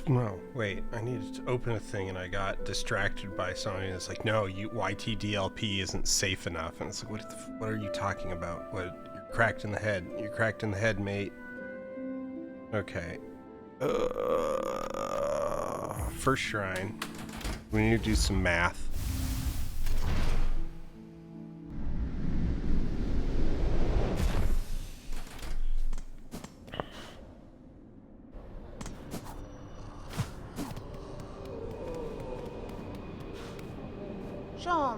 No, wait, I needed to open a thing and I got distracted by something. It's like, no, YTDLP isn't safe enough. And it's like, what are you talking about? What, you're cracked in the head. You're cracked in the head, mate. Okay. First shrine. We need to do some math.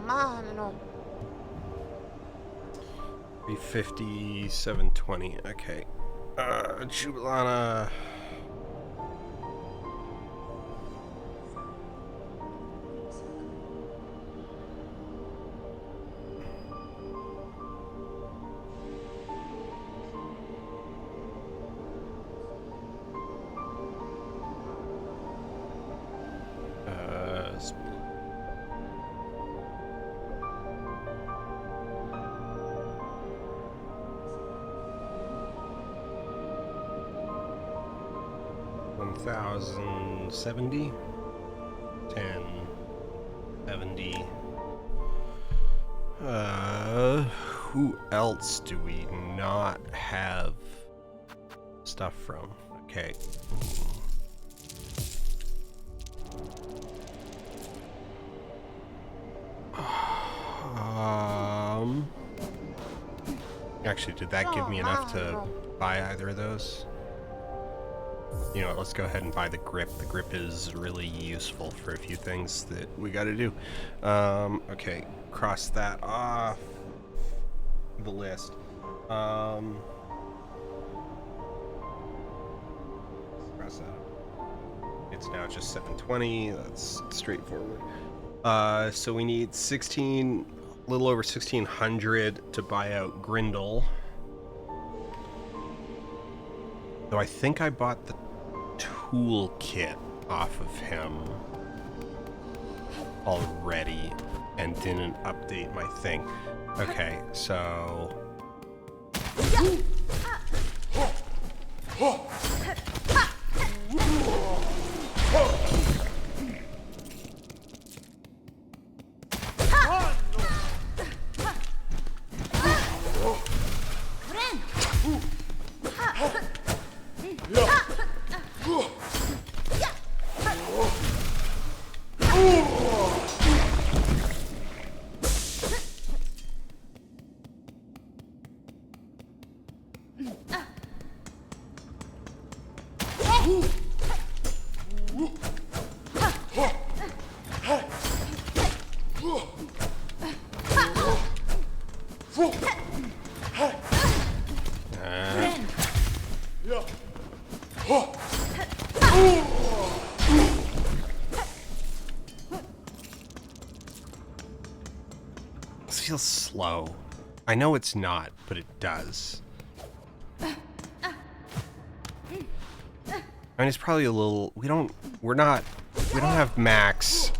Mano. 350, 720. Okay. Jubilana. $1,070, 10, 70. Who else do we not have stuff from? Okay. Actually, did that give me enough to buy either of those? You know what, let's go ahead and buy the grip. The grip is really useful for a few things that we gotta do. Okay, cross that off the list. Cross that. It's now just 720, that's straightforward. So we need 16, a little over 1,600 to buy out Grindel. Though I think I bought the toolkit off of him already and didn't update my thing. Okay, so... This feels slow. I know it's not, but it does. I mean, it's probably a little... We don't have max.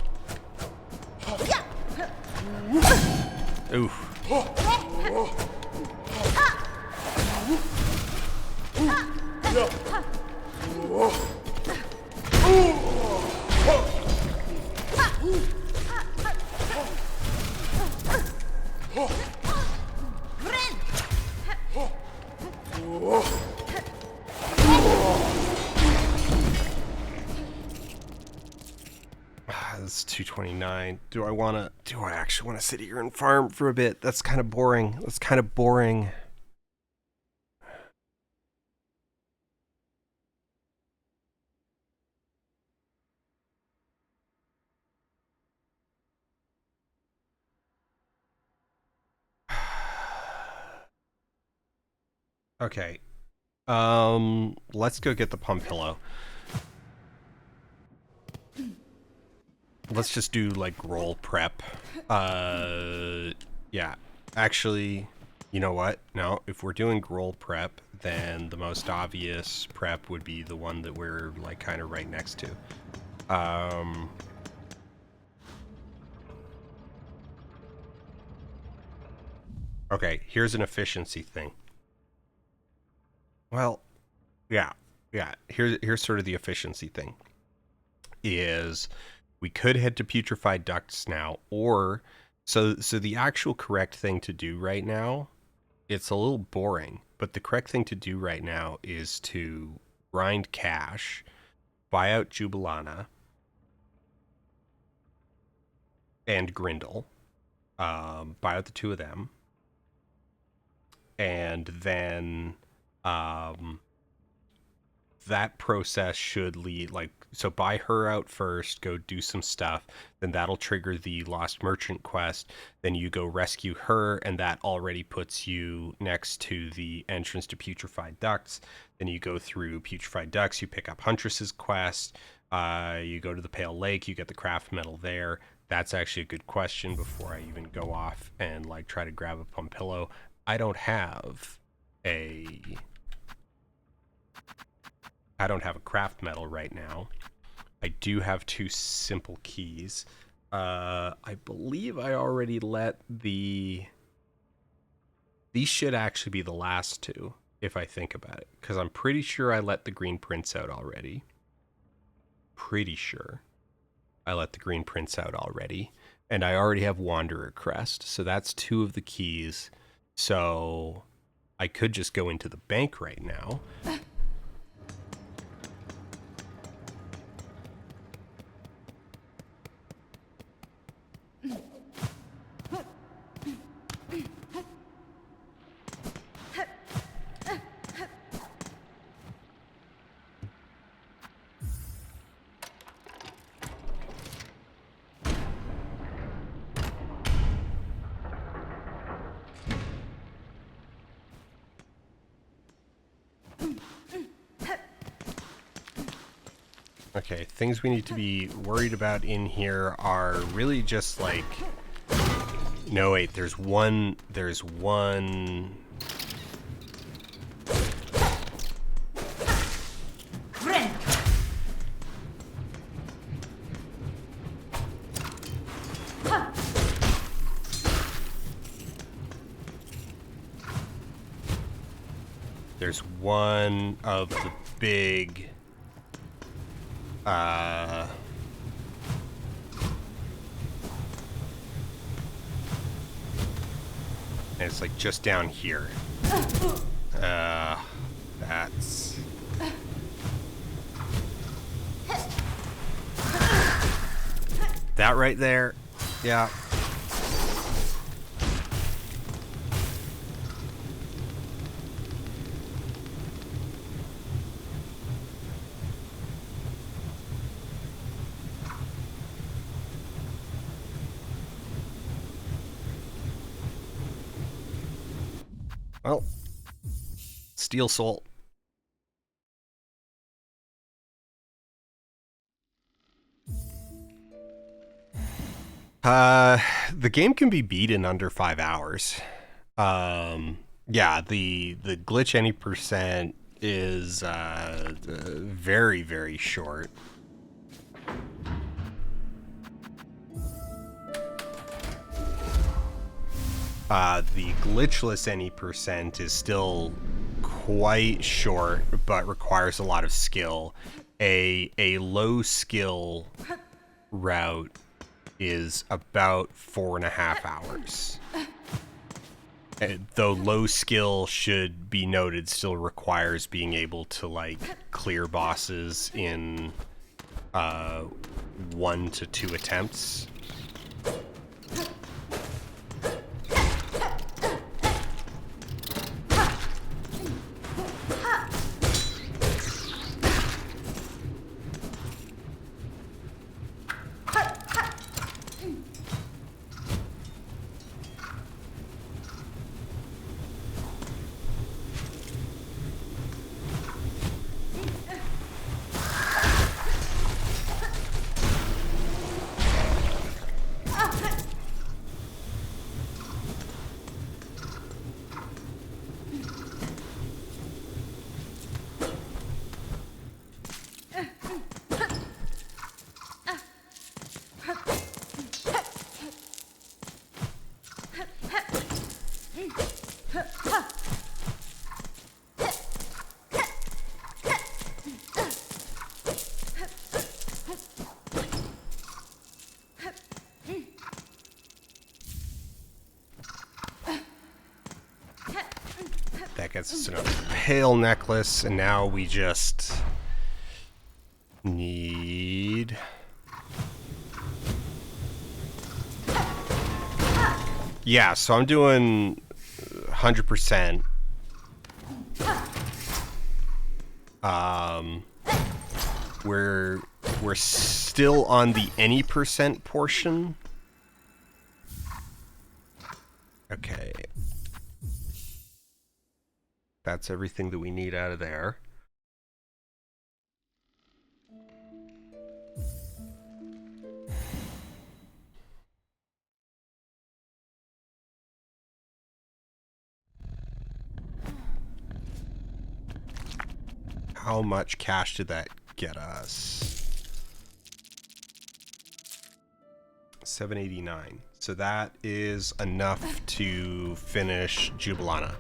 Oof. That's 229. Do I actually want to sit here and farm for a bit? That's kind of boring. Okay. Let's go get the pump pillow. Let's just do like roll prep. Yeah. Actually, you know what? No, if we're doing roll prep, then the most obvious prep would be the one that we're like kind of right next to. Okay, here's an efficiency thing. Well, yeah. Here's sort of the efficiency thing. is we could head to Putrefied Ducts now, or so the actual correct thing to do right now, it's a little boring, but the correct thing to do right now is to grind cash, buy out Jubilana and Grindel, buy out the two of them, and then that process should lead, like, so buy her out first, go do some stuff, then that'll trigger the Lost Merchant quest, then you go rescue her, and that already puts you next to the entrance to Putrefied Ducts. Then you go through Putrefied Ducts, you pick up Huntress's quest, you go to the Pale Lake, you get the craft metal there. That's actually a good question before I even go off and like try to grab a Pumpillo. I don't have a craft metal right now. I do have 2 simple keys. I believe I already let these should actually be the last 2, if I think about it, because I'm pretty sure I let the Green Prince out already. Pretty sure I let the Green Prince out already. And I already have Wanderer Crest, so that's 2 of the keys. So I could just go into the bank right now. Okay, things we need to be worried about in here are really just like... No, wait, there's one... There's one of the big... and it's like just down here. That's... That right there. Yeah. Well, Steel Soul. The game can be beat in under 5 hours. Yeah, the glitch any percent is very, very short. The glitchless any percent is still quite short, but requires a lot of skill. A low skill route is about 4.5 hours. Though low skill, should be noted, still requires being able to like clear bosses in 1 to 2 attempts. gets us another pale necklace, and now we just need... Yeah, so I'm doing 100%. We're still on the any percent portion. Okay. That's everything that we need out of there. How much cash did that get us? 789. So that is enough to finish Jubilana.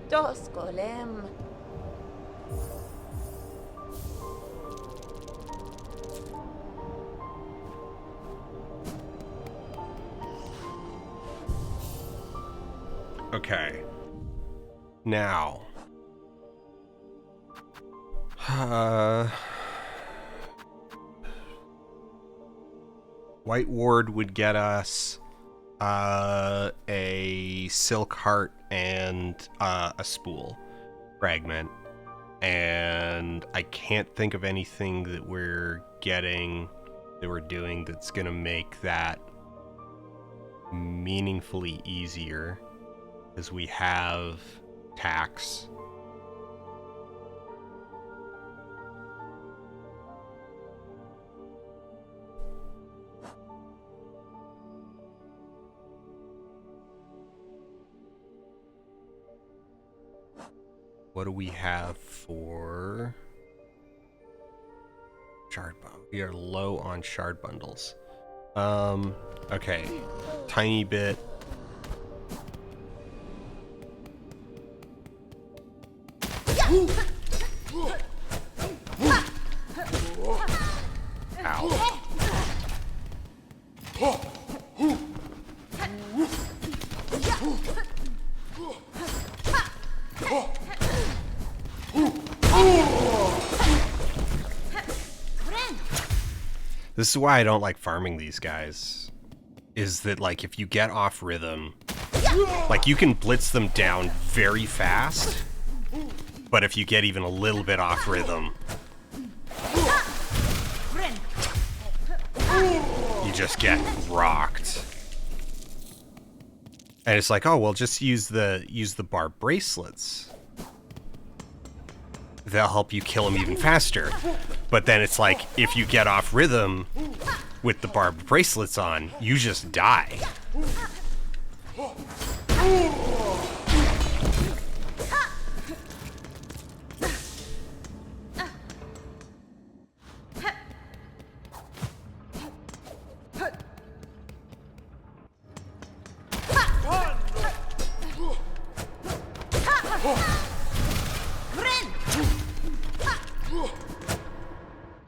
Dos golem. Okay. Now. White Ward would get us a silk heart and a spool fragment. And I can't think of anything that we're doing that's gonna make that meaningfully easier, because we have tax. What do we have for shard bundle? We are low on shard bundles. Okay, tiny bit. Ow. This is why I don't like farming these guys. Is that, like, if you get off rhythm, like, you can blitz them down very fast, but if you get even a little bit off rhythm, you just get rocked. And it's like, oh, well, just use the bar bracelets. They'll help you kill them even faster. But then it's like, if you get off rhythm with the bar bracelets on, you just die.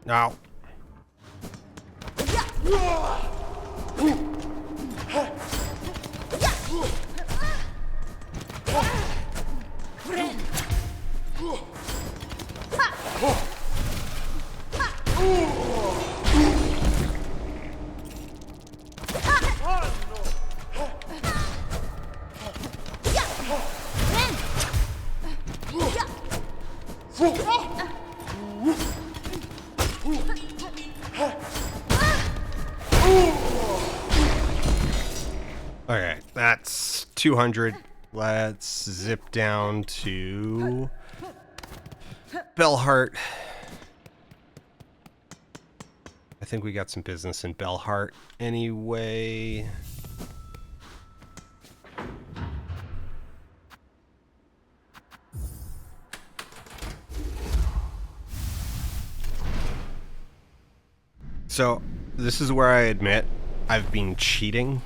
Now. Okay, that's 200. Let's zip down to Bellheart. I think we got some business in Bellheart anyway. So, this is where I admit I've been cheating.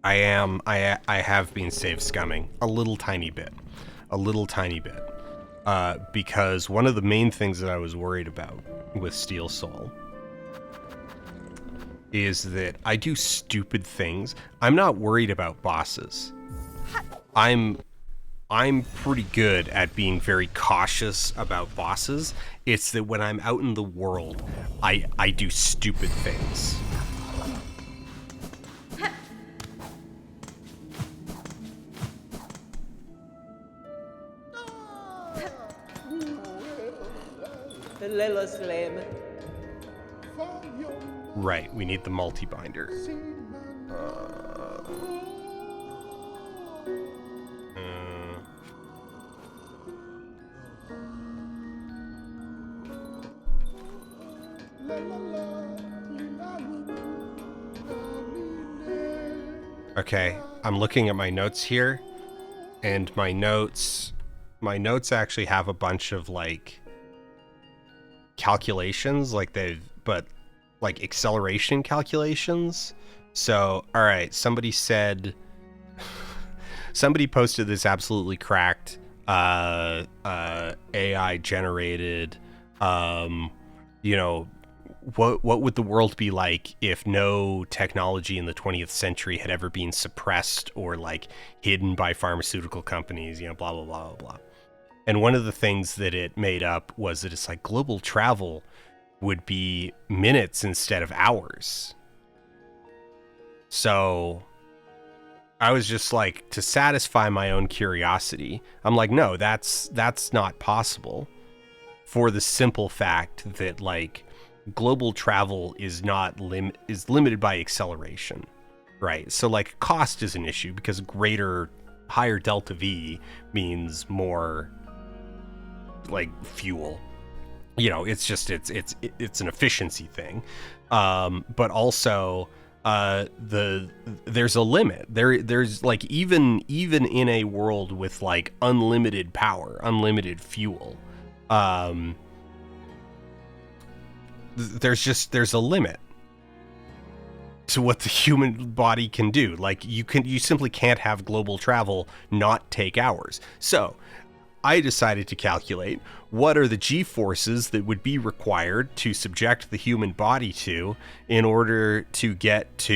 I have been save scumming a little tiny bit. Because one of the main things that I was worried about with Steel Soul is that I do stupid things. I'm not worried about bosses. I'm pretty good at being very cautious about bosses. It's that when I'm out in the world, I do stupid things. Right, we need the multi-binder. Okay, I'm looking at my notes here, and my notes actually have a bunch of like calculations, like like acceleration calculations. So, all right, somebody posted this absolutely cracked AI generated what would the world be like if no technology in the 20th century had ever been suppressed or like hidden by pharmaceutical companies, blah blah blah blah blah. And one of the things that it made up was that it's like global travel would be minutes instead of hours. So I was just like, to satisfy my own curiosity, I'm like, no, that's not possible, for the simple fact that like global travel is limited by acceleration, right? So like cost is an issue because higher delta V means more like fuel. It's just it's an efficiency thing, but also there's a limit. There's like even in a world with like unlimited power, unlimited fuel, there's a limit to what the human body can do. Like you simply can't have global travel not take hours. So I decided to calculate what are the G-forces that would be required to subject the human body to in order to get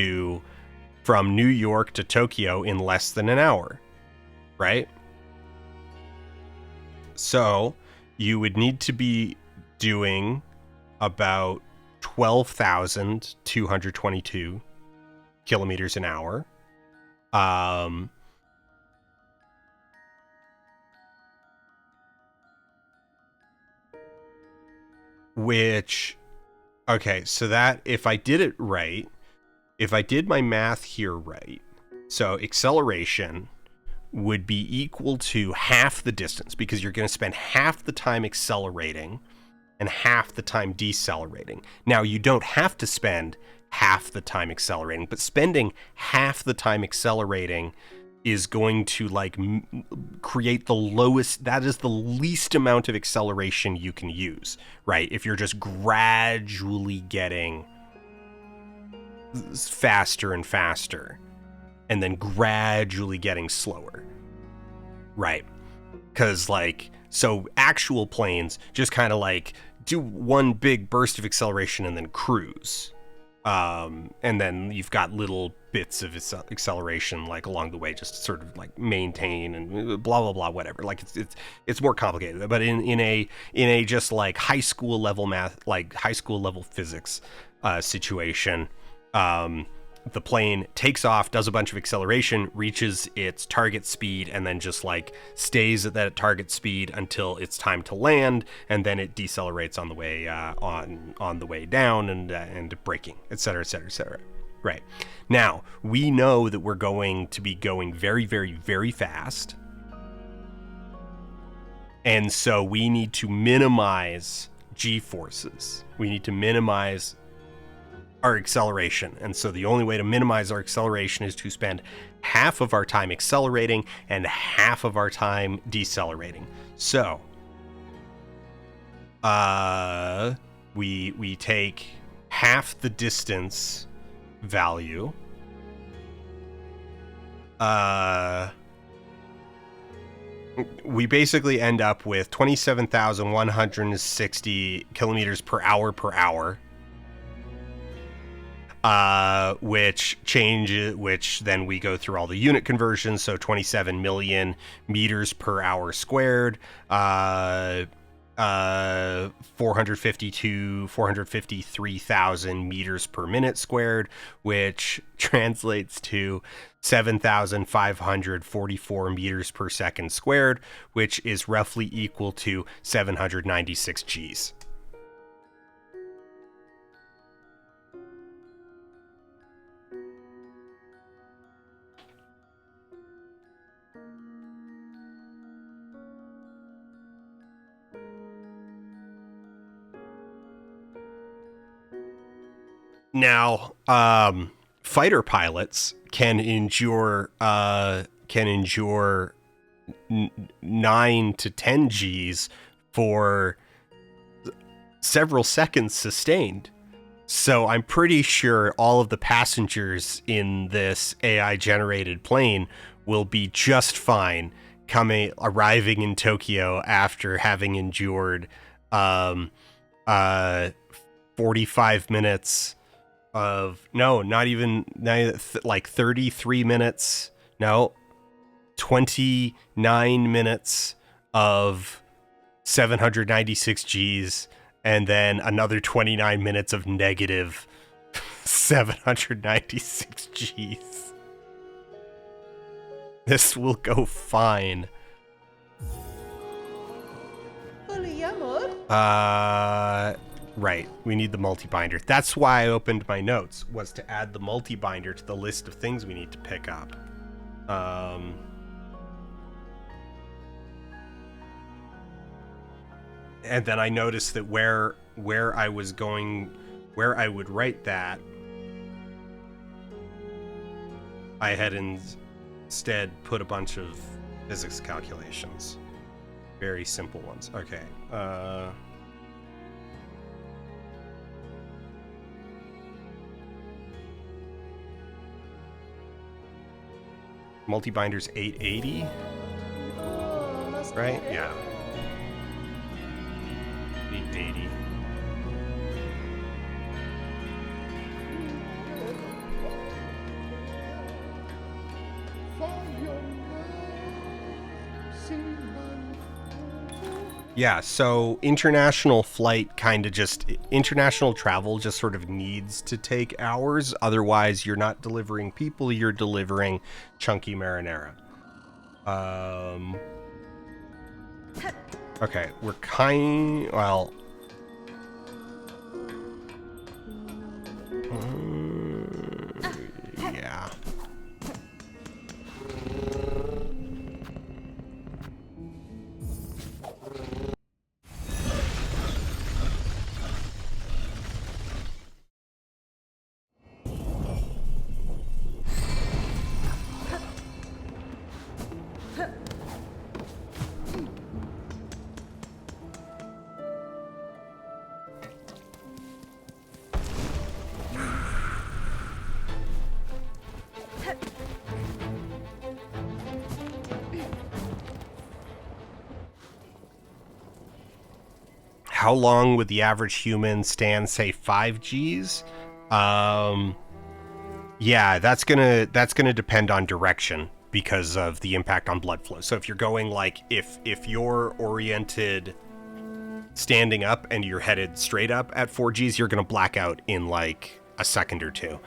from New York to Tokyo in less than an hour, right? So you would need to be doing about 12,222 kilometers an hour. Which, okay, so that if I did my math here right, so acceleration would be equal to half the distance, because you're going to spend half the time accelerating and half the time decelerating. Now, you don't have to spend half the time accelerating, but spending half the time accelerating is going to like create the least amount of acceleration you can use, right? If you're just gradually getting faster and faster and then gradually getting slower, right? Because like, so actual planes just kind of like do one big burst of acceleration and then cruise. And then you've got little bits of acceleration like along the way, just to sort of like maintain and blah blah blah, whatever. Like it's more complicated. But in a just like high school level math, like high school level physics situation, the plane takes off, does a bunch of acceleration, reaches its target speed, and then just like stays at that target speed until it's time to land, and then it decelerates on the way on the way down and braking, etc., etc., etc. Right. Now, we know that we're going to be going very, very, very fast, and so we need to minimize G-forces. We need to minimize our acceleration. And so the only way to minimize our acceleration is to spend half of our time accelerating and half of our time decelerating. So we take half the distance value we basically end up with 27,160 kilometers per hour which then we go through all the unit conversions. So 27 million meters per hour squared, 453,000 meters per minute squared, which translates to 7,544 meters per second squared, which is roughly equal to 796 Gs. Now, fighter pilots can endure 9 to 10 Gs for several seconds sustained. So I'm pretty sure all of the passengers in this AI generated plane will be just fine arriving in Tokyo after having endured 45 minutes of like 33 minutes, 29 minutes of 796 Gs, and then another 29 minutes of negative 796 Gs. This will go fine. Right, we need the multi-binder. That's why I opened my notes, was to add the multi-binder to the list of things we need to pick up. And then I noticed that where I was going, where I would write that, I had instead put a bunch of physics calculations. Very simple ones. Okay. Multi-binder's 880, right? Yeah. 880. Yeah, so international travel just sort of needs to take hours. Otherwise, you're not delivering people, you're delivering chunky marinara. Okay, we're yeah. How long would the average human stand, say 5 Gs? Yeah, that's gonna depend on direction because of the impact on blood flow. So if you're going like if you're oriented standing up and you're headed straight up at 4 Gs, you're gonna black out in like a second or two.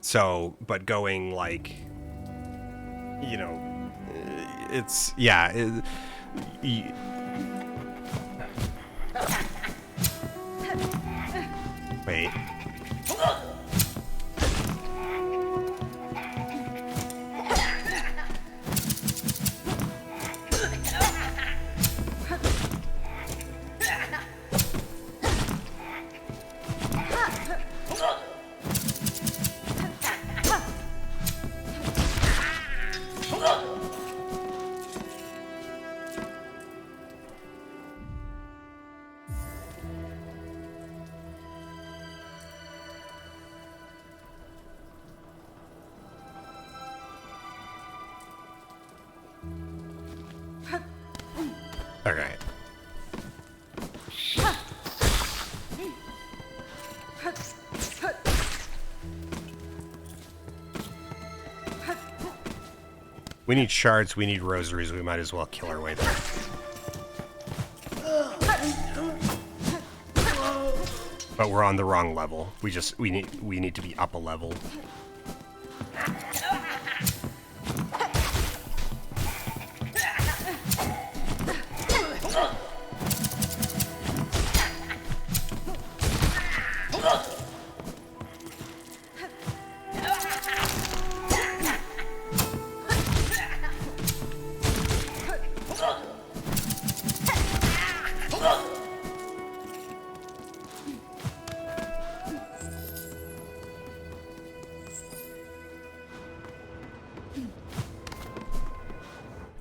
So, but going like, it's wait. We need shards, we need rosaries, we might as well kill our way there. But we're on the wrong level. We need to be up a level.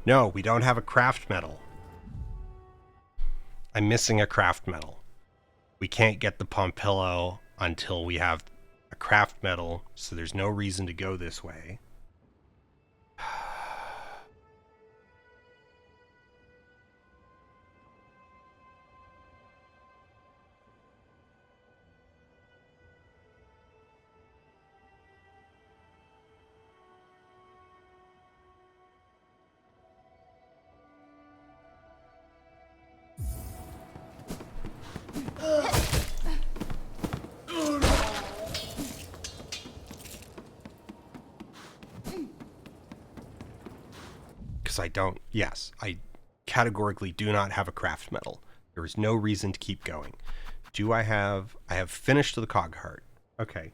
No, we don't have a craft medal. I'm missing a craft medal. We can't get the Pompillo until we have a craft medal, so there's no reason to go this way. Yes, I categorically do not have a craft medal. There is no reason to keep going. I have finished the cog heart. Okay.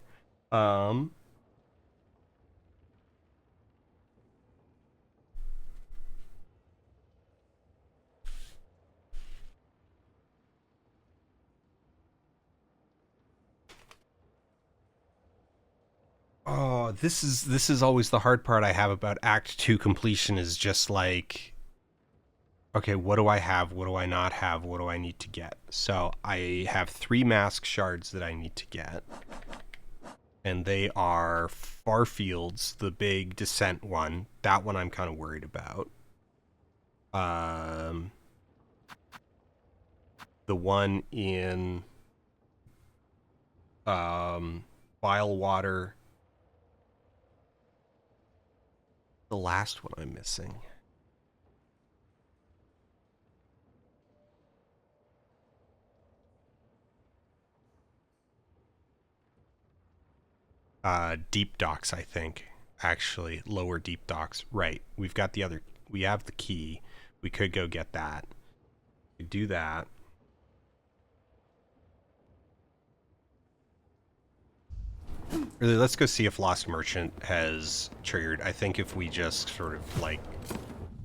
Oh, this is always the hard part I have about Act 2 completion, is just like, okay, what do I have? What do I not have? What do I need to get? So I have 3 mask shards that I need to get. And they are Farfields, the big descent one. That one I'm kind of worried about. The one in Filewater. The last one I'm missing. Deep docks, I think. Actually, lower deep docks. Right. We've got the other. We have the key. We could go get that. We could do that. Really, let's go see if Lost Merchant has triggered. I think if we just sort of like,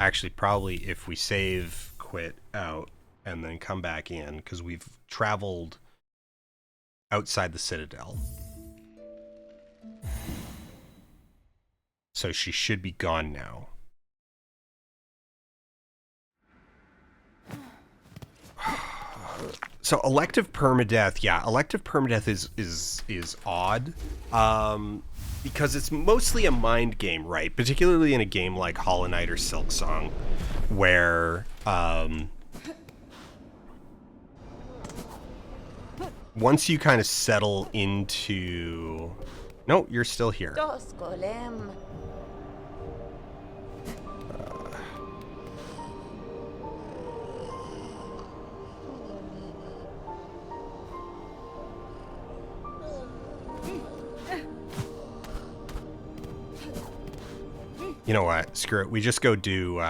actually probably if we save, quit out, and then come back in, because we've traveled outside the Citadel. So she should be gone now. So elective permadeath, yeah, elective permadeath is odd, because it's mostly a mind game, right? Particularly in a game like Hollow Knight or Silksong, where once you kind of settle into, no, you're still here. You know what? Screw it. We just go do. You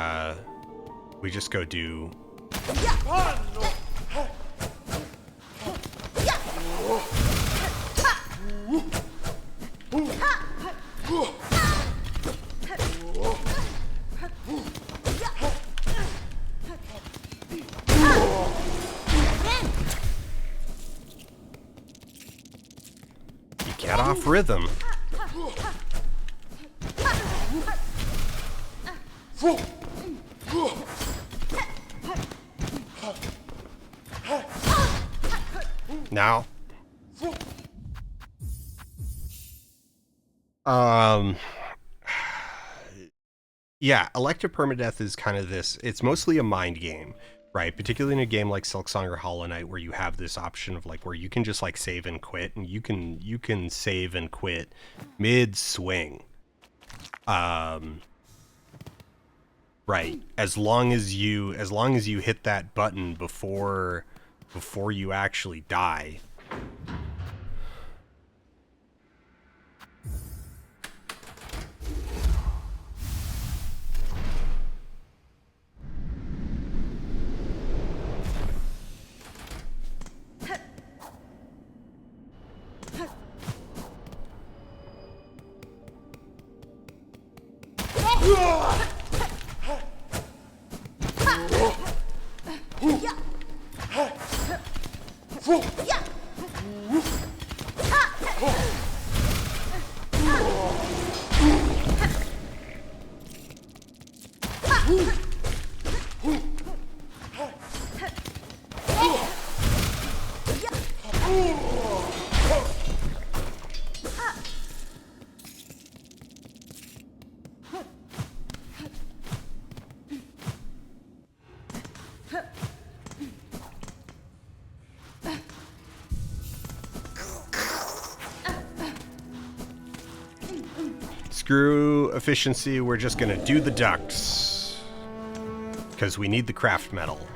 get off rhythm. Now, yeah, elective permadeath is kind of this, it's mostly a mind game, right? Particularly in a game like Silksong or Hollow Knight, where you have this option of like, where you can just like save and quit, and you can save and quit mid-swing. Right. As long as you hit that button before you actually die. Screw efficiency, we're just gonna do the ducts. Because we need the craft metal.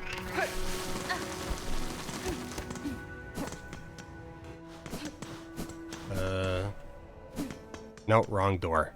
No, wrong door.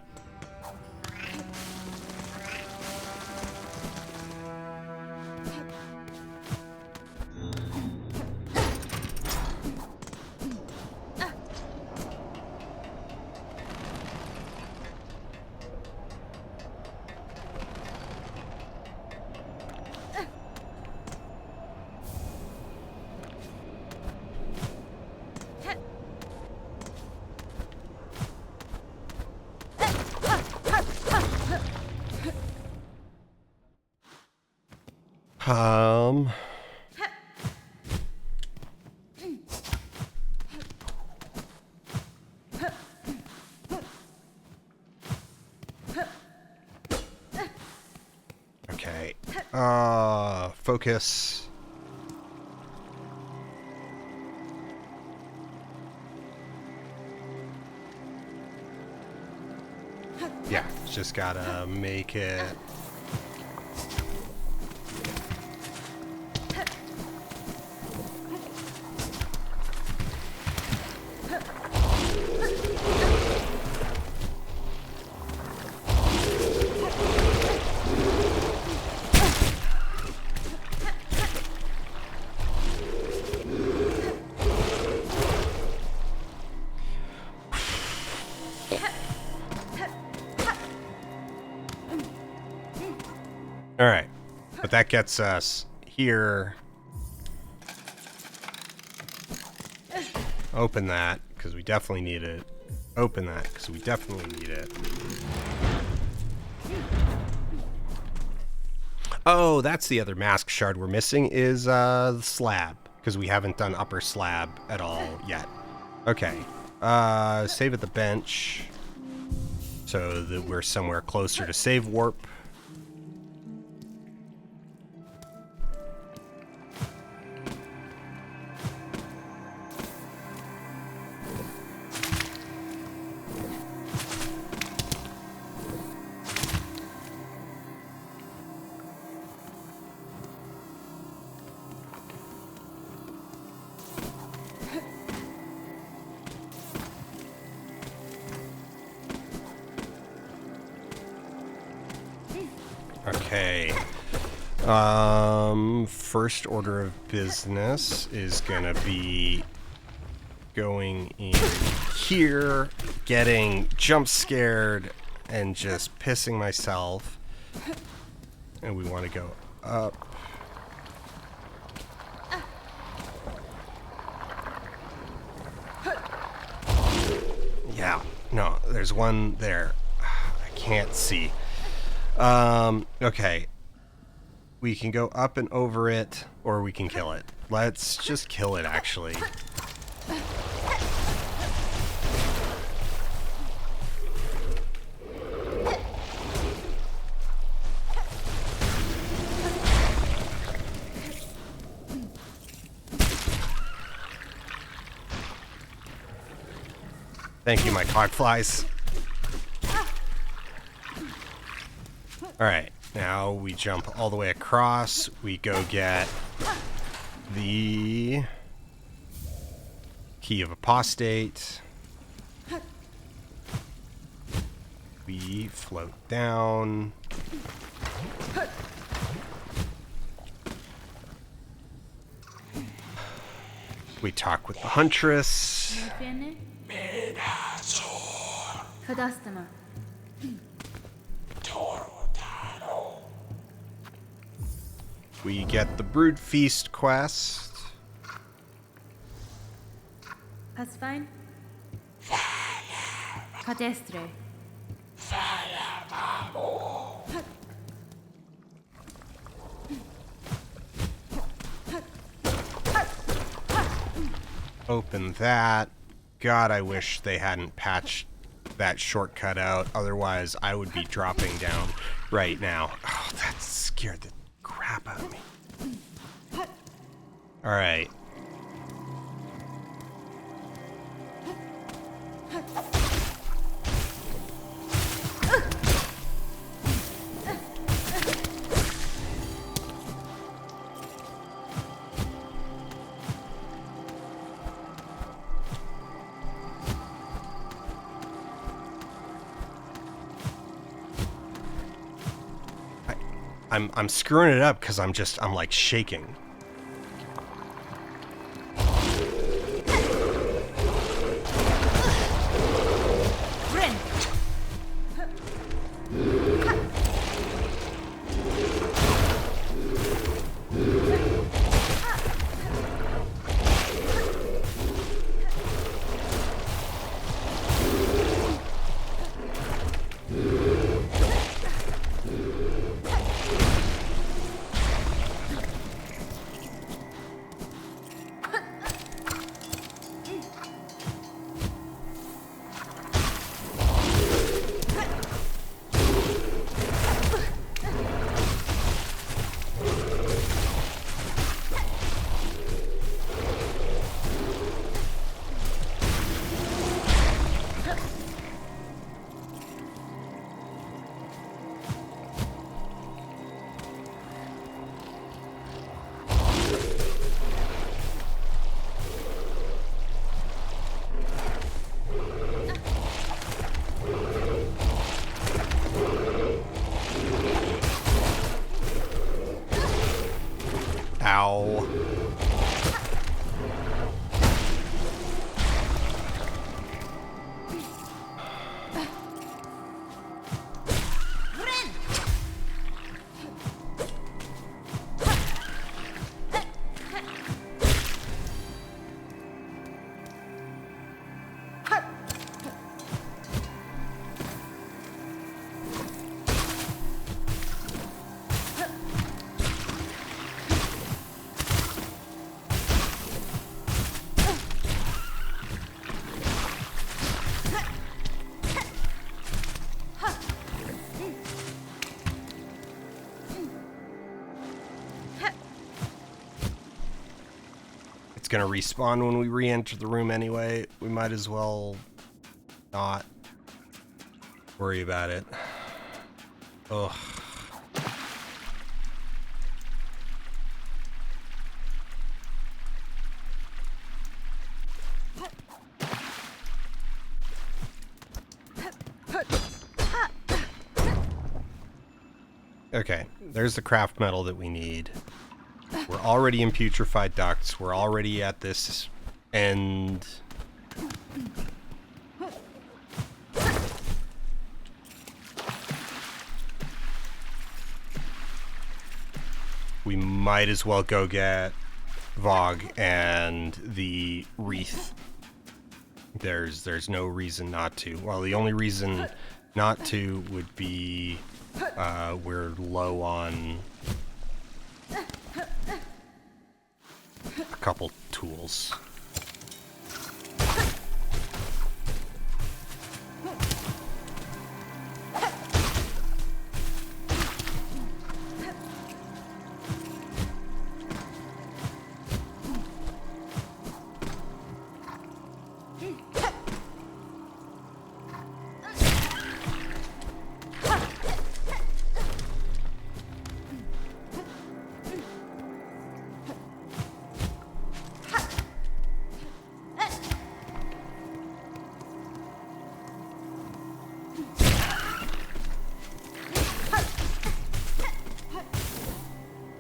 Okay. Focus. Yeah, just gotta make it. Alright, but that gets us here. Open that, because we definitely need it. Open that, because we definitely need it. Oh, that's the other mask shard we're missing, is the slab, because we haven't done upper slab at all yet. Okay, save at the bench, so that we're somewhere closer to save warp. Okay. First order of business is gonna be going in here, getting jump scared, and just pissing myself. And we want to go up. Yeah, no, there's one there. I can't see. Okay. We can go up and over it, or we can kill it. Let's just kill it, actually. Thank you, my clock flies. Alright, Now we jump all the way across. We go get the key of apostate. We float down. We talk with the huntress. We get the Brood Feast quest. That's fine. Cadestre. Open that. God, I wish they hadn't patched that shortcut out. Otherwise, I would be dropping down right now. Oh, that scared the crap out of me. All right. I'm screwing it up because I'm like shaking. Ow. It's gonna respawn when we re-enter the room anyway. We might as well not worry about it. Ugh. Okay, there's the craft metal that we need. We're already in putrefied ducts. We're already at this end. We might as well go get Vogue and the wreath. There's no reason not to. Well, the only reason not to would be we're low on a couple tools.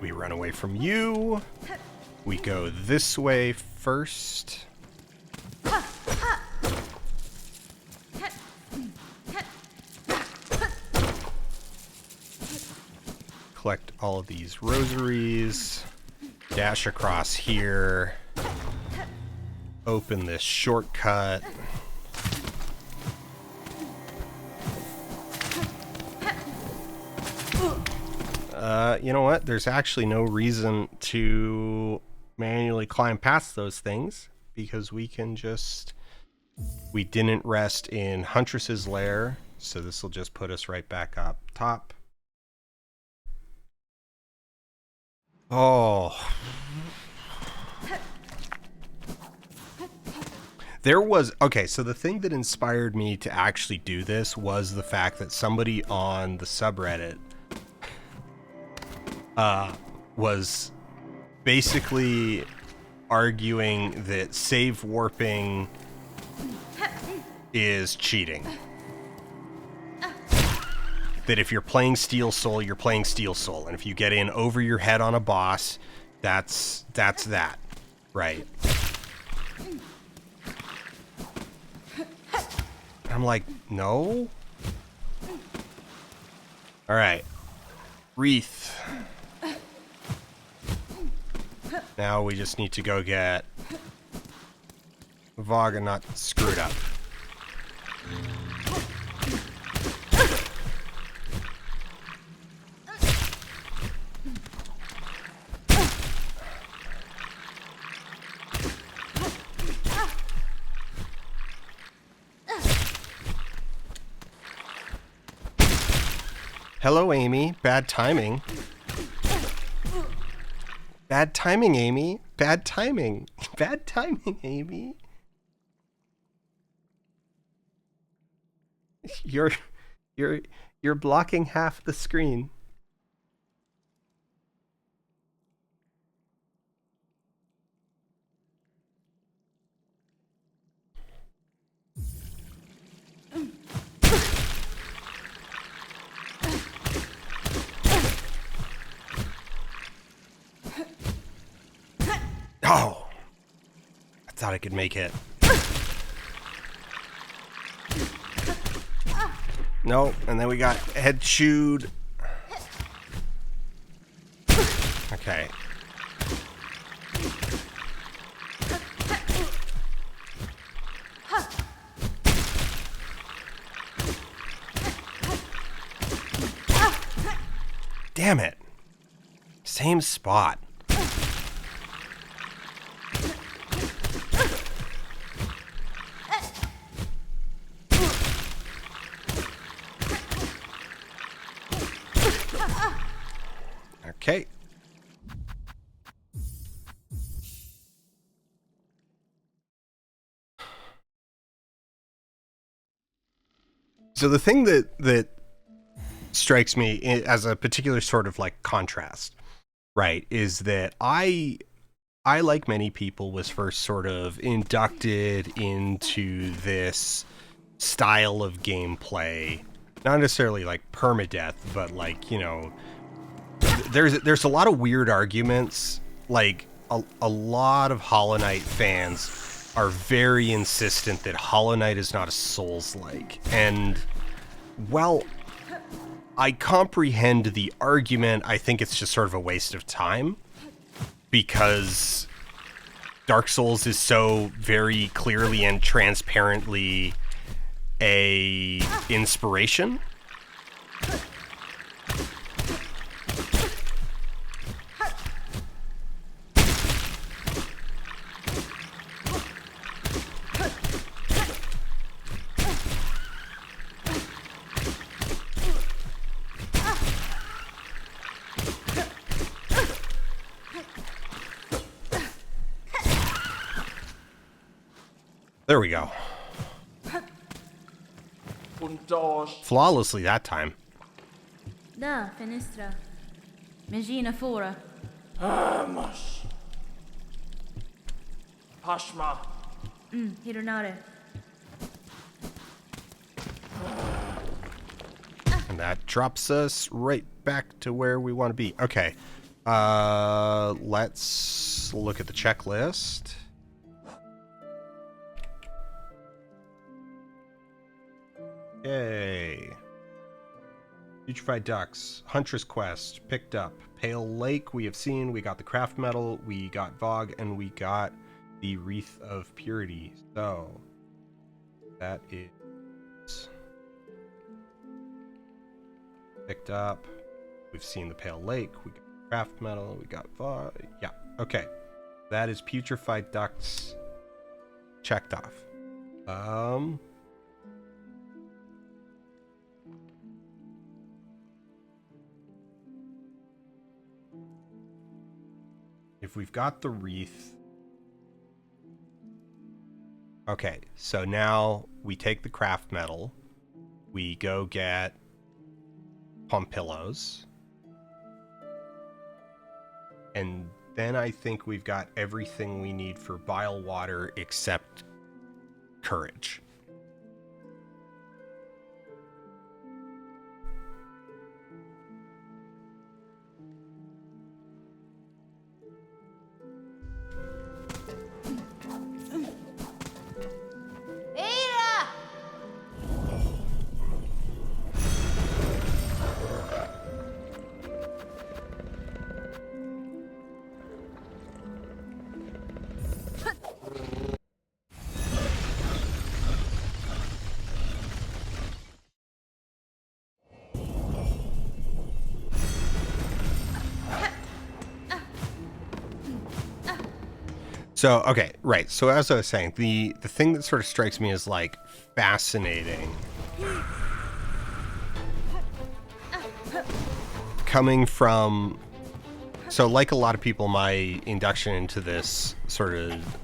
We run away from you. We go this way first. Collect all of these rosaries. Dash across here. Open this shortcut. You know what? There's actually no reason to manually climb past those things because we can just... We didn't rest in Huntress's lair, so this will just put us right back up top. Oh. There was... Okay, so the thing that inspired me to actually do this was the fact that somebody on the subreddit was basically arguing that save warping is cheating. That if you're playing Steel Soul, you're playing Steel Soul, and if you get in over your head on a boss, that's that, right? I'm like, no. All right, Wreath. Now we just need to go get Vaga not screwed up. Hello, Amy. Bad timing. Bad timing, Amy. Bad timing. Bad timing, Amy. You're blocking half the screen. Oh, I thought I could make it. No, and then we got head chewed. Okay. Damn it. Same spot. Okay. So the thing that strikes me as a particular sort of like contrast, right, is that I like many people was first sort of inducted into this style of gameplay, not necessarily like permadeath, but like, you know, there's a lot of weird arguments. Like a lot of Hollow Knight fans are very insistent that Hollow Knight is not a Souls-like. And while I comprehend the argument, I think it's just sort of a waste of time, because Dark Souls is so very clearly and transparently a inspiration. There we go. Flawlessly that time. Da, finestra. Megina fora. Vamos. Pashma. Hironare. And that drops us right back to where we want to be. Okay. Let's look at the checklist. Yay. Putrefied Ducks, Huntress Quest, picked up. Pale Lake, we have seen. We got the Craft Metal, we got Vogue, and we got the Wreath of Purity. So, that is picked up. We've seen the Pale Lake, we got Craft Metal, we got Vogue. Yeah, okay. That is Putrefied Ducks checked off. If we've got the wreath. Okay, so now we take the craft metal. We go get pump pillows. And then I think we've got everything we need for bile water except courage. So, okay, right. So as I was saying, the thing that sort of strikes me as like fascinating coming from, so like a lot of people, my induction into this sort of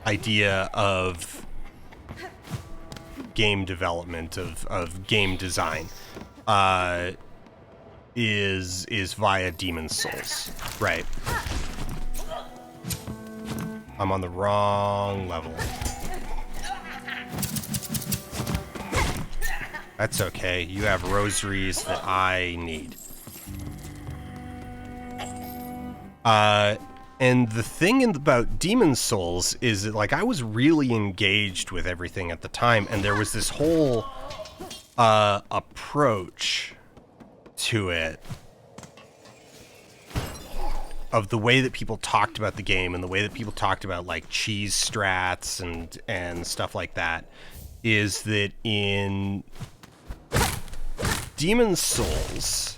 idea of game development, of game design, is via Demon's Souls, right? I'm on the wrong level. That's okay. You have rosaries that I need. And the thing about Demon's Souls is that, like, I was really engaged with everything at the time, and there was this whole approach to it of the way that people talked about the game and the way that people talked about like cheese strats and stuff like that, is that in Demon's Souls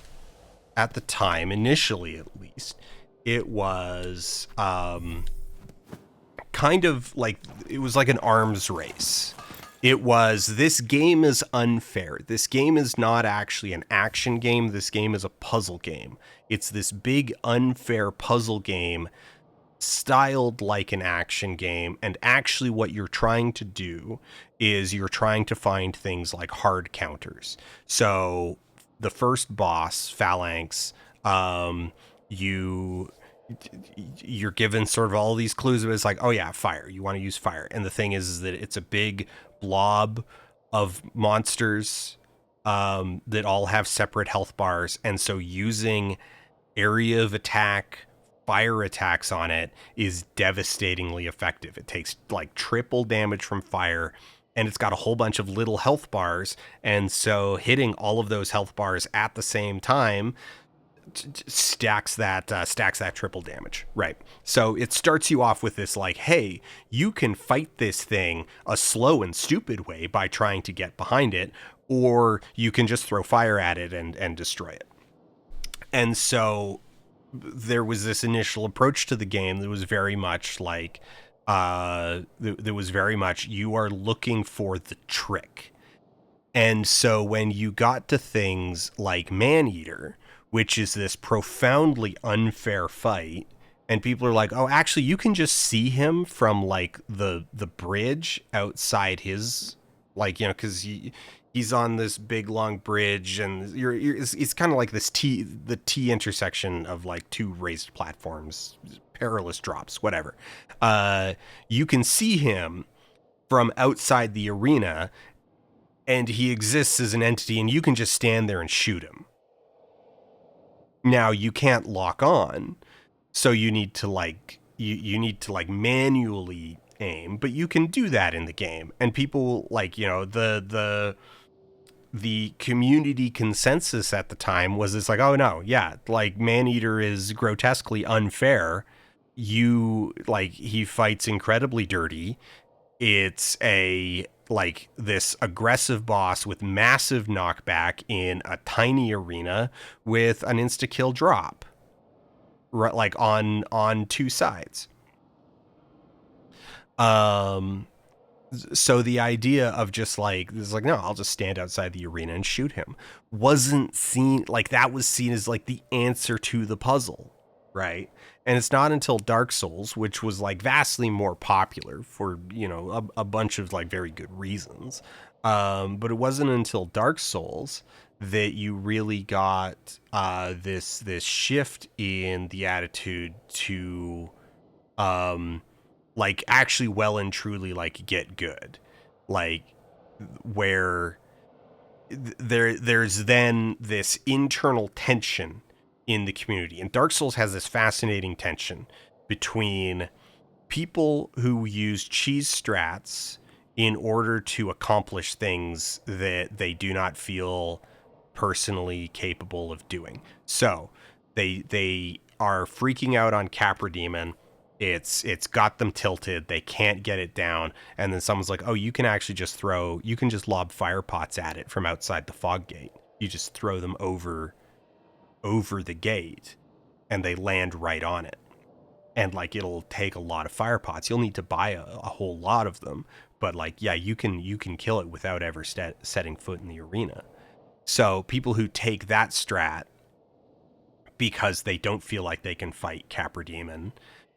at the time, initially at least, it was kind of like, it was like an arms race. It was, this game is unfair. This game is not actually an action game. This game is a puzzle game. It's this big unfair puzzle game styled like an action game. And actually what you're trying to do is you're trying to find things like hard counters. So the first boss, Phalanx, you're given sort of all these clues, but it's like, oh yeah, fire. You want to use fire. And the thing is that it's a big blob of monsters that all have separate health bars. And so using area of attack, fire attacks on it is devastatingly effective. It takes like triple damage from fire, and it's got a whole bunch of little health bars. And so hitting all of those health bars at the same time stacks that triple damage, right? So it starts you off with this like, hey, you can fight this thing a slow and stupid way by trying to get behind it, or you can just throw fire at it and destroy it. And so there was this initial approach to the game that was very much like, there was very much, you are looking for the trick. And so when you got to things like Maneater, which is this profoundly unfair fight, and people are like, oh, actually, you can just see him from like the bridge outside his, like, you know, because he's on this big long bridge, and it's kind of like this the T intersection of like two raised platforms, perilous drops, whatever. You can see him from outside the arena, and he exists as an entity, and you can just stand there and shoot him. Now you can't lock on, so you need to like you need to like manually aim, but you can do that in the game. And people like, the community consensus at the time was it's like, oh no, yeah, like Maneater is grotesquely unfair. He fights incredibly dirty. It's a like this aggressive boss with massive knockback in a tiny arena with an insta kill drop, right, like on two sides. So the idea of just like this, like, no, I'll just stand outside the arena and shoot him, wasn't seen like that was seen as like the answer to the puzzle, right? And it's not until Dark Souls, which was like vastly more popular for, a bunch of like very good reasons, but it wasn't until Dark Souls that you really got this shift in the attitude to like actually well and truly like get good, like where there's then this internal tension in the community. And Dark Souls has this fascinating tension between people who use cheese strats in order to accomplish things that they do not feel personally capable of doing. So they are freaking out on Capra Demon. It's got them tilted. They can't get it down. And then someone's like, oh, you can just lob fire pots at it from outside the fog gate. You just throw them over the gate and they land right on it. And like, it'll take a lot of fire pots. You'll need to buy a whole lot of them. But like, yeah, you can kill it without ever setting foot in the arena. So people who take that strat because they don't feel like they can fight Capra Demon,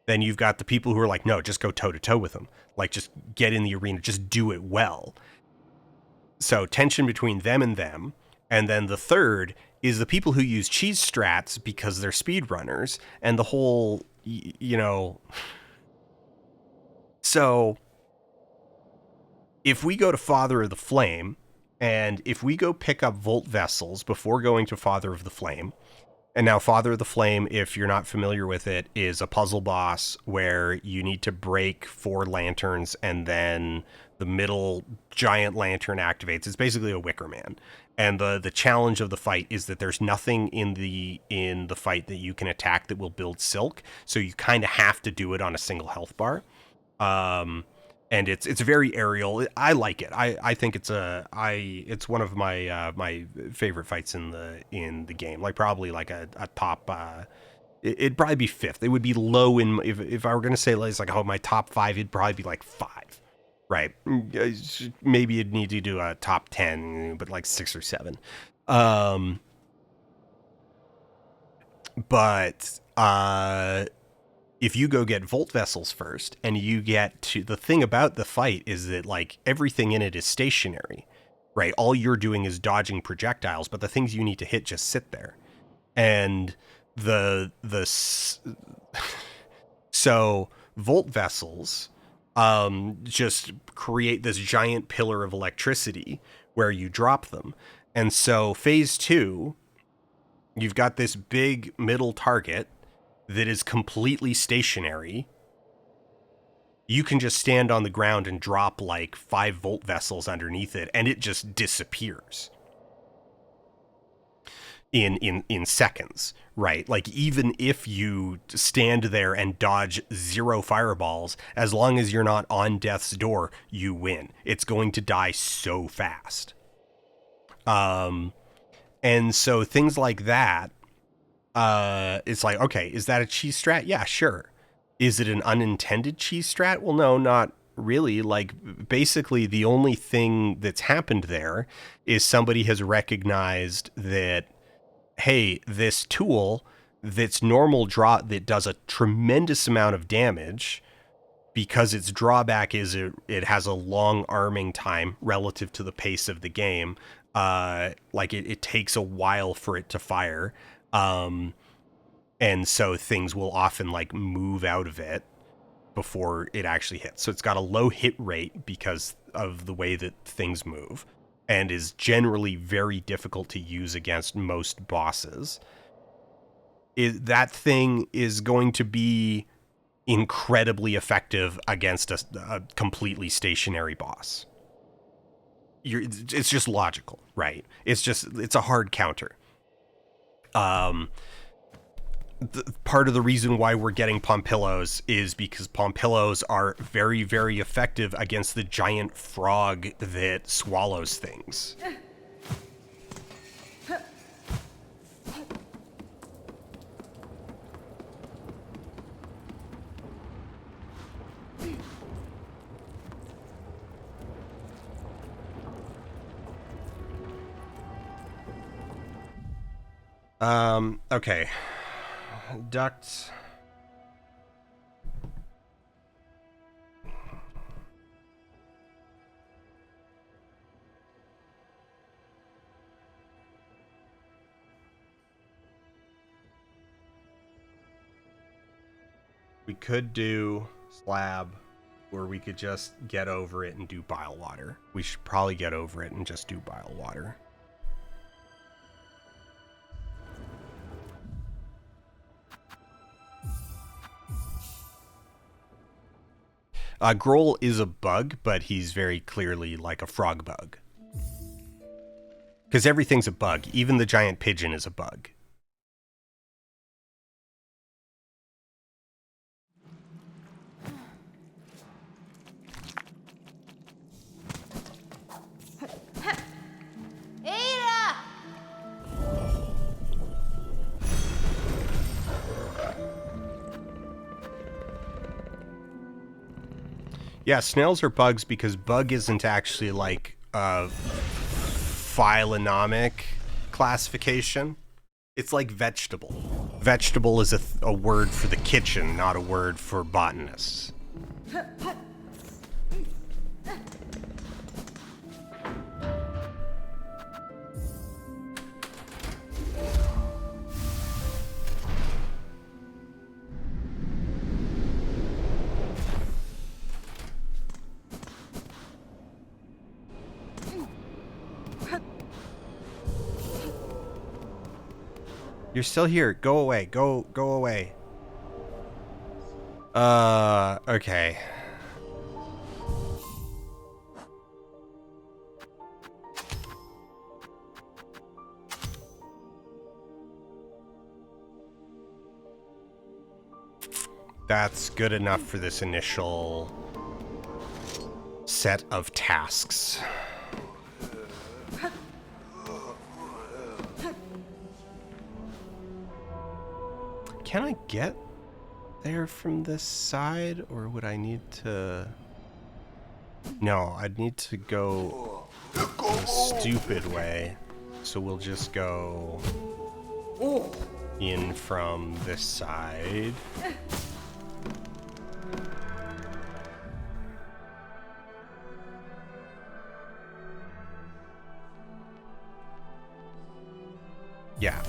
then you've got the people who are like, no, just go toe to toe with them. Like, just get in the arena, just do it well. So tension between them. And then the third is the people who use cheese strats because they're speedrunners, and the whole, So if we go to Father of the Flame, and if we go pick up Volt Vessels before going to Father of the Flame, and now Father of the Flame, if you're not familiar with it, is a puzzle boss where you need to break 4 lanterns and then the middle giant lantern activates. It's basically a Wicker Man. And the challenge of the fight is that there's nothing in the fight that you can attack that will build silk. So you kind of have to do it on a single health bar. And it's very aerial. I like it. I think it's one of my my favorite fights in the game. Like probably like a top. It'd probably be 5th. It would be low in if I were gonna say it's like, oh, my top 5. It'd probably be like 5, right? Maybe you'd need to do a top 10, but like 6 or 7. But if you go get Volt Vessels first, and you get to the thing about the fight is that like everything in it is stationary, right? All you're doing is dodging projectiles, but the things you need to hit just sit there. And so Volt Vessels just create this giant pillar of electricity where you drop them. And so phase 2, you've got this big middle target that is completely stationary. You can just stand on the ground and drop like 5 Volt Vessels underneath it, and it just disappears in seconds, right? Like, even if you stand there and dodge 0 fireballs, as long as you're not on death's door, you win. It's going to die so fast. And so things like that, it's like, okay, is that a cheese strat? Yeah, sure. Is it an unintended cheese strat? Well, no, not really. Like, basically the only thing that's happened there is somebody has recognized that, hey, this tool that's normal draw that does a tremendous amount of damage, because its drawback is it has a long arming time relative to the pace of the game. Like it takes a while for it to fire. And so things will often like move out of it before it actually hits. So it's got a low hit rate because of the way that things move, and is generally very difficult to use against most bosses. that thing is going to be incredibly effective against a completely stationary boss. It's just logical, right? It's a hard counter. Part of the reason why we're getting Pompillos is because Pompillos are very, very effective against the giant frog that swallows things. Okay. Ducts. We could do slab, or we could just get over it and do bile water. We should probably get over it and just do bile water. Grohl is a bug, but he's very clearly like a frog bug. Because everything's a bug. Even the giant pigeon is a bug. Yeah, snails are bugs because bug isn't actually like a phylonomic classification. It's like vegetable. Vegetable is a word for the kitchen, not a word for botanists. You're still here. Go away. Go away. Okay. That's good enough for this initial set of tasks. Can I get there from this side, or would I need to... No, I'd need to go the stupid way. So we'll just go in from this side. Yeah.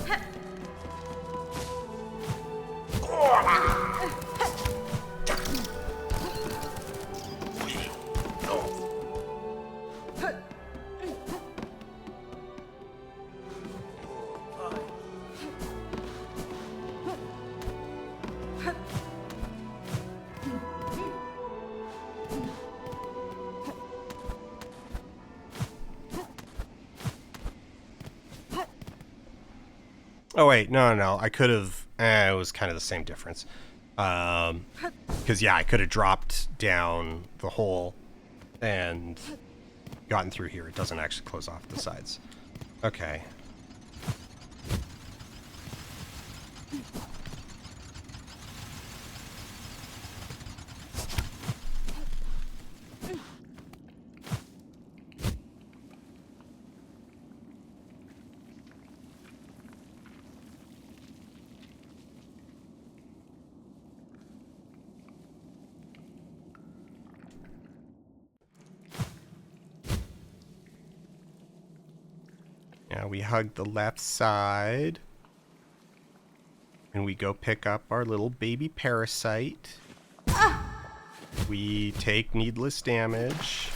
Oh wait, no. I could have. It was kind of the same difference. Because yeah, I could have dropped down the hole and gotten through here. It doesn't actually close off the sides. Okay. Now we hug the left side. And we go pick up our little baby parasite. We take needless damage.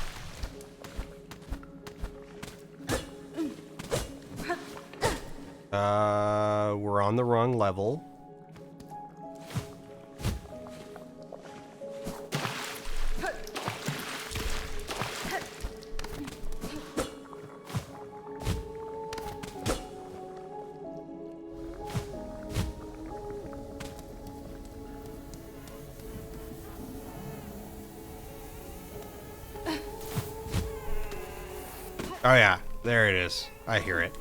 We're on the wrong level. Oh yeah, there it is. I hear it.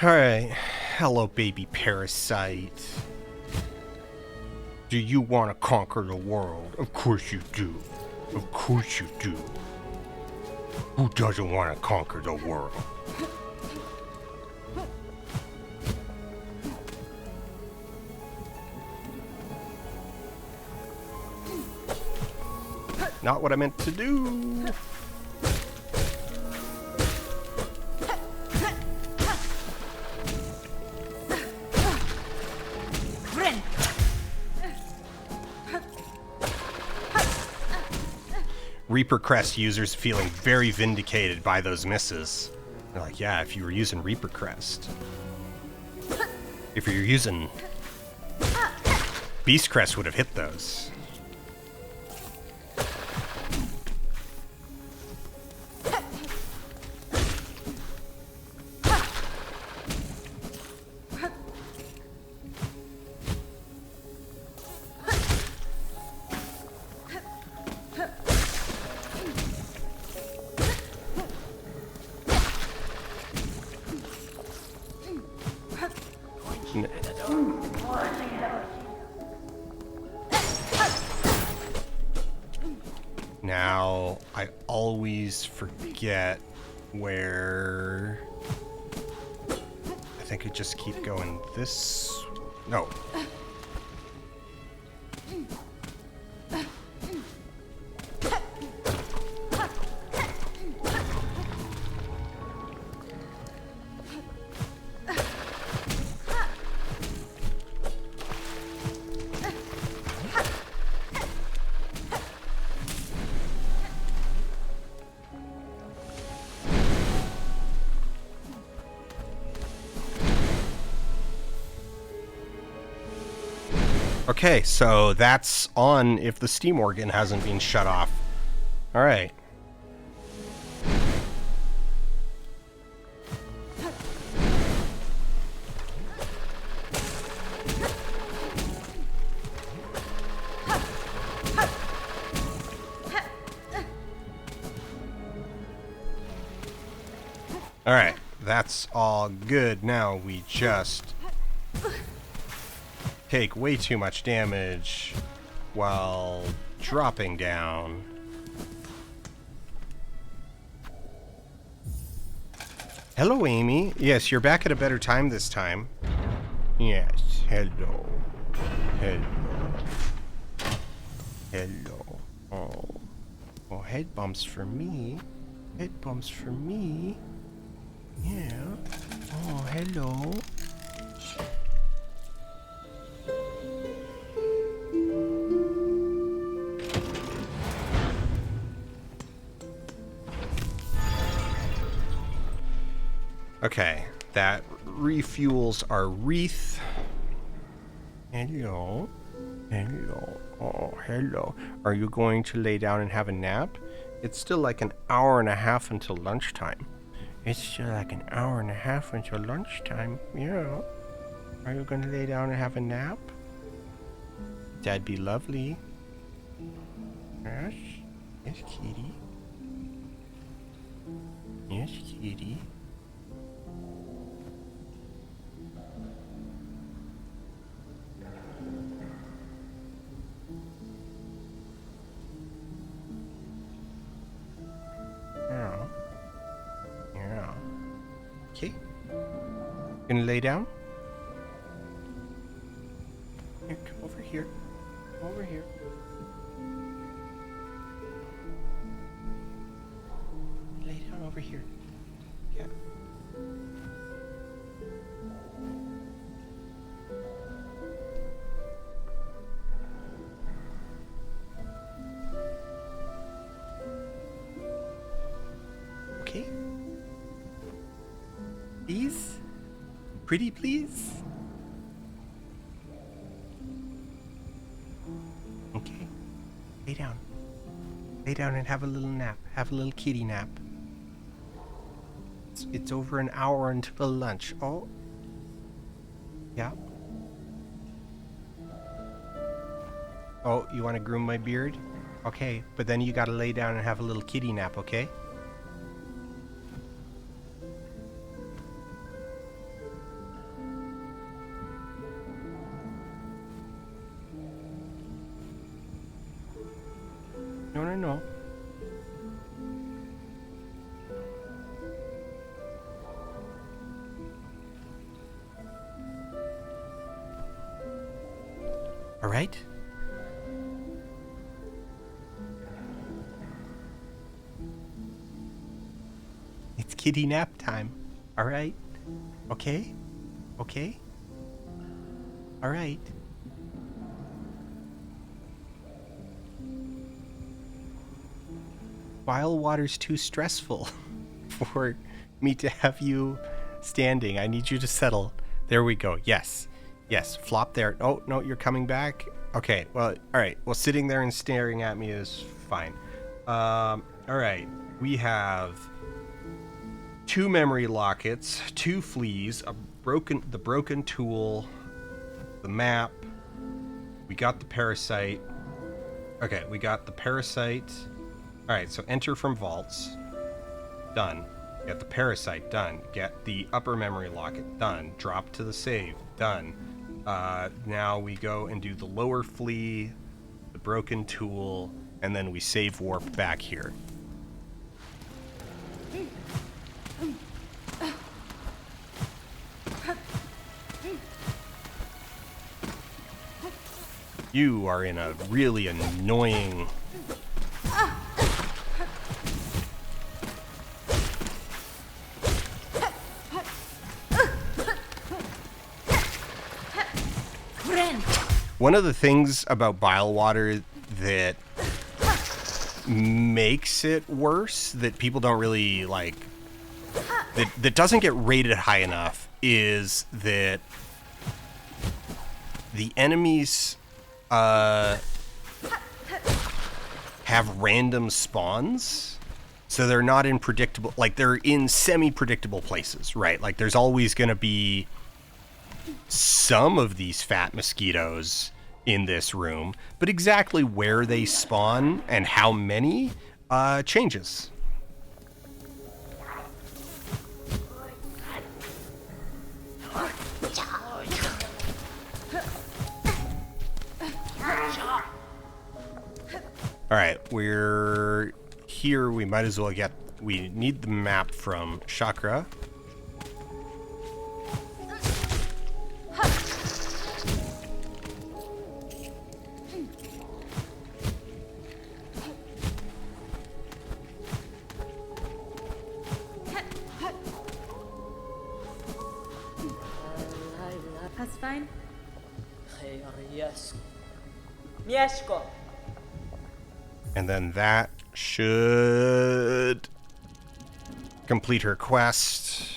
Alright. Hello, baby parasite. Do you want to conquer the world? Of course you do. Of course you do. Who doesn't want to conquer the world? Not what I meant to do. Reaper Crest users feeling very vindicated by those misses. They're like, yeah, if you were using Reaper Crest. If you're using Beast Crest would have hit those. Now, I always forget where... I think I just keep going this... No. Okay, so that's on if the steam organ hasn't been shut off. All right. All right, that's all good. Now we just take way too much damage while dropping down. Hello, Amy. Yes, you're back at a better time this time. Yes, hello. Hello. Hello. Oh. Oh, head bumps for me. Head bumps for me. Yeah. Oh, hello. Okay, that refuels our wreath. Hello. Hello. Oh, hello. Are you going to lay down and have a nap? It's still like an hour and a half until lunchtime. It's still like an hour and a half until lunchtime. Yeah. Are you going to lay down and have a nap? That'd be lovely. Yes. Yes, kitty. Yes, kitty. Yeah. Yeah. Okay. Gonna lay down? Here, come over here. Come over here. Lay down over here. Yeah. Please? Pretty please? Okay. Lay down. Lay down and have a little nap. Have a little kitty nap. It's over an hour until lunch. Oh. Yeah. Oh, you want to groom my beard? Okay, but then you gotta lay down and have a little kitty nap, okay? No. All right. It's kitty nap time. All right. Okay. Okay. All right. Bile water's too stressful for me to have you standing. I need you to settle. There we go. Yes. Yes. Flop there. Oh, no, you're coming back. Okay. Well, all right. Well, sitting there and staring at me is fine. All right. We have 2 memory lockets, 2 fleas, the broken tool, the map. We got the parasite. Okay, we got the parasite. All right, so enter from vaults. Done. Get the parasite. Done. Get the upper memory locket. Done. Drop to the save. Done. Now we go and do the lower flea, the broken tool, and then we save warp back here. You are in a really annoying... One of the things about bile water that makes it worse, that people don't really like, that doesn't get rated high enough, is that the enemies have random spawns, so they're not in predictable, like they're in semi-predictable places, right? Like there's always going to be some of these fat mosquitoes in this room, but exactly where they spawn and how many changes. All right, we're here. We might as well get, we need the map from Chakra. That's fine. And then that should complete her quest.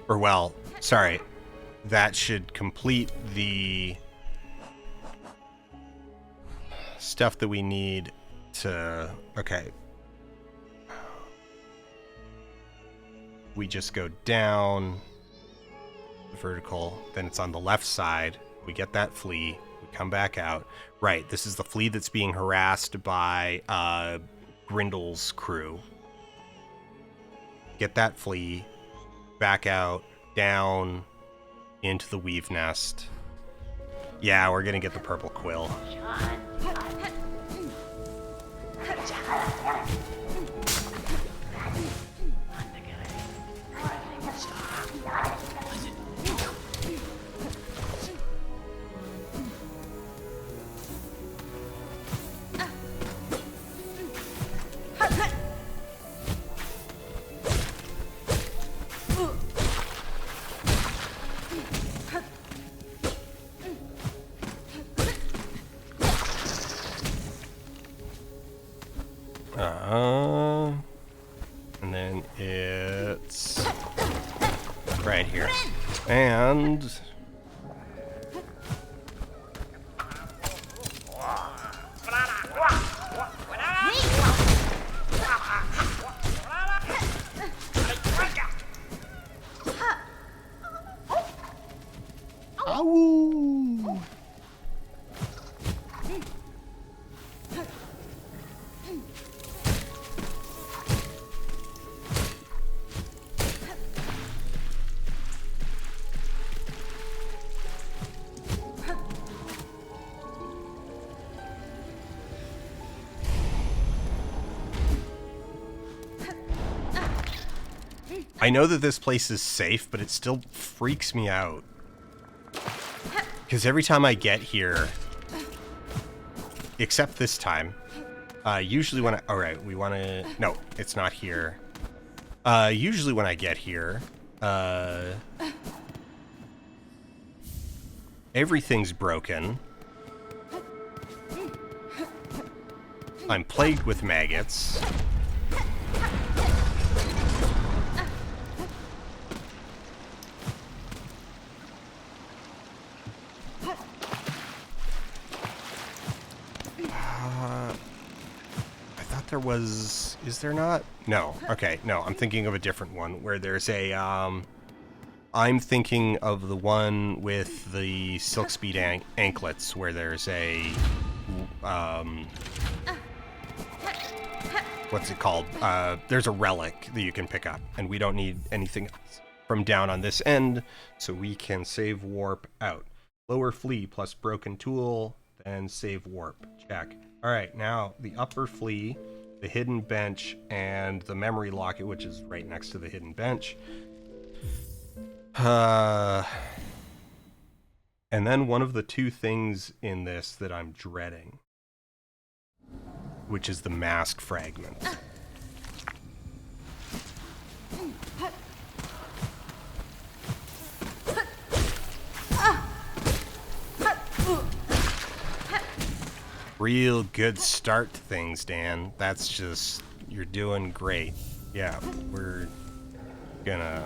Or well, sorry. That should complete the stuff that we need to... Okay. We just go down vertical, then it's on the left side. We get that flea. We come back out. Right, this is the flea that's being harassed by Grindel's crew. Get that flea. Back out. Down. Into the weave nest. Yeah, we're gonna get the purple quill. And then it's right here. And ow! I know that this place is safe, but it still freaks me out. Because every time I get here, except this time, usually when I... Alright, we want to... No, it's not here. Usually when I get here, everything's broken. I'm plagued with maggots. There was... Is there not? No. Okay, no. I'm thinking of a different one where there's a... I'm thinking of the one with the silk speed anklets where there's a... what's it called? There's a relic that you can pick up, and we don't need anything else from down on this end, so we can save warp out. Lower flea plus broken tool, then save warp. Check. Alright, now the upper flea, the hidden bench, and the memory locket, which is right next to the hidden bench. And then one of the two things in this that I'm dreading, which is the mask fragment. Real good start to things, Dan. That's just... You're doing great. Yeah, we're gonna...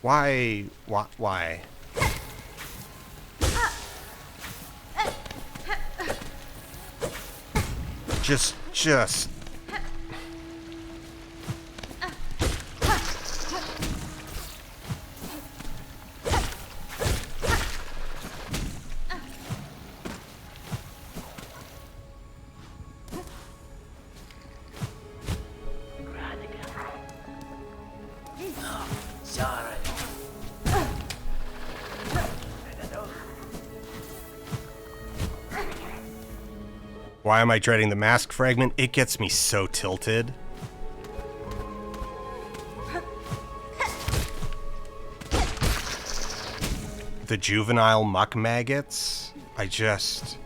Why? Why? Just... Why am I dreading the mask fragment? It gets me so tilted. The juvenile muck maggots? I just...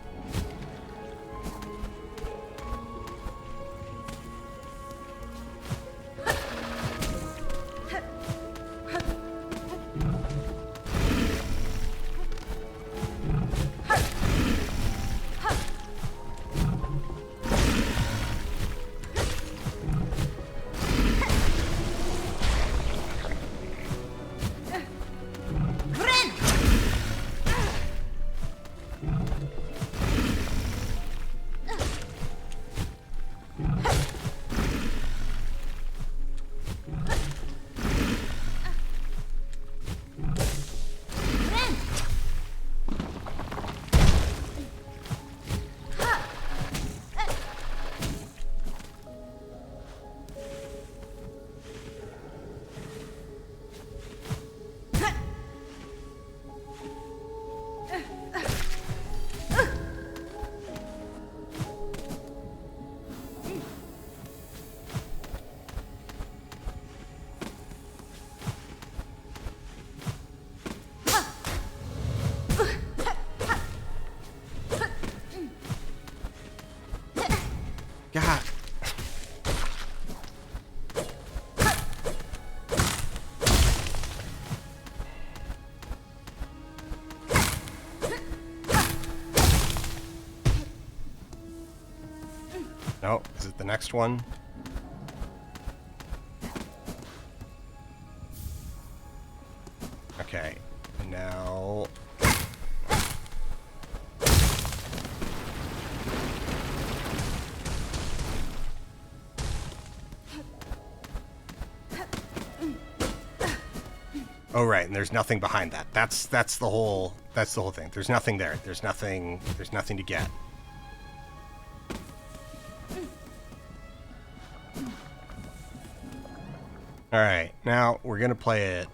God. No, is it the next one? Okay, now... Oh, right, and there's nothing behind that. That's the whole thing. There's nothing there. There's nothing to get. Alright, now we're going to play it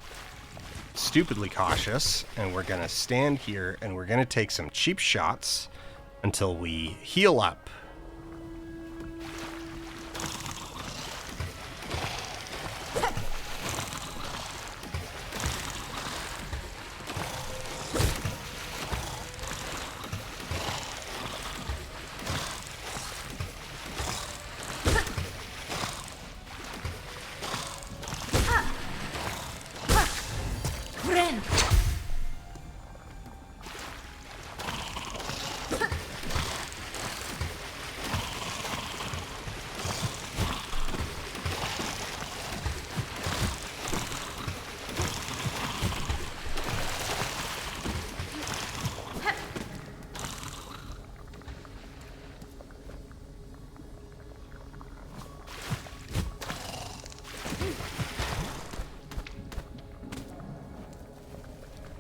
stupidly cautious, and we're going to stand here, and we're going to take some cheap shots until we heal up. Ren!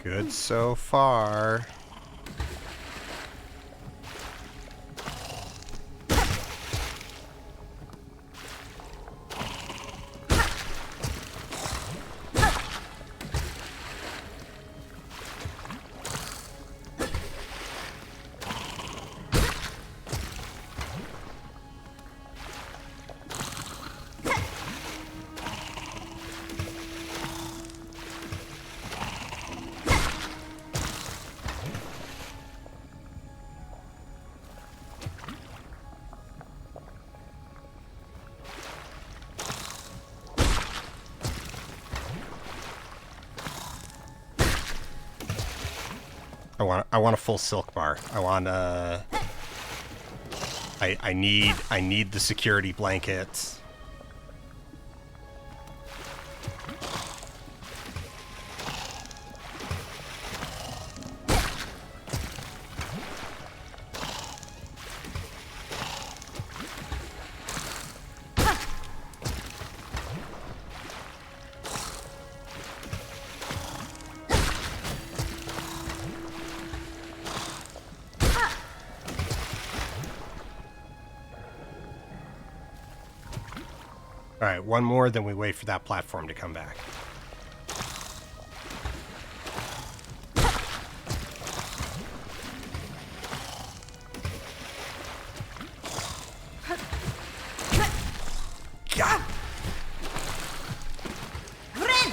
Good so far. I want a full silk bar. I want I need the security blanket. Alright, one more, then we wait for that platform to come back. God! Ren!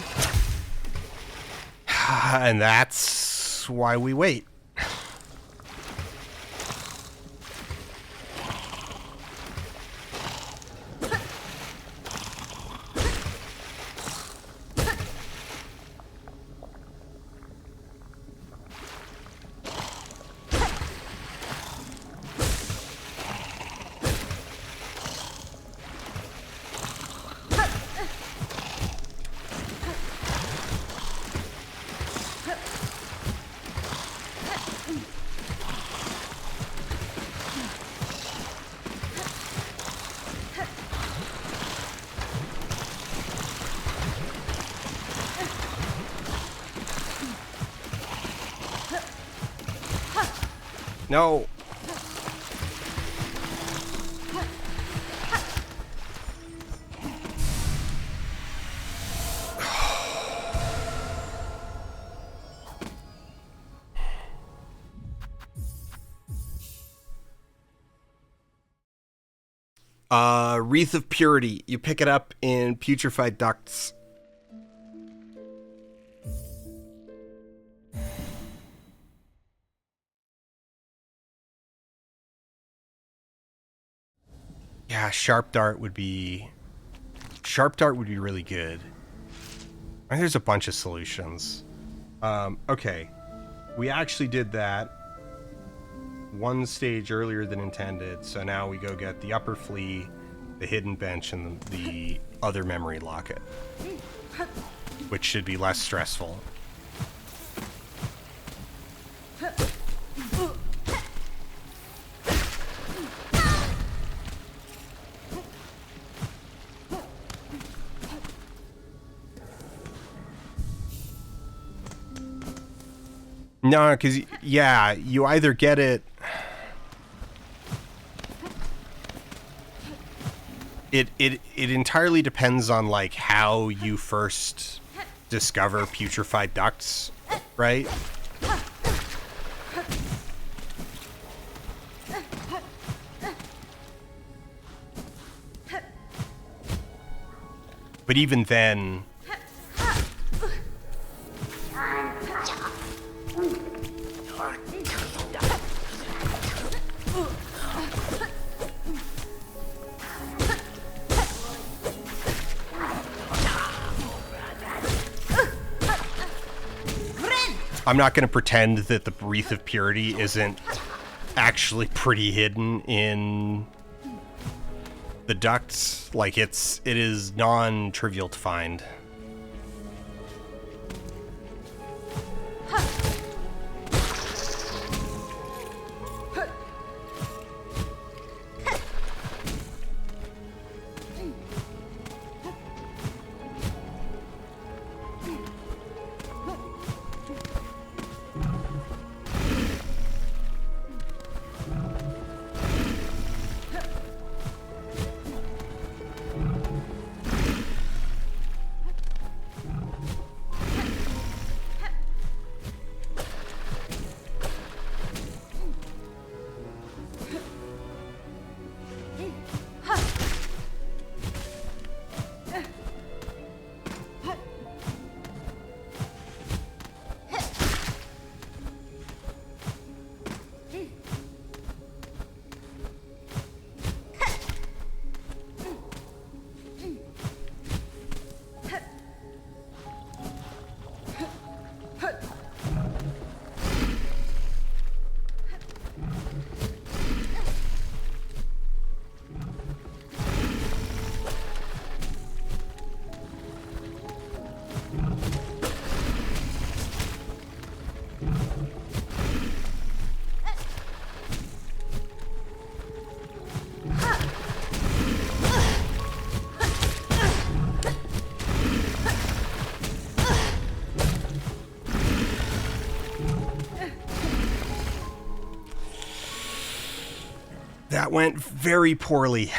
And that's why we wait. No. Wreath of Purity. You pick it up in Putrefied Ducts. Yeah, sharp dart would be really good. I think there's a bunch of solutions. Okay. We actually did that one stage earlier than intended, so now we go get the upper flea, the hidden bench, and the other memory locket, which should be less stressful. No, because, yeah, you either get it... It entirely depends on, like, how you first discover putrefied ducts, right? But even then... I'm not going to pretend that the Wreath of Purity isn't actually pretty hidden in the ducts. Like, it is non-trivial to find. That went very poorly.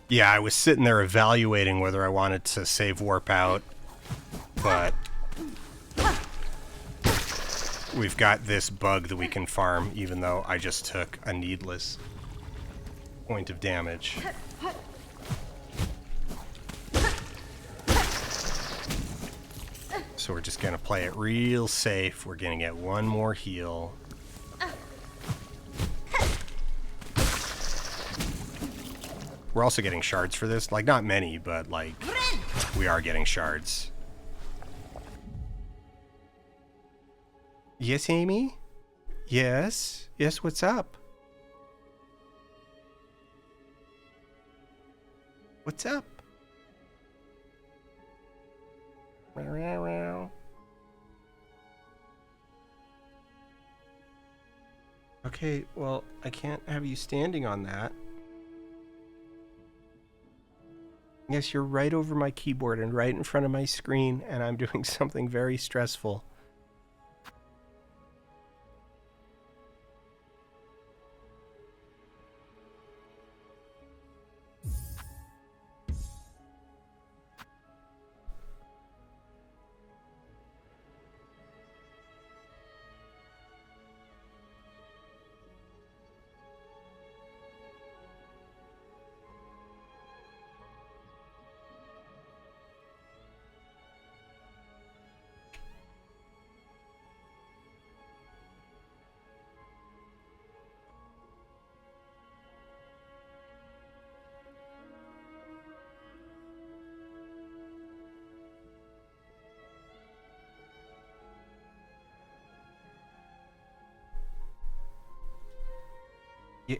Yeah, I was sitting there evaluating whether I wanted to save warp out, but we've got this bug that we can farm, even though I just took a needless point of damage. So we're just gonna play it real safe. We're gonna get one more heal. We're also getting shards for this. Like, not many, but, like, we are getting shards. Yes, Amy? Yes? Yes, what's up? What's up? Okay, well, I can't have you standing on that. Yes, you're right over my keyboard and right in front of my screen, and I'm doing something very stressful.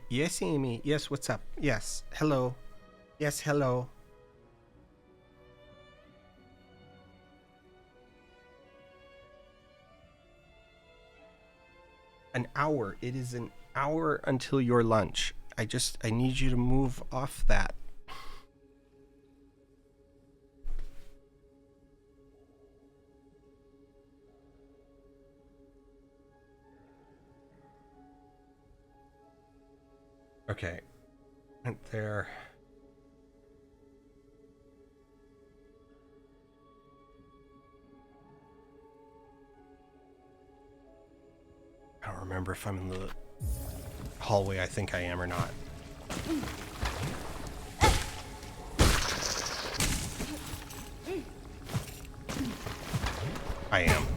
Yes, Amy. Yes, what's up? Yes, hello. Yes, hello. An hour. It is an hour until your lunch. I need you to move off that. Okay. Right there. I don't remember if I'm in the hallway I think I am or not. I am.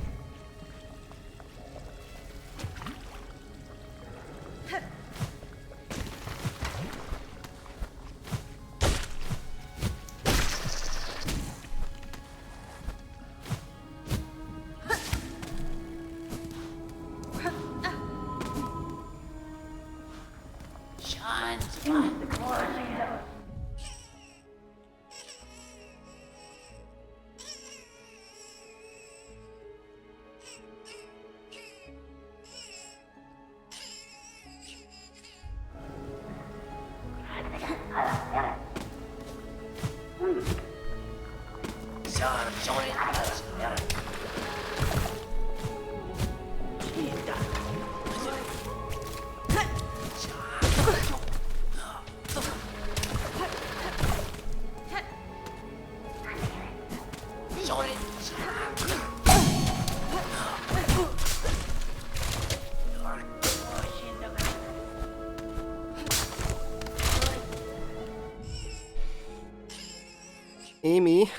Amy.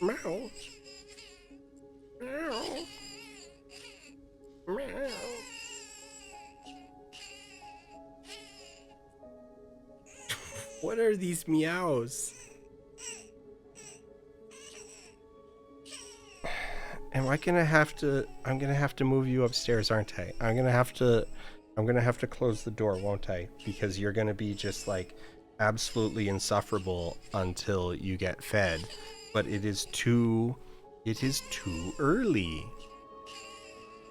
Meow. Meow. Meow. What are these meows? Am I gonna have to? I'm gonna have to move you upstairs, aren't I? I'm gonna have to close the door, won't I? Because you're gonna be just like absolutely insufferable until you get fed. But it is too early.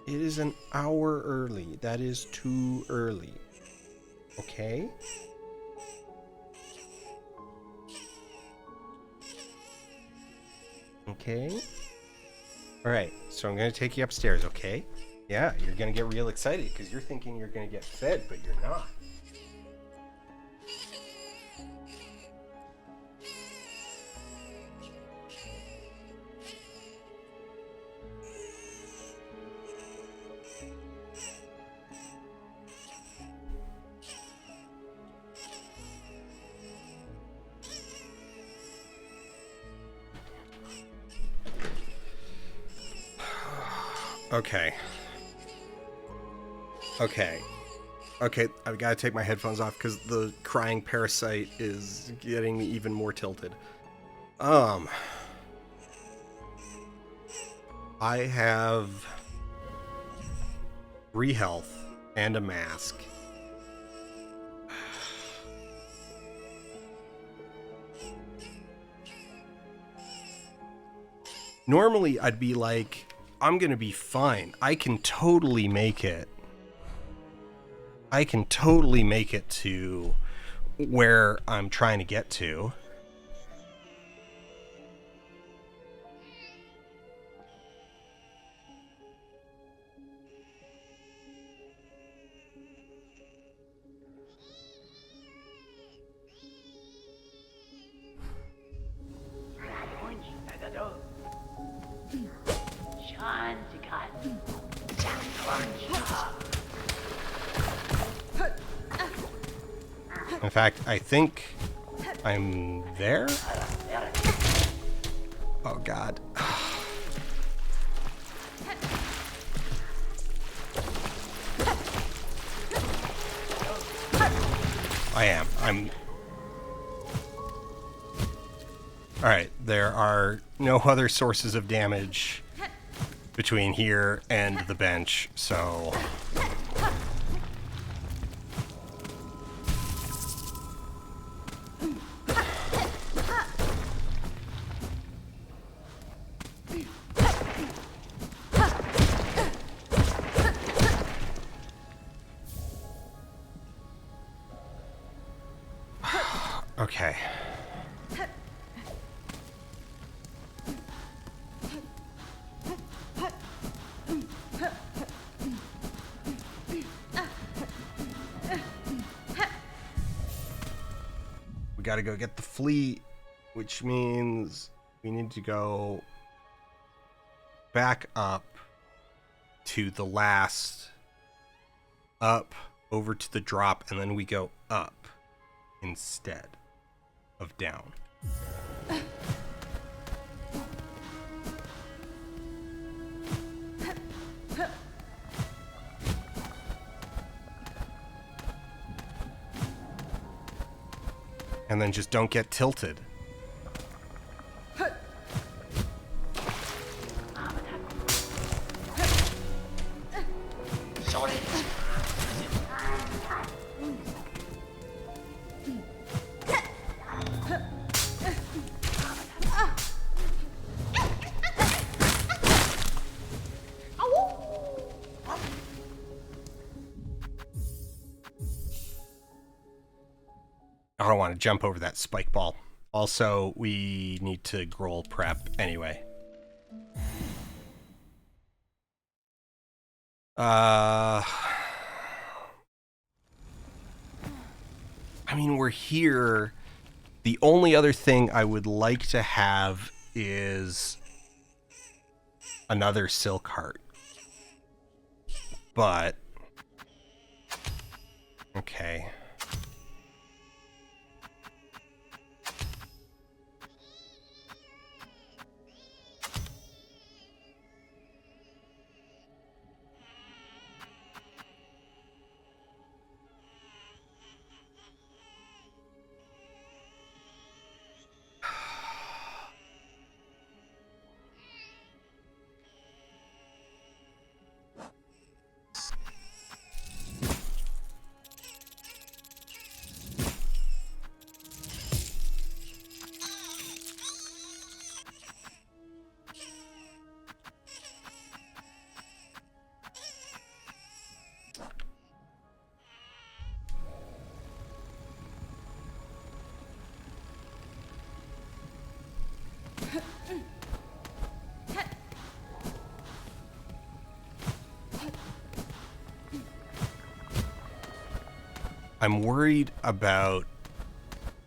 It is an hour early. That is too early. Okay? Okay? Alright, so I'm gonna take you upstairs, okay? Yeah, you're gonna get real excited because you're thinking you're gonna get fed, but you're not. Okay. Okay. Okay, I've got to take my headphones off because the crying parasite is getting me even more tilted. I have 3 health and a mask. Normally, I'd be like, I'm gonna be fine. I can totally make it. I can totally make it to where I'm trying to get to. In fact, I think I'm there? Oh god. I'm... Alright, there are no other sources of damage between here and the bench, so... Okay. We gotta go get the fleet, which means we need to go back up to the last, up, over to the drop, and then we go up instead of down. And then just don't get tilted. I don't want to jump over that spike ball. Also, we need to Groll prep anyway. I mean, we're here. The only other thing I would like to have is another silk heart. But... okay. I'm worried about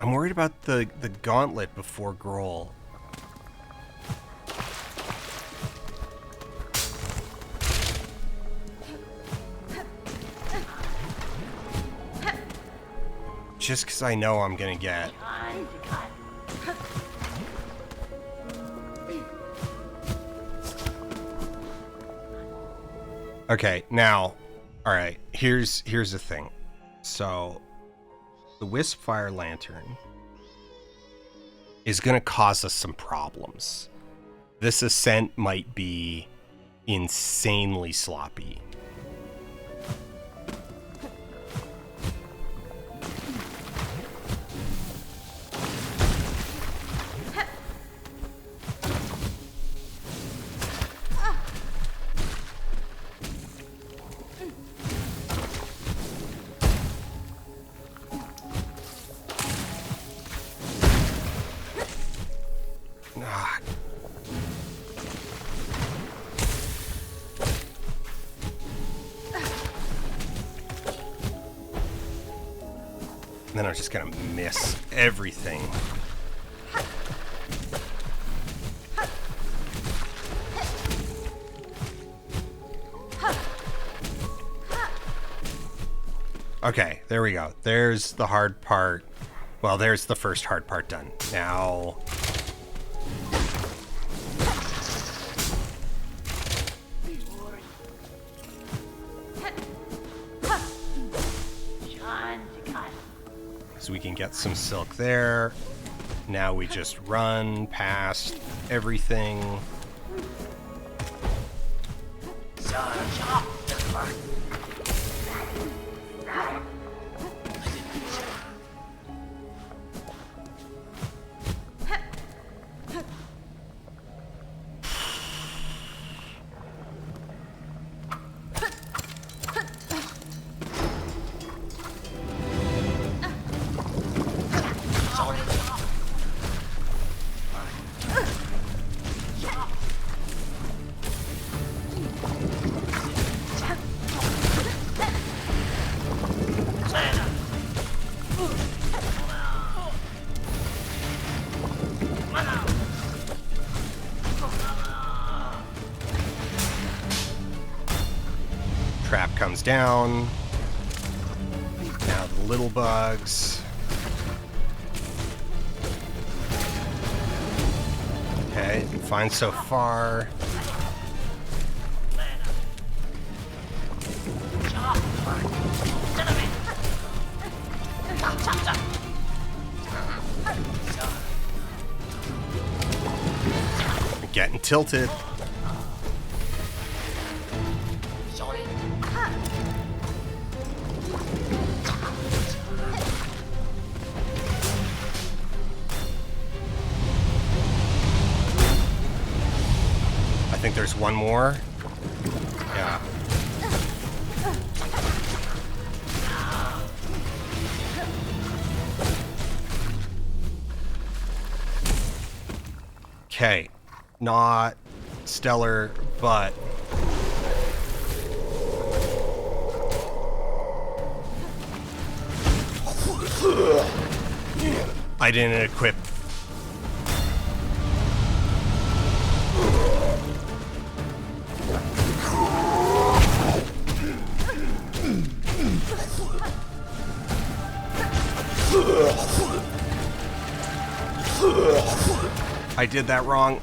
the gauntlet before Groll. Just because I know I'm gonna get. Okay, now, all right. Here's the thing. So, the Wisp Fire Lantern is gonna cause us some problems. This ascent might be insanely sloppy. Ah. And then I'm just gonna miss everything. Okay, there we go. There's the hard part. Well, there's the first hard part done. Now... so we can get some silk there. Now we just run past everything. Trap comes down. Now the little bugs. Okay, fine so far. Getting tilted. I think there's one more. Yeah. Okay. Not stellar, but I didn't equip. I did that wrong.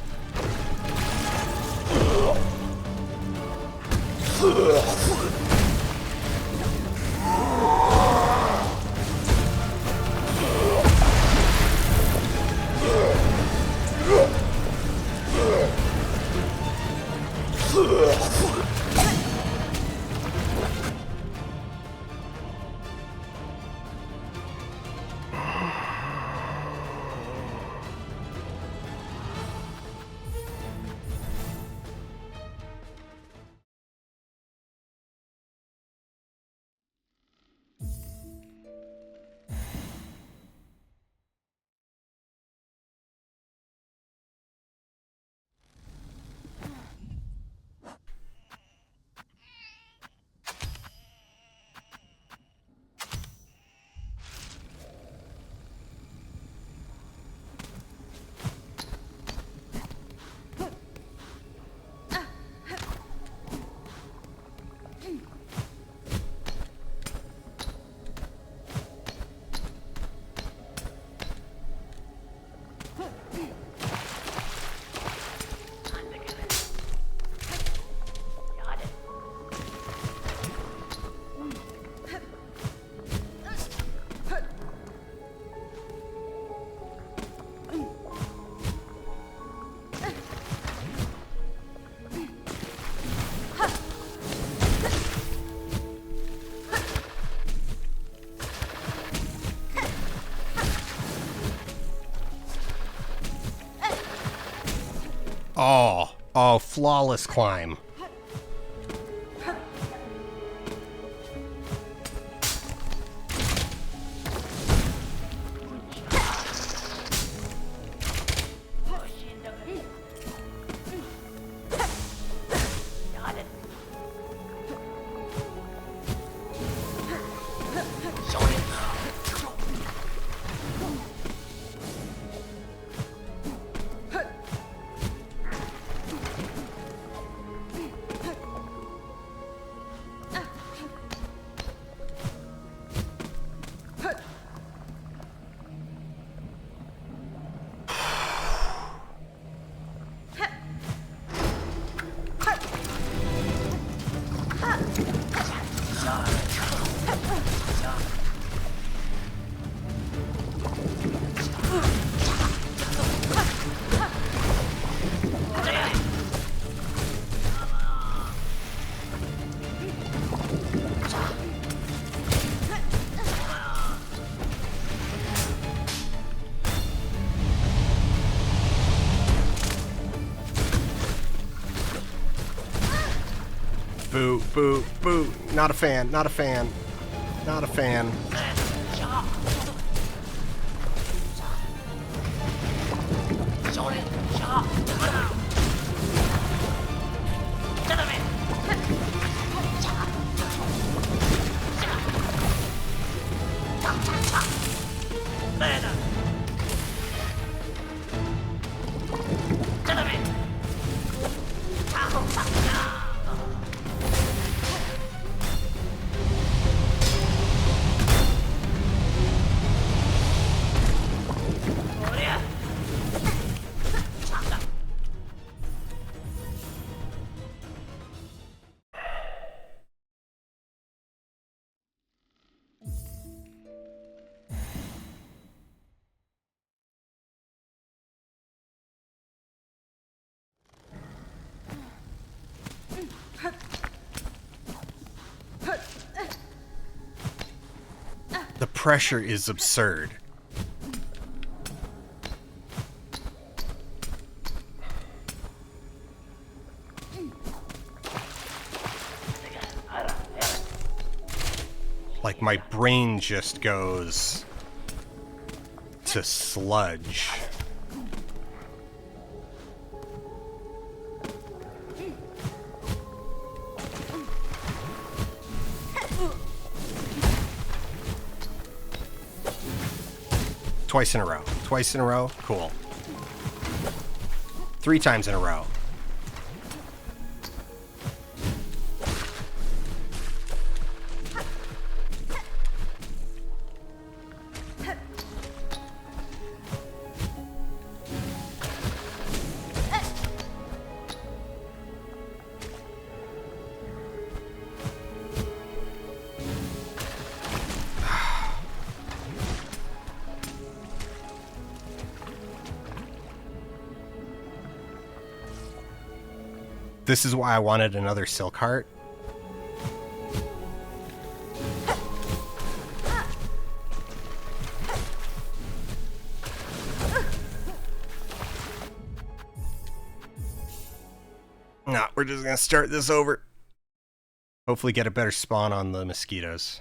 Oh, flawless climb. Boo, boo, boo. Not a fan, not a fan. Not a fan. The pressure is absurd. Like my brain just goes to sludge. Twice in a row. Twice in a row? Cool. 3 times in a row. This is why I wanted another silk heart. Nah, we're just gonna start this over. Hopefully get a better spawn on the mosquitoes.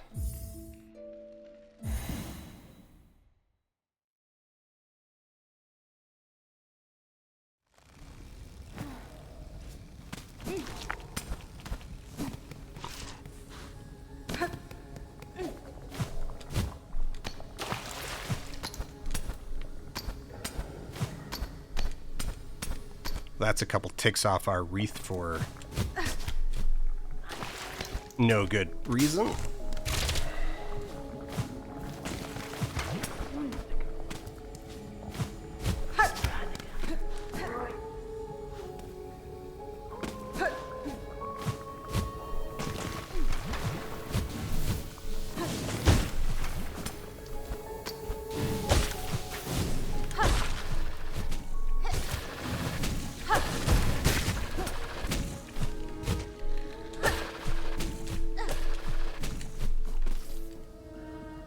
That's a couple ticks off our wreath for no good reason.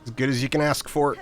As good as you can ask for.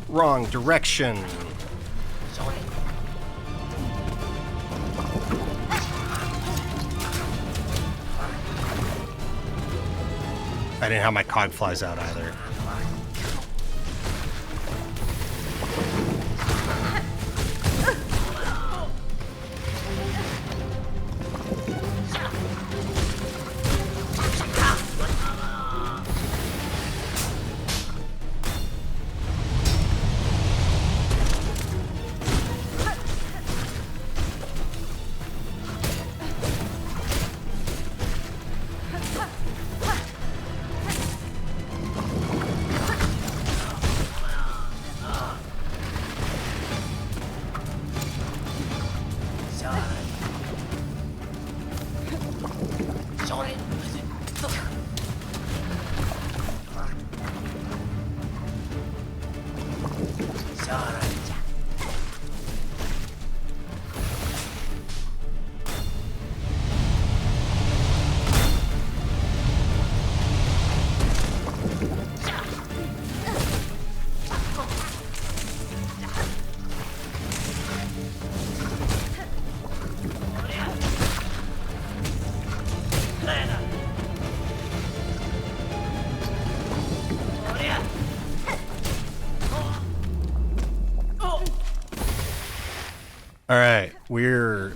Wrong direction. I didn't have my cog flies out either. All right, we're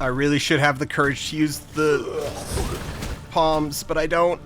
I really should have the courage to use the palms, but I don't.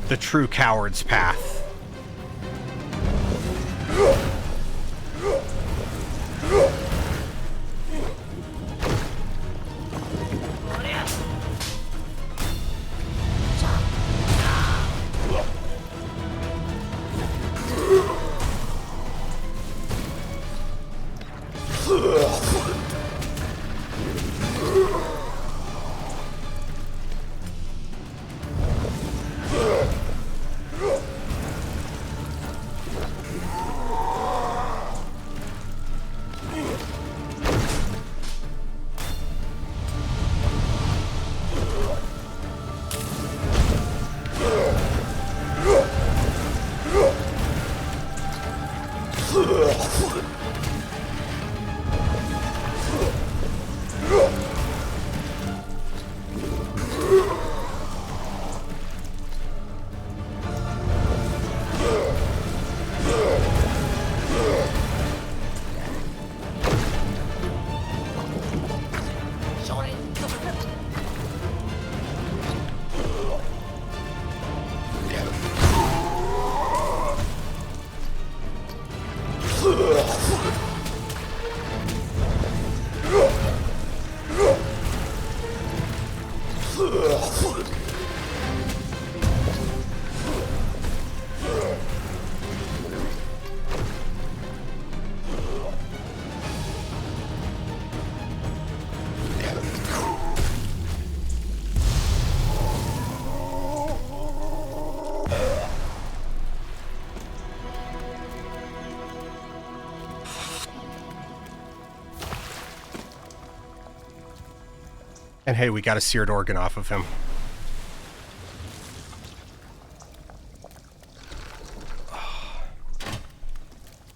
The true coward's path. And hey, we got a seared organ off of him.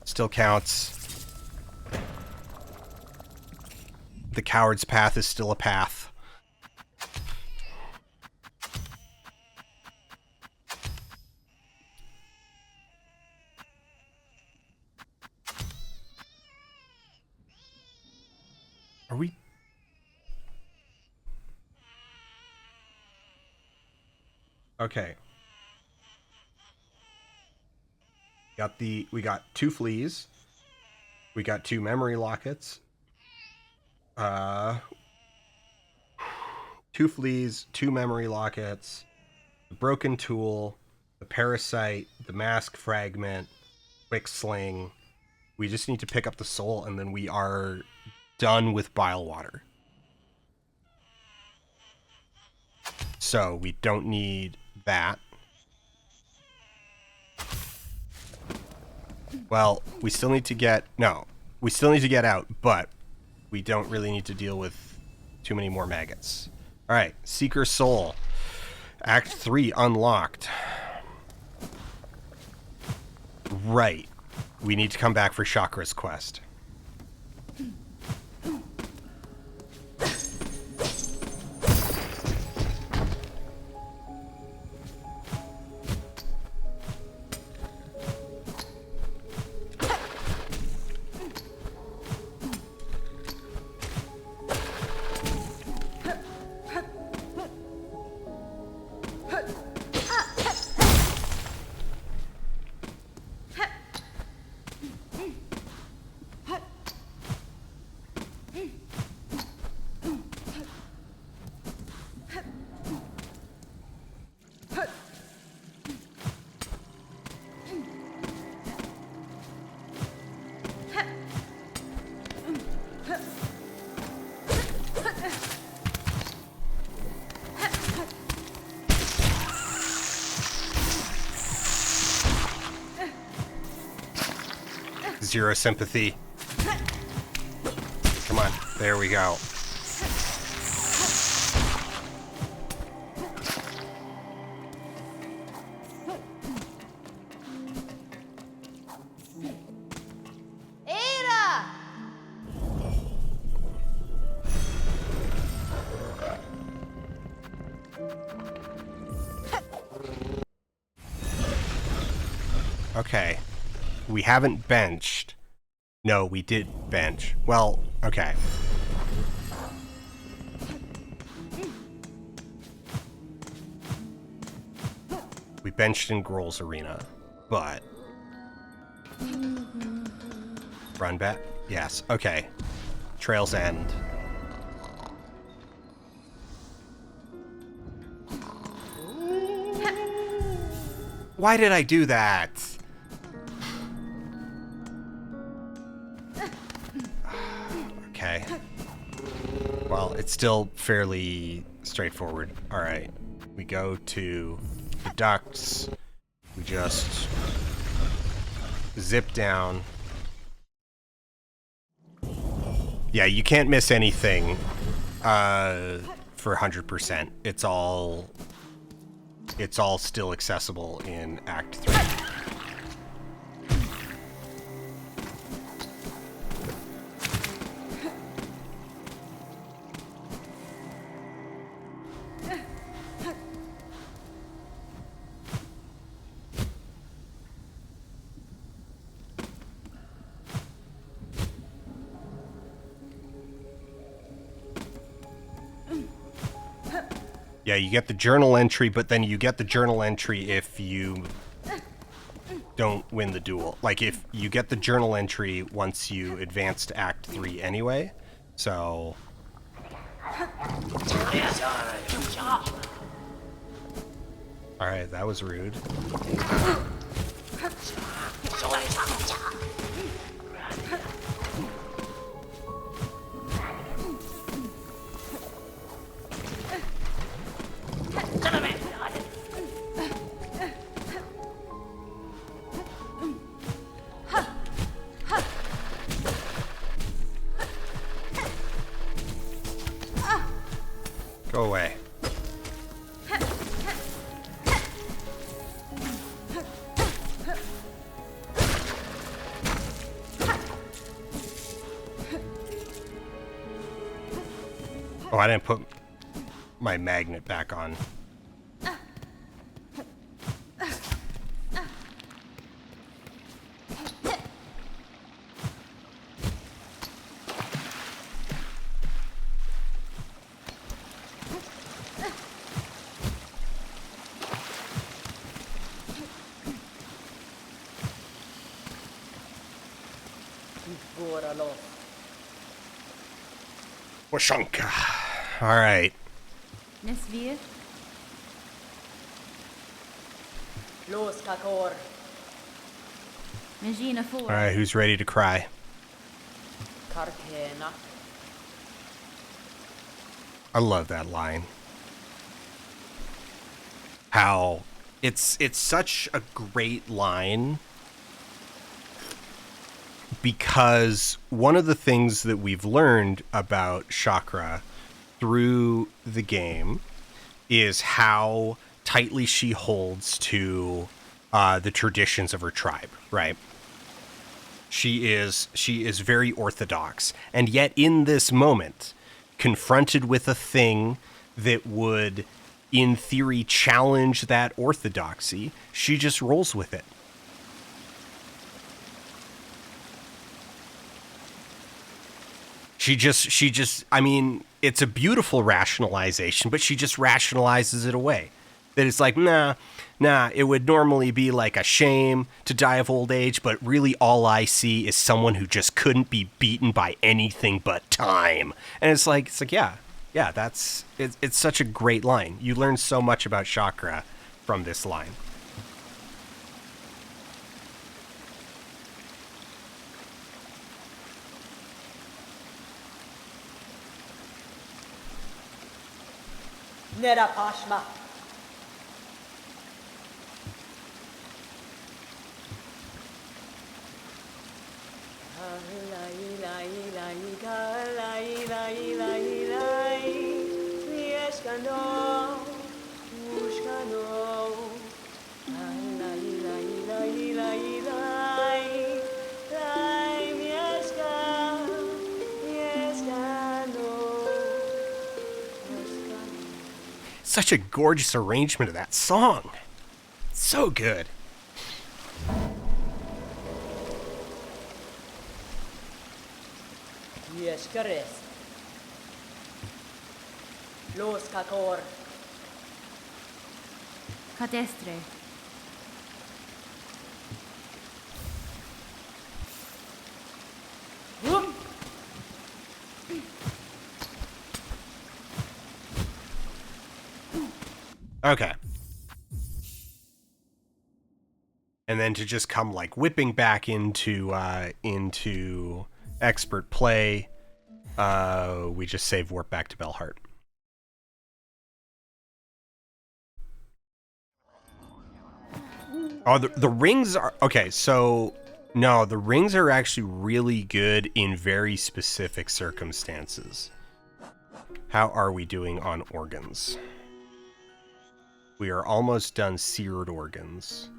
Still counts. The coward's path is still a path. Are we... Okay. We got 2 fleas. We got 2 memory lockets. 2 fleas, 2 memory lockets, the broken tool, the parasite, the mask fragment, quick sling. We just need to pick up the soul and then we are done with bile water. So we don't need that. Well, we still need to get... No, we still need to get out, but we don't really need to deal with too many more maggots. Alright, Seeker Soul. Act 3 unlocked. Right. We need to come back for Chakra's quest. Zero sympathy. Come on, there we go. Okay. We haven't benched. No, we did bench. Well, okay. We benched in Grohl's arena, but... Run back? Yes, okay. Trail's End. Why did I do that? Okay. Well, it's still fairly straightforward. Alright. We go to the ducts. We just zip down. Yeah, you can't miss anything for 100%. It's all still accessible in Act 3. Yeah, you get the journal entry, but then you get the journal entry if you don't win the duel. Like, if you get the journal entry once you advance to Act 3 anyway. So... Alright, that was rude. Go away. Oh, I didn't put my magnet back on. Washanka. All right. Nesvir. Los kakor. Magina All 4. right, who's ready to cry? Karkena. I love that line. How it's such a great line because one of the things that we've learned about Chakra through the game is how tightly she holds to the traditions of her tribe, right? She is very orthodox, and yet in this moment, confronted with a thing that would, in theory, challenge that orthodoxy, she just rolls with it. She just, I mean, it's a beautiful rationalization, but she just rationalizes it away. That it's like, nah, it would normally be like a shame to die of old age, but really all I see is someone who just couldn't be beaten by anything but time. And it's like, yeah, it's such a great line. You learn so much about Chakra from this line. Nera pashma. Such a gorgeous arrangement of that song. So good. Mieszkares. Los kakor. Cadestre. Okay. And then to just come like whipping back into expert play, we just save warp back to Belhart. Oh, the rings are okay. So no, the rings are actually really good in very specific circumstances. How are we doing on organs? We are almost done seared organs.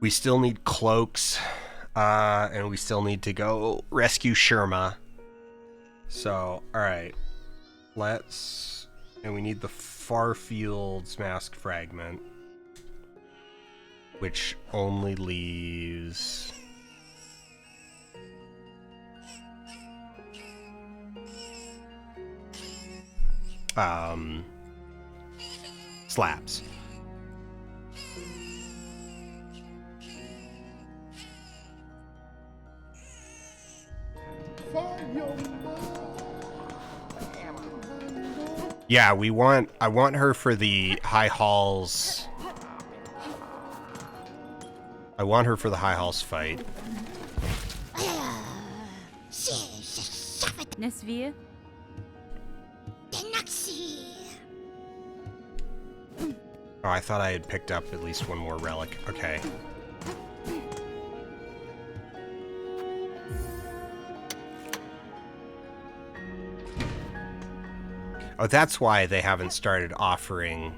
We still need cloaks, and we still need to go rescue Sherma. So, alright. And we need the Farfield's Mask Fragment, which only leaves... slabs. Yeah, I want her for the High Halls. I want her for the High Halls fight. Nesvir. Oh, I thought I had picked up at least one more relic. Okay. Oh, that's why they haven't started offering...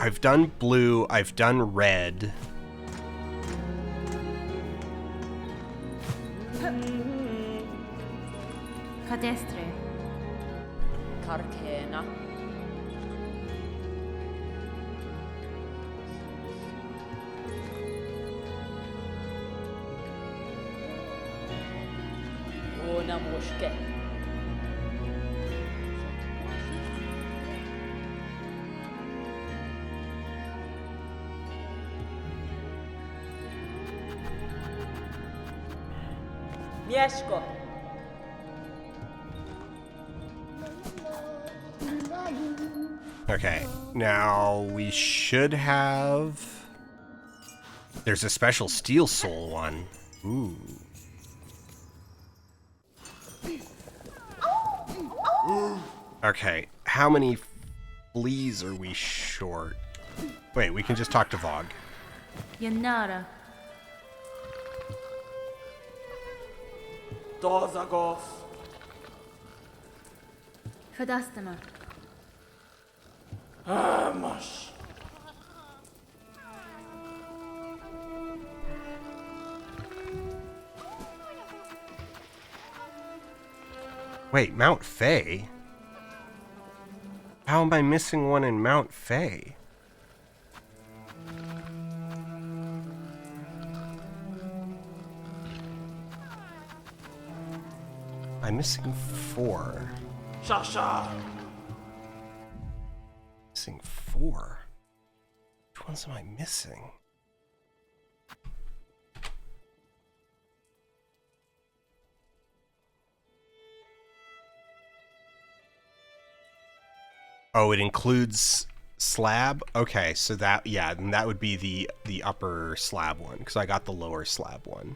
I've done blue, I've done red. Cadestre. Karkena. Una mushke. Mieszko. Okay, now we should have... There's a special Steel Soul one. Ooh. Okay, how many fleas are we short? Wait, we can just talk to Vogue. Yanara. Dozagos. Fadastama. Mush. Wait, Mount Faye? How am I missing one in Mount Faye? I'm missing 4. Shasha. Missing 4? Which ones am I missing? Oh, it includes slab? Okay, so that, yeah, then that would be the upper slab one, because I got the lower slab one.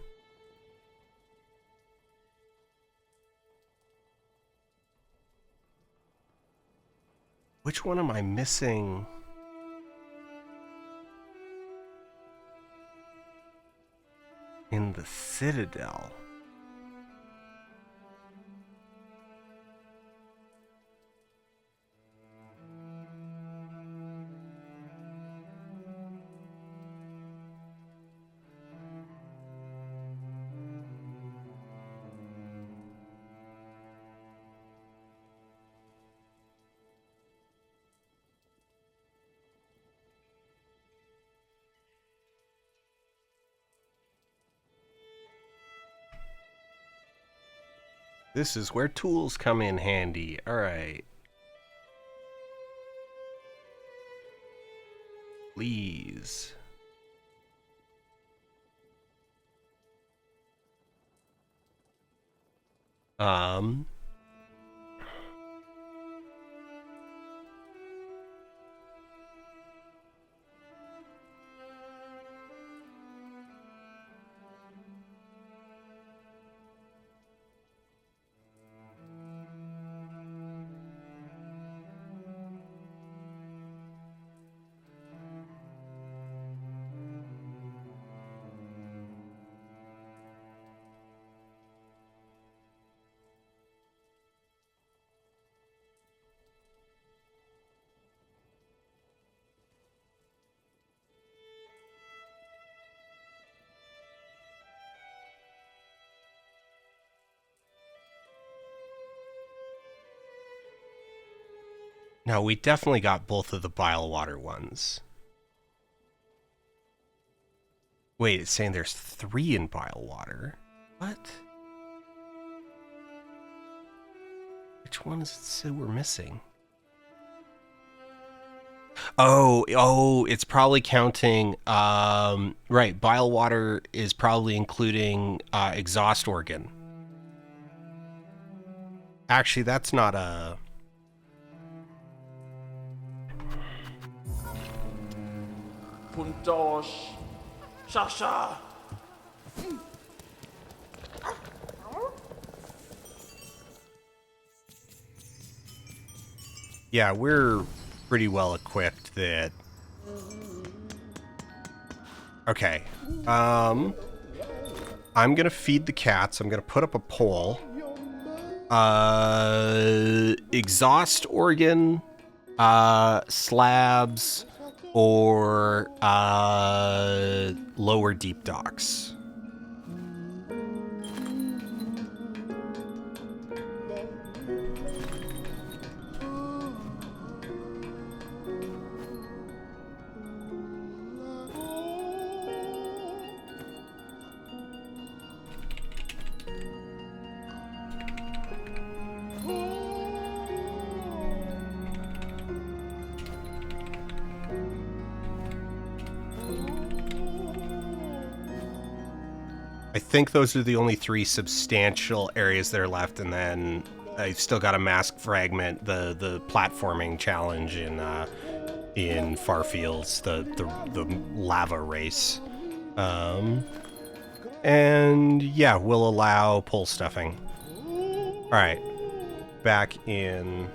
Which one am I missing? In the Citadel. This is where tools come in handy. All right. Please. No, we definitely got both of the bile water ones. Wait, it's saying there's 3 in bile water. What? Which one does it say we're missing? Oh, it's probably counting, right, bile water is probably including, exhaust organ. Actually, that's not a... Puntos. Sasha. Yeah, we're pretty well equipped that... Okay. I'm gonna feed the cats. I'm gonna put up a poll. Exhaust organ, slabs, or lower deep docks. I think those are the only 3 substantial areas that are left, and then I've still got a mask fragment, the platforming challenge in Farfields, the lava race, and yeah, we'll allow pole stuffing. All right, back in.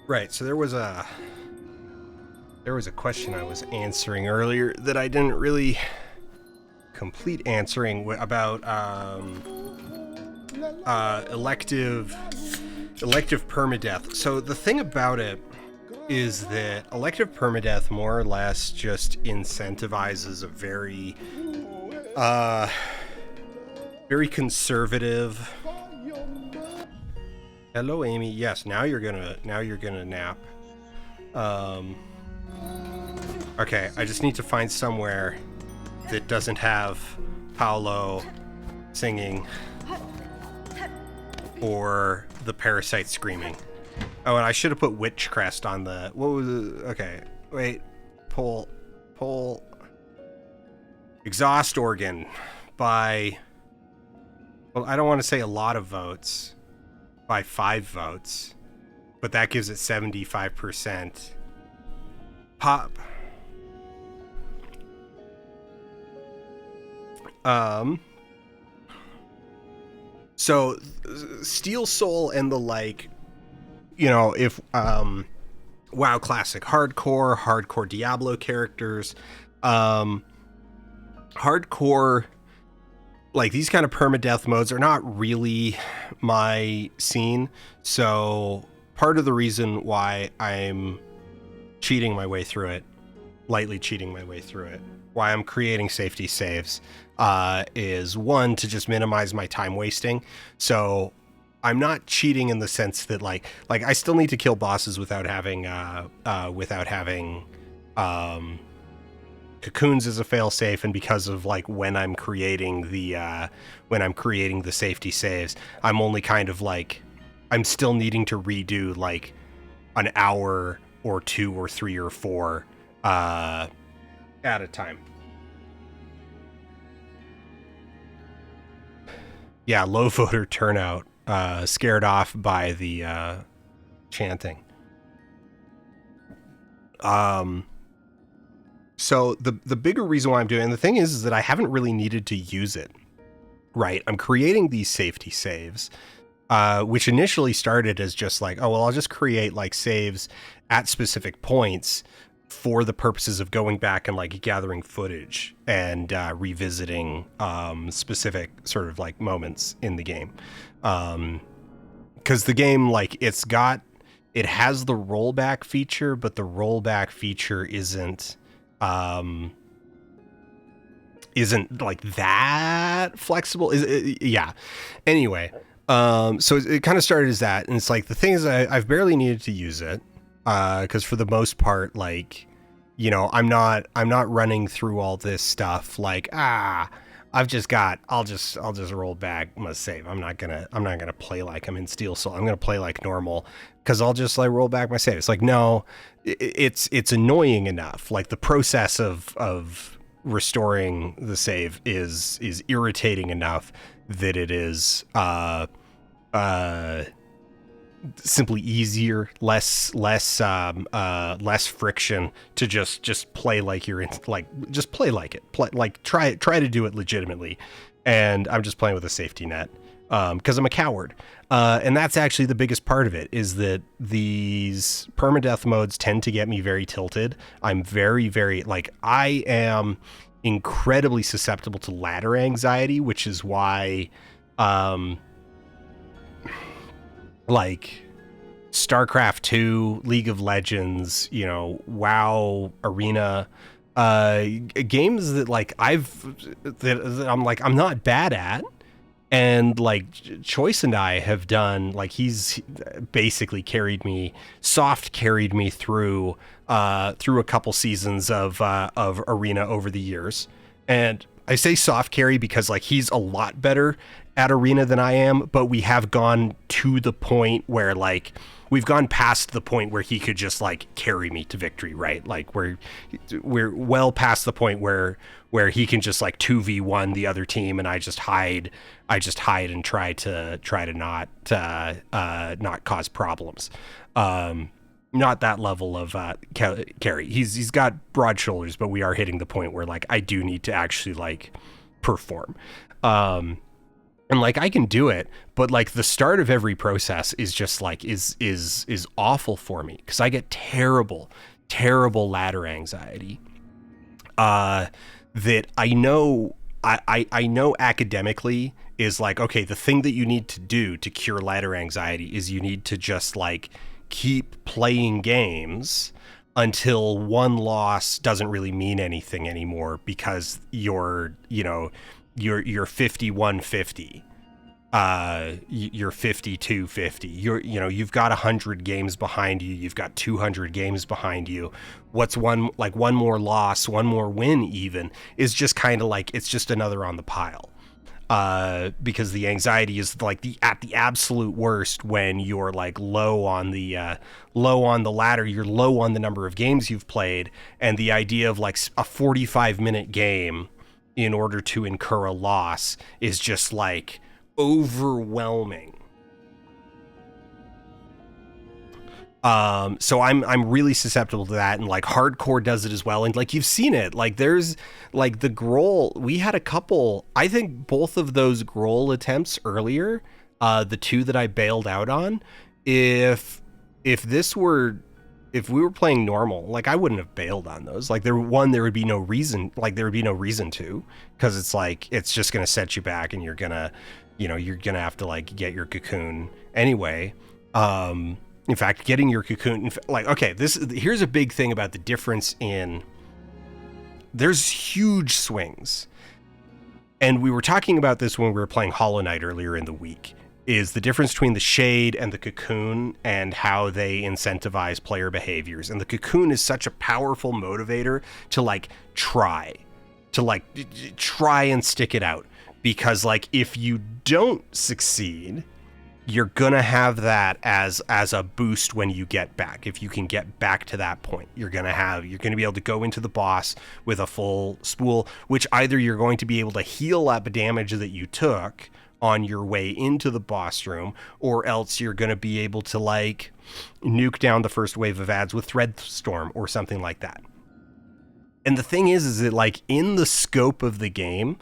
Right, so there was a question I was answering earlier that I didn't really complete answering about elective permadeath. So the thing about it is that elective permadeath more or less just incentivizes a very conservative. Hello, Amy. Yes, now you're gonna nap. Okay, I just need to find somewhere that doesn't have Paolo singing or the parasite screaming. Oh, and I should have put Witchcrest on the... What was it? Okay, wait. Pull. Exhaust Organ by... Well, I don't want to say a lot of votes. By 5 votes. But that gives it 75%. Pop. So Steel Soul and the like, you know, if WoW Classic hardcore Diablo characters, hardcore, like these kind of permadeath modes are not really my scene. So part of the reason why I'm cheating my way through it, lightly cheating my way through it, why I'm creating safety saves, is one, to just minimize my time wasting. So I'm not cheating in the sense that like I still need to kill bosses without having cocoons as a failsafe, and because of like when I'm creating the safety saves, I'm only kind of like, I'm still needing to redo like an hour or 2 or 3 or 4 at a time. Yeah, low voter turnout, scared off by the chanting. So the bigger reason why I'm doing, and the thing is that I haven't really needed to use it, right? I'm creating these safety saves, which initially started as just like, oh, well, I'll just create like saves at specific points for the purposes of going back and like gathering footage and revisiting specific sort of like moments in the game. Because the game, like, it has the rollback feature, but the rollback feature isn't like that flexible. Yeah. Anyway, so it kind of started as that, and it's like the thing is I've barely needed to use it because for the most part, like, you know, I'm not running through all this stuff like I'll just roll back my save. I'm not gonna play like I'm in Steel Soul. I'm gonna play like normal because I'll just like roll back my save. It's like, no, it's annoying enough. Like the process of restoring the save is irritating enough that it is simply easier, less friction to just play like you're in, like, just play like it, try to do it legitimately. And I'm just playing with a safety net because I'm a coward. And that's actually the biggest part of it, is that these permadeath modes tend to get me very tilted. I'm very, very, like, I am incredibly susceptible to ladder anxiety, which is why like StarCraft 2, League of Legends, you know, WoW, Arena, games that like that I'm like, I'm not bad at. And like Choice and I have done, like, he's basically soft carried me through a couple seasons of Arena over the years. And I say soft carry because like he's a lot better at Arena than I am, but we have gone to the point where like we've gone past the point where he could just like carry me to victory, right? Like we're well past the point where he can just like 2v1 the other team and I just hide and try to not cause problems. Not that level of carry. He's got broad shoulders, but we are hitting the point where like I do need to actually like perform. And like I can do it, but like the start of every process is just like is awful for me because I get terrible ladder anxiety. That I know academically is like, okay, the thing that you need to do to cure ladder anxiety is you need to just like keep playing games until one loss doesn't really mean anything anymore because you're 51-50. You're 52-50. You've got 100 games behind you. You've got 200 games behind you. What's one more loss, one more win even is just kind of like, it's just another on the pile. Because the anxiety is like at the absolute worst when you're like low on the ladder, you're low on the number of games you've played, and the idea of like a 45-minute game in order to incur a loss is just like overwhelming. So I'm really susceptible to that, and like hardcore does it as well. And like you've seen it, like there's like the Grohl, we had a couple, I think both of those Grohl attempts earlier, the two that I bailed out on, if we were playing normal, like I wouldn't have bailed on those. Like there would be no reason to, because it's like, it's just going to set you back and you're going to have to like get your cocoon anyway. In fact, getting your cocoon, like, okay, here's a big thing about the difference there's huge swings. And we were talking about this when we were playing Hollow Knight earlier in the week, is the difference between the shade and the cocoon and how they incentivize player behaviors. And the cocoon is such a powerful motivator to like try and stick it out. Because like, if you don't succeed, you're gonna have that as a boost when you get back. If you can get back to that point, you're gonna be able to go into the boss with a full spool, which either you're going to be able to heal up damage that you took on your way into the boss room, or else you're gonna be able to like nuke down the first wave of ads with Threadstorm or something like that. And the thing is that like in the scope of the game,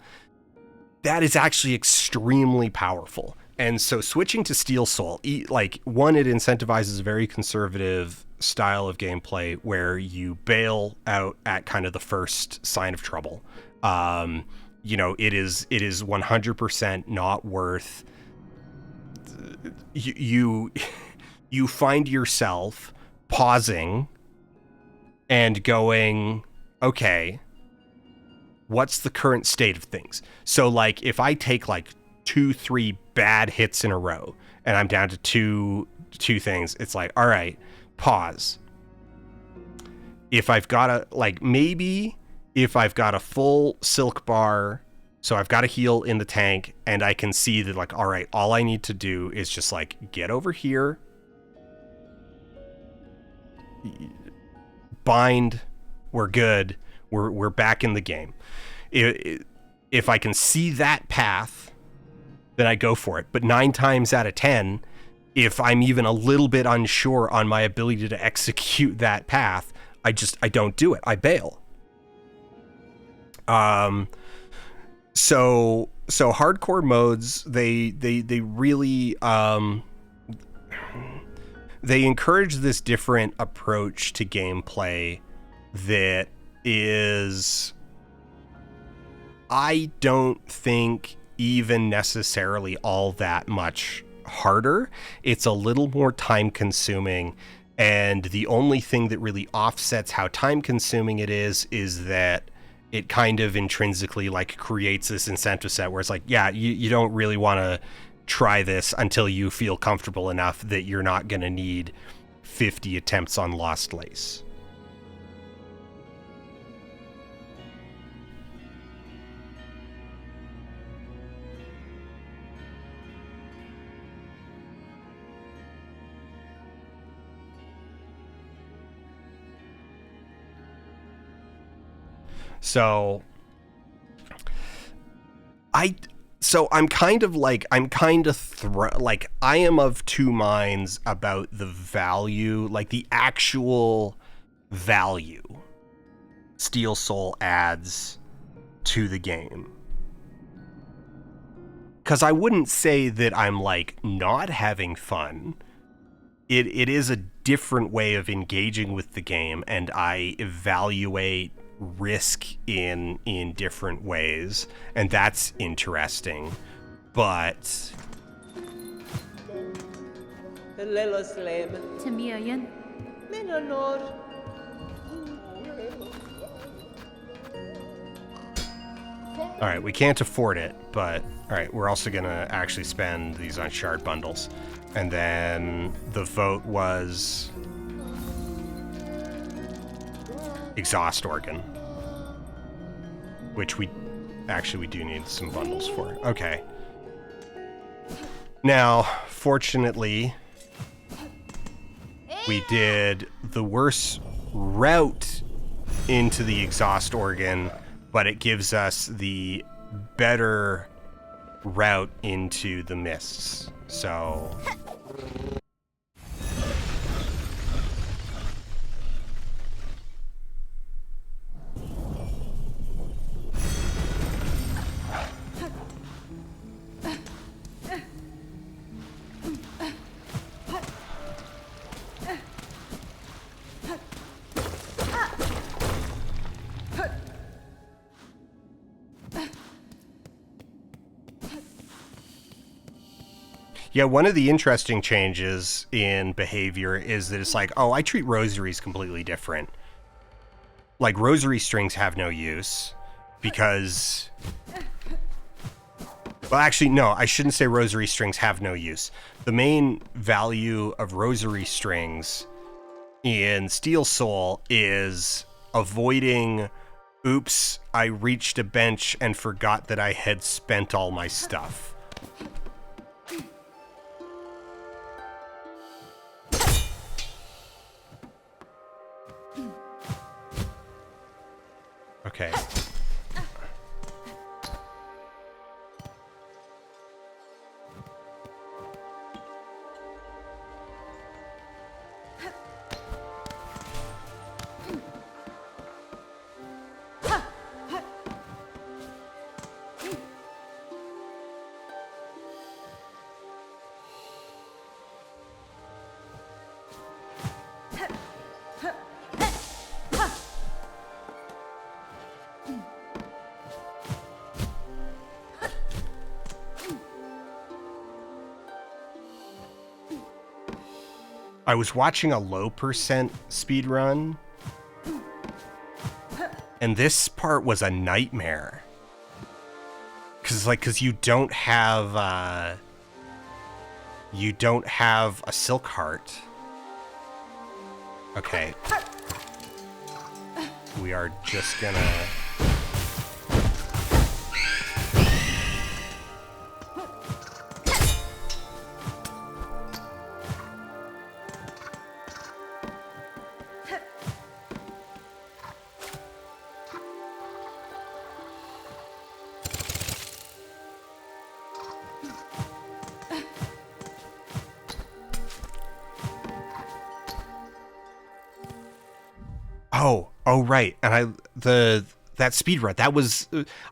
that is actually extremely powerful. And so switching to Steel Soul, like, one, it incentivizes a very conservative style of gameplay where you bail out at kind of the first sign of trouble. You know, it is 100% not worth. You find yourself pausing and going, okay, what's the current state of things? So like if I take like 2-3 bad hits in a row and I'm down to two things, it's like, all right, pause. If I've got a full silk bar, so I've got a heal in the tank and I can see that like, all right, all I need to do is just like get over here, bind, we're good, we're back in the game. If I can see that path, then I go for it. But 9 times out of 10, if I'm even a little bit unsure on my ability to execute that path, I don't do it. I bail. So hardcore modes, they really they encourage this different approach to gameplay that is, I don't think, even necessarily all that much harder. It's a little more time consuming, and the only thing that really offsets how time consuming it is that it kind of intrinsically like creates this incentive set where it's like, yeah, you don't really want to try this until you feel comfortable enough that you're not going to need 50 attempts on Lost Lace. So I'm kind of I am of two minds about the value, like the actual value Steel Soul adds to the game. Because I wouldn't say that I'm like not having fun. It is a different way of engaging with the game, and I evaluate risk in different ways, and that's interesting. But Tamiyan. all right, we can't afford it, but all right, we're also gonna actually spend these on shard bundles. And then the vote was exhaust organ, which we do need some bundles for. Okay. Now, fortunately, we did the worst route into the exhaust organ, but it gives us the better route into the mists. So yeah, one of the interesting changes in behavior is that it's like, oh, I treat rosaries completely different. Like, rosary strings have no use because... Well, actually, no, I shouldn't say rosary strings have no use. The main value of rosary strings in Steel Soul is avoiding, oops, I reached a bench and forgot that I had spent all my stuff. Okay. I was watching a low percent speed run, and this part was a nightmare. Cause you don't have a silk heart. Okay. We are just gonna... Oh, right. And that speed run,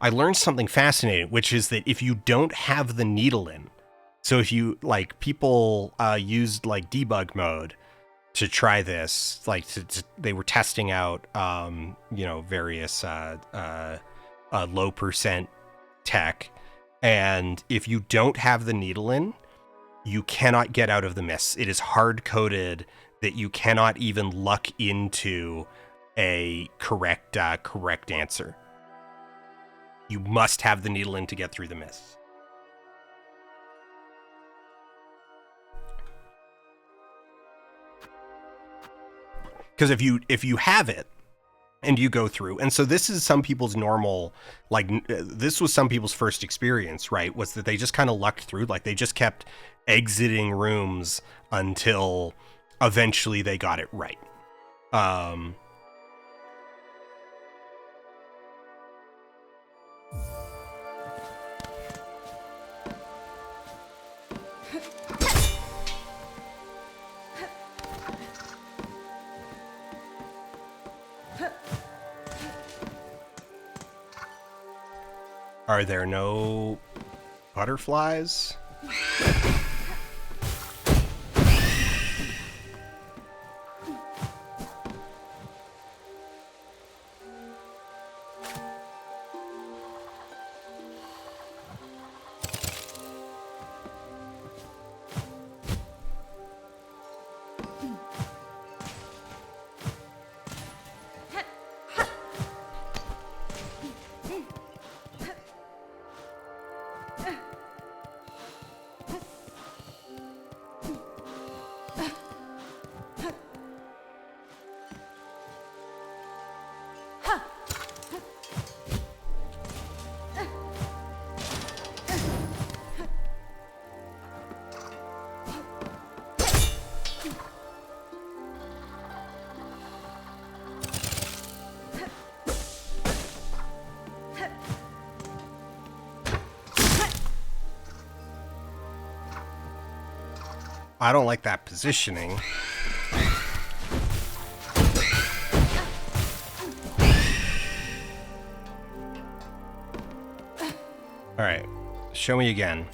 I learned something fascinating, which is that if you don't have the needle in, so if you, like, people used, like, debug mode to try this, like, they were testing out, various low percent tech, and if you don't have the needle in, you cannot get out of the mists. It is hard-coded that you cannot even luck into a correct answer. You must have the needle in to get through the mists. Because if you have it and you go through, and so this is some people's normal, like, this was some people's first experience, right? Was that they just kind of lucked through, like they just kept exiting rooms until eventually they got it right. Are there no butterflies? I don't like that positioning. All right, show me again.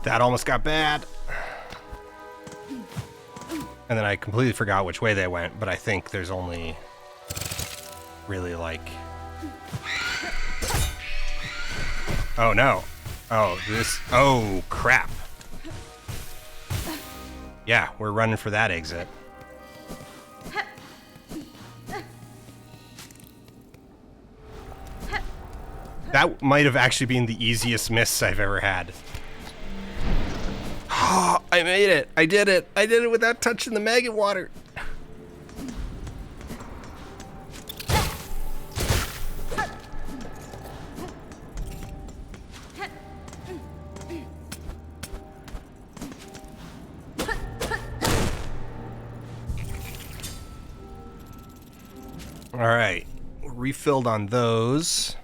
That almost got bad. And then I completely forgot which way they went, but I think there's only really like... Oh no. Oh crap. Yeah, we're running for that exit. That might have actually been the easiest miss I've ever had. Oh, I made it. I did it. I did it without touching the maggot water. All right. Refilled on those.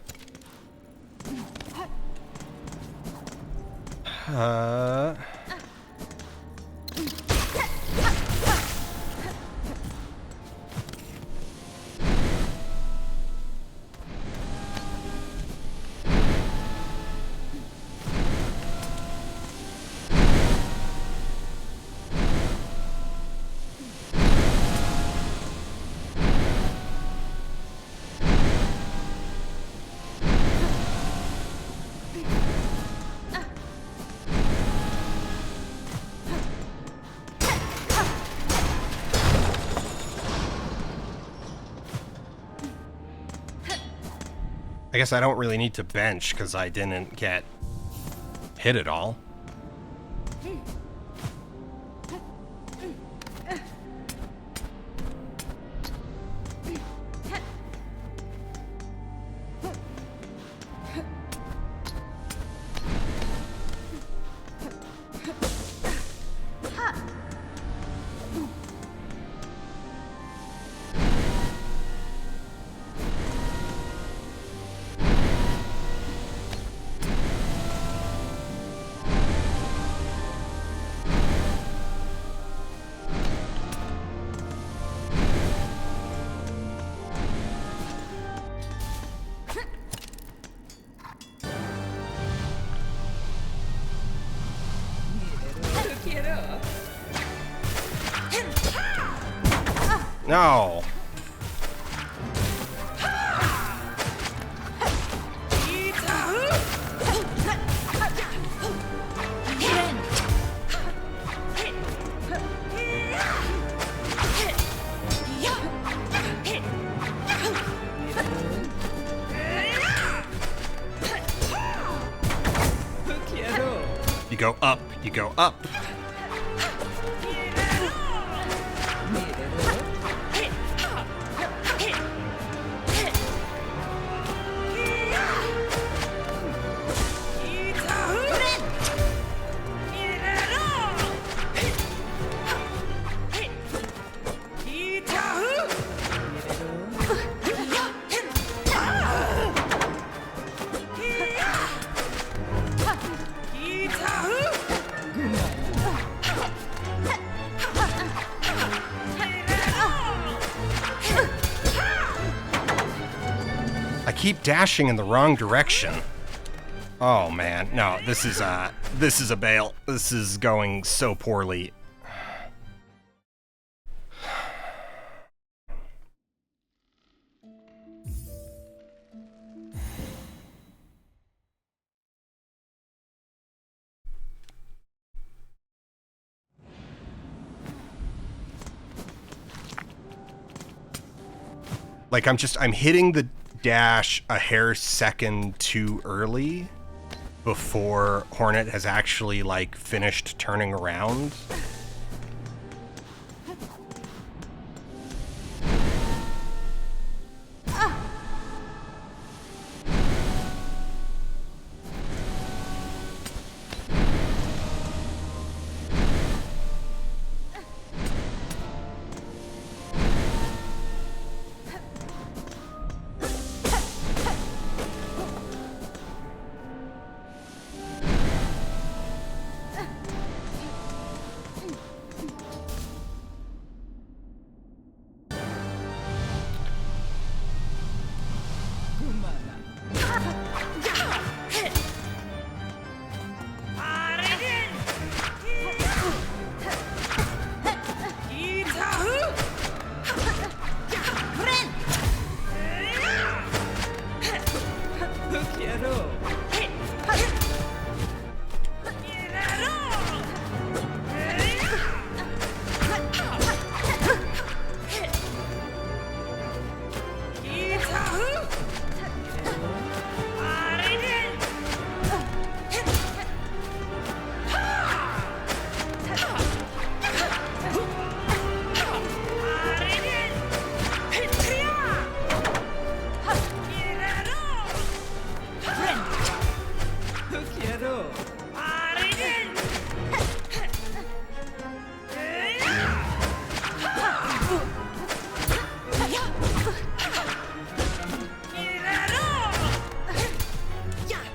I guess I don't really need to bench because I didn't get hit at all. No. You go up, you go up. I keep dashing in the wrong direction. Oh man, no, this is a bail. This is going so poorly. Like I'm hitting the dash a hair second too early before Hornet has actually like finished turning around.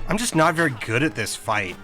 I'm just not very good at this fight.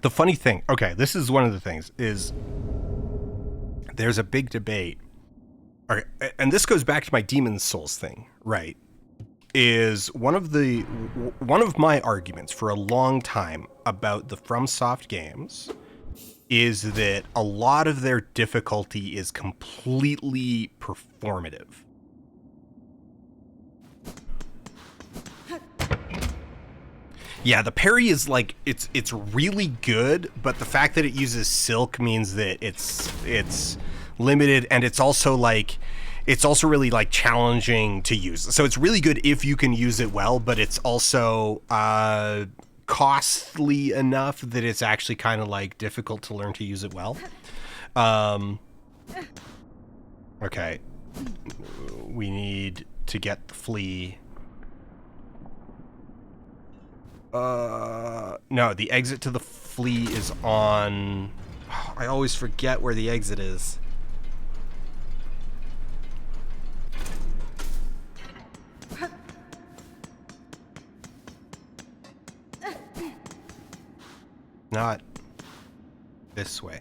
The funny thing, okay, this is one of the things, is there's a big debate, and this goes back to my Demon's Souls thing, right? Is one of my arguments for a long time about the FromSoft games is that a lot of their difficulty is completely performative. Yeah, the parry is like it's really good, but the fact that it uses Silk means that it's limited, and it's also really like challenging to use. So it's really good if you can use it well, but it's also costly enough that it's actually kind of like difficult to learn to use it well. Okay, we need to get the flea. No, the exit to the flea is on... I always forget where the exit is. Not this way.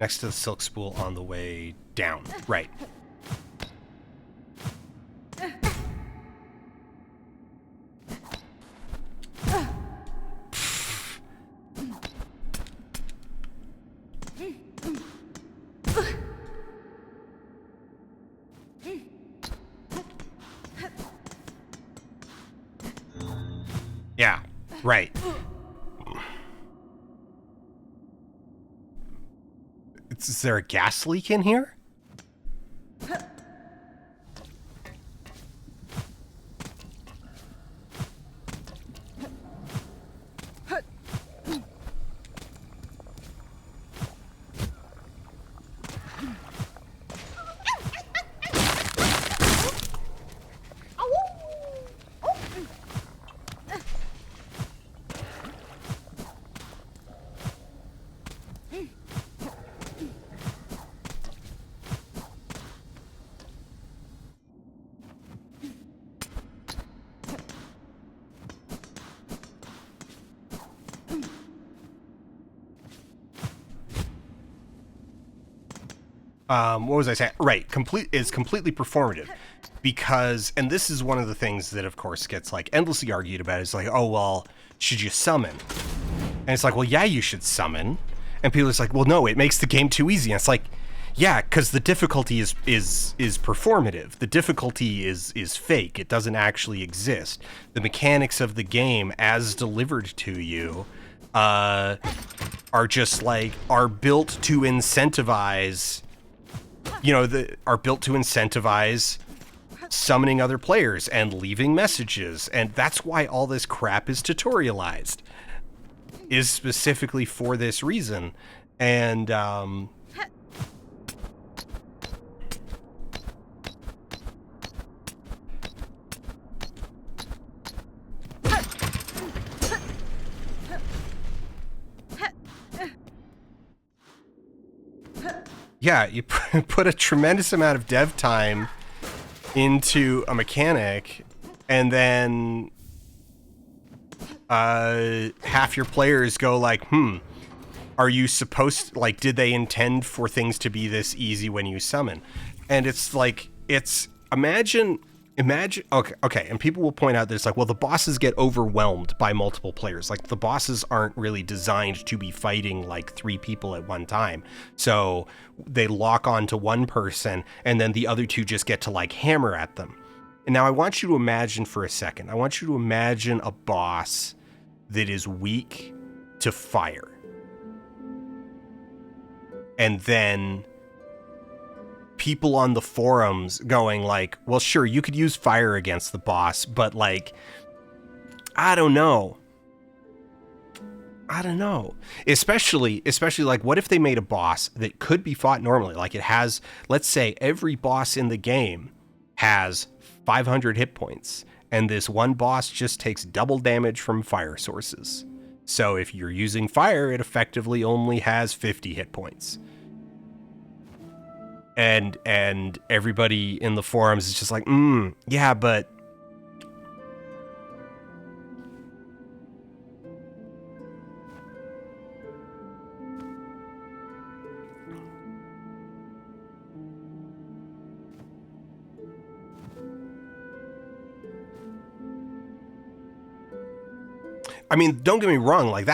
Next to the silk spool on the way down. Right. Yeah, right. Is there a gas leak in here? what was I saying? Right, is completely performative because, and this is one of the things that of course gets like endlessly argued about. Is like, oh well, should you summon? And it's like, well, yeah, you should summon. And people are just like, well, no, it makes the game too easy. And it's like, yeah, because the difficulty is performative. The difficulty is fake. It doesn't actually exist. The mechanics of the game, as delivered to you, are just like are built to incentivize. Are built to incentivize summoning other players and leaving messages, and that's why all this crap is tutorialized. Is specifically for this reason, and yeah, you put a tremendous amount of dev time into a mechanic, and then half your players go like, are you supposed, like, did they intend for things to be this easy when you summon? And it's like, imagine, okay, and people will point out that it's like, well, the bosses get overwhelmed by multiple players. Like, the bosses aren't really designed to be fighting like 3 people at one time. So they lock on to one person, and then the other 2 just get to like hammer at them. And now I want you to imagine for a second, I want you to imagine a boss that is weak to fire. And then people on the forums going like, well, sure, you could use fire against the boss, but like, I don't know. Especially like, what if they made a boss that could be fought normally? Like it has, let's say every boss in the game has 500 hit points, and this one boss just takes double damage from fire sources. So if you're using fire, it effectively only has 50 hit points. And everybody in the forums is just like, yeah, but I mean, don't get me wrong, like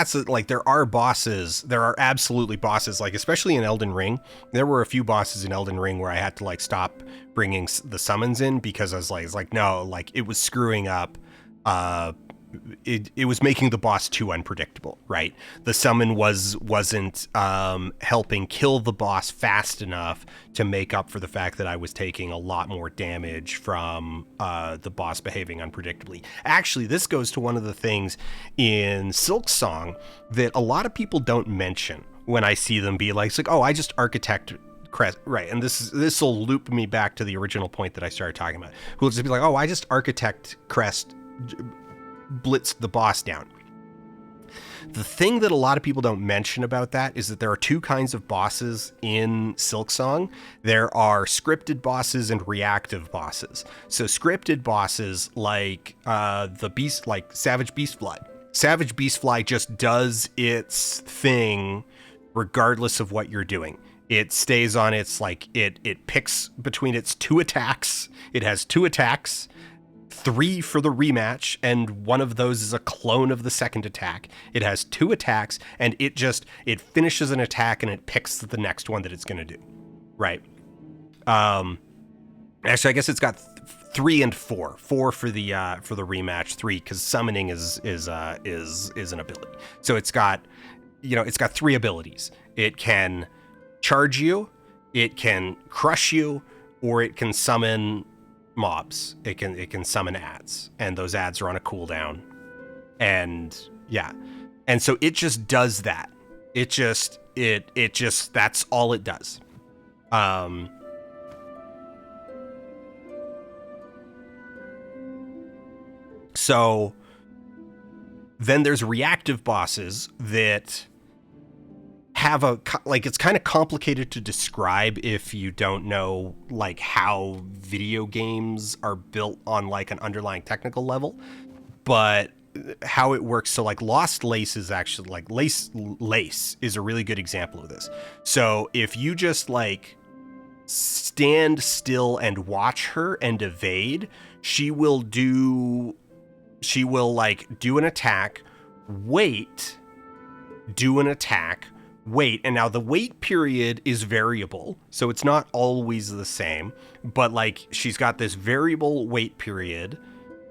there are absolutely bosses, like especially in Elden Ring. There were a few bosses in Elden Ring where I had to like stop bringing the summons in because I was like, no, like it was screwing up. It was making the boss too unpredictable, right? The summon wasn't helping kill the boss fast enough to make up for the fact that I was taking a lot more damage from the boss behaving unpredictably. Actually, this goes to one of the things in Silksong that a lot of people don't mention when I see them be like, it's like, oh, I just architect Crest, right? And this will loop me back to the original point that I started talking about. Who'll just be like, oh, I just architect Crest blitz the boss down. The thing that a lot of people don't mention about that is that there are 2 kinds of bosses in Silksong. There are scripted bosses and reactive bosses. So scripted bosses like the beast, like Savage Beastfly. Savage Beastfly just does its thing regardless of what you're doing. It stays on its, like, it picks between its 2 attacks. It has 2 attacks, 3 for the rematch, and one of those is a clone of the second attack. It has 2 attacks, and it finishes an attack and it picks the next one that it's going to do. Right. Actually, I guess it's got 3 and 4. 4 for the rematch, 3 because summoning is an ability. So it's got 3 abilities. It can charge you, it can crush you, or it can summon mobs. It can summon ads, and those ads are on a cooldown. And yeah. And so it just does that. It just that's all it does. So then there's reactive bosses that have it's kind of complicated to describe if you don't know like how video games are built on like an underlying technical level, but how it works. So like Lost Lace is actually like Lace is a really good example of this. So if you just like stand still and watch her and evade, she will like do an attack, wait, do an attack, wait. And now the wait period is variable, so it's not always the same, but like she's got this variable wait period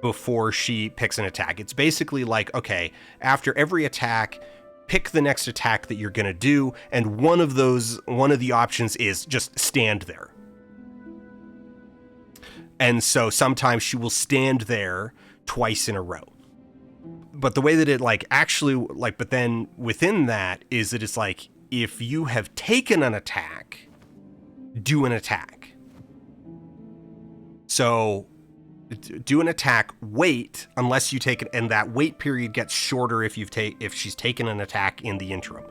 before she picks an attack. It's basically like, okay, after every attack, pick the next attack that you're going to do, and one of the options is just stand there. And so sometimes she will stand there twice in a row. But the way that it like actually like, but then within that is that it's like, if you have taken an attack, do an attack. So do an attack, wait, unless you take it, and that wait period gets shorter if she's taken an attack in the interim.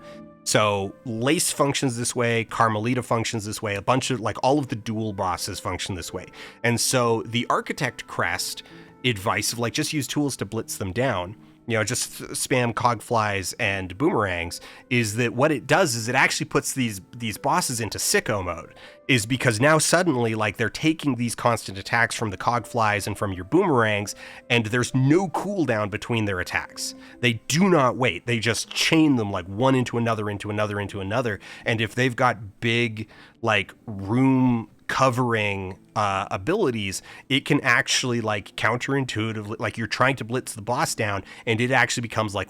So Lace functions this way, Carmelita functions this way, a bunch of like all of the dual bosses function this way. And so the Architect Crest advice of like just use tools to blitz them down, you know, just spam cog flies and boomerangs, is that what it does is it actually puts these bosses into sicko mode, is because now suddenly like they're taking these constant attacks from the cog flies and from your boomerangs, and there's no cooldown between their attacks. They do not wait. They just chain them like one into another, into another, into another. And if they've got big like room covering abilities, it can actually like counterintuitively, like you're trying to blitz the boss down and it actually becomes like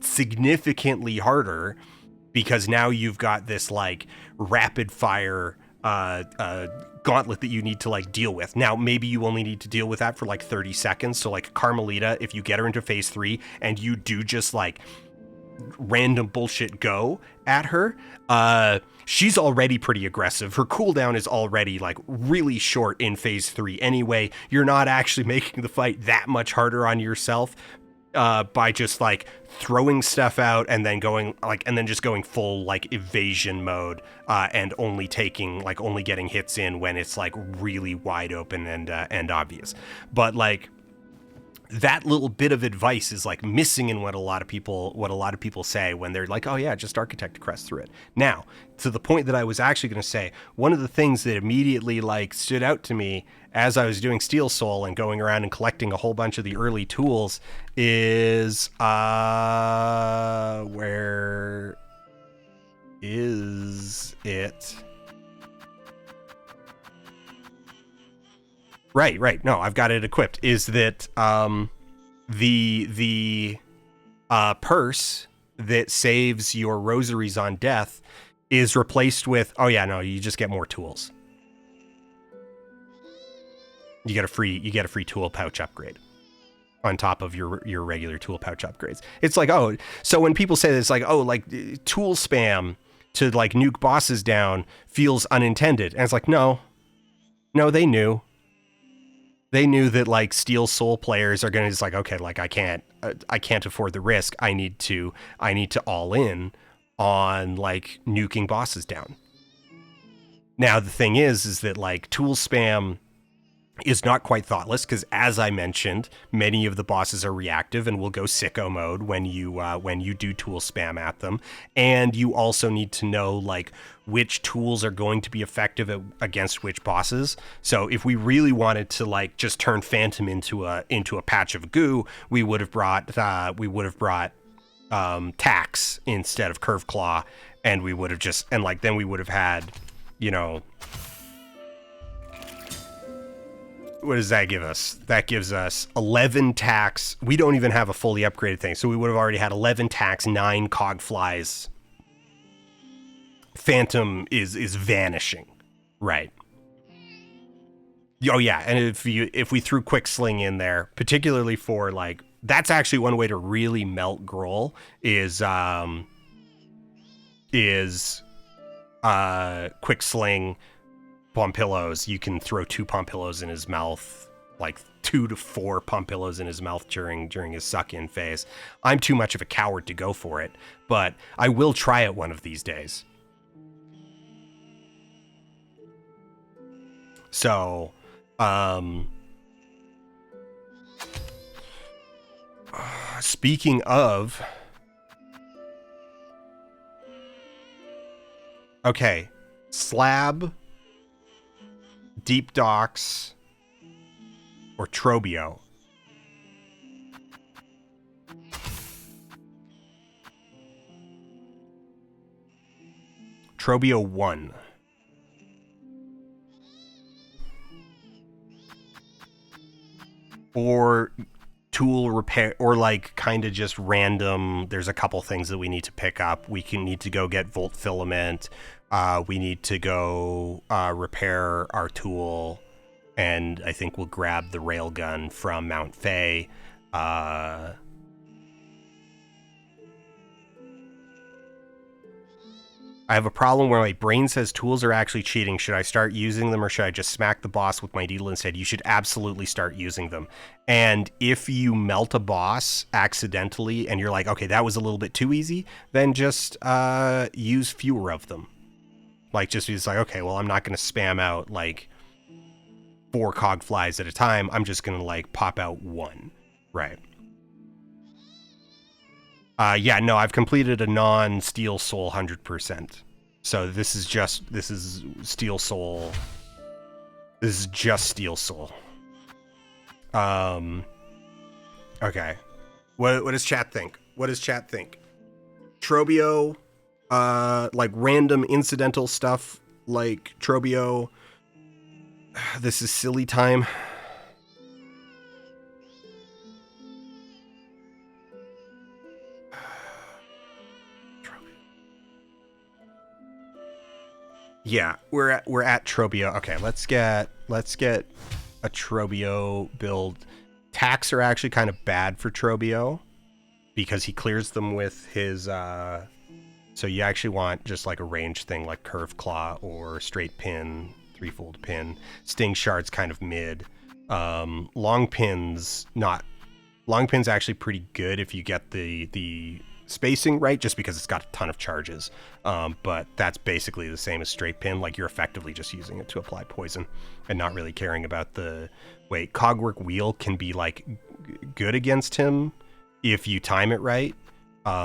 significantly harder because now you've got this like rapid fire gauntlet that you need to like deal with. Now maybe you only need to deal with that for like 30 seconds. So like Carmelita, if you get her into phase 3 and you do just like random bullshit go at her, she's already pretty aggressive. Her cooldown is already like really short in phase 3 anyway. You're not actually making the fight that much harder on yourself by just like throwing stuff out and then going like, and then just going full like evasion mode and only getting hits in when it's like really wide open and obvious. But like that little bit of advice is like missing in what a lot of people say when they're like, oh yeah, just Architect Crest through it. Now, to the point that I was actually going to say, one of the things that immediately like stood out to me as I was doing Steel Soul and going around and collecting a whole bunch of the early tools is where is it? Right. No, I've got it equipped. Is that the purse that saves your rosaries on death is replaced with, oh yeah, no, you just get more tools. You get a free tool pouch upgrade on top of your regular tool pouch upgrades. It's like, oh, so when people say this, like, oh, like tool spam to like nuke bosses down feels unintended. And it's like, no, they knew. They knew that like Steel Soul players are going to just like, okay, like I can't afford the risk. I need to all in on like nuking bosses down. Now, the thing is that like tool spam is not quite thoughtless because, as I mentioned, many of the bosses are reactive and will go sicko mode when you do tool spam at them. And you also need to know like which tools are going to be effective against which bosses. So if we really wanted to like just turn Phantom into a patch of goo, we would have brought Tax instead of Curve Claw, and we would have just, and like then we would have had, you know, what does that give us? That gives us 11 Tax. We don't even have a fully upgraded thing, so we would have already had 11 Tax, 9 Cog Flies. Phantom is vanishing, right? Oh yeah, and if we threw Quick Sling in there, particularly for like, that's actually one way to really melt Grohl is Quick Sling Pompillos. You can throw 2 Pompillos in his mouth, like 2 to 4 Pompillos in his mouth during his suck-in phase. I'm too much of a coward to go for it, but I will try it one of these days. So, speaking of, okay, Slab Deep Docks, or Trobio. Trobio 1. Or tool repair, or like kind of just random. There's a couple things that we need to pick up. We can need to go get volt filament. We need to go repair our tool, and I think we'll grab the railgun from Mount Fay. I have a problem where my brain says tools are actually cheating. Should I start using them, or should I just smack the boss with my needle instead? You should absolutely start using them. And if you melt a boss accidentally and you're like, okay, that was a little bit too easy, then just use fewer of them. Like, just be like, okay, well, I'm not going to spam out like 4 cog flies at a time. I'm just going to like pop out 1. Right. Yeah, no, I've completed a non-Steel Soul 100%. So this is Steel Soul. This is just Steel Soul. Okay. What does chat think? What does chat think? Trobio, like random incidental stuff like Trobio. This is silly time. Yeah, we're at Trobio. Okay, let's get a Trobio build. Tacks are actually kind of bad for Trobio because he clears them with his so you actually want just like a range thing like Curve Claw or Straight Pin, Threefold Pin. Sting Shard's kind of mid. Long Pin's actually pretty good if you get the spacing right, just because it's got a ton of charges, but that's basically the same as Straight Pin. Like, you're effectively just using it to apply poison and not really caring about the weight. Cogwork Wheel can be like good against him if you time it right.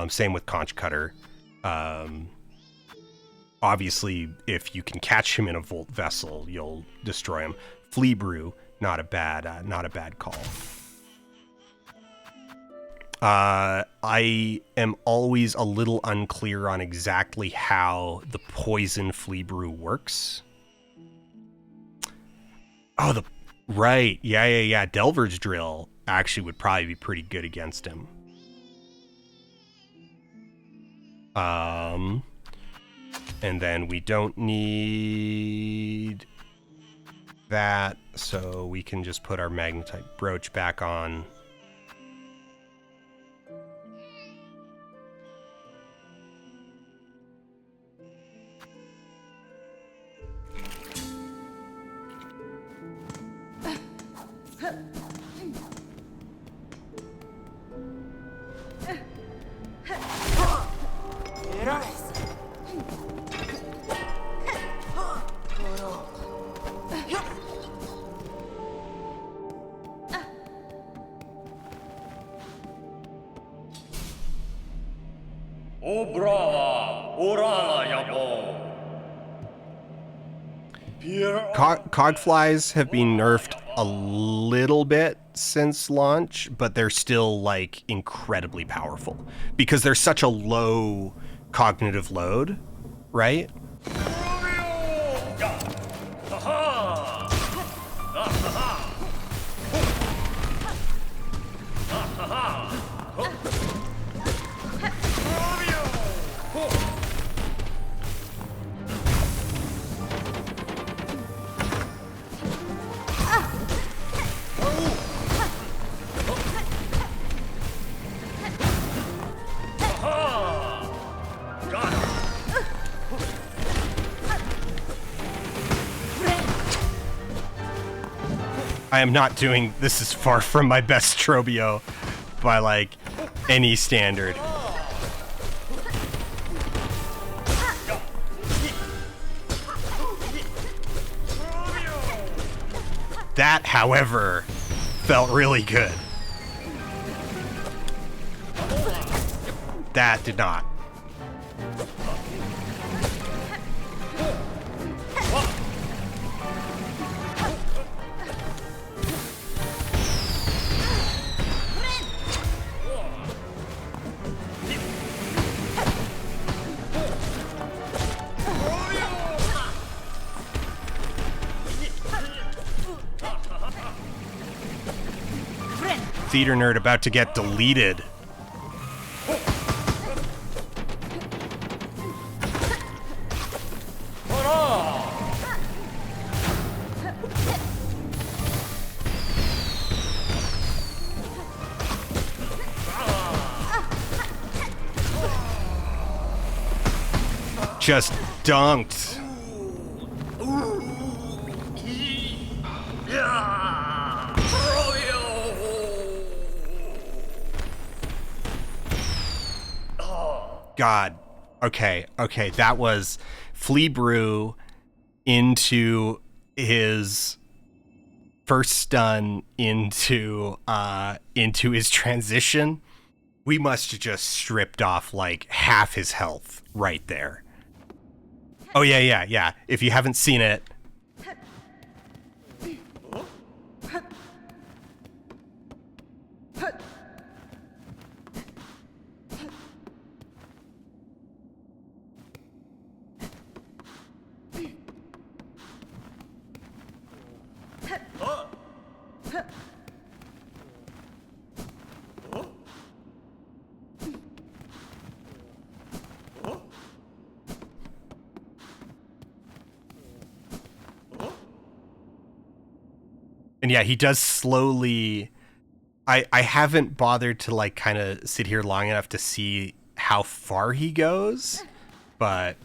Same with Conch Cutter. Obviously, if you can catch him in a Volt Vessel, you'll destroy him. Flea Brew, not a bad call. I am always a little unclear on exactly how the poison Flea Brew works. Oh, right. Yeah. Delver's Drill actually would probably be pretty good against him. And then we don't need that, so we can just put our Magnetite Brooch back on. Cogflies have been nerfed a little bit since launch, but they're still like incredibly powerful because they're such a low cognitive load, right? I am not doing, this is far from my best Trobio by like any standard. That, however, felt really good. That did not. Theater nerd about to get deleted. Just dunked. God. Okay, that was Flea Brew into his first stun into his transition. We must have just stripped off like half his health right there. Oh yeah. If you haven't seen it, and yeah, he does slowly. I haven't bothered to like kind of sit here long enough to see how far he goes, but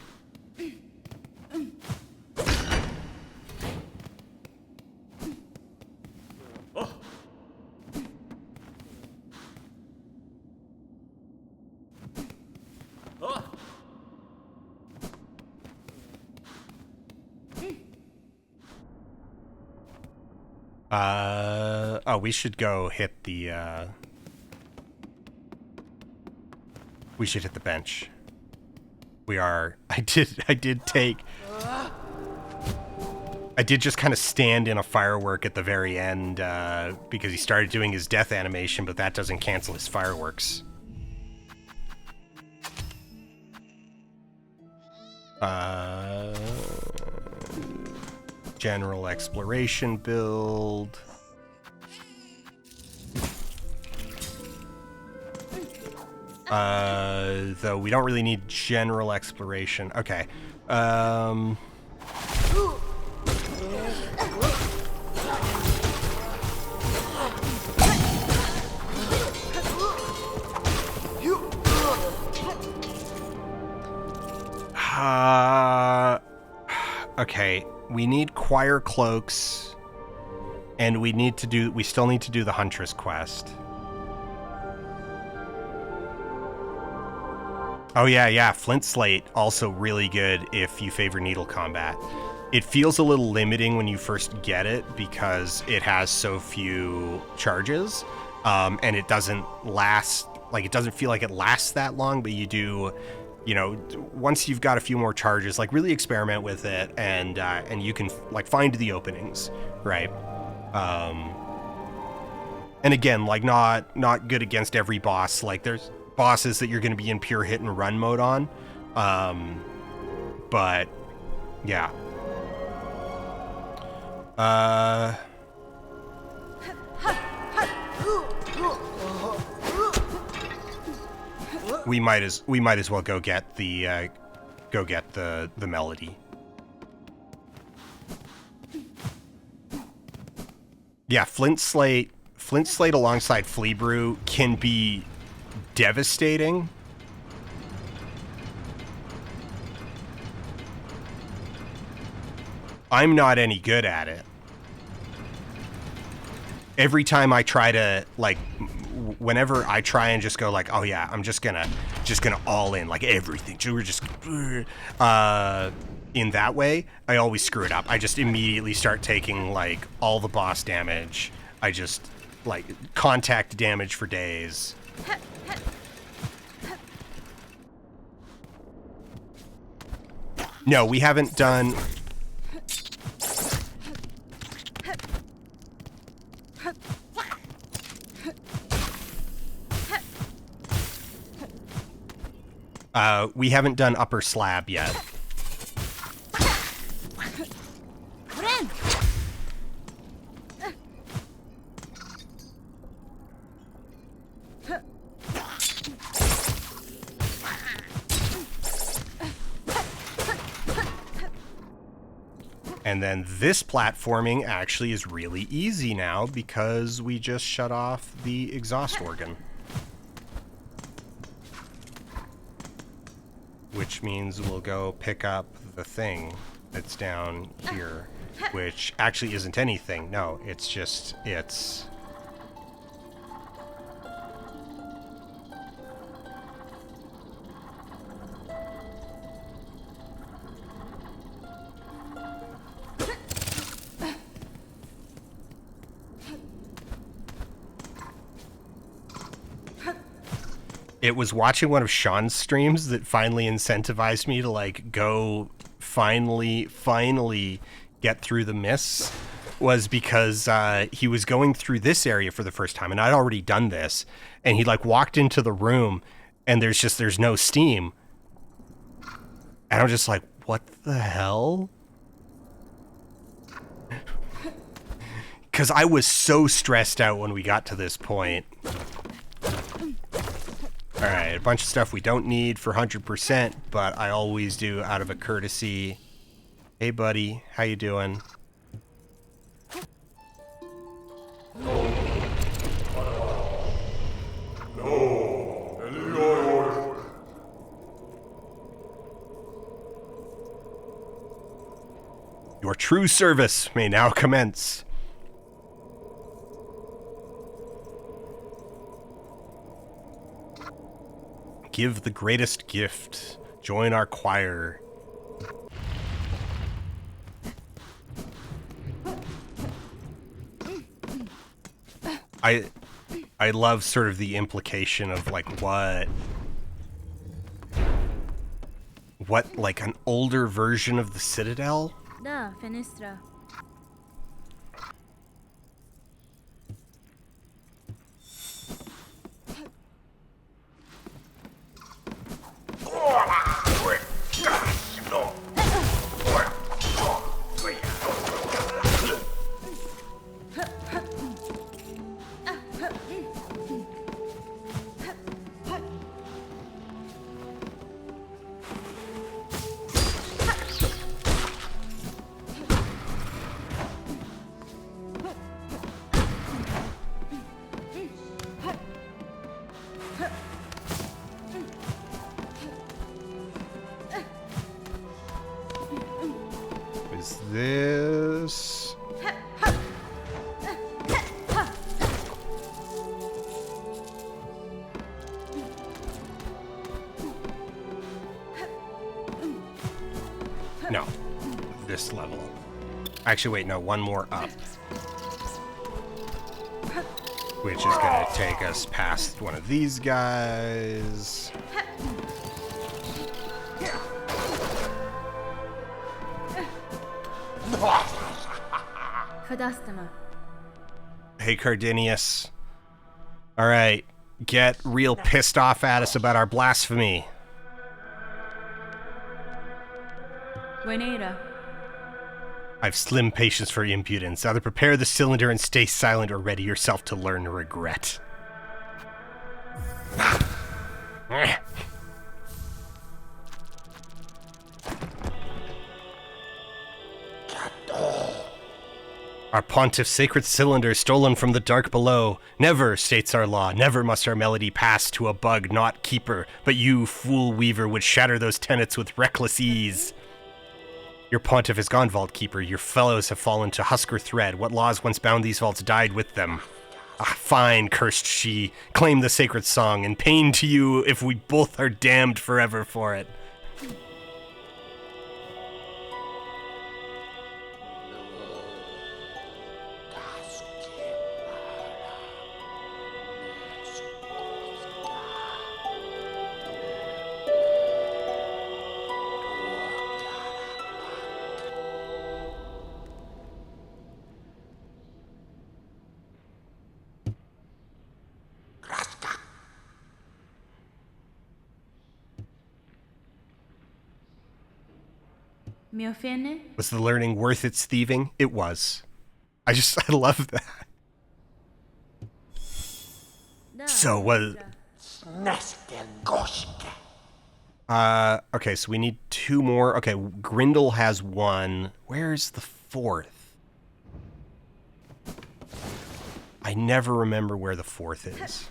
oh, we should go hit the, we should hit the bench. I did just kind of stand in a firework at the very end, because he started doing his death animation, but that doesn't cancel his fireworks. General exploration build. Though we don't really need general exploration. Okay. Okay, we need choir cloaks, and we still need to do the Huntress quest. Oh yeah, Flint Slate, also really good if you favor needle combat. It feels a little limiting when you first get it because it has so few charges, and it doesn't last, like it doesn't feel like it lasts that long, but you do, you know, once you've got a few more charges, like really experiment with it, and you can like find the openings, right? And again, like not good against every boss. Like there's bosses that you're going to be in pure hit and run mode on, but yeah. We might as well go get the melody. Yeah, Flint Slate alongside Flea Brew can be devastating. I'm not any good at it. Every time I try to, like, whenever I try and just go like, oh yeah, I'm just gonna all in, like everything. We're just in that way, I always screw it up. I just immediately start taking like all the boss damage. I just like contact damage for days. No, we haven't done. We haven't done upper slab yet. And then this platforming actually is really easy now because we just shut off the exhaust organ. Which means we'll go pick up the thing that's down here, which actually isn't anything. No, it's just, it's... It was watching one of Sean's streams that finally incentivized me to, like, go finally get through the mists, was because he was going through this area for the first time, and I'd already done this, and he, like, walked into the room, and there's no steam. And I'm just like, what the hell? Because I was so stressed out when we got to this point. Alright, a bunch of stuff we don't need for 100%, but I always do out of a courtesy. Hey buddy, how you doing? Your true service may now commence. Give the greatest gift. Join our choir. I love sort of the implication of like what like an older version of the Citadel? Da, fenestra. Is this... No. This level. Actually, wait, no, one more up. Which is gonna take us past one of these guys. Fadastama. Hey, Cardinius. Alright, get real pissed off at us about our blasphemy. Venera. I've slim patience for impudence. Either prepare the cylinder and stay silent or ready yourself to learn regret. Our pontiff's sacred cylinder stolen from the dark below. Never, states our law, never must our melody pass to a bug not keeper, but you, fool weaver, would shatter those tenets with reckless ease. Your pontiff is gone, vault keeper. Your fellows have fallen to husker thread. What laws once bound these vaults died with them. Ah, fine, cursed she. Claim the sacred song, and pain to you if we both are damned forever for it. Miofene? Was the learning worth its thieving? It was. I love that. So what? Okay, so we need 2 more. Okay, Grindel has 1. Where's the 4th? I never remember where the 4th is.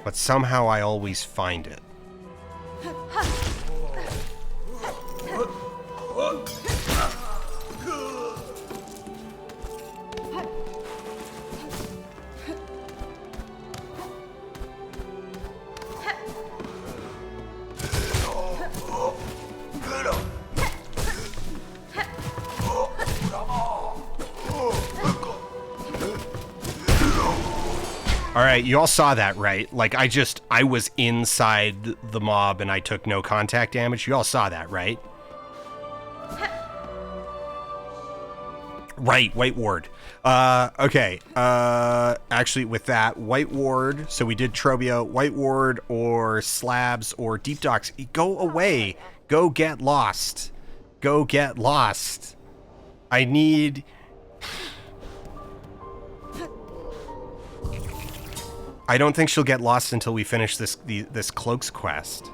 But somehow I always find it. All right, you all saw that, right? Like, I was inside the mob and I took no contact damage. You all saw that, right? Right, White Ward. Okay. Actually, with that, White Ward, so we did Trobio, White Ward, or Slabs, or Deep Docks. Go away. Go get lost. Go get lost. I need... I don't think she'll get lost until we finish this Cloaks quest.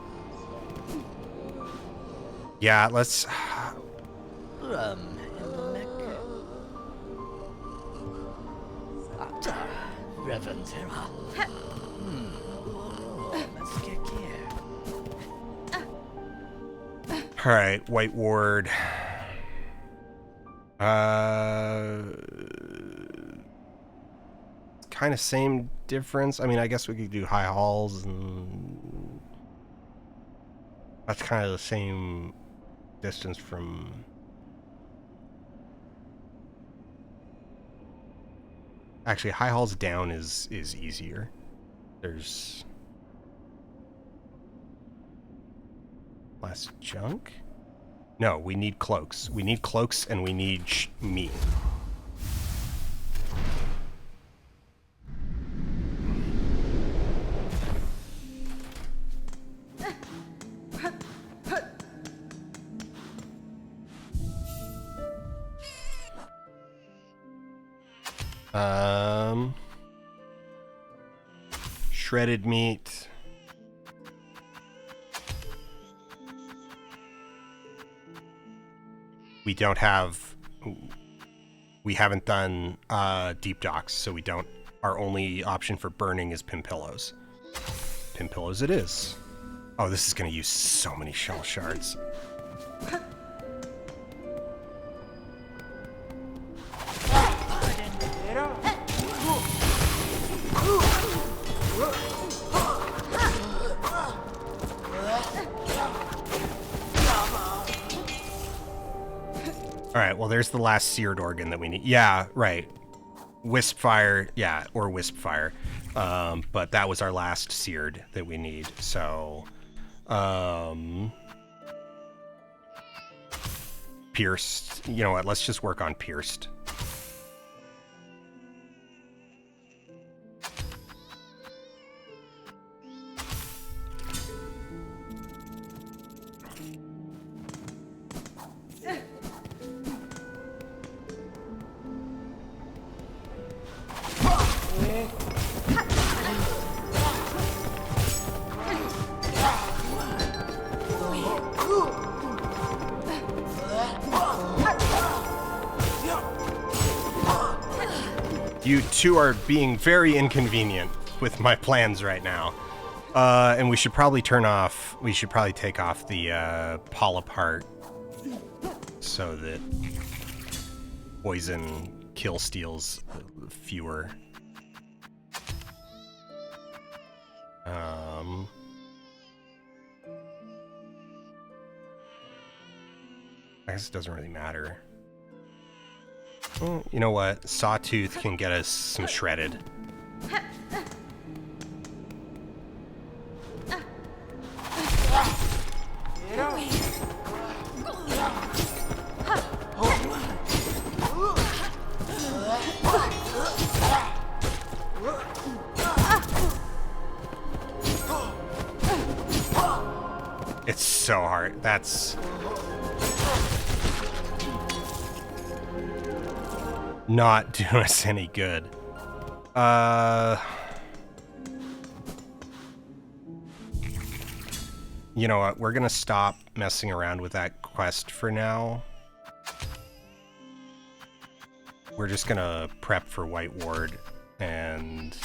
Yeah, let's... Alright, White Ward. Kind of same difference. I mean, I guess we could do High Halls, and that's kind of the same distance from... Actually, High Halls down is easier. There's less junk? No, we need cloaks. We need cloaks, and we need meat. Shredded meat. We don't have... We haven't done Deep Docks, so we don't... Our only option for burning is Pin Pillows. Pin Pillows it is. Oh, this is going to use so many shell shards. Alright, well, there's the last seared organ that we need. Yeah, right. Wisp Fire, yeah, or Wisp Fire. But that was our last seared that we need, so... Pierced. You know what, let's just work on Pierced. You two are being very inconvenient with my plans right now. And we should probably take off the Polypart so that poison kill steals fewer. I guess it doesn't really matter. Well, you know what? Sawtooth can get us some shredded. It's so hard. That's... not do us any good. You know what? We're gonna stop messing around with that quest for now. We're just gonna prep for White Ward and...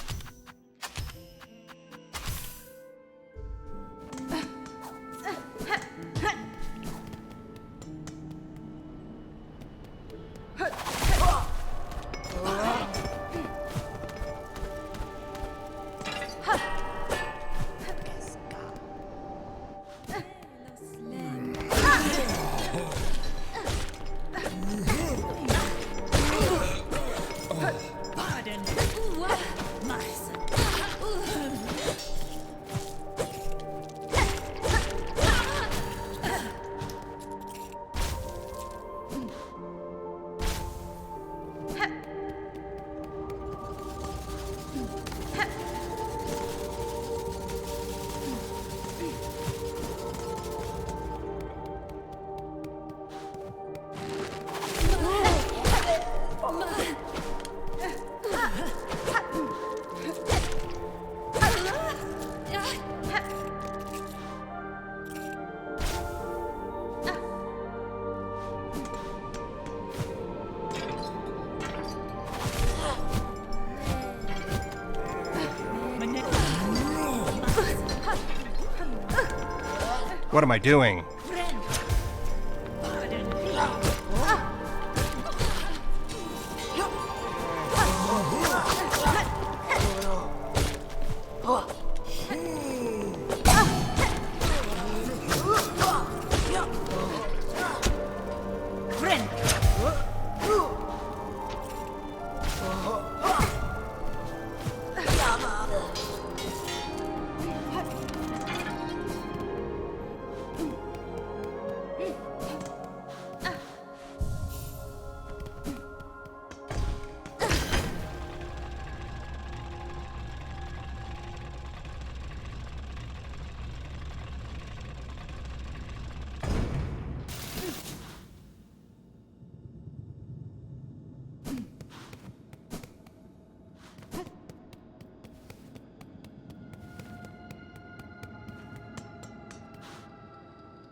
What am I doing?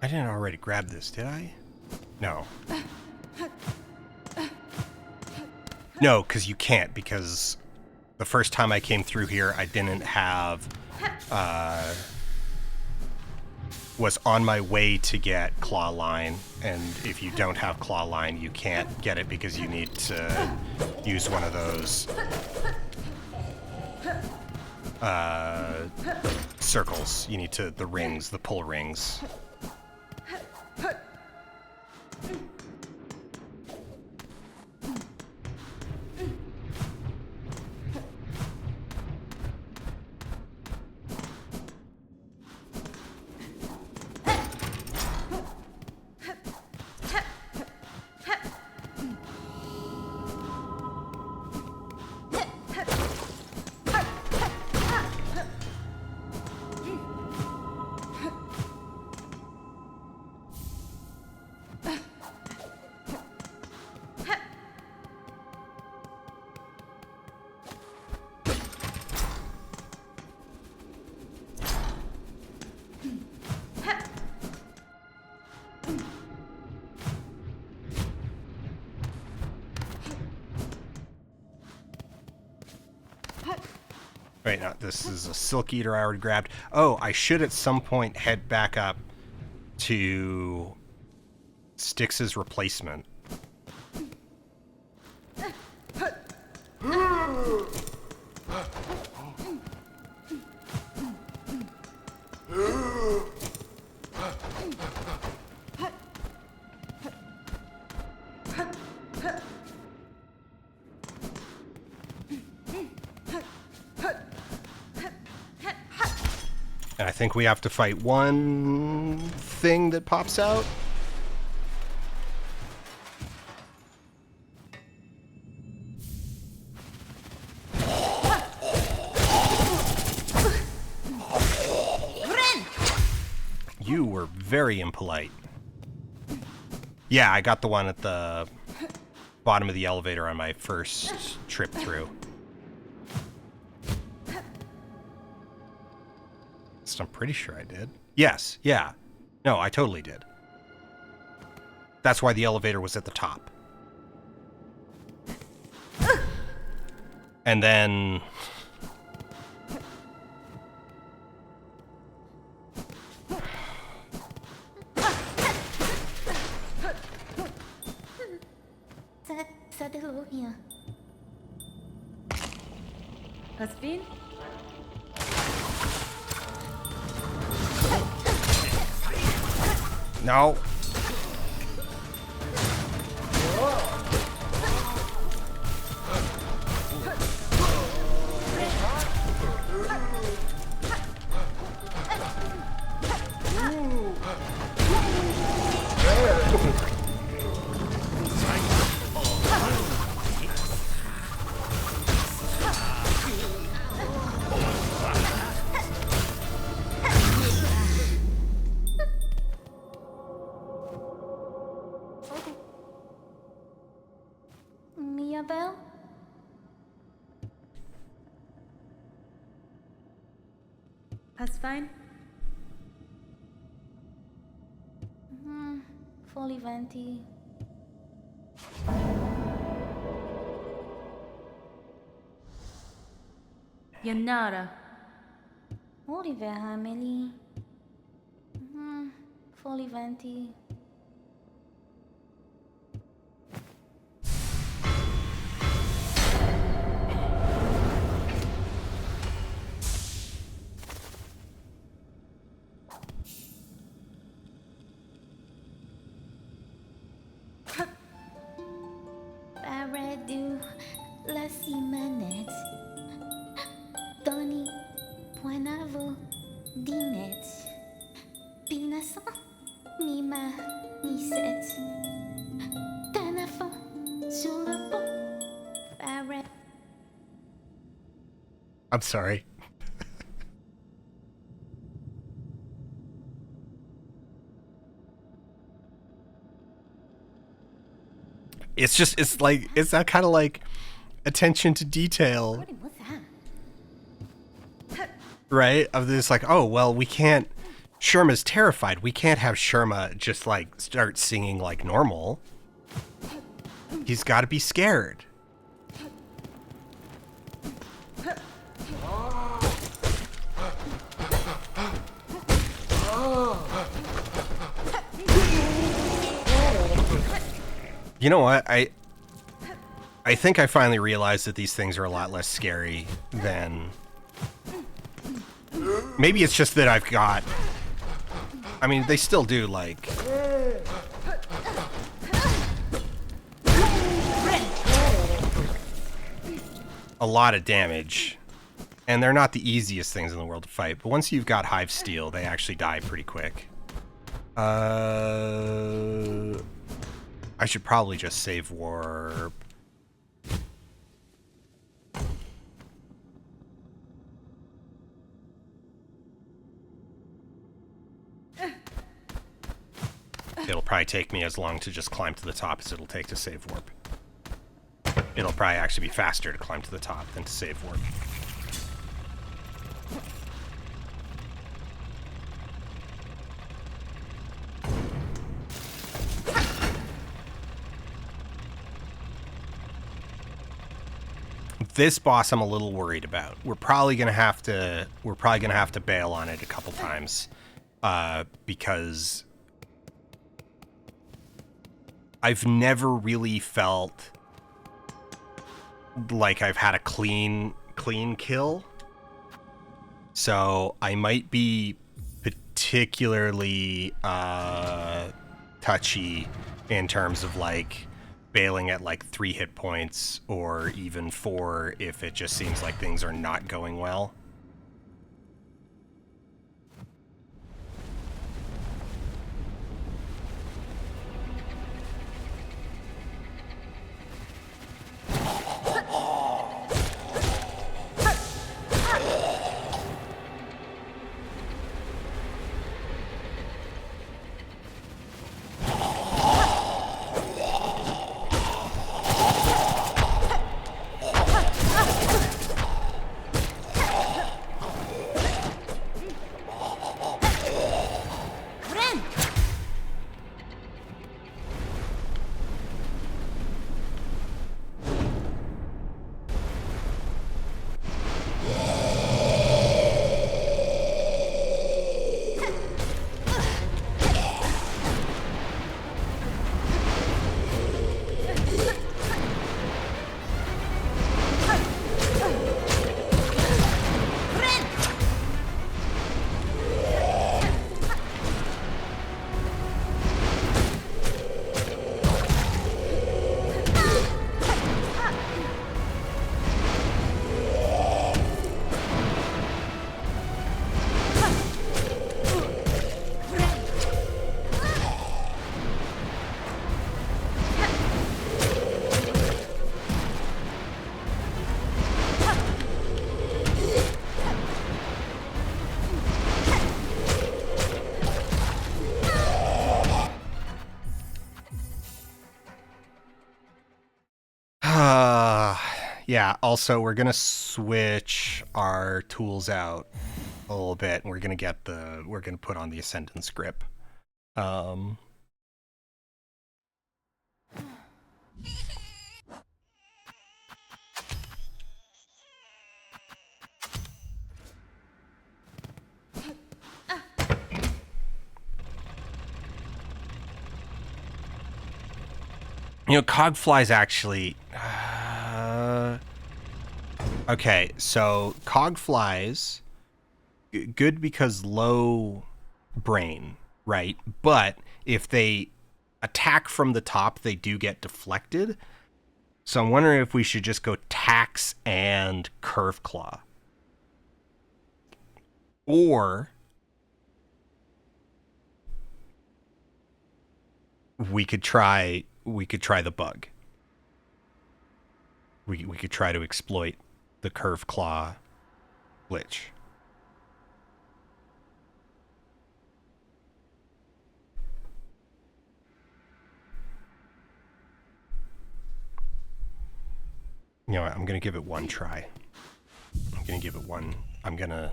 I didn't already grab this, did I? No. No, because you can't, because the first time I came through here, I didn't have, was on my way to get Claw Line, and if you don't have Claw Line, you can't get it because you need to use one of those, circles. You need to, the rings, the pull rings. Right, now this is a Silk Eater I already grabbed. Oh, I should at some point head back up to Styx's replacement. And I think we have to fight one thing that pops out. You were very impolite. Yeah, I got the one at the bottom of the elevator on my first trip through. So I'm pretty sure I did. Yes, yeah. No, I totally did. That's why the elevator was at the top. And then... Hast du ihn? No. Mia Bell? Hast fein? Fully venti. Janara. Oliver Hameli. Fully venti. Paredu las Jimenez. Tony Puenavo Dinet. Pinason Mima Niset. Tanafo Sulapo. Pared. I'm sorry. It's just, it's like, it's that kind of like attention to detail, What's that? right? Of this, like, oh, well, we can't, Sherma's terrified. We can't have Sherma just like start singing like normal. He's got to be scared. You know what? I think I finally realized that these things are a lot less scary than... Maybe it's just that I've got... I mean, they still do, like... a lot of damage. And they're not the easiest things in the world to fight. But once you've got Hive Steel, they actually die pretty quick. I should probably just save warp. It'll probably take me as long to just climb to the top as it'll take to save warp. It'll probably actually be faster to climb to the top than to save warp. This boss I'm a little worried about. We're probably gonna have to bail on it a couple times, because I've never really felt like I've had a clean kill. So I might be particularly touchy in terms of like bailing at like 3 hit points or even 4 if it just seems like things are not going well. Yeah, also we're gonna switch our tools out a little bit, and we're gonna put on the Ascendance grip. You know, Cogfly's actually... okay, so Cogflies, good because low brain, right? But if they attack from the top, they do get deflected. So I'm wondering if we should just go Tax and Curve Claw. Or we could try the bug. We could try to exploit the Curve Claw glitch. You know what, I'm gonna give it one try. I'm gonna...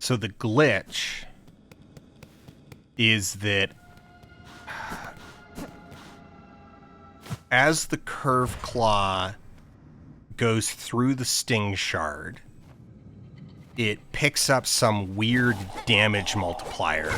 So the glitch is that as the Curve Claw goes through the Sting Shard, it picks up some weird damage multiplier.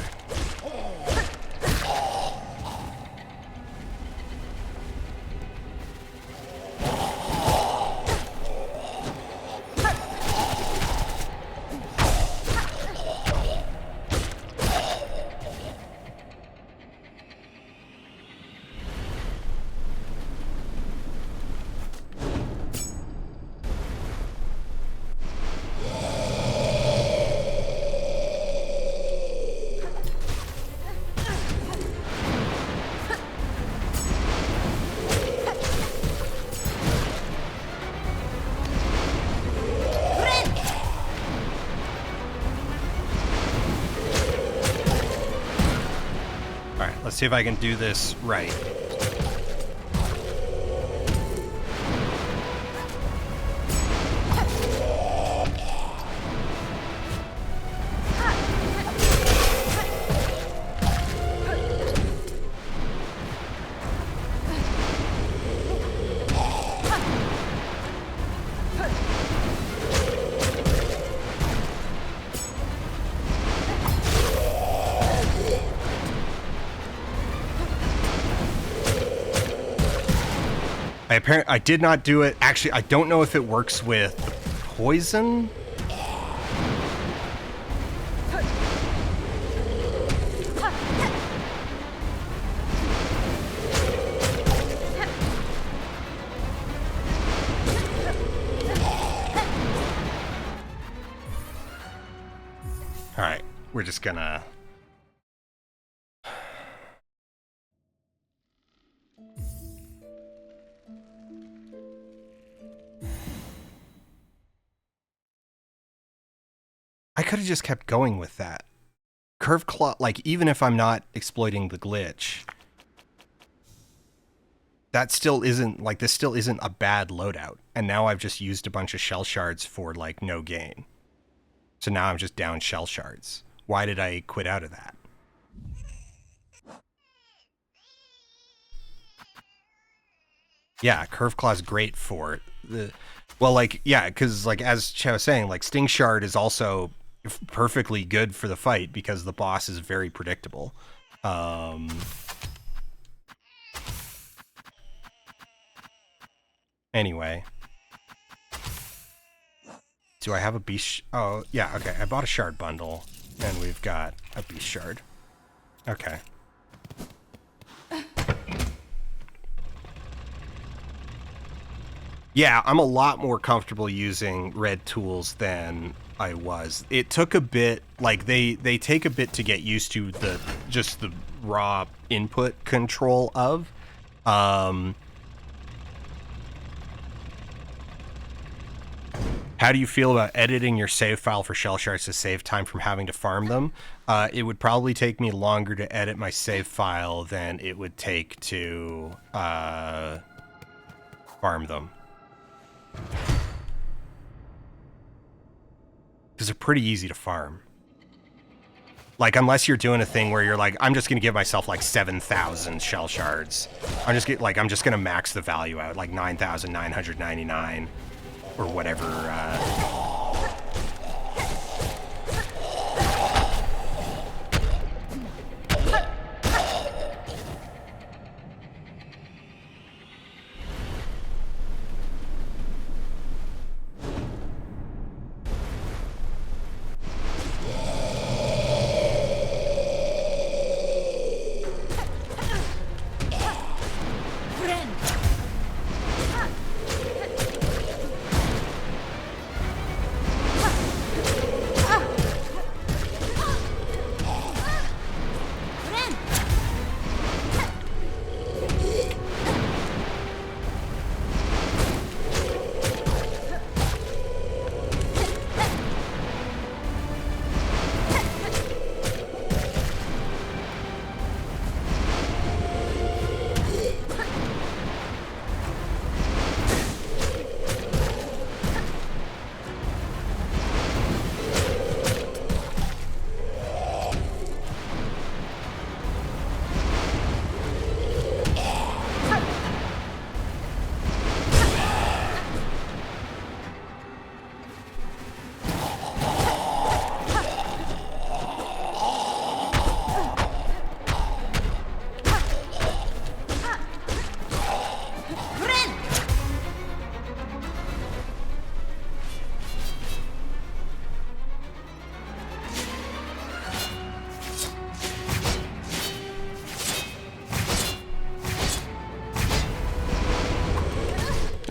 Let's see if I can do this right. I did not do it. Actually, I don't know if it works with poison. All right, we're just gonna... I could have just kept going with that. Curve Claw, like, even if I'm not exploiting the glitch, that still isn't, like, this still isn't a bad loadout. And now I've just used a bunch of shell shards for, like, no gain. So now I'm just down shell shards. Why did I quit out of that? Yeah, Curve Claw's great for the... Well, like, yeah, because, like, as Che was saying, like, Sting Shard is also perfectly good for the fight because the boss is very predictable. Anyway. Do I have a beast? Oh, yeah, okay. I bought a shard bundle, and we've got a beast shard. Okay. Yeah, I'm a lot more comfortable using red tools than I was. It took a bit, like they take a bit to get used to just the raw input control of. How do you feel about editing your save file for shell shards to save time from having to farm them? It would probably take me longer to edit my save file than it would take to farm them. Because they're pretty easy to farm. Like, unless you're doing a thing where you're like, I'm just gonna give myself like 7,000 shell shards. I'm just gonna max the value out, like 9,999 or whatever.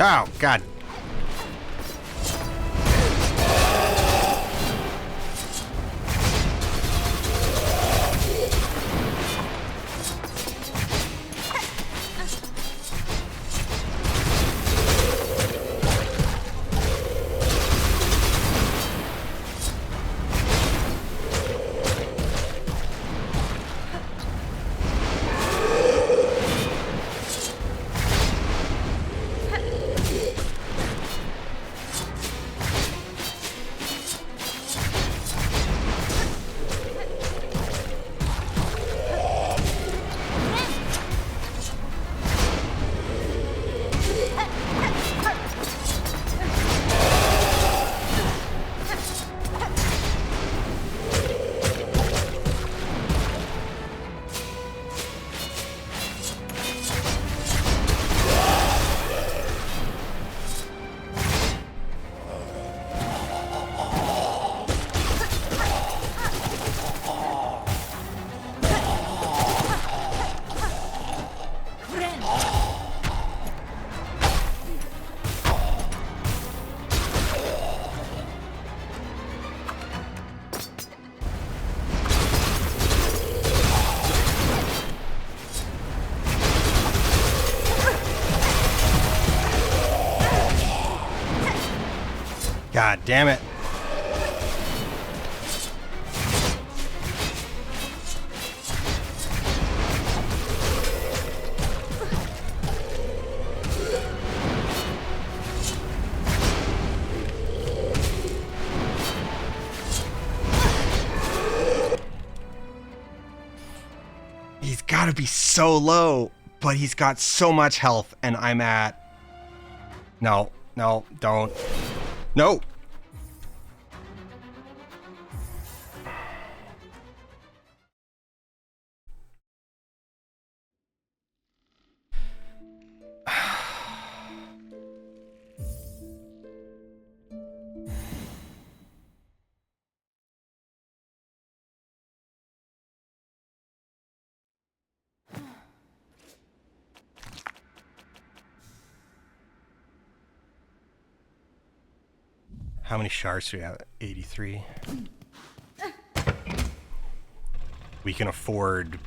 Oh, God. God damn it. He's got to be so low, but he's got so much health, and I'm at... No, no, don't. No! How many shards do we have? 83. We can afford...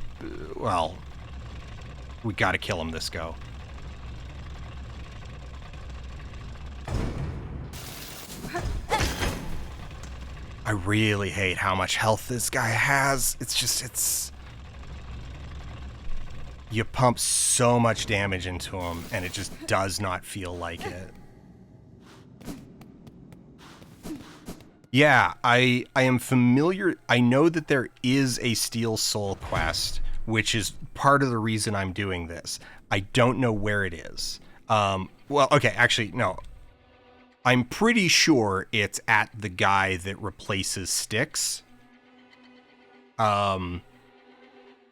well, we gotta kill him this go. I really hate how much health this guy has. It's just, it's... you pump so much damage into him, and it just does not feel like it. Yeah, I am familiar. I know that there is a Steel Soul quest, which is part of the reason I'm doing this. I don't know where it is. Well, okay, actually, no. I'm pretty sure it's at the guy that replaces Styx. And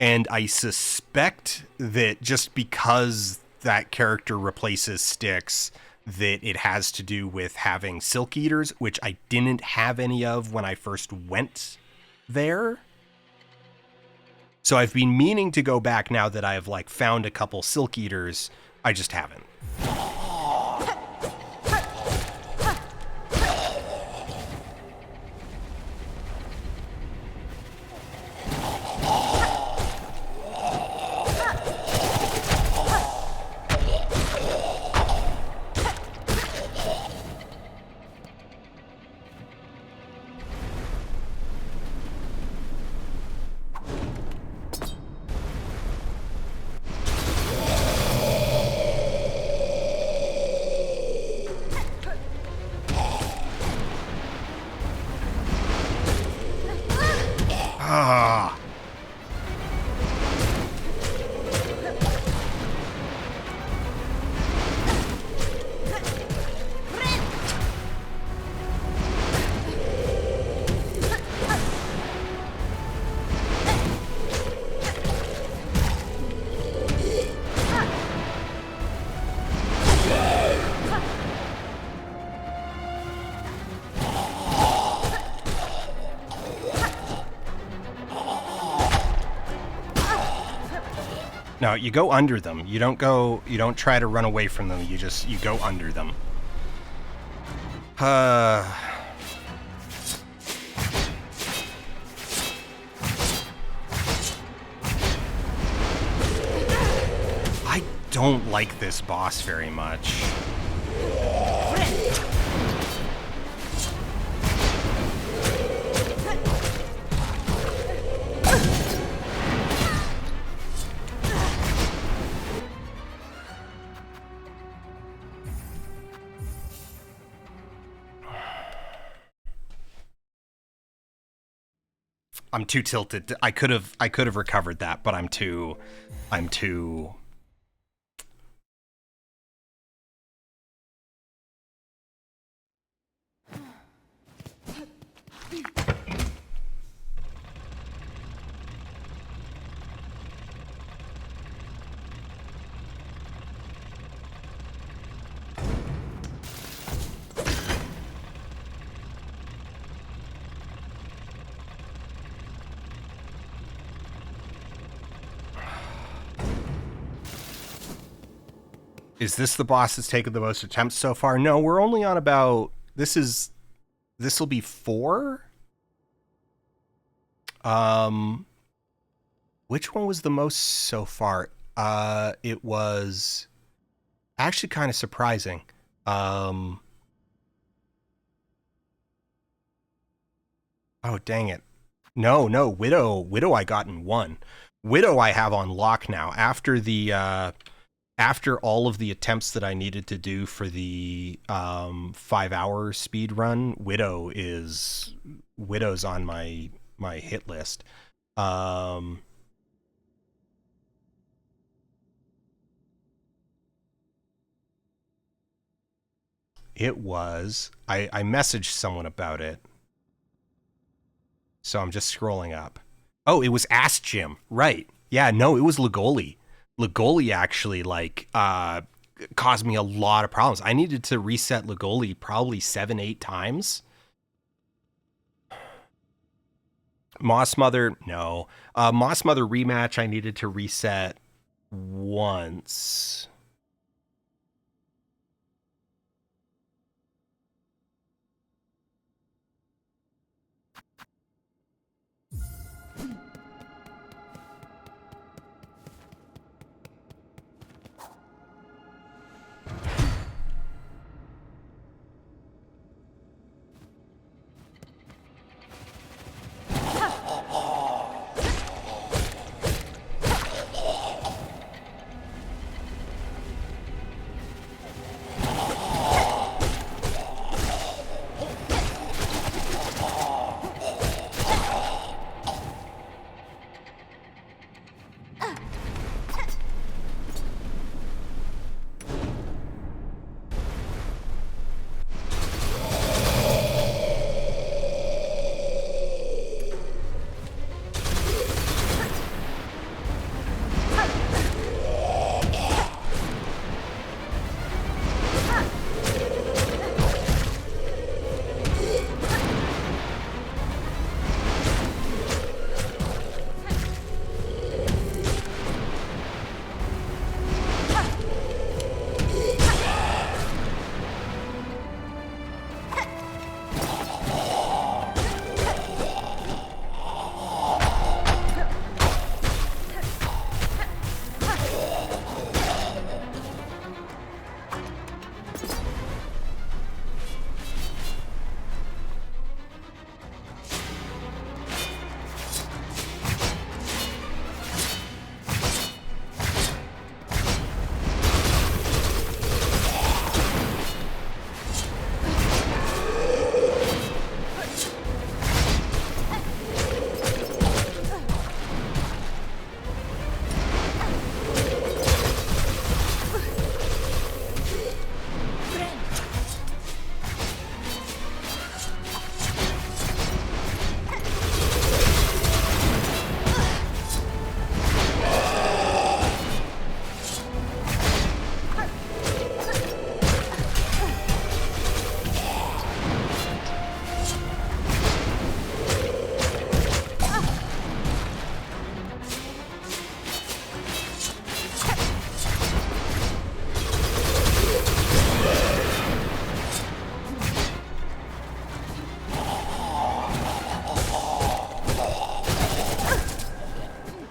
I suspect that just because that character replaces Styx, that it has to do with having Silk Eaters, which I didn't have any of when I first went there. So I've been meaning to go back now that I've like found a couple Silk Eaters. I just haven't. Ah. No, you go under them. You don't try to run away from them. You go under them. I don't like this boss very much. I'm too tilted. I could have recovered that, but I'm too Is this the boss that's taken the most attempts so far? No, we're only on about... This will be 4? Which one was the most so far? It was actually kind of surprising. Oh, dang it. No, Widow I got in 1. Widow I have on lock now. After all of the attempts that I needed to do for the 5-hour speed run, Widow's on my hit list. It was... I messaged someone about it. So I'm just scrolling up. Oh, it was Ass Jim. Right. Yeah, no, it was Legoli. Legoli actually, like, caused me a lot of problems. I needed to reset Legoli probably 7-8 times. Moss Mother, no. Moss Mother rematch, I needed to reset once.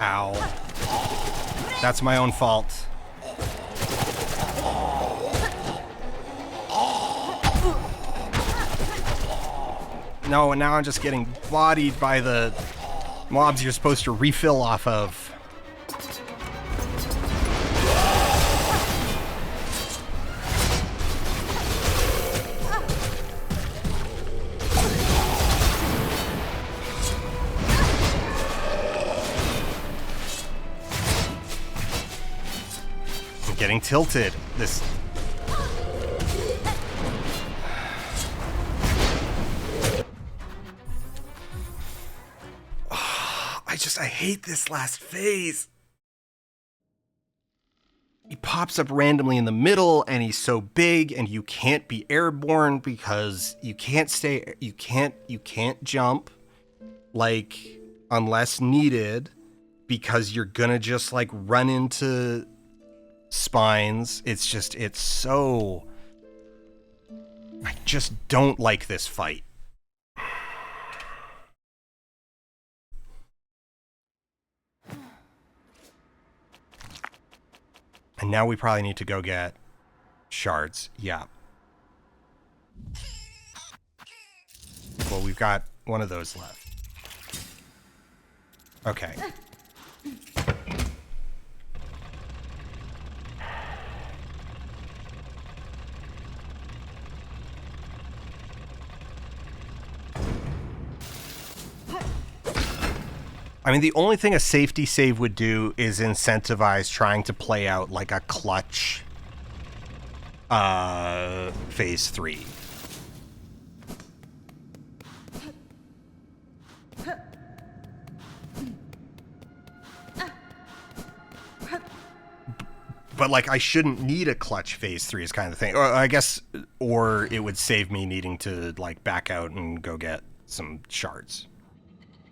Ow. That's my own fault. No, and now I'm just getting bodied by the mobs you're supposed to refill off of. I'm getting tilted. This... I hate this last phase. He pops up randomly in the middle and he's so big and you can't be airborne because you can't jump like unless needed because you're gonna just like run into spines. It's so... I just don't like this fight. And now we probably need to go get shards. Yeah. Well, we've got one of those left. Okay. I mean, the only thing a safety save would do is incentivize trying to play out like a clutch phase 3. But like, I shouldn't need a clutch phase 3 is kind of thing. Or I guess, or it would save me needing to like back out and go get some shards.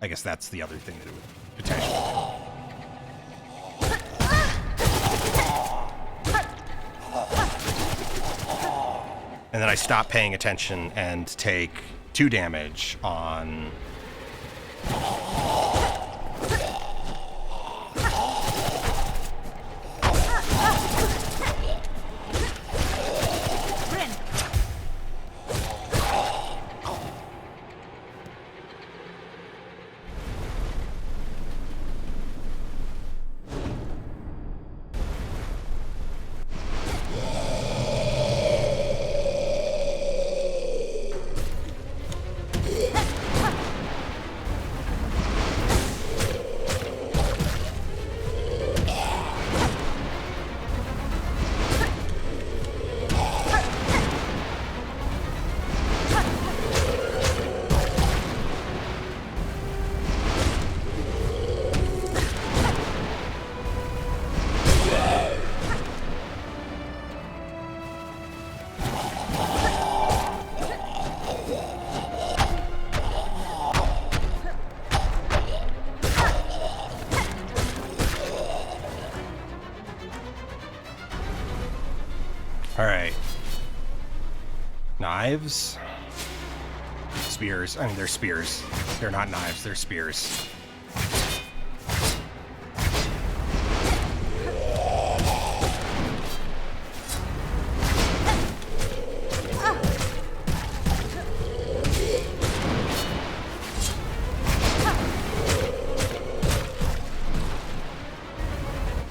I guess that's the other thing that it would potentially do. And then I stop paying attention and take 2 damage on... Alright. Knives? Spears. I mean, they're spears. They're not knives, they're spears.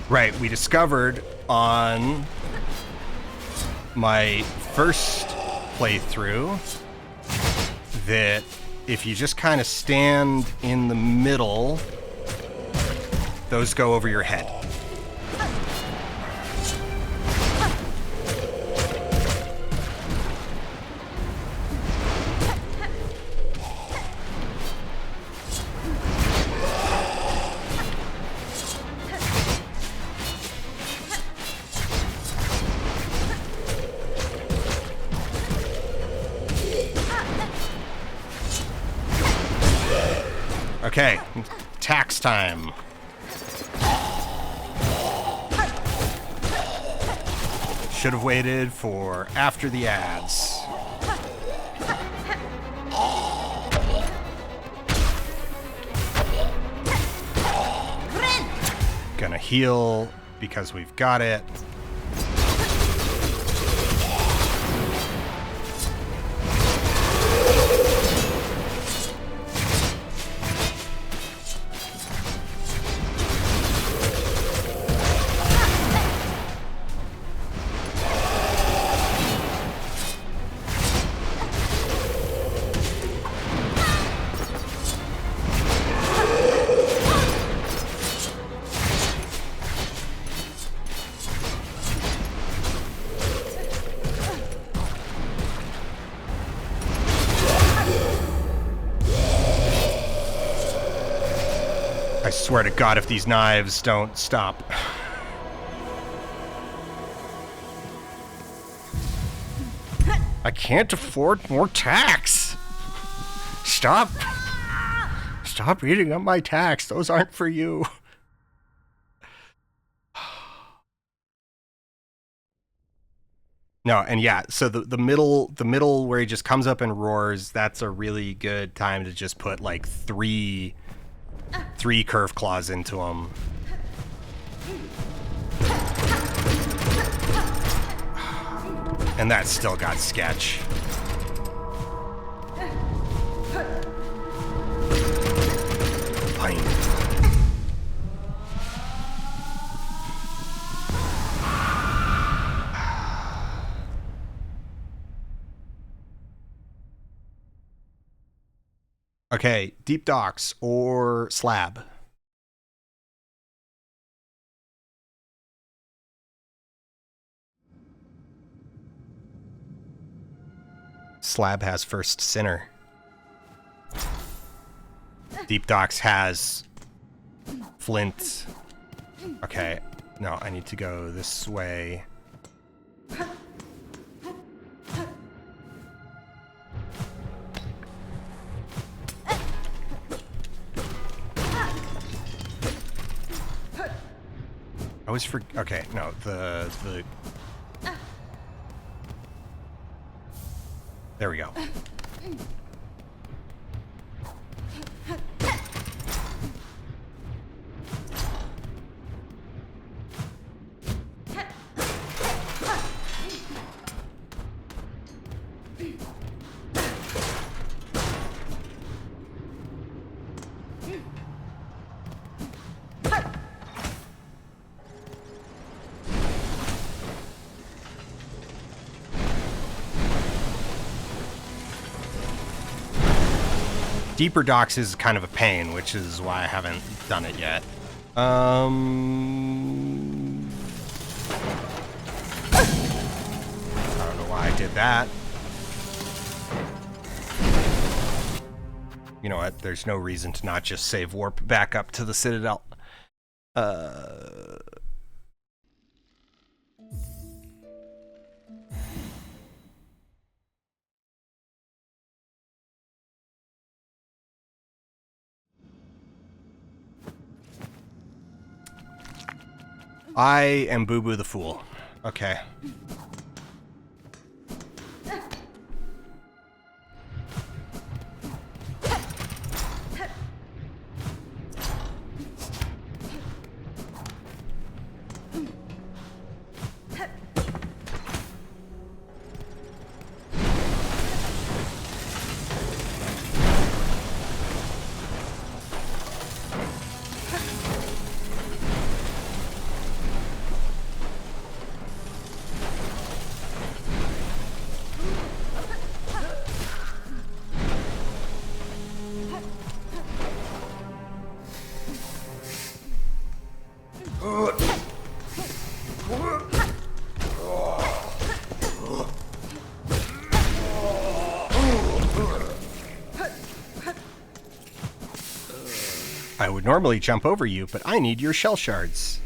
Right, we discovered on my first playthrough that if you just kind of stand in the middle, those go over your head. Okay, tax time. Should have waited for after the ads. heal because we've got it. I swear to God, if these knives don't stop. I can't afford more tax. Stop. Stop eating up my tax. Those aren't for you. No, and yeah, so the middle where he just comes up and roars, that's a really good time to just put like three curve claws into him. And that's still got sketch. Fine. Okay, deep docks or slab. Slab has first sinner. Deep docks has flint. Okay, no, I need to go this way. I always forget. Okay, no, the. There we go. Deeper docks is kind of a pain, which is why I haven't done it yet. I don't know why I did that. You know what? There's no reason to not just save warp back up to the Citadel. I am Boo Boo the Fool. Okay. I would normally jump over you, but I need your shell shards.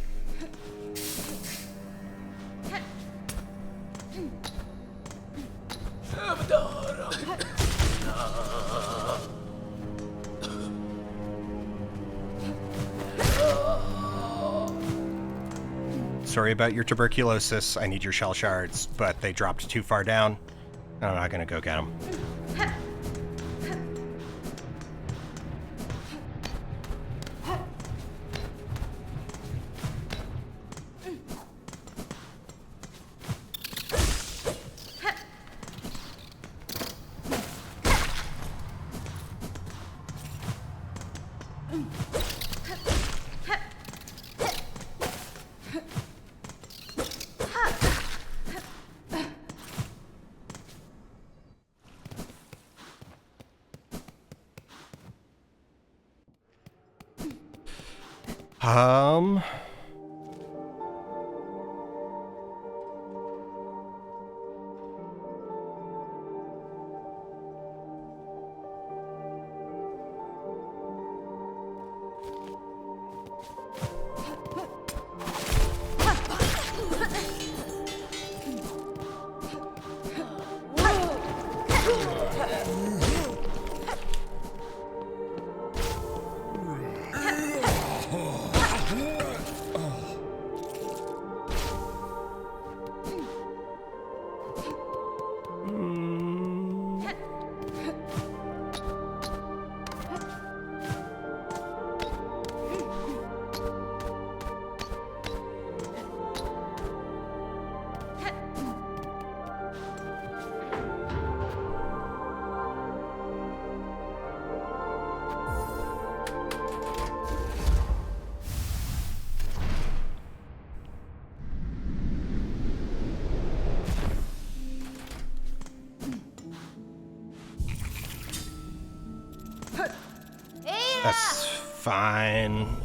Sorry about your tuberculosis. I need your shell shards, but they dropped too far down. I'm not gonna go get them. That's fine.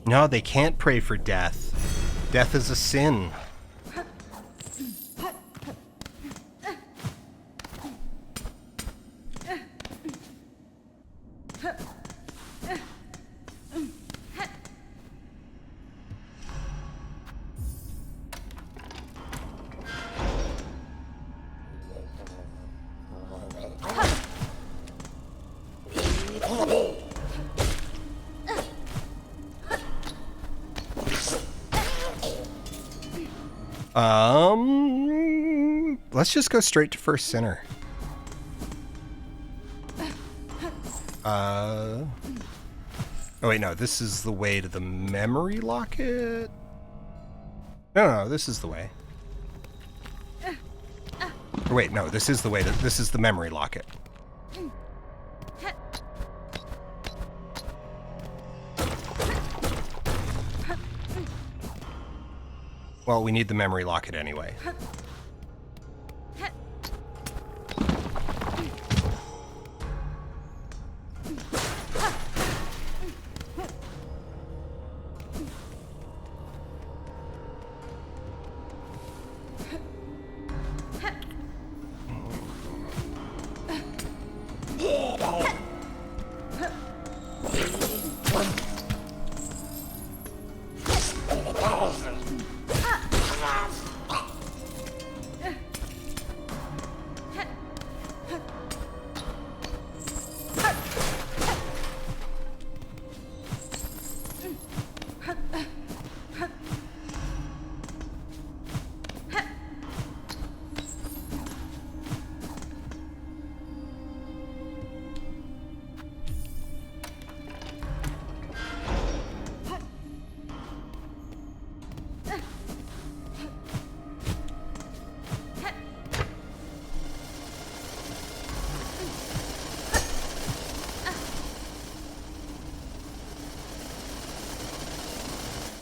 No, they can't pray for death. Death is a sin. Let's just go straight to first sinner. Oh wait, no, this is the way to the memory locket? No, this is the way. Or wait, no, this is the way this is the memory locket. Well, we need the memory locket anyway.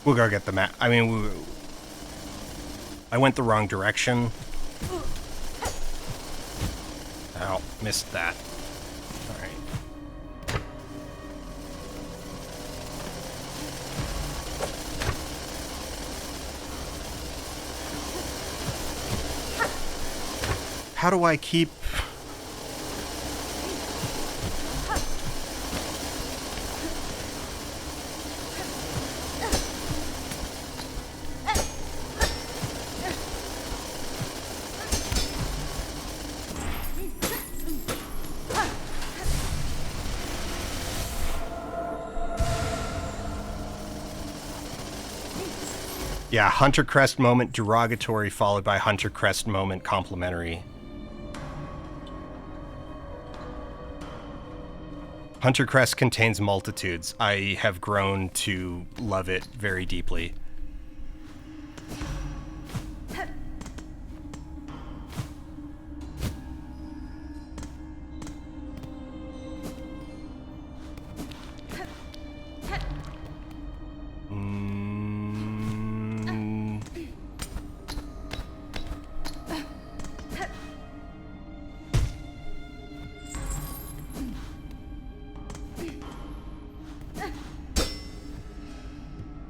We'll go get the map. I mean, I went the wrong direction. Ow, missed that. All right. How do I keep... Yeah, Hunter Crest moment derogatory followed by Hunter Crest moment complimentary. Hunter Crest contains multitudes. I have grown to love it very deeply.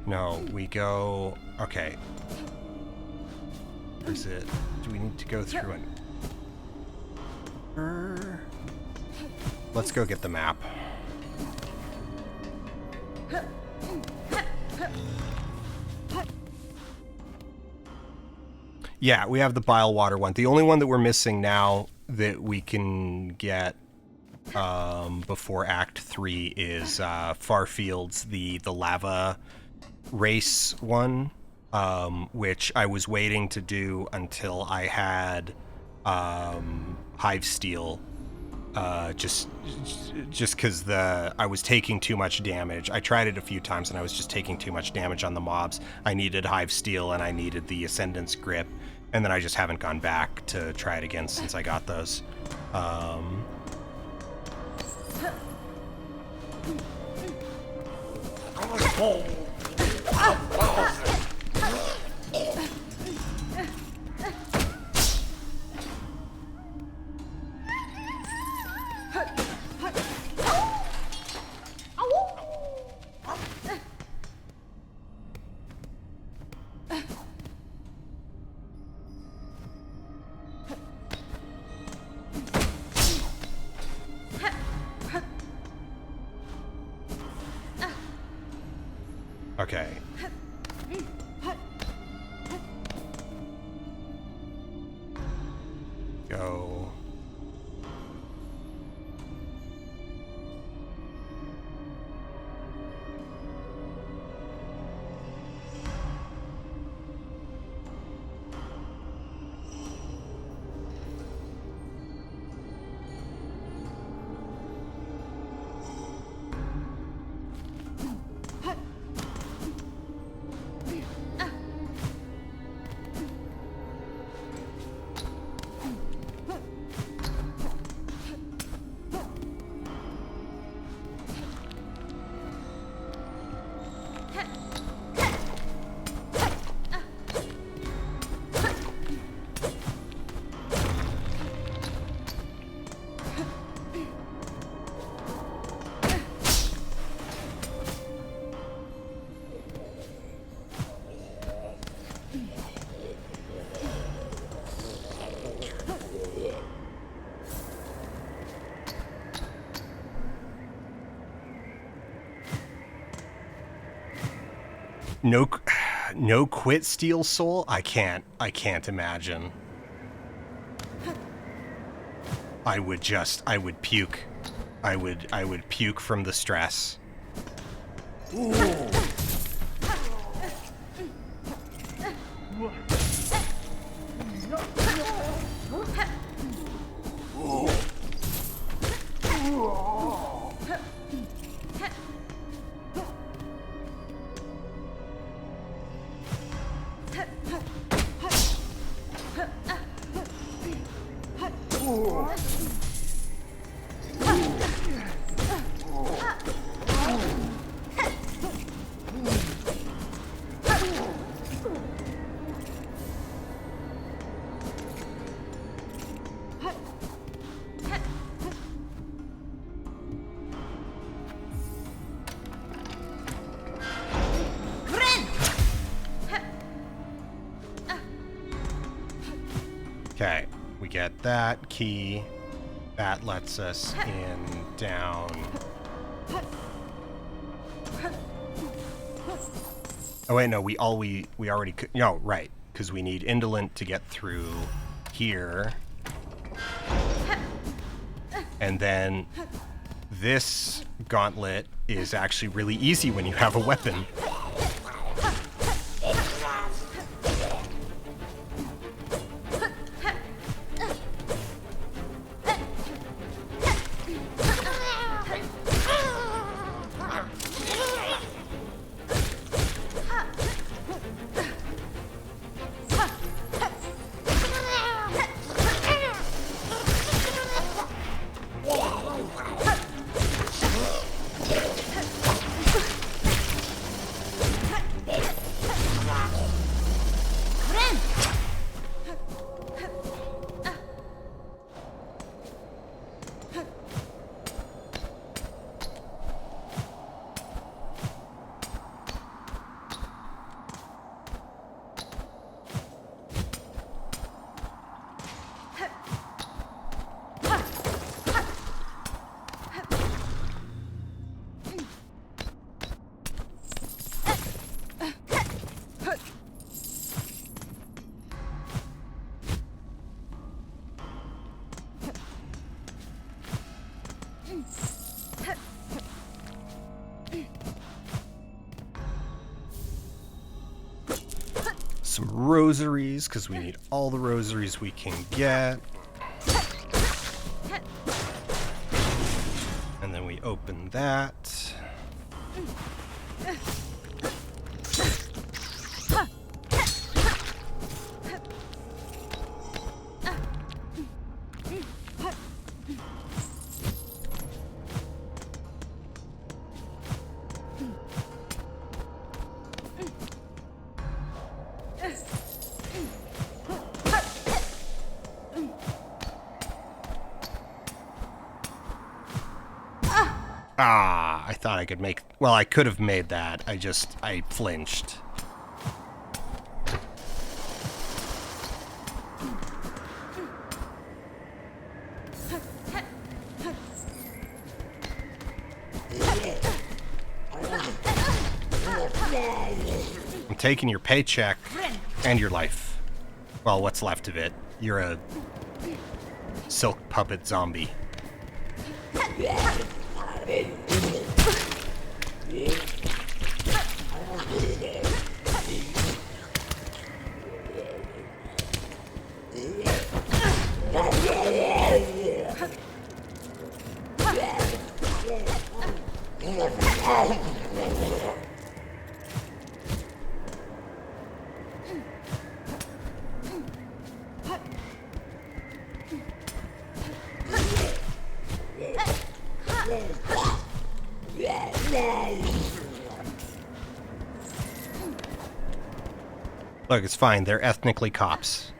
No, we go... Okay. Is it... Do we need to go through an... Let's go get the map. Yeah, we have the bile water one. The only one that we're missing now that we can get before Act 3 is Farfield's, the lava race one, which I was waiting to do until I had Hive Steel, just because I was taking too much damage. I tried it a few times and I was just taking too much damage on the mobs. I needed Hive Steel and I needed the Ascendance Grip, and then I just haven't gone back to try it again since I got those. Okay. Go. No quit Steel Soul? I can't imagine. I would puke. I would puke from the stress. Ooh. Okay, we get that key. That lets us in, down. Oh wait, no, we already could. No, right, because we need Indolent to get through here. And then this gauntlet is actually really easy when you have a weapon. some rosaries, because we need all the rosaries we can get. And then we open that. Ah, I thought I could make... Well, I could have made that. I flinched. I'm taking your paycheck and your life. Well, what's left of it. You're a silk puppet zombie. Look, it's fine. They're ethnically cops.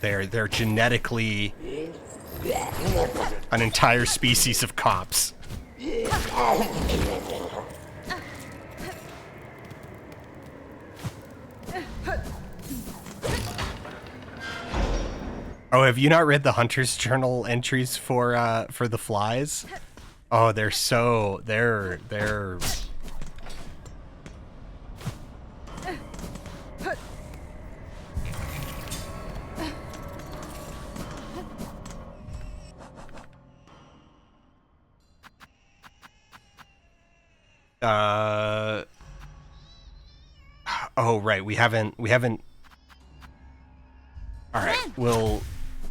They're genetically an entire species of cops. Oh, have you not read the Hunter's Journal entries for the flies? Oh, they're oh, right, we haven't all right,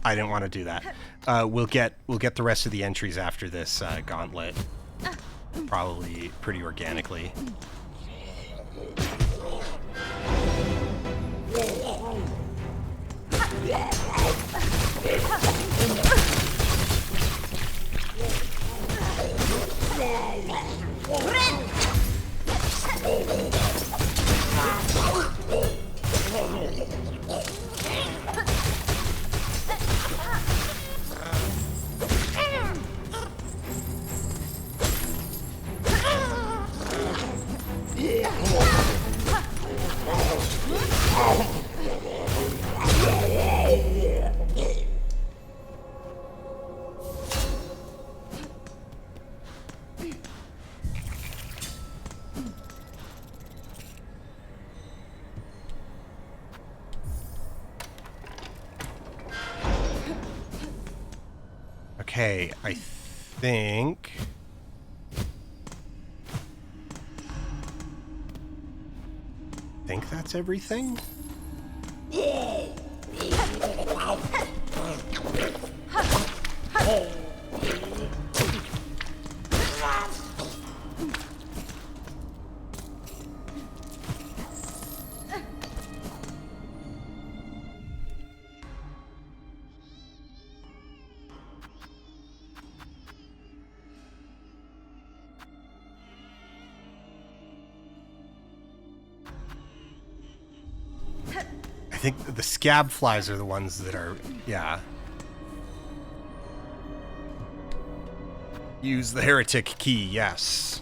I didn't want to do that. We'll get the rest of the entries after this gauntlet, probably pretty organically. Okay, I think that's everything. I think the scab flies are the ones that are, yeah. Use the heretic key, yes.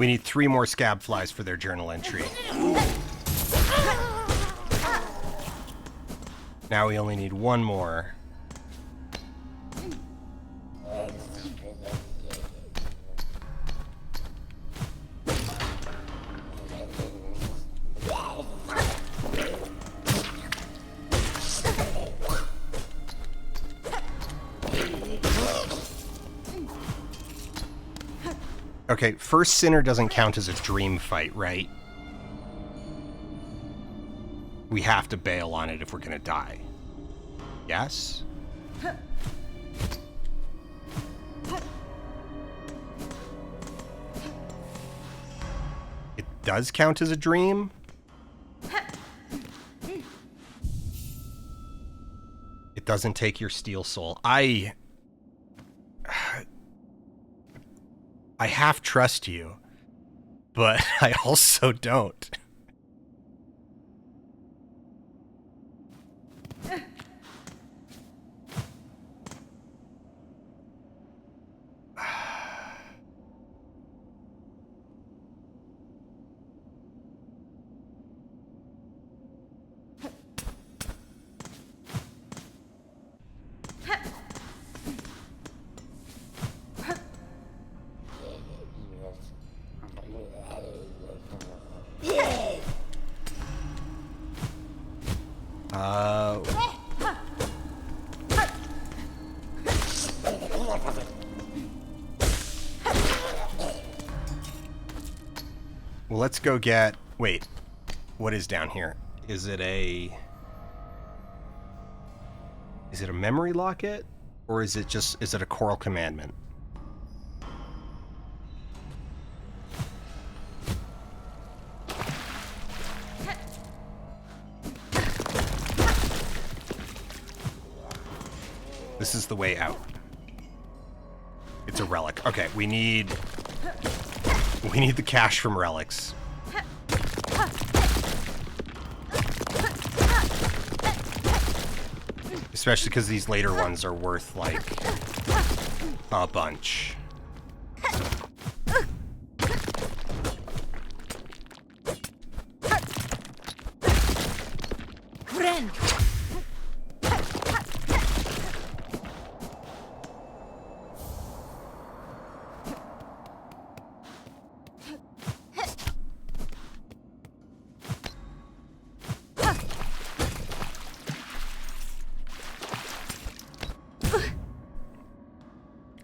We need 3 more scab flies for their journal entry. Now we only need 1 more. Okay, first sinner doesn't count as a dream fight, right? We have to bail on it if we're gonna die. Yes? It does count as a dream? It doesn't take your steel soul. I half trust you, but I also don't. Well, let's go get... Wait. What is down here? Is it a... Is it a memory locket? Or is it just... Is it a choral commandment? This is the way out. It's a relic. Okay, we need the cash from relics. Especially because these later ones are worth, like, a bunch.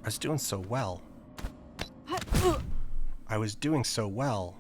I was doing so well. I was doing so well.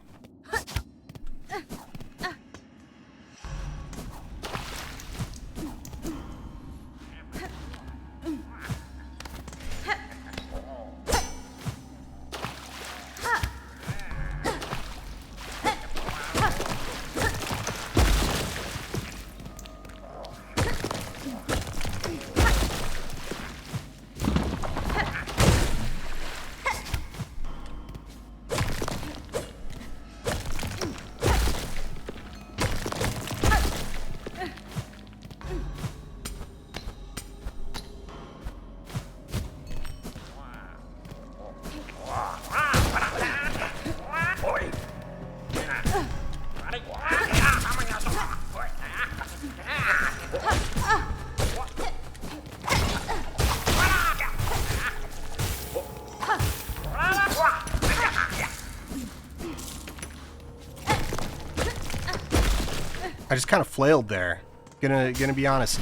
I just kind of flailed there. Gonna be honest.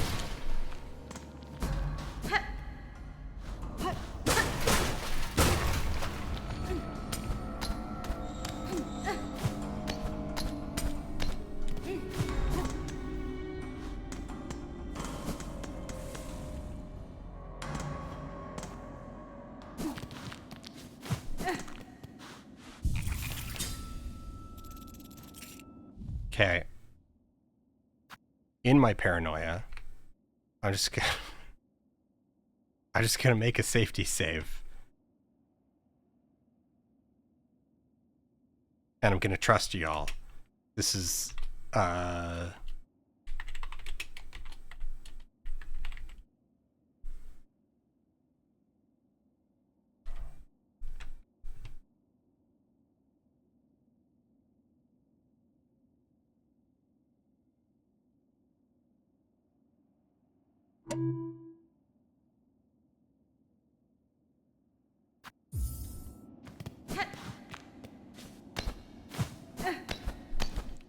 Okay. In my paranoia, I'm just gonna make a safety save. And I'm gonna trust y'all. This is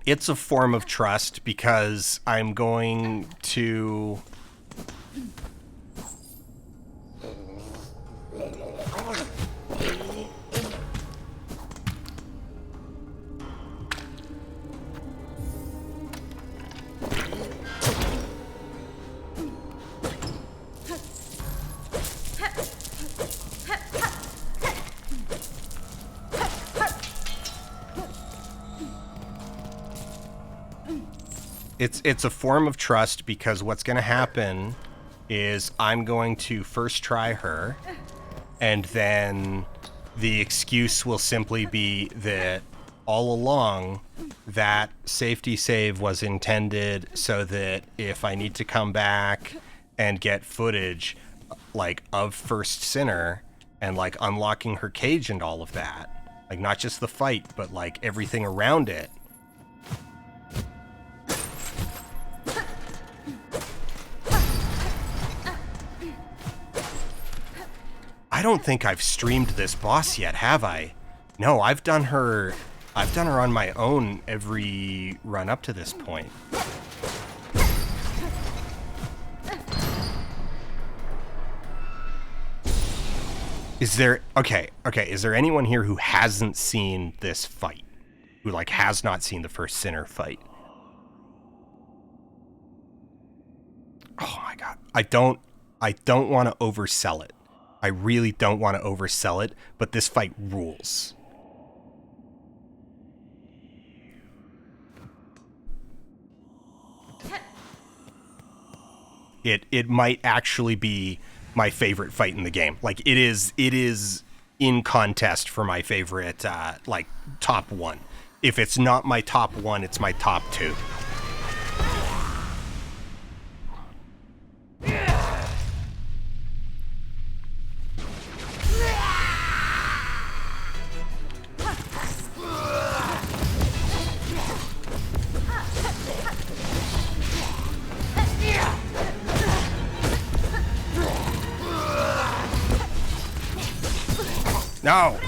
it's a form of trust because I'm going to... It's a form of trust because what's going to happen is I'm going to first try her, and then the excuse will simply be that all along that safety save was intended so that if I need to come back and get footage like of First Sinner and like unlocking her cage and all of that, like not just the fight but like everything around it, I don't think I've streamed this boss yet, have I? No, I've done her on my own every run up to this point. Is there anyone here who hasn't seen this fight? Who like has not seen the First Sinner fight? Oh my god. I don't want to oversell it. I really don't want to oversell it, but this fight rules. It might actually be my favorite fight in the game. Like it is in contest for my favorite like top 1. If it's not my top 1, it's my top 2. No!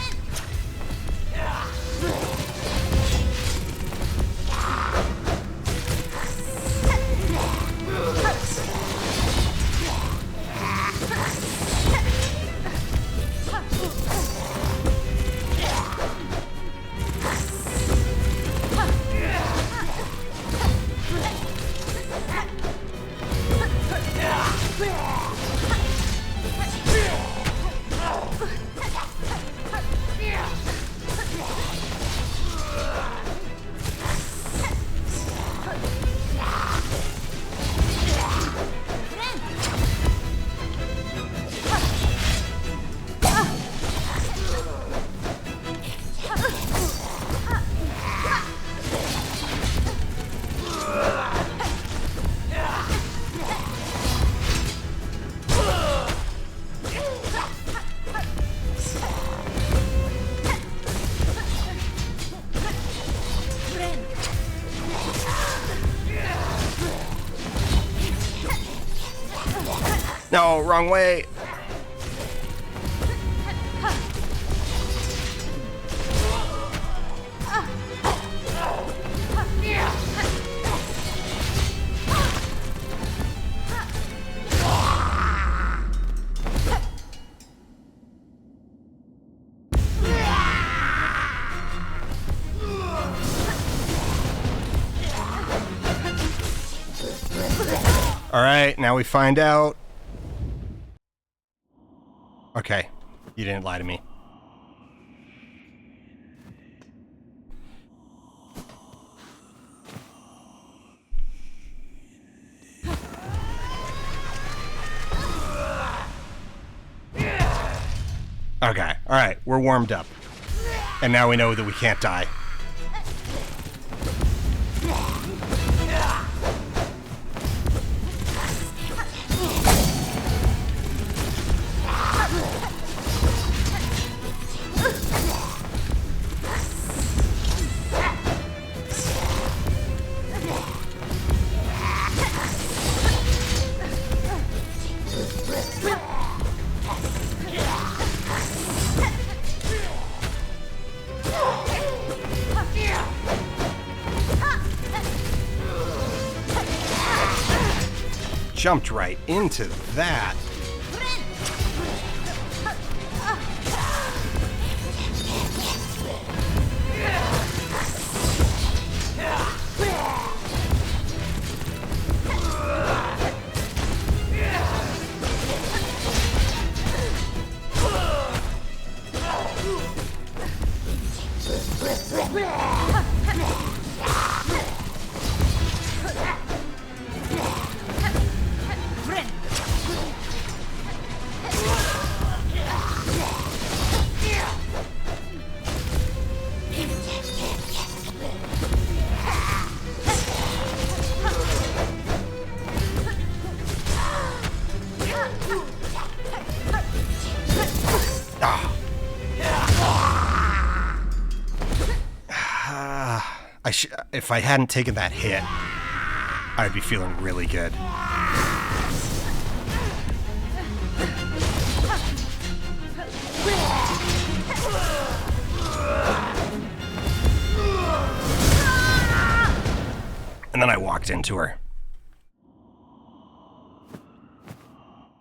No, wrong way. All right, now we find out. Okay, you didn't lie to me. Okay, all right, we're warmed up. And now we know that we can't die. jumped right into that. If I hadn't taken that hit, I'd be feeling really good. And then I walked into her.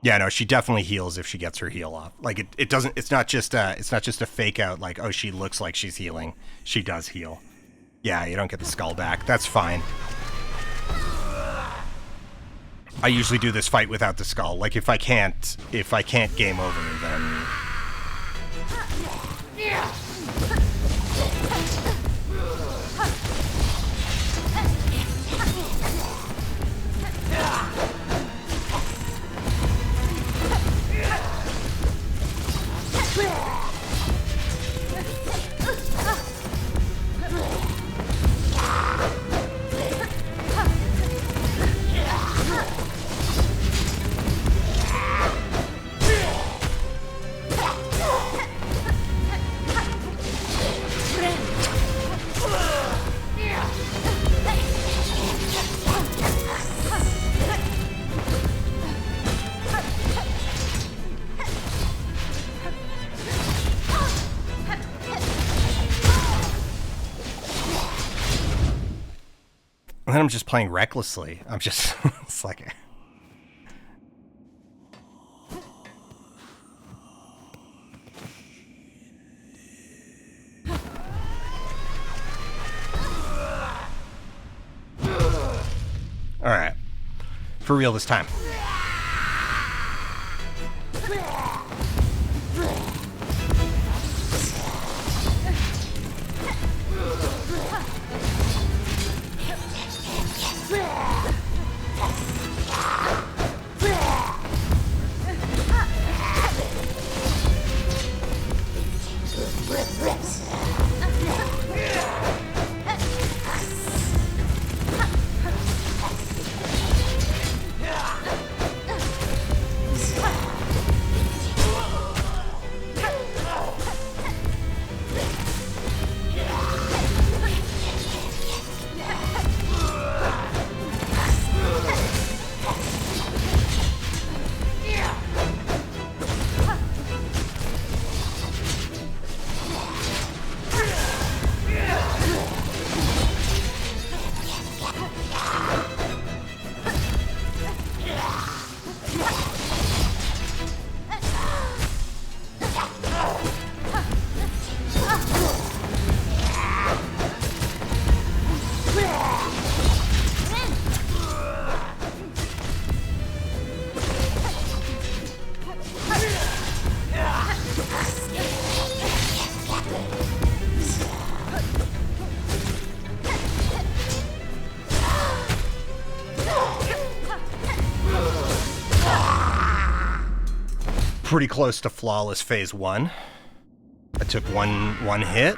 Yeah, no, she definitely heals if she gets her heal off. Like it doesn't. It's not just a fake out. Like, oh, she looks like she's healing. She does heal. Yeah, you don't get the skull back. That's fine. I usually do this fight without the skull. Like if I can't game over, then. And then I'm just playing recklessly. I'm just, it's like... Alright. For real this time. Pretty close to flawless phase 1. I took one hit.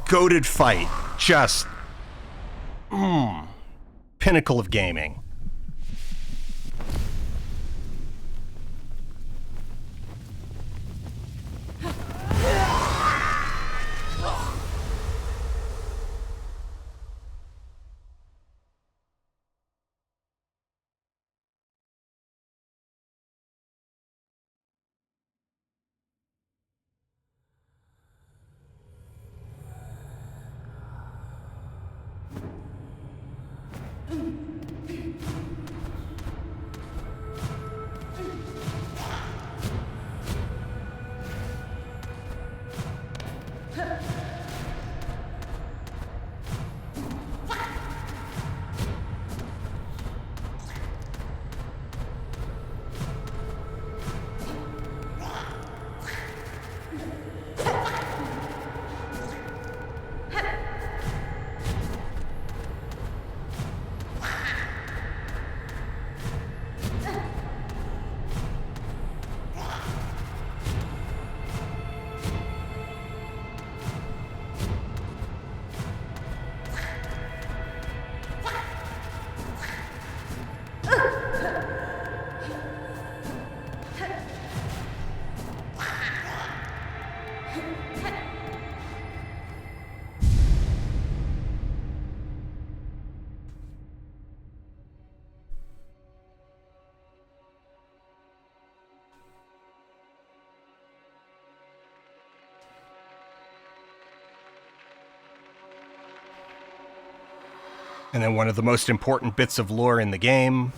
goated fight. Just... pinnacle of gaming. And then one of the most important bits of lore in the game.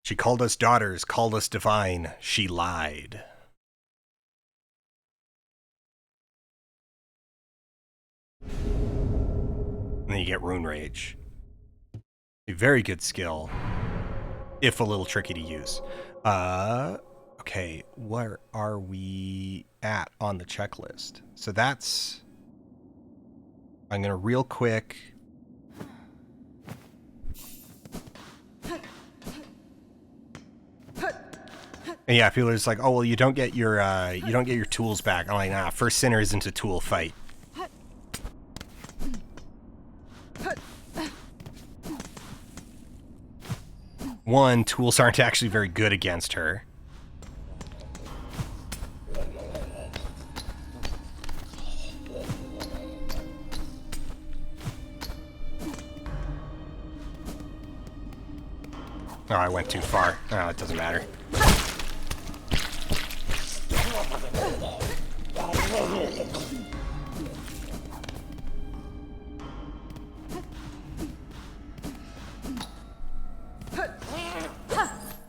She called us daughters, called us divine. She lied. And then you get Rune Rage. A very good skill, if a little tricky to use. Okay, where are we at on the checklist? So that's... I'm gonna real quick... And yeah, people are just like, oh well, you don't get your tools back. I'm like, nah, first sinner isn't a tool fight. One, tools aren't actually very good against her. Oh, I went too far. Oh, it doesn't matter.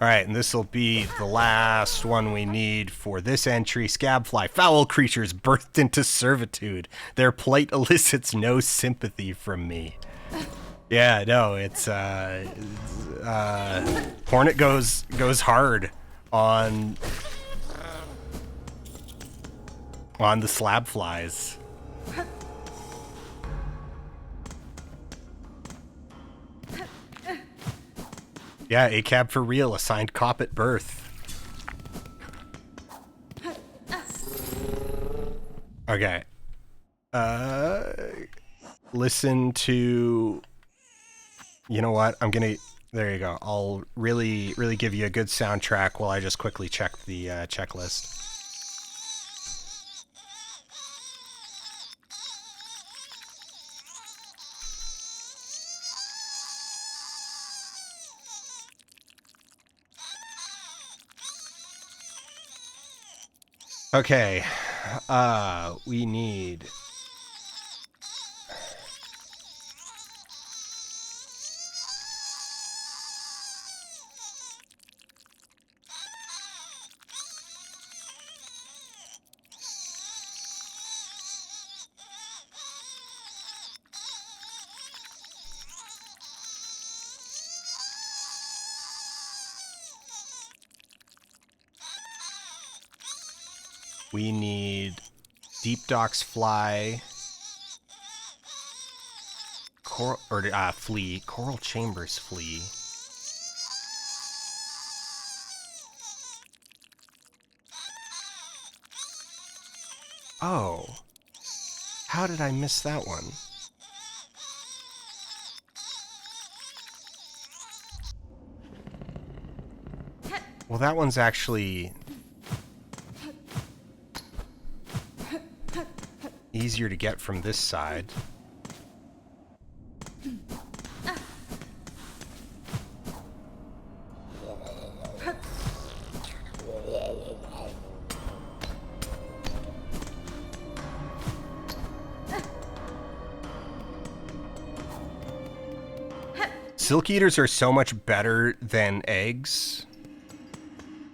Alright, and this will be the last one we need for this entry. Scabfly. Foul creatures birthed into servitude. Their plight elicits no sympathy from me. Yeah, no, it's Hornet goes hard on the slab flies. Yeah, ACAB for real, assigned cop at birth. Okay. Listen to... You know what? I'm gonna... There you go. I'll really give you a good soundtrack while I just quickly check the checklist. Okay, we need... We need Deep Docks Fly. Flea. Coral Chambers Flea. Oh. How did I miss that one? Well, that one's actually easier to get from this side. Silk Eaters are so much better than eggs.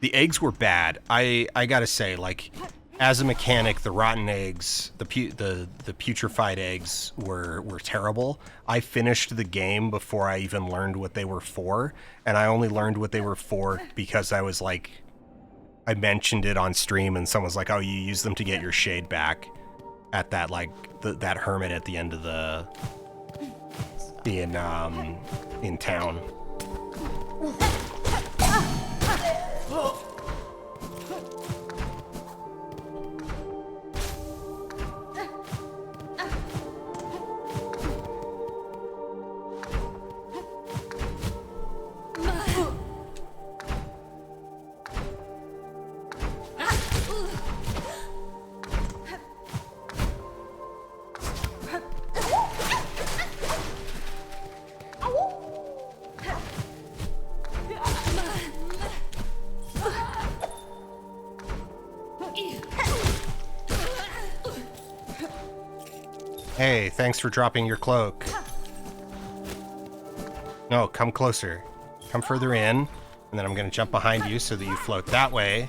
The eggs were bad. I gotta say, like, as a mechanic, the rotten eggs, the putrefied eggs were terrible. I finished the game before I even learned what they were for, and I only learned what they were for because I was like, I mentioned it on stream, and someone was like, "Oh, you use them to get your shade back," at that that hermit at the end of the in town. Hey, thanks for dropping your cloak. No, come closer. Come further in, and then I'm gonna jump behind you so that you float that way.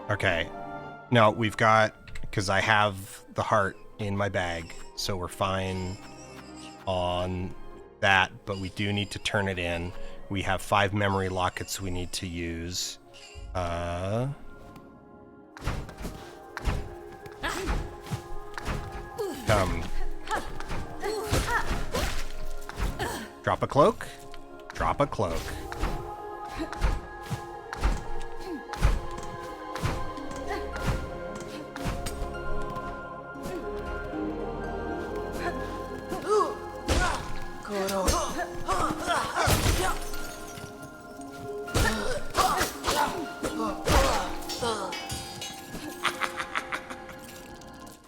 Okay. No, we've got... because I have the heart in my bag, so we're fine on that, but we do need to turn it in. We have 5 memory lockets we need to use. Come. Drop a cloak. Drop a cloak.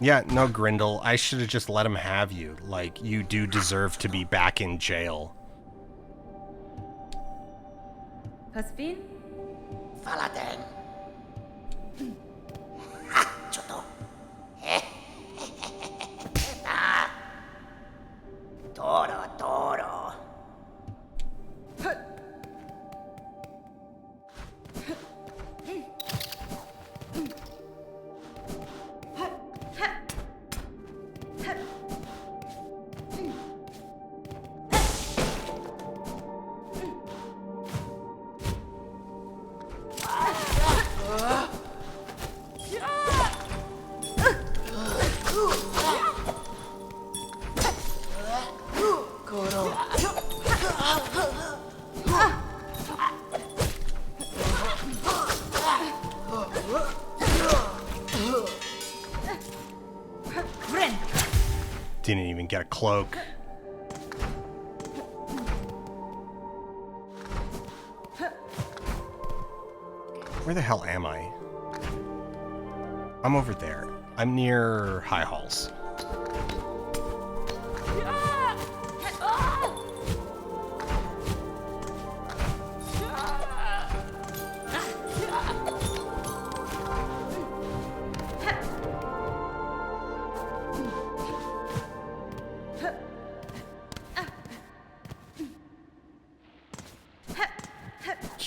Yeah, no, Grindel, I should have just let him have you. Like, you do deserve to be back in jail. Pasvin? Faladeng. Choto. Toro, toro. Didn't even get a cloak. Where the hell am I? I'm over there. I'm near High Halls.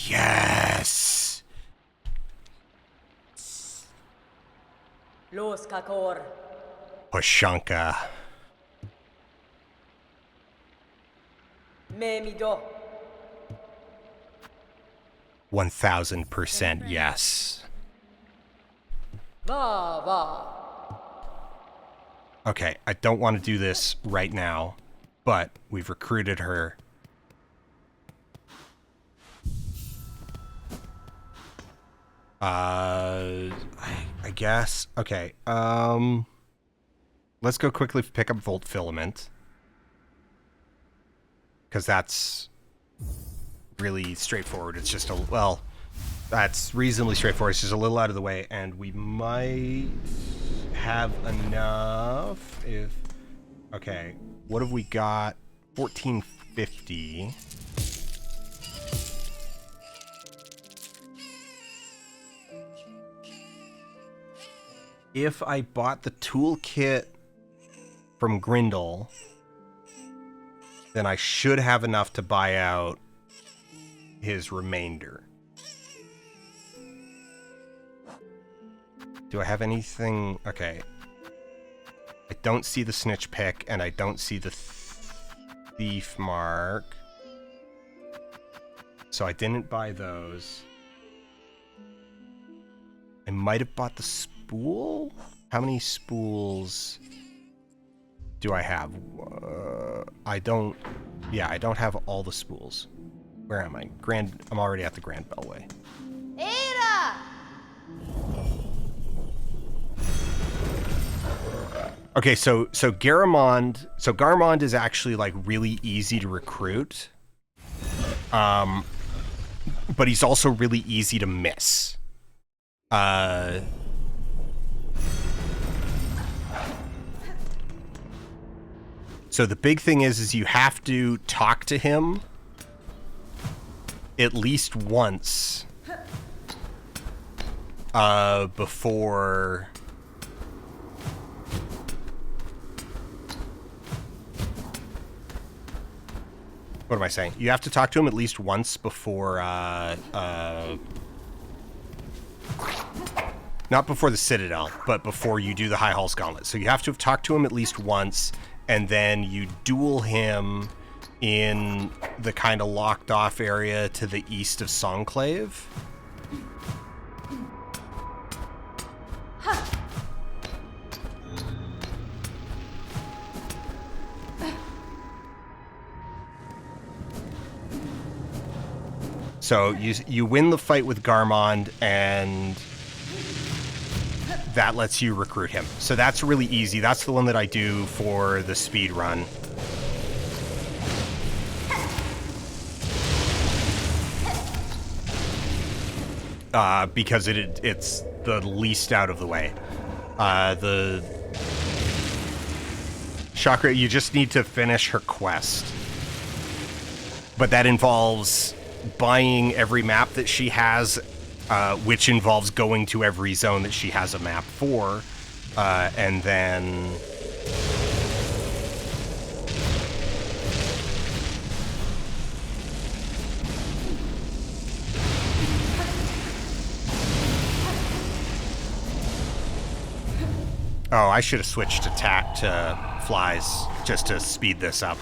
Yes! kakor. Hoshanka. Memido. 1000% yes. Va va. Okay, I don't want to do this right now, but we've recruited her. I guess. Okay, let's go quickly pick up Volt Filament. Because that's really straightforward. It's just a, well, that's reasonably straightforward. It's just a little out of the way, and we might have enough if, okay, what have we got? 1450. If I bought the toolkit from Grindel, then I should have enough to buy out his remainder. Do I have anything? Okay. I don't see the snitch pick, and I don't see the thief mark. So I didn't buy those. I might have bought the spool? How many spools do I have? I don't... Yeah, I don't have all the spools. Where am I? I'm already at the Grand Bellway. Ada! Okay, so Garmond is actually like really easy to recruit. But he's also really easy to miss. So the big thing is you have to talk to him at least once before what am I saying? You have to talk to him at least once before not before the Citadel, but before you do the High Hall's Gauntlet. So you have to have talked to him at least once, and then you duel him in the kind of locked off area to the east of Songclave. So you win the fight with Garmond, and that lets you recruit him. So that's really easy. That's the one that I do for the speed run. Because it's the least out of the way. The Chakra, you just need to finish her quest. But that involves buying every map that she has, which involves going to every zone that she has a map for, and then... Oh, I should have switched to flies just to speed this up.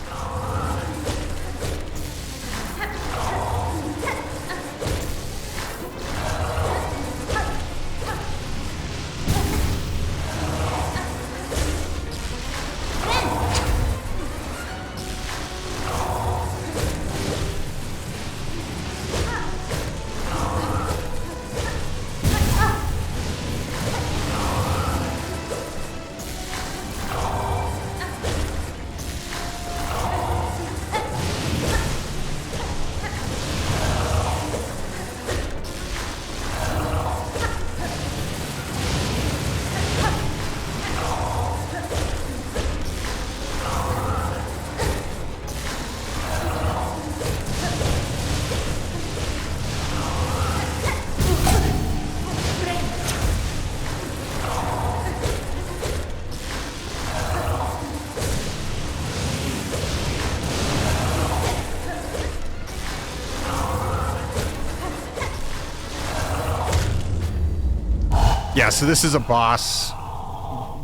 Yeah, so this is a boss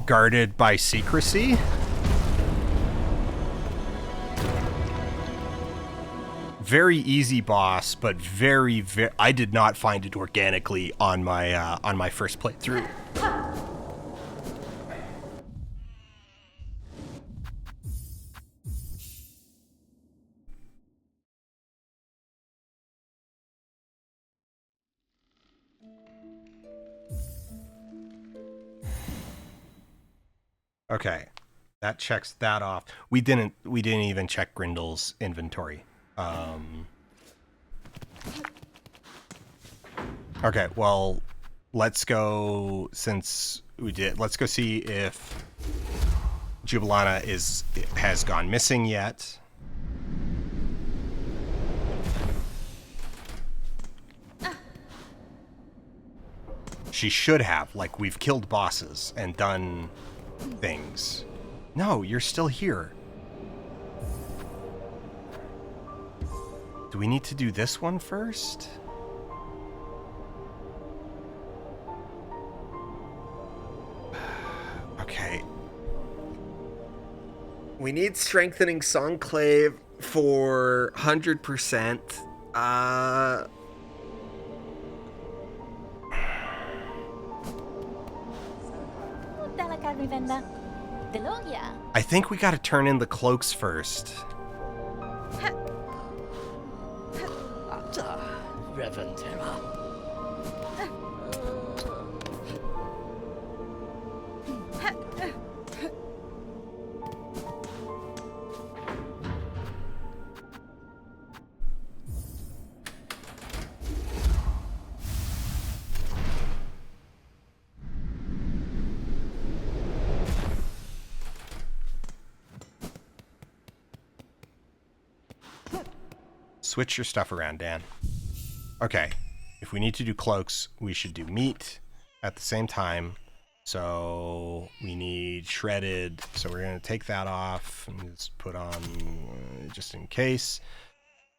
guarded by secrecy. Very easy boss, but very I did not find it organically on my first playthrough. Okay, that checks that off. We didn't even check Grindel's inventory. Okay, well, let's go, since we did, let's go see if Jubilana has gone missing yet. She should have, like, we've killed bosses and done things. No, you're still here. Do we need to do this one first? Okay. We need strengthening Songclave for 100%. I think we gotta turn in the cloaks first. Reventera. Switch your stuff around, Dan. Okay, if we need to do cloaks, we should do meat at the same time. So we need shredded. So we're going to take that off and just put on, just in case.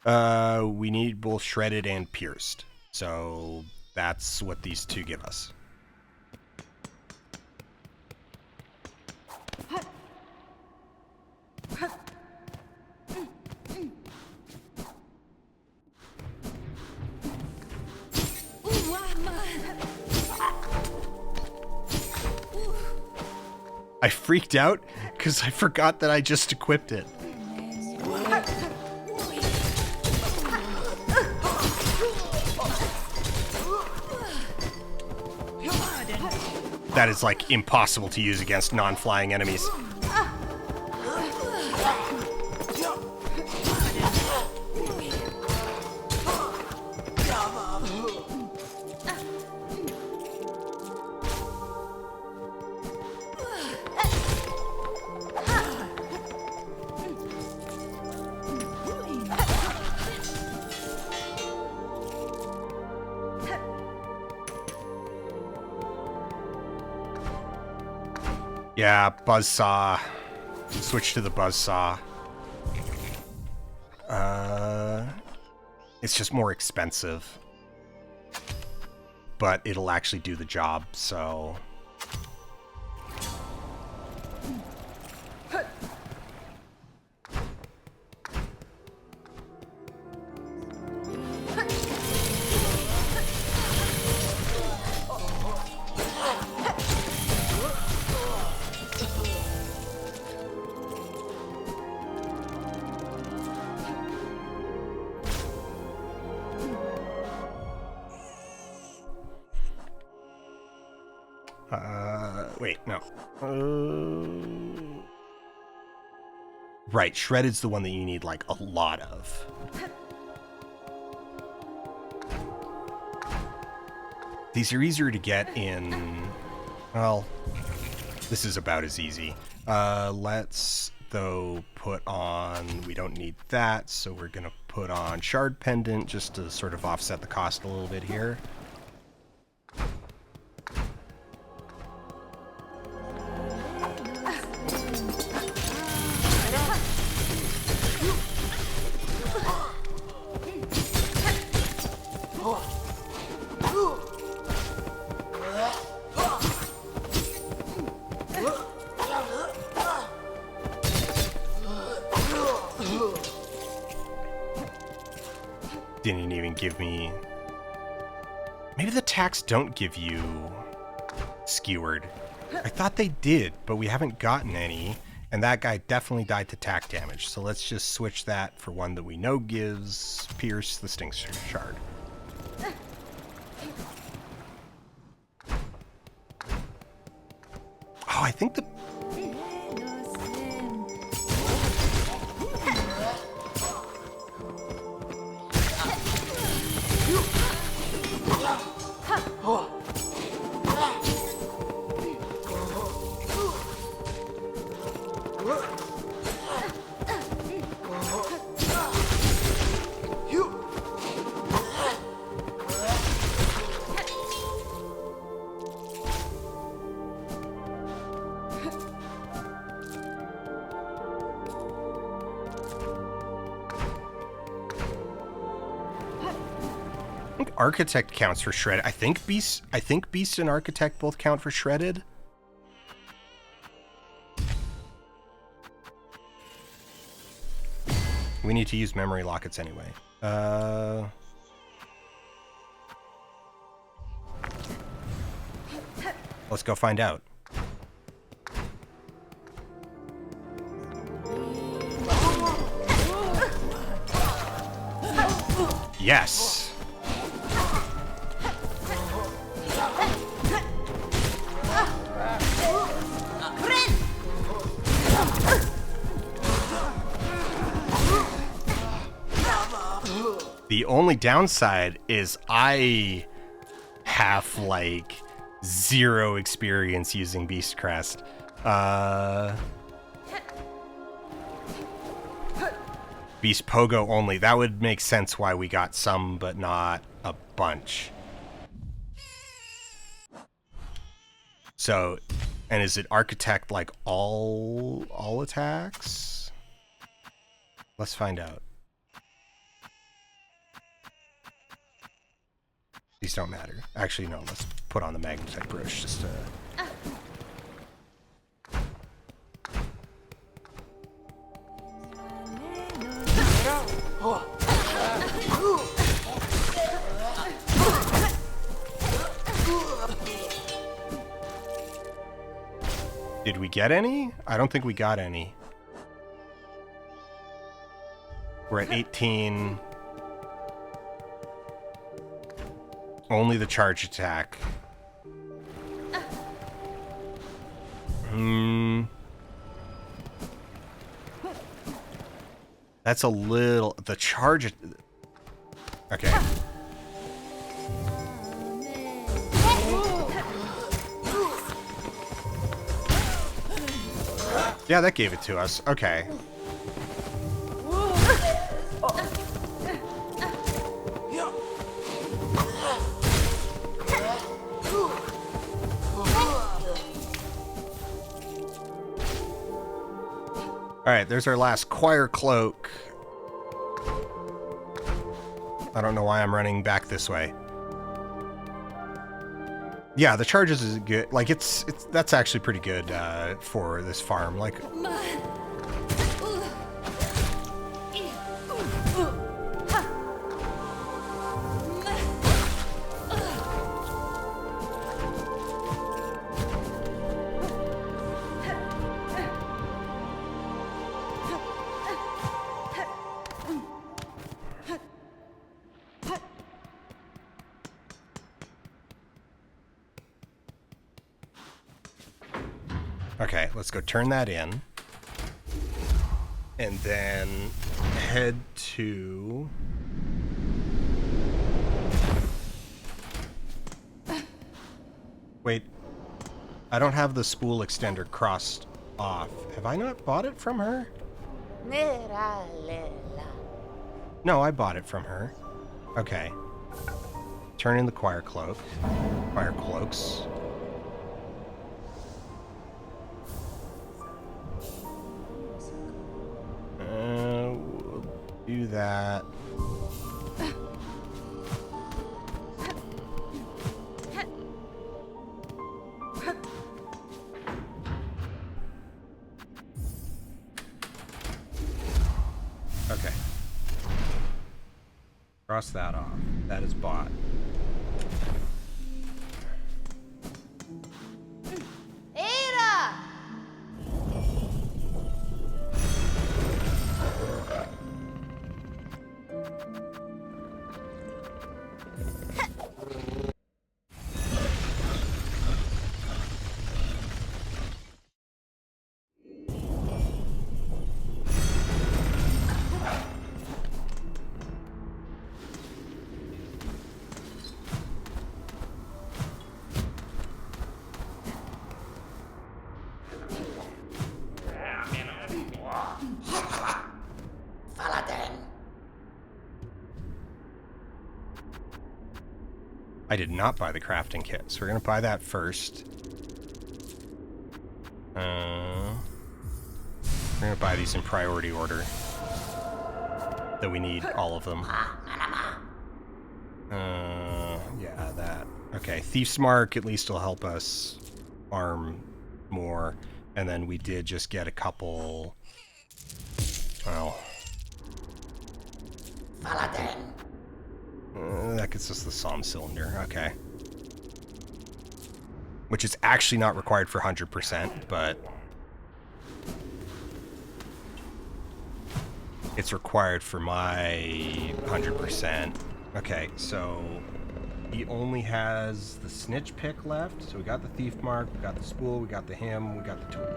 We need both shredded and pierced. So that's what these two give us. I freaked out because I forgot that I just equipped it. That is, like, impossible to use against non-flying enemies. Yeah, buzzsaw. Switch to the buzzsaw. It's just more expensive. But it'll actually do the job, so... wait, no. Right, shredded's the one that you need, like, a lot of. These are easier to get in... Well, this is about as easy. Let's, though, put on... We don't need that, so we're gonna put on Shard Pendant just to sort of offset the cost a little bit here. even give me... Maybe the attacks don't give you skewered. I thought they did, but we haven't gotten any. And that guy definitely died to attack damage. So let's just switch that for one that we know gives Pierce the Sting Shard. Oh, I think the... Architect counts for shredded. I think Beast and Architect both count for shredded. We need to use memory lockets anyway. Let's go find out. Yes. The only downside is I have like 0 experience using Beast Crest. Beast Pogo only. That would make sense why we got some, but not a bunch. So, and is it Architect like all attacks? Let's find out. These don't matter. Actually, no, let's put on the Magnetite Brooch just to... Did we get any? I don't think we got any. We're at 18. Only the charge attack. That's a little... The charge... Okay. Yeah, that gave it to us. Okay. Alright, there's our last choir cloak. I don't know why I'm running back this way. Yeah, the charges is good. Like, it's that's actually pretty good for this farm. Like... Okay, let's go turn that in. And then head to... Wait, I don't have the spool extender crossed off. Have I not bought it from her? No, I bought it from her. Okay. Turn in the choir cloak. Choir cloaks. We'll do that. Cross that off. That is bought. Era! Paladin. I did not buy the crafting kit, so we're gonna buy that first. We're gonna buy these in priority order. That we need all of them. Yeah, that. Okay, Thief's Mark at least will help us farm more. And then we did just get a couple... Well... Paladin. that gets us the Psalm Cylinder, okay. Which is actually not required for 100%, but... it's required for my 100%. Okay, so... he only has the Snitch pick left, so we got the Thief Mark, we got the Spool, we got the Hymn, we got the Tool.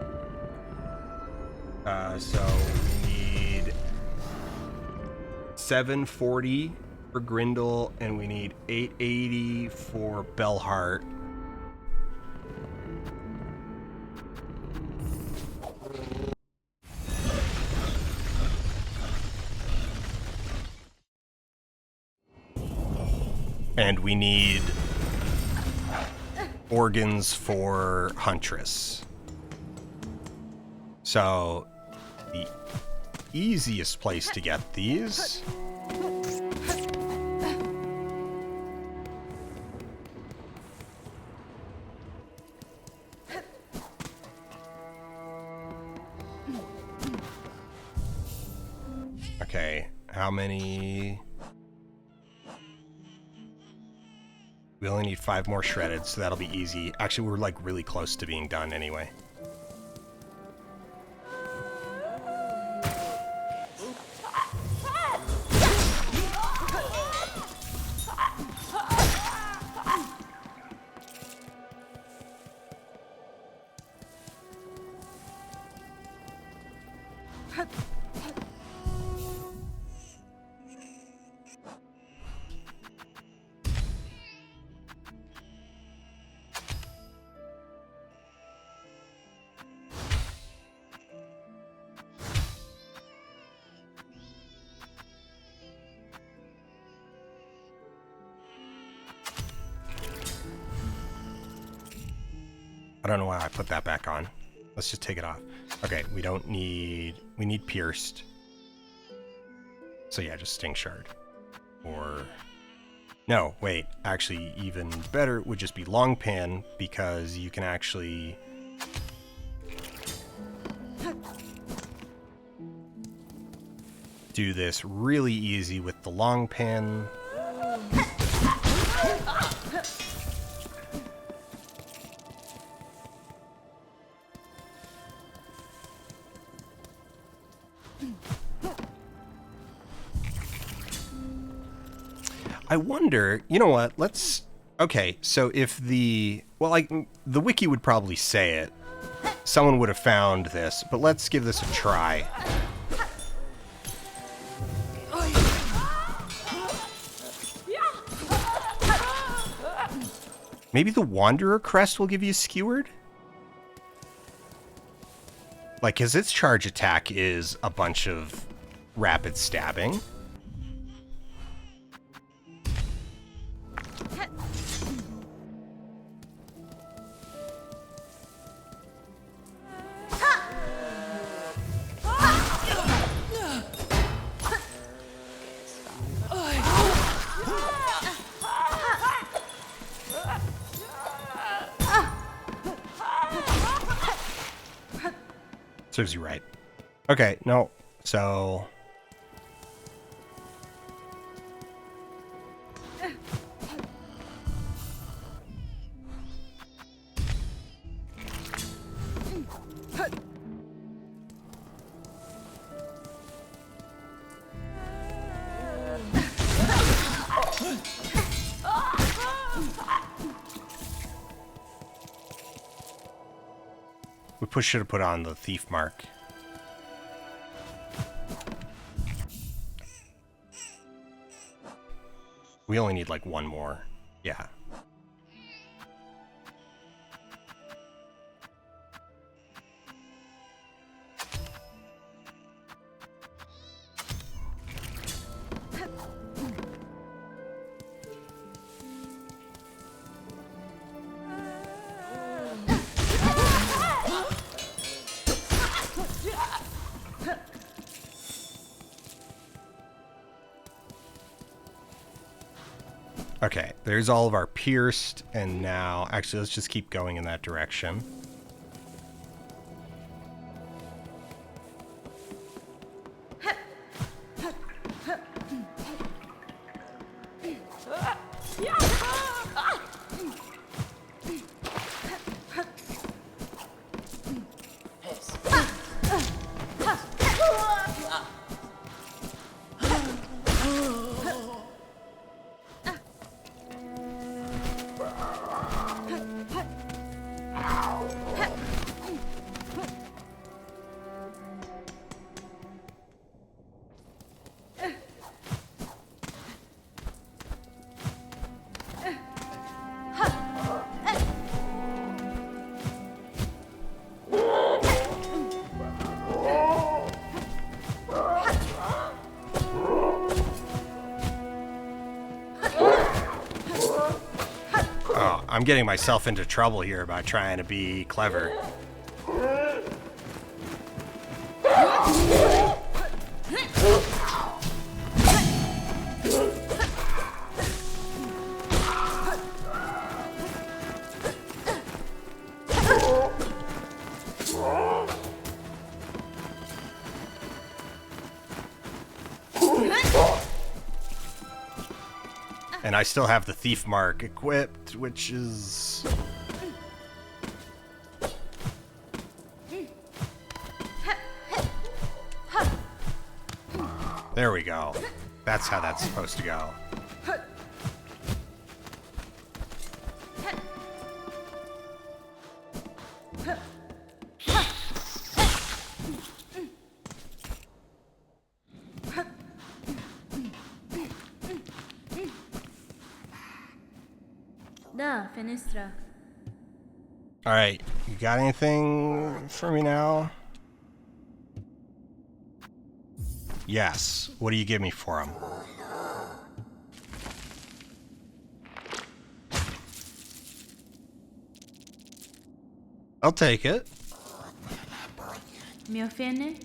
So we need 740 for Grindel, and we need 880 for Bellheart. And we need organs for Huntress. So, the easiest place to get these okay, how many? We only need 5 more shredded, so that'll be easy. Actually, we're like really close to being done anyway. I don't know why I put that back on. Let's just take it off. Okay, we don't need... we need pierced. So yeah, just Sting Shard. Or... no, wait. Actually, even better would just be Long Pin, because you can actually... do this really easy with the Long Pin. I wonder, you know what, let's... okay, so if the... well, like, the wiki would probably say it. Someone would have found this, but let's give this a try. Maybe the Wanderer Crest will give you Skewered? Like, because its charge attack is a bunch of rapid stabbing. Serves you right. Okay, no. So We should have put on the thief mark. We only need like one more. Yeah. Okay, there's all of our pierced, and now... Actually, let's just keep going in that direction. I'm getting myself into trouble here by trying to be clever. And I still have the thief mark equipped, which is... There we go. That's how that's supposed to go. Da, fenestra. Alright, you got anything for me now? Yes. What do you give me for them? I'll take it. Mi offende?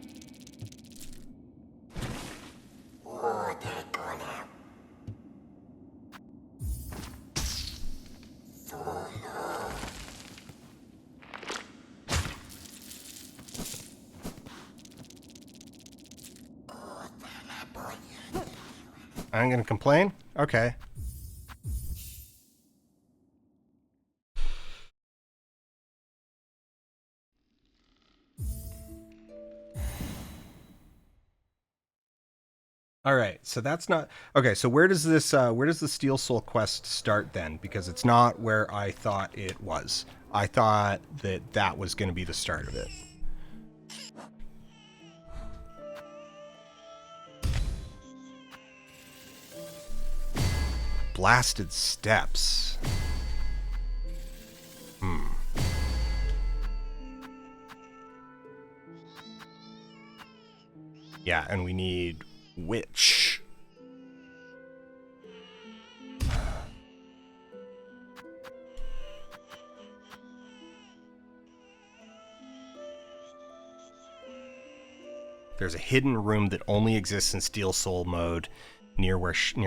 I'm gonna complain? Okay. All right, so that's not okay. So where does this where does the Steel Soul quest start then? Because it's not where I thought it was. I thought that that was going to be the start of it. Blasted Steps. Yeah, and we need Witch. There's a hidden room that only exists in Steel Soul mode near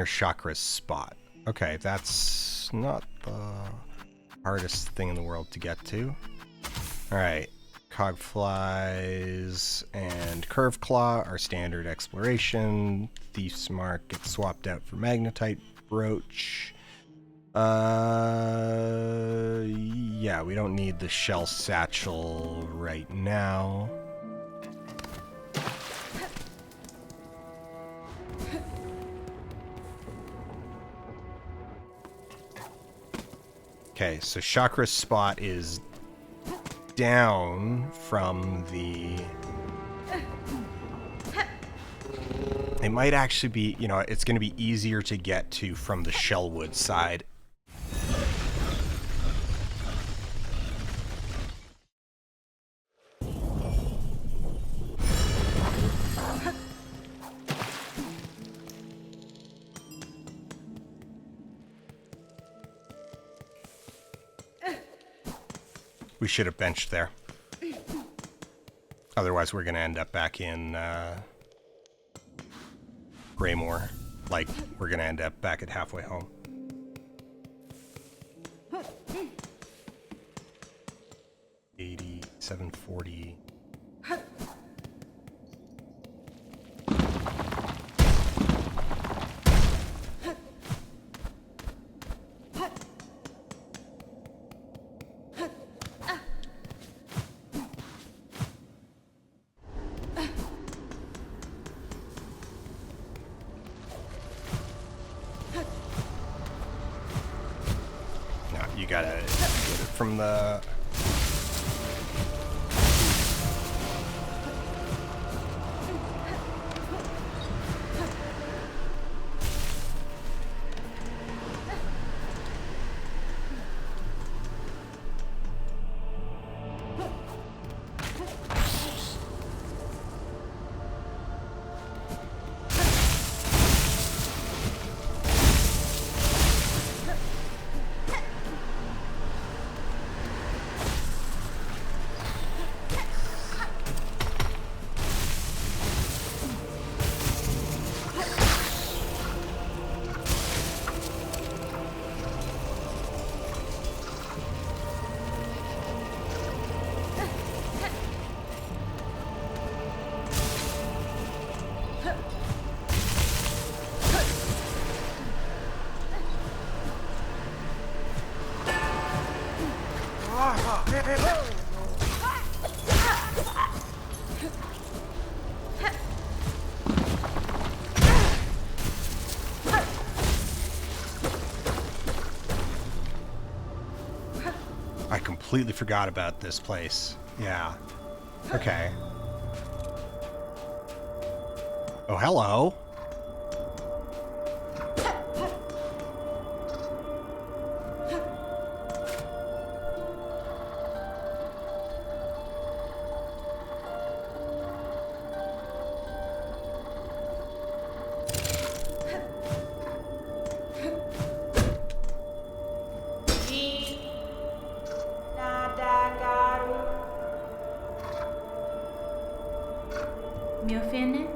Chakra's spot. Okay, that's not the hardest thing in the world to get to. Alright, Cogflies and Curve Claw are standard exploration. Thief's Mark gets swapped out for Magnetite Brooch. Yeah, we don't need the Shell Satchel right now. Okay, so Chakra's spot is down from the... It might actually be, you know, it's going to be easier to get to from the Shellwood side. We should have benched there. Otherwise, we're going to end up back in Greymore. Like, we're going to end up back at halfway home. $87.40. You gotta get it from the... I completely forgot about this place. Yeah. Okay. Oh, hello. Mi offende?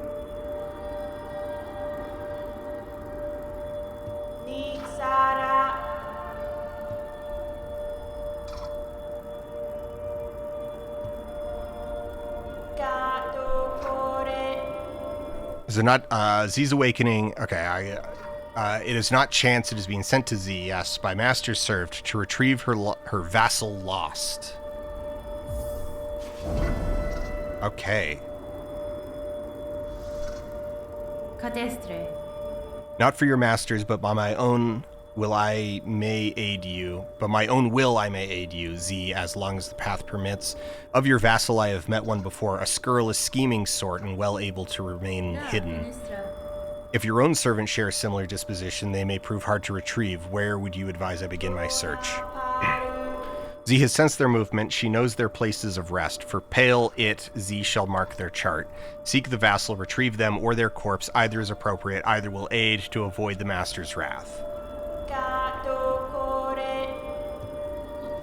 Is it not, Z's awakening? Okay, it is not chance it is being sent to Z, yes, by Master served to retrieve her vassal lost. Okay. Cadestre. Not for your masters, but by my own will I may aid you. By my own will I may aid you, Z, as long as the path permits. Of your vassal I have met one before, a scurrilous, scheming sort, and well able to remain hidden. Ministra. If your own servant share a similar disposition, they may prove hard to retrieve. Where would you advise I begin my search? Z has sensed their movement. She knows their places of rest. For pale it, Z shall mark their chart. Seek the vassal, retrieve them, or their corpse. Either is appropriate. Either will aid to avoid the master's wrath.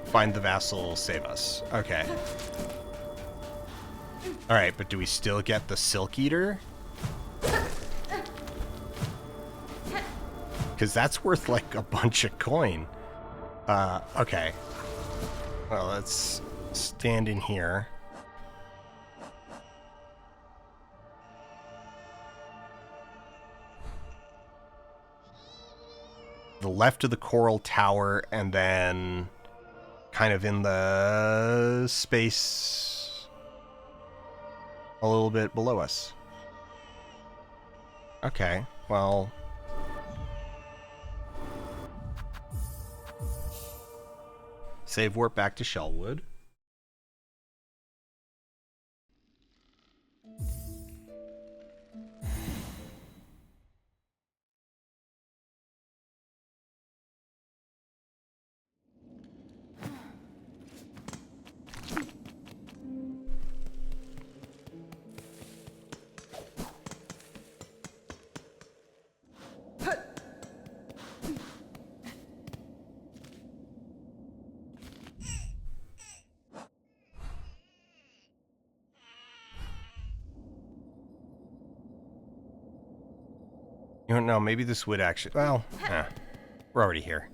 Find the vassal, save us. Okay. Alright, but do we still get the Silk Eater? Because that's worth like a bunch of coin. Okay. Well, let's stand in here. The left of the coral tower, and then kind of in the space a little bit below us. Okay, well... Save warp back to Shellwood. No, no, maybe this would actually... Well, we're already here.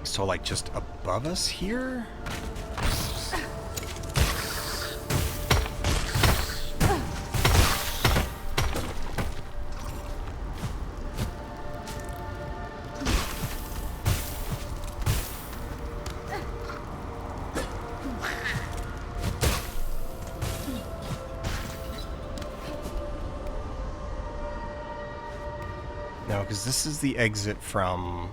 So, like, just above us here? No, because this is the exit from...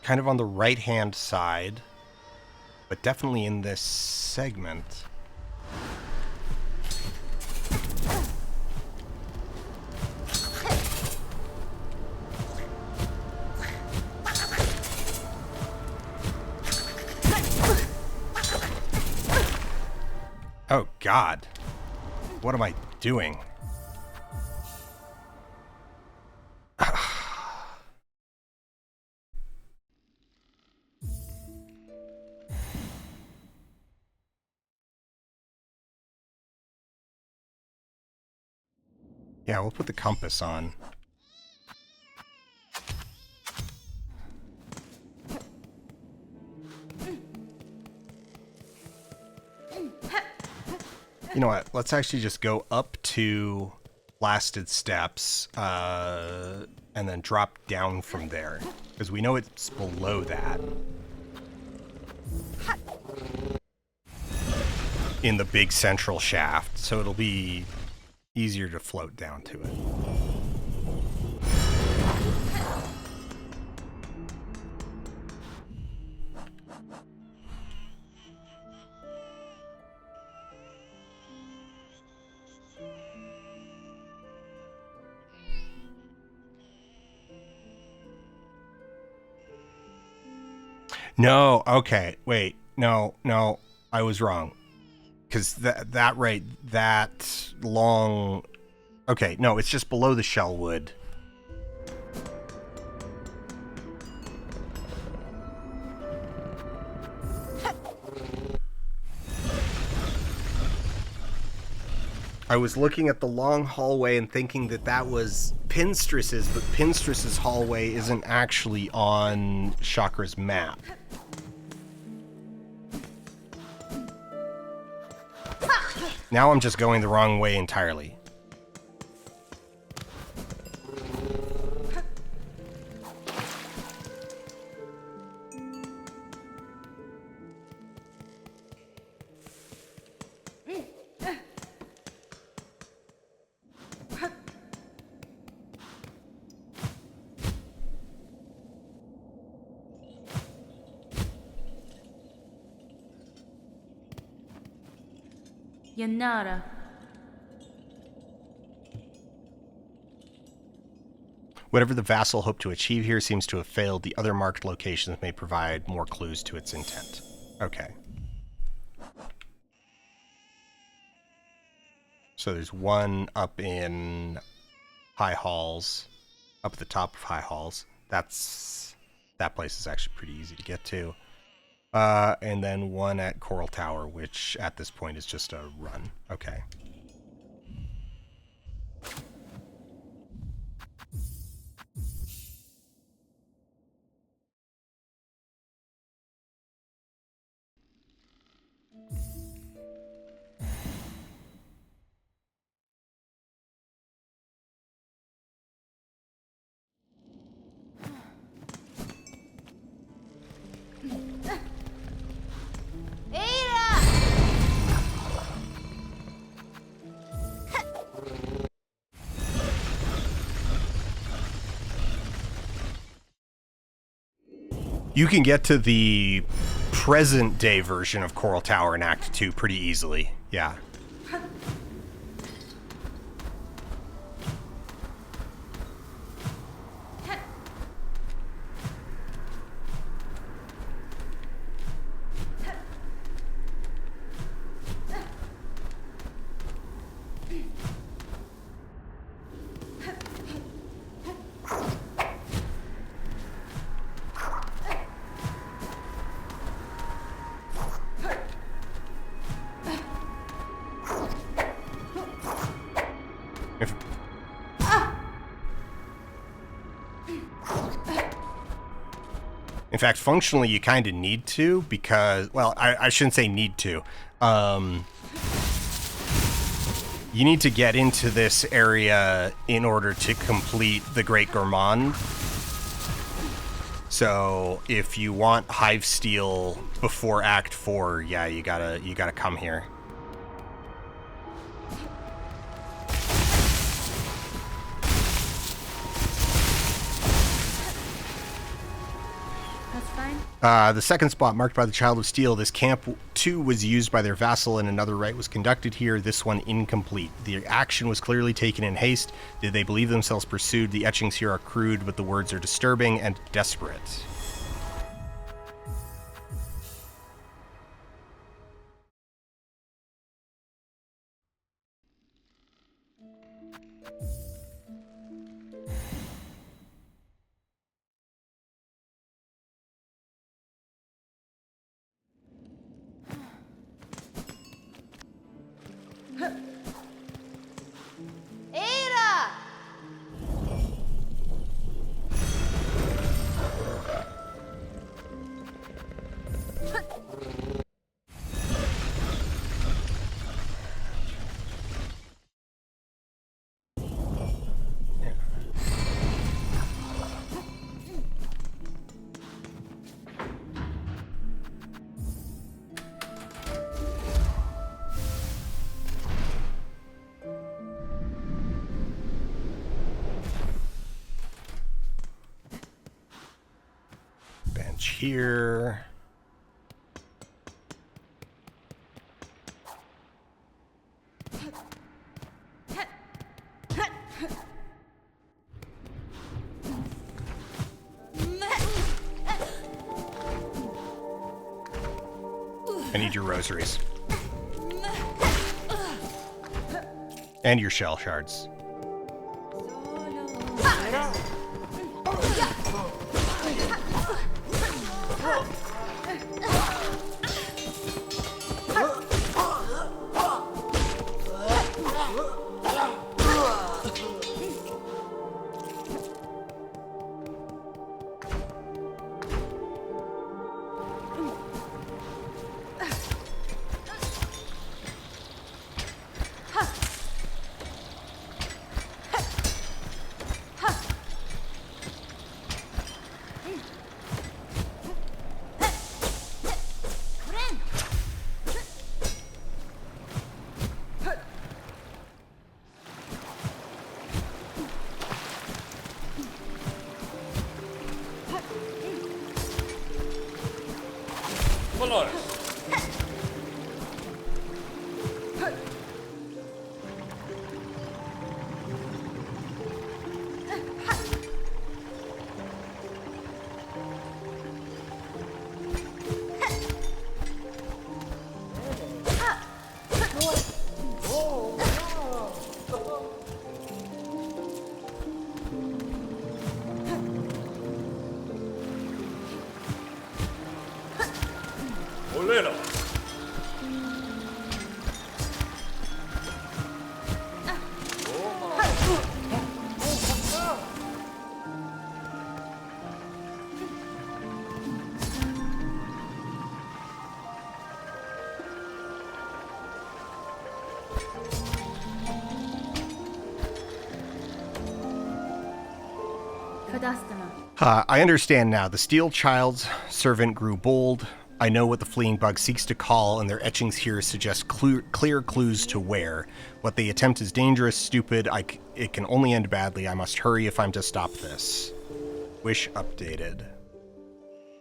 kind of on the right-hand side, but definitely in this segment. Oh, God. What am I doing? Yeah, we'll put the compass on. You know what? Let's actually just go up to blasted steps and then drop down from there, because we know it's below that. In the big central shaft, so it'll be easier to float down to it. No, okay, wait, no, I was wrong. Because that long... Okay, no, it's just below the shellwood. I was looking at the long hallway and thinking that that was Pinstress's, but Pinstress's hallway isn't actually on Chakra's map. Now I'm just going the wrong way entirely. Yanara. Whatever the vassal hoped to achieve here seems to have failed. The other marked locations may provide more clues to its intent. Okay. So there's one up in High Halls, up at the top of High Halls. That's That place is actually pretty easy to get to. And then one at Coral Tower, which at this point is just a run. Okay. You can get to the present day version of Coral Tower in Act 2 pretty easily. Yeah. In fact, functionally, you kind of need to because, well, I shouldn't say need to. You need to get into this area in order to complete the Great Gourmand. So if you want Hive Steel before Act 4, yeah, you gotta come here. The second spot marked by the Child of Steel. This camp 2 was used by their vassal and another rite was conducted here. This one incomplete. The action was clearly taken in haste. Did they believe themselves pursued? The etchings here are crude, but the words are disturbing and desperate. Here. I need your rosaries. And your shell shards. Fadastana. I understand now. The steel child's servant grew bold. I know what the fleeing bug seeks to call, and their etchings here suggest clear clues to where. What they attempt is dangerous, stupid. It can only end badly. I must hurry if I'm to stop this. Wish updated.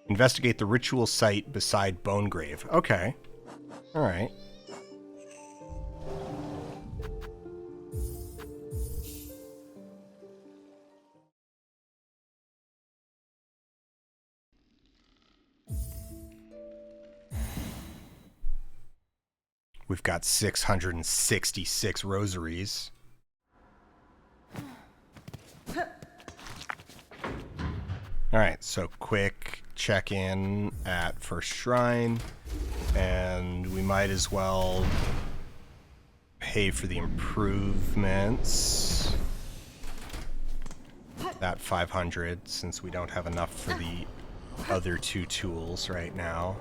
Investigate the ritual site beside Bone Grave. Okay. Alright. We've got 666 rosaries. Alright, so quick check-in at First Shrine, and we might as well pay for the improvements. That 500, since we don't have enough for the other two tools right now.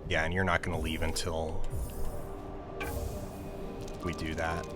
Yeah, and you're not going to leave until we do that.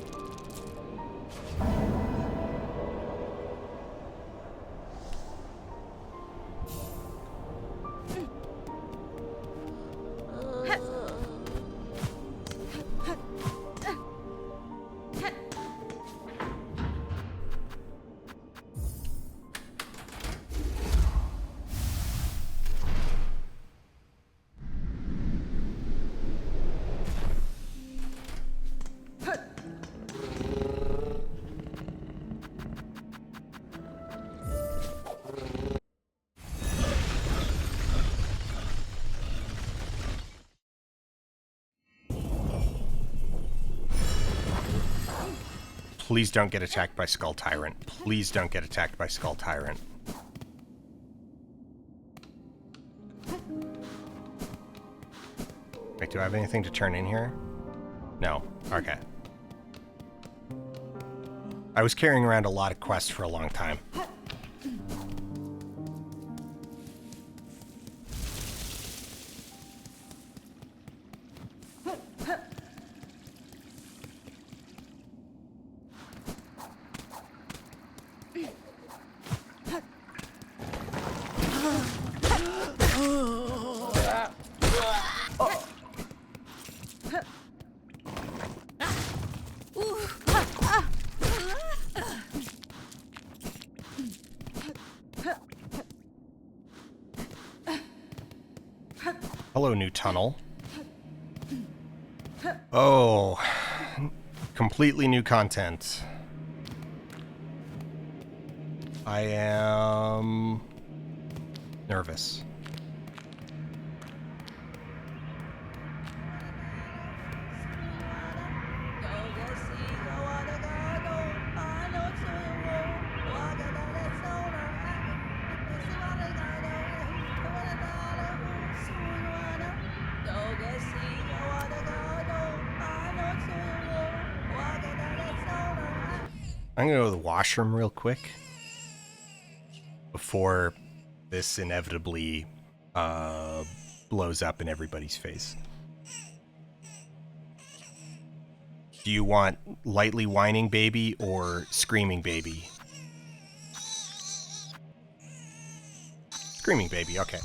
Please don't get attacked by Skull Tyrant. Please don't get attacked by Skull Tyrant. Wait, do I have anything to turn in here? No. Okay. I was carrying around a lot of quests for a long time. Hello, new tunnel. Oh, completely new content. I am nervous. I'm gonna go to the washroom real quick before this inevitably blows up in everybody's face. Do you want lightly whining baby or screaming baby? Screaming baby, okay.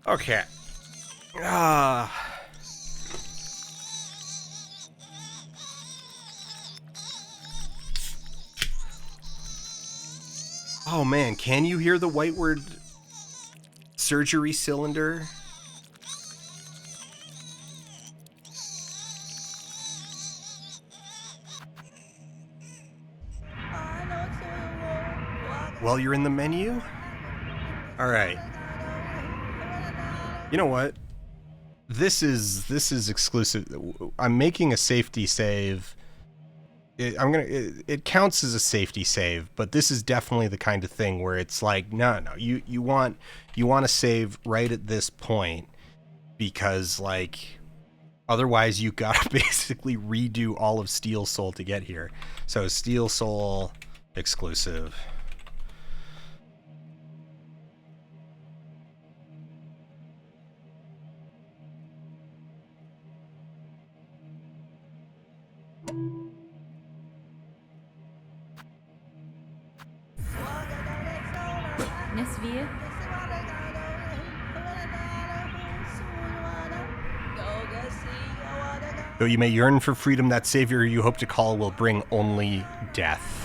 Okay. Ah. Oh man, can you hear the whiteward surgery cylinder? Well, you're in the menu? Alright. You know what? This is exclusive. I'm making a safety save. It counts as a safety save, but this is definitely the kind of thing where it's like, no, you want to save right at this point, because like otherwise you gotta basically redo all of Steel Soul to get here. So Steel Soul exclusive. Nesvia. Though you may yearn for freedom, that savior you hope to call will bring only death.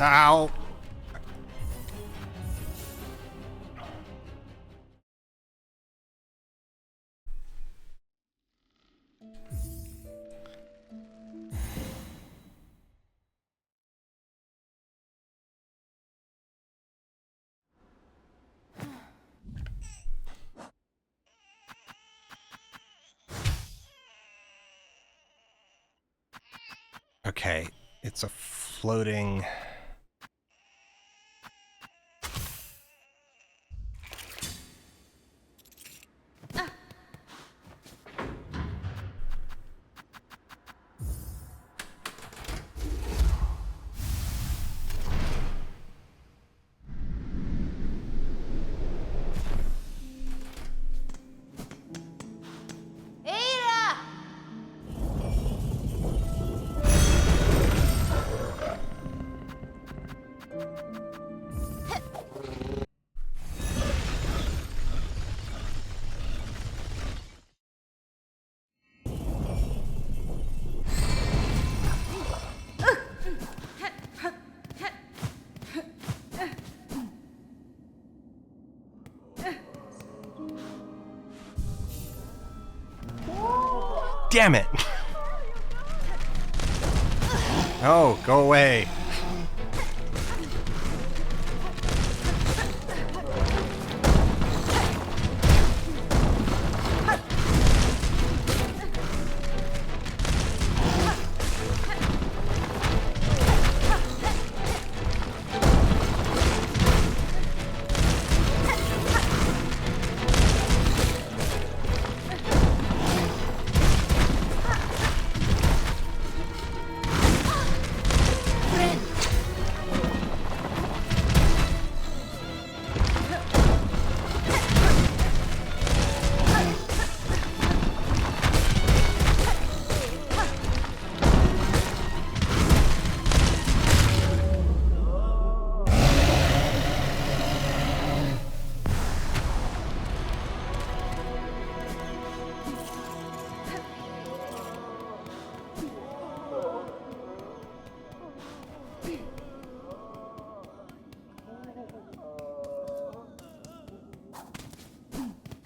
Ow! Okay, it's a floating... Eira! Damn it! Oh, go away.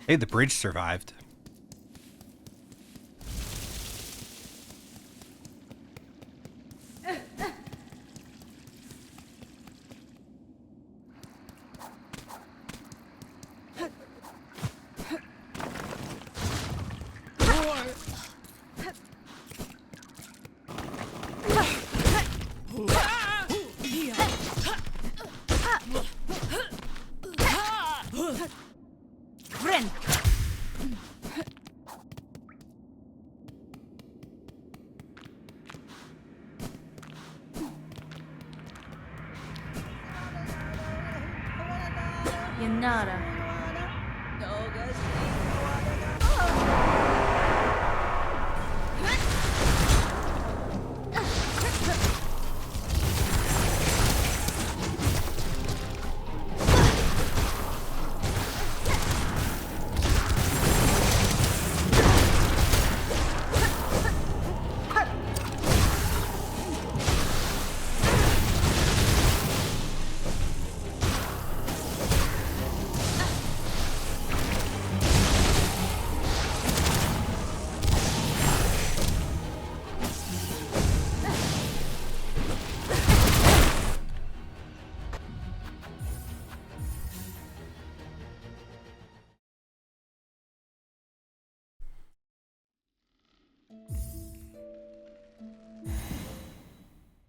Hey, the bridge survived. Nara.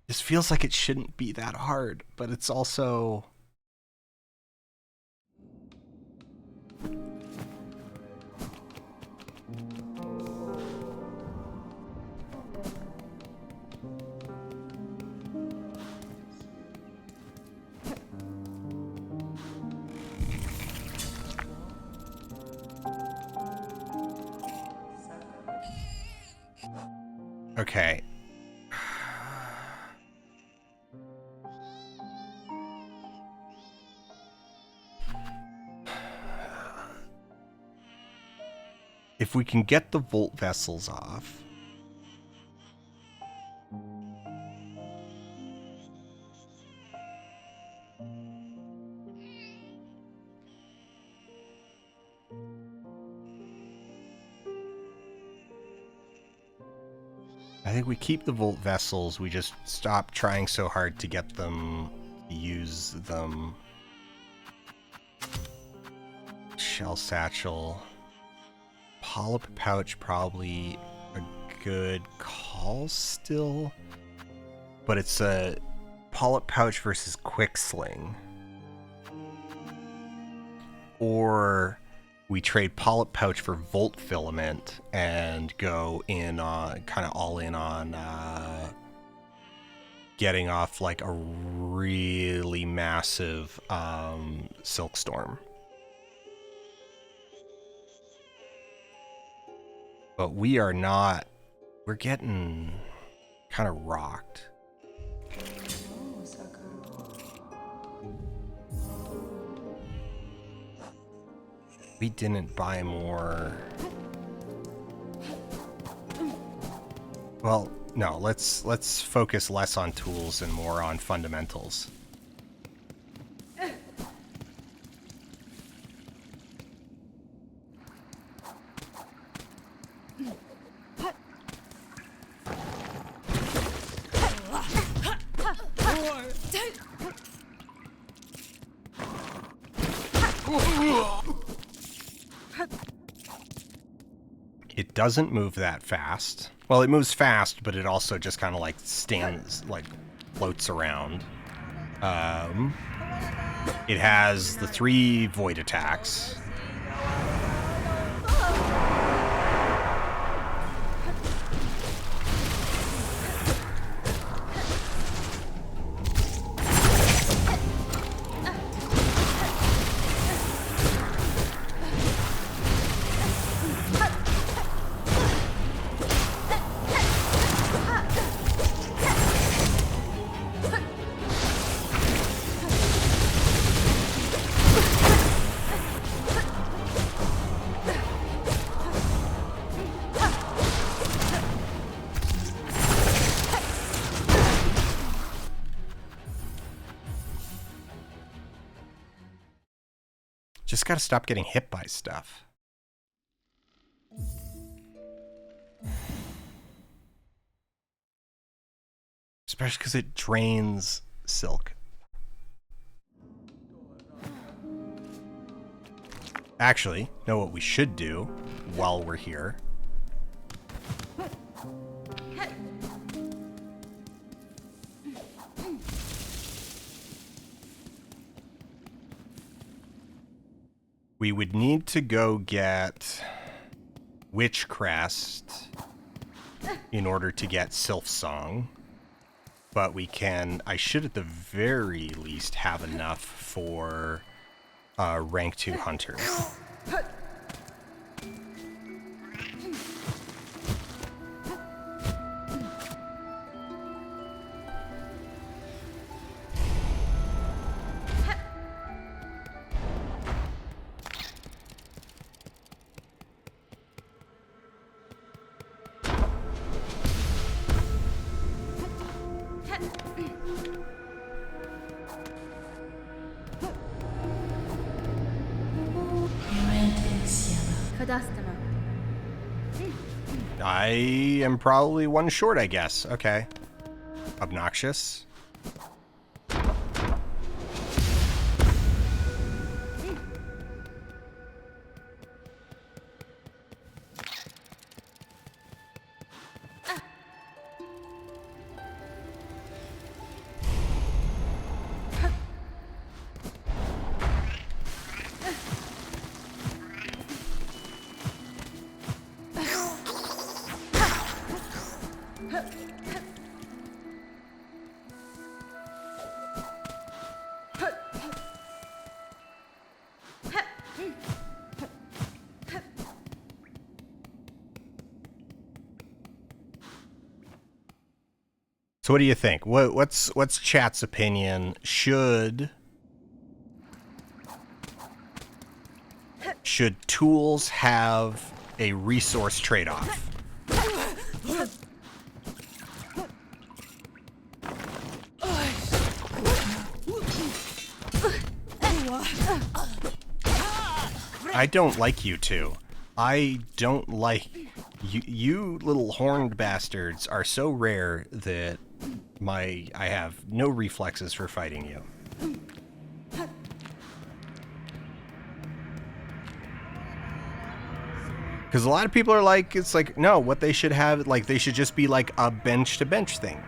This feels like it shouldn't be that hard, but it's also... Okay. If we can get the Volt Vessels off... I think we keep the Volt Vessels, we just stop trying so hard to get them, use them. Shell Satchel. Polyp Pouch probably a good call still. But it's a Polyp Pouch versus Quick Sling. Or we trade Polyp Pouch for Volt Filament and go in on, kind of all in on getting off like a really massive Silkstorm. But we are not, we're getting kind of rocked. We didn't buy more. Well, no, let's focus less on tools and more on fundamentals. It doesn't move that fast. Well, it moves fast, but it also just kind of like stands, like floats around. It has the 3 void attacks. Just gotta stop getting hit by stuff. Especially because it drains silk. Actually, know what we should do while we're here? We would need to go get Witchcrest in order to get Silksong. But we can, I should at the very least have enough for rank 2 hunters. Kadastama. I am probably one short, I guess. Okay. Obnoxious. So what do you think? What's chat's opinion? Should tools have a resource trade-off? I don't like you two. I don't like you. You little horned bastards are so rare that I have no reflexes for fighting you. Because a lot of people are like, it's like, no, what they should have, like, they should just be like a bench to bench thing.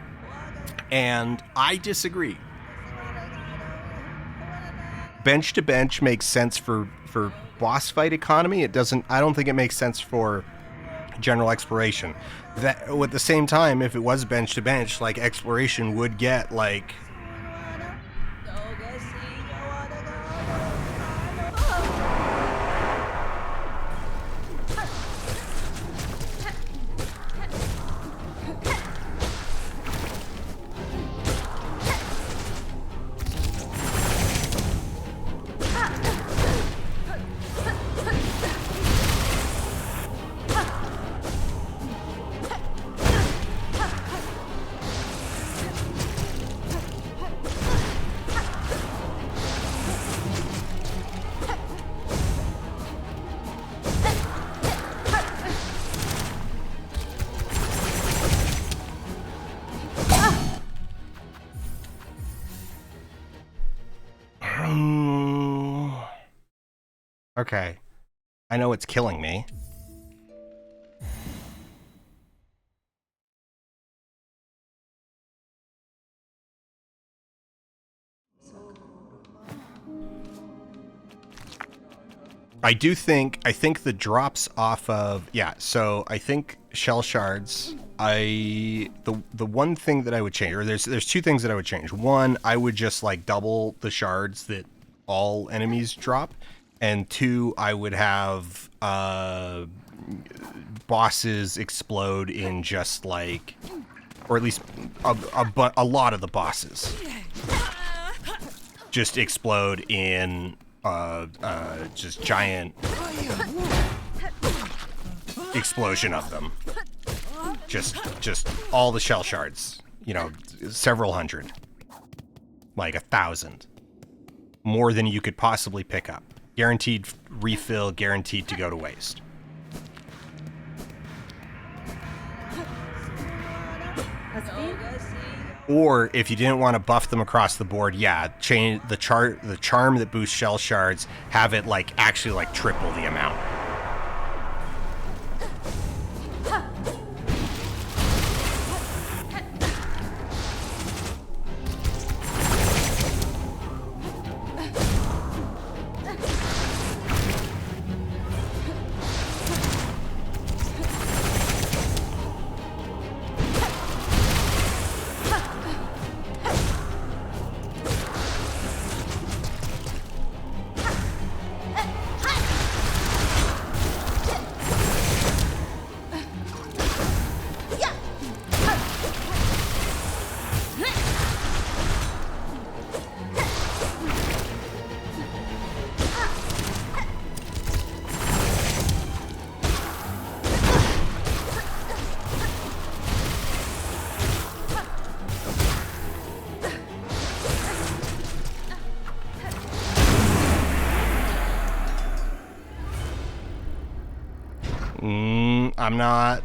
And I disagree. Bench to bench makes sense for boss fight economy. It doesn't, I don't think it makes sense for general exploration. That at the same time, if it was bench to bench, like exploration would get like okay. I know it's killing me. I think the drops off of, yeah, so I think shell shards, the one thing that I would change, or there's two things that I would change. One, I would just like double the shards that all enemies drop, and two, I would have bosses explode in just like, or at least a lot of the bosses just explode in just giant explosion of them. Just all the shell shards, you know, several hundred, like 1,000, more than you could possibly pick up. Guaranteed refill, guaranteed to go to waste. Or if you didn't want to buff them across the board, yeah, change the charm that boosts shell shards, have it like actually like triple the amount. I'm not.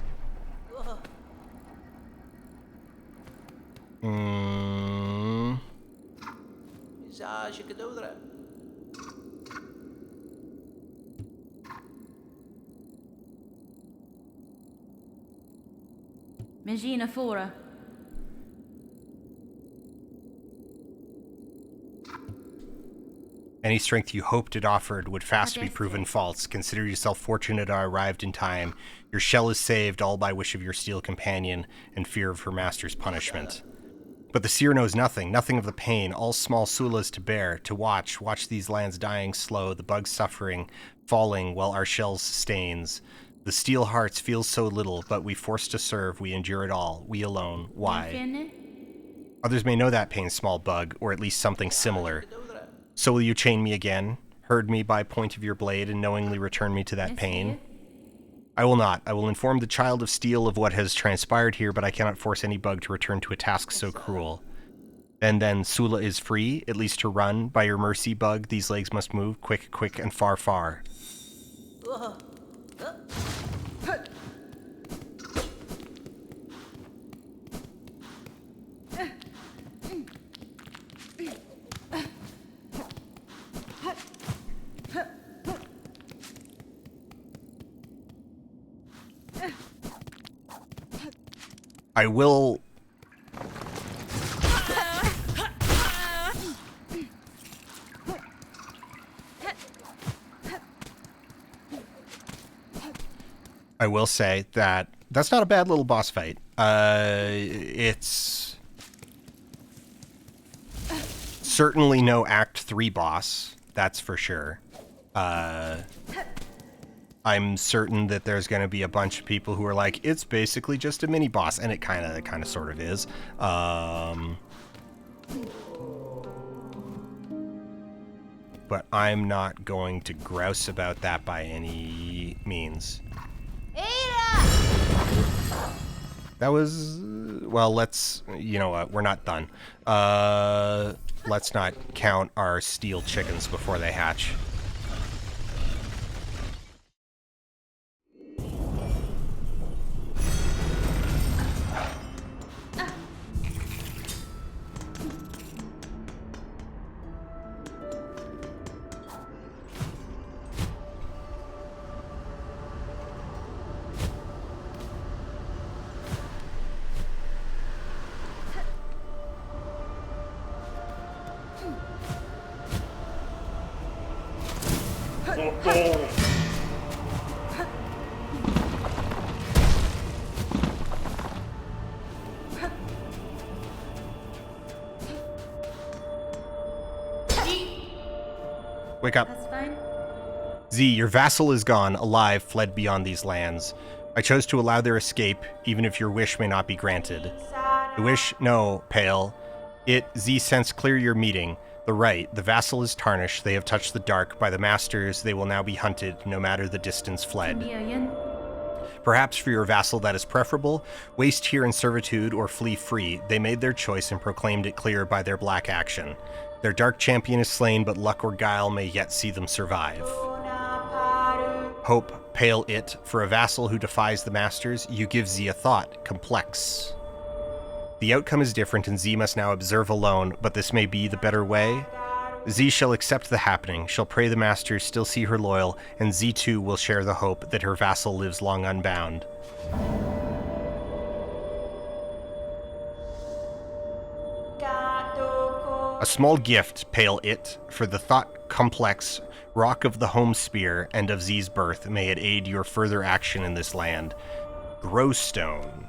Magina Fora. Any strength you hoped it offered would fast be proven false. Consider yourself fortunate I arrived in time. Your shell is saved, all by wish of your steel companion and fear of her master's punishment. But the seer knows nothing of the pain, all small sulas to bear, to watch these lands dying slow, the bugs suffering, falling while our shells sustains. The steel hearts feel so little, but we forced to serve, we endure it all, we alone. Why? Others may know that pain, small bug, or at least something similar. So will you chain me again, herd me by point of your blade, and knowingly return me to that pain? I will not. I will inform the child of steel of what has transpired here, but I cannot force any bug to return to a task so cruel. And then Sula is free, at least to run. By your mercy, bug, these legs must move, quick, quick, and far, far. I will... I will say that that's not a bad little boss fight. It's certainly no Act 3 boss, that's for sure. I'm certain that there's going to be a bunch of people who are like, it's basically just a mini boss, and it kind of sort of is. But I'm not going to grouse about that by any means. That was, well, let's, you know what, we're not done. Let's not count our steel chickens before they hatch. Wake up. That's fine. Z, your vassal is gone, alive, fled beyond these lands. I chose to allow their escape, even if your wish may not be granted. The wish? No, Pale. Z, sense clear your meeting. The right, the vassal is tarnished, they have touched the dark. By the masters, they will now be hunted, no matter the distance fled. Perhaps for your vassal that is preferable, waste here in servitude or flee free. They made their choice and proclaimed it clear by their black action. Their dark champion is slain, but luck or guile may yet see them survive. Hope, Pale it, for a vassal who defies the masters, you give Z a thought, complex. The outcome is different and Z must now observe alone, but this may be the better way. Z shall accept the happening, shall pray the masters still see her loyal, and Z too will share the hope that her vassal lives long unbound. A small gift, Pale it, for the thought complex, rock of the home spear, and of Z's birth, may it aid your further action in this land. Growstone.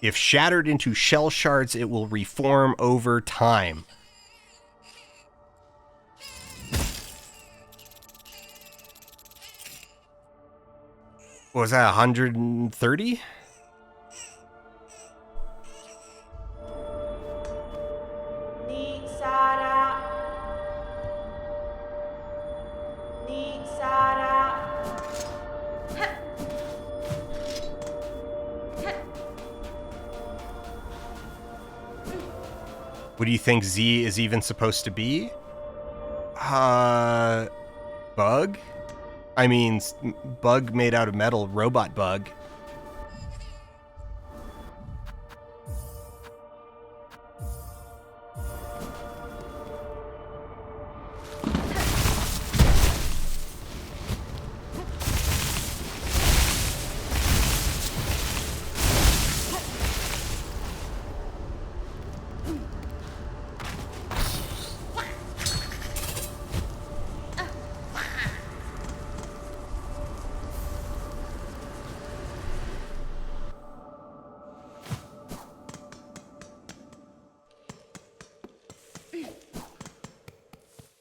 If shattered into shell shards, it will reform over time. What was that, 130? What do you think Z is even supposed to be? Bug? I mean, bug made out of metal, robot bug.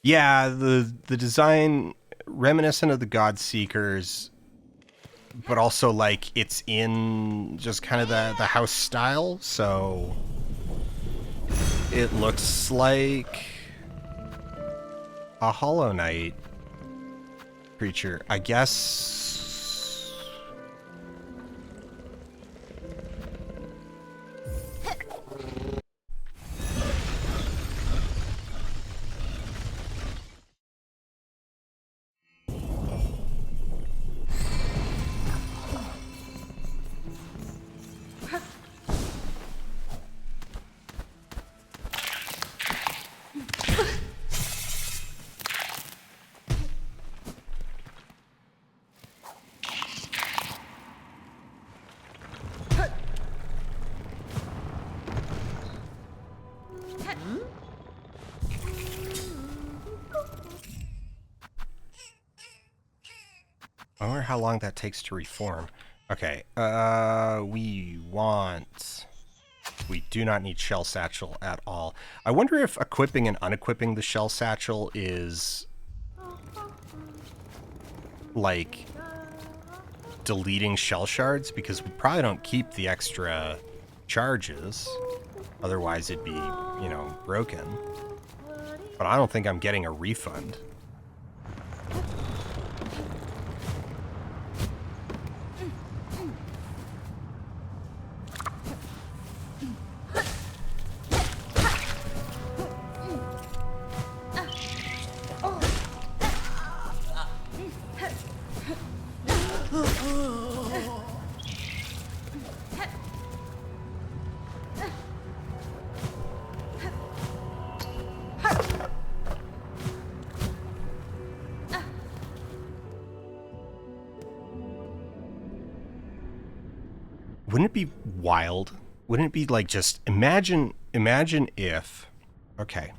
Yeah, the design reminiscent of the Godseekers, but also like it's in just kind of the house style, so it looks like a Hollow Knight creature, I guess. I wonder how long that takes to reform. Okay, we do not need Shell Satchel at all. I wonder if equipping and unequipping the Shell Satchel is like deleting shell shards, because we probably don't keep the extra charges. Otherwise it'd be, you know, broken. But I don't think I'm getting a refund. Wouldn't it be wild? Wouldn't it be like, just imagine if, okay.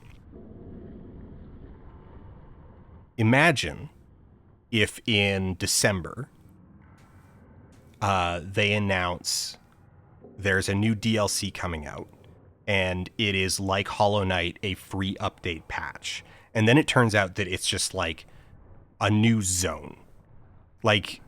Imagine if in December, they announce there's a new DLC coming out, and it is like Hollow Knight, a free update patch. And then it turns out that it's just like a new zone. Like,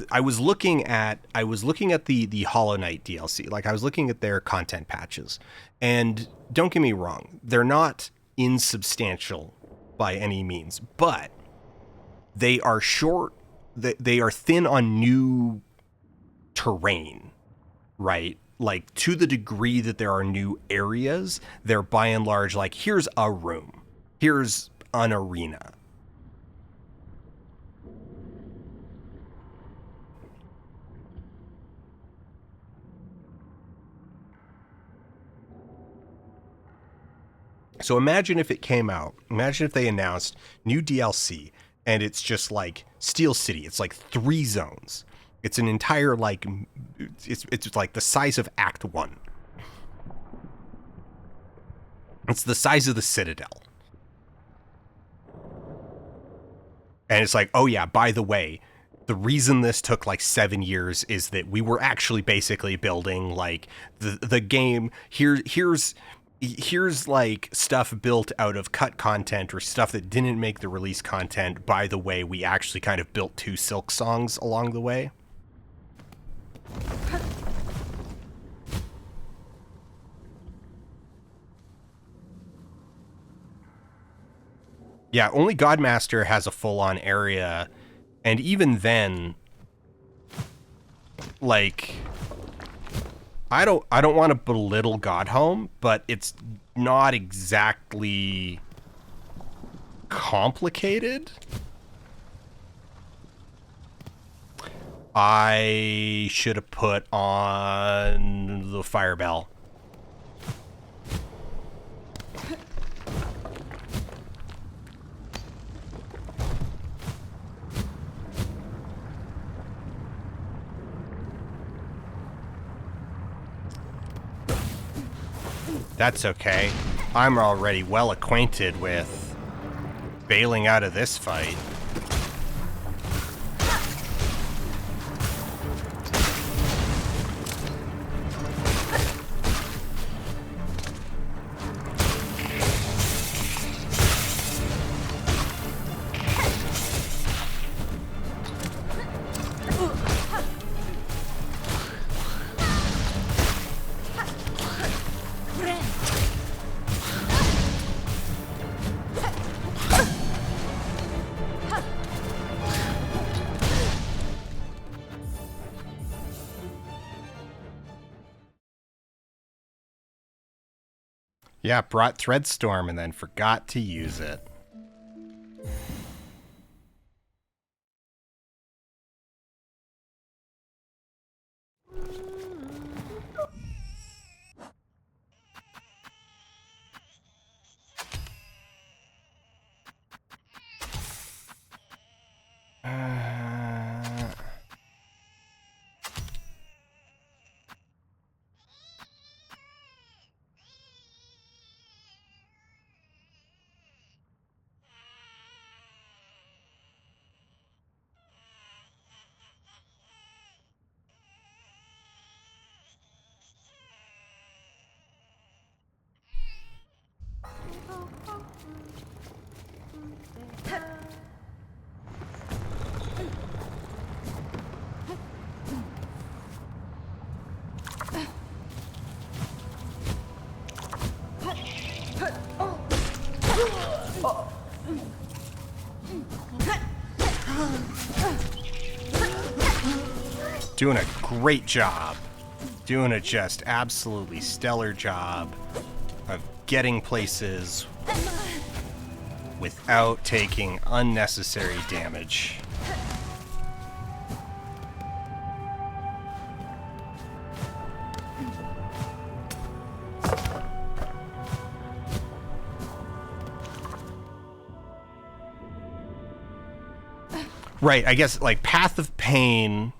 I was looking at the Hollow Knight DLC. Like, I was looking at their content patches, and don't get me wrong, they're not insubstantial by any means, but they are short. They are thin on new terrain, right? Like, to the degree that there are new areas, they're by and large like, here's a room, here's an arena. So imagine if it came out, imagine if they announced new DLC, and it's just like Steel City. It's like 3 zones. It's an entire, like, it's like the size of Act 1. It's the size of the Citadel. And it's like, oh yeah, by the way, the reason this took like 7 years is that we were actually basically building like the game. Here's like stuff built out of cut content or stuff that didn't make the release content. By the way, we actually kind of built 2 Silksongs along the way. Yeah, only Godmaster has a full-on area, and even then, like, I don't want to belittle Godhome, but it's not exactly complicated. I should have put on the fire bell. That's okay. I'm already well acquainted with bailing out of this fight. Yeah, brought Threadstorm and then forgot to use it. Doing a great job. Doing a just absolutely stellar job of getting places without taking unnecessary damage. Right, I guess like Path of Pain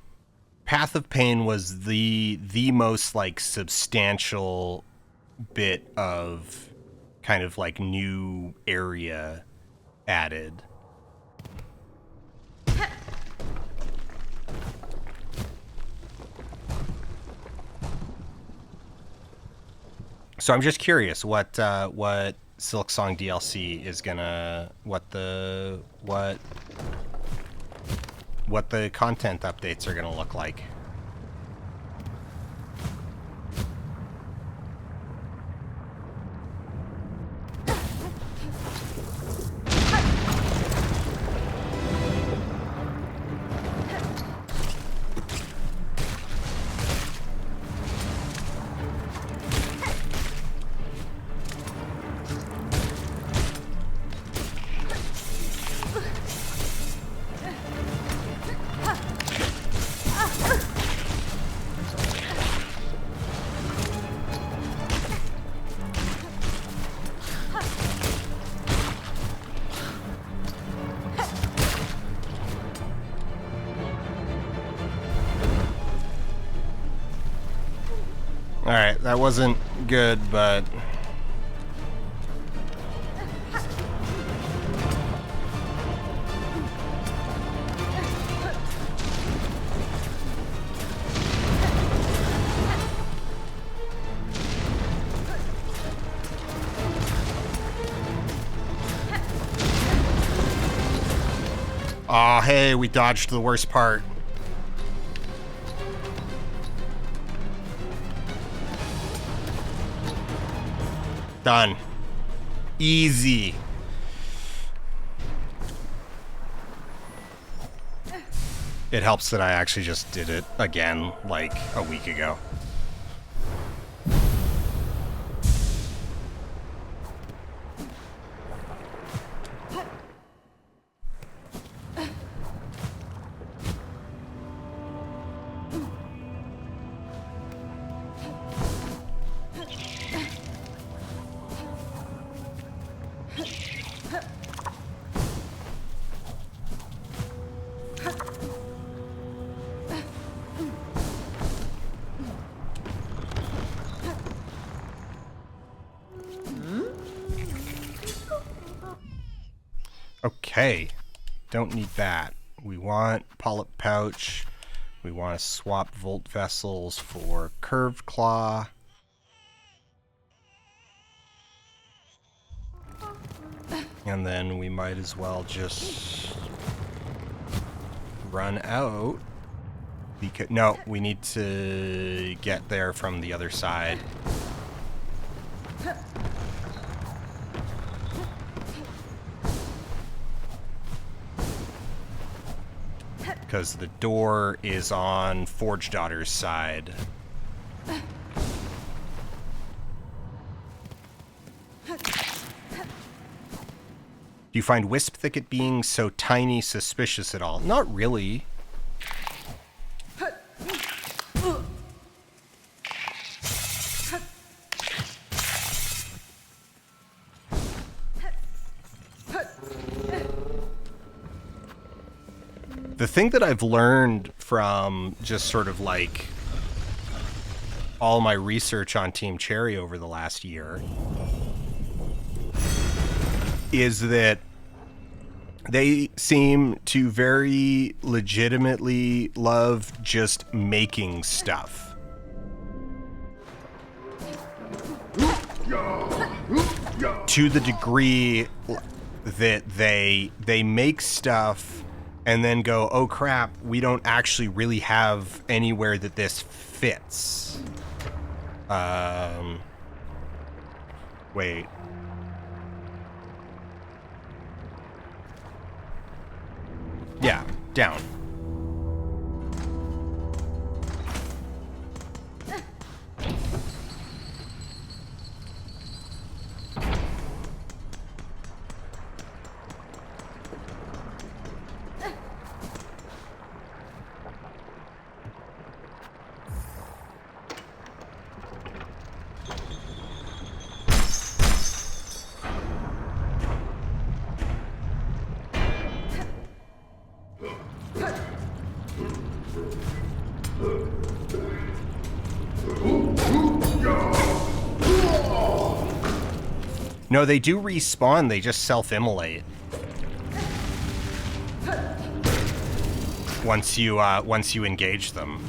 was the most like substantial bit of kind of like new area added. So I'm just curious what Silksong DLC is gonna what the content updates are gonna look like. Alright, that wasn't good, but... Aw, hey, we dodged the worst part. Done. Easy. It helps that I actually just did it again, like, a week ago. Okay. Don't need that. We want polyp pouch. We want to swap volt vessels for curved claw. And then we might as well just run out. Because no, we need to get there from the other side. Because the door is on Forge Daughter's side. Do you find Wisp Thicket being so tiny suspicious at all? Not really. The thing that I've learned from just sort of like all my research on Team Cherry over the last year is that they seem to very legitimately love just making stuff. To the degree that they make stuff and then go, oh crap, we don't actually really have anywhere that this fits. Wait. Yeah, down. No, they do respawn, they just self-immolate. Once you engage them.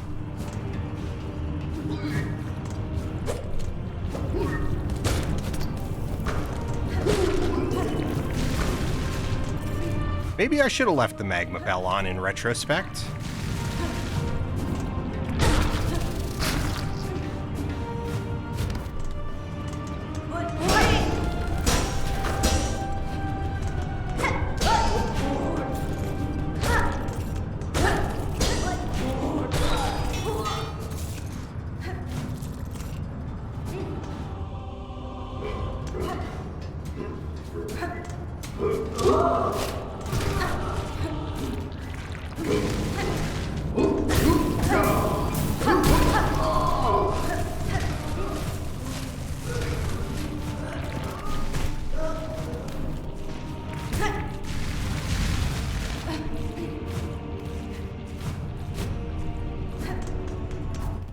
Maybe I should have left the magma bell on in retrospect.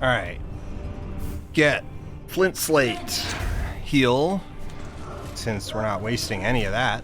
Alright. Get flint slate. Heal. Since we're not wasting any of that.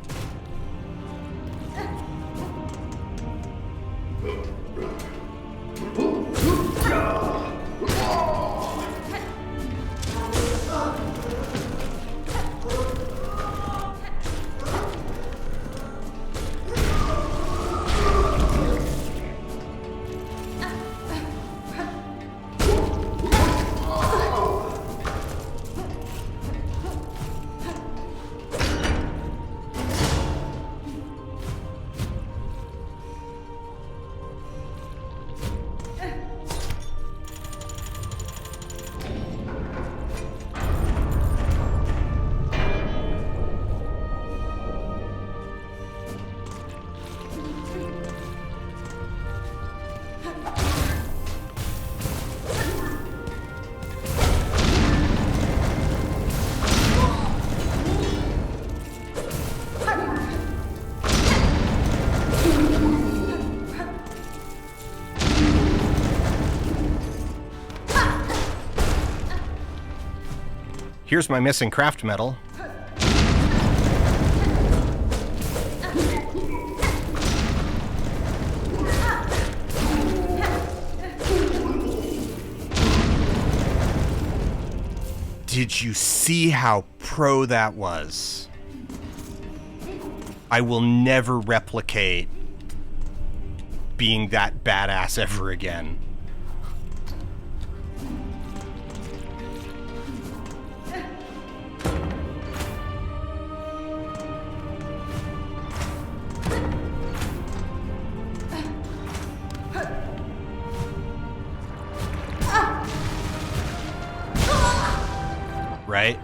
Here's my missing craft metal. Did you see how pro that was? I will never replicate being that badass ever again. Right?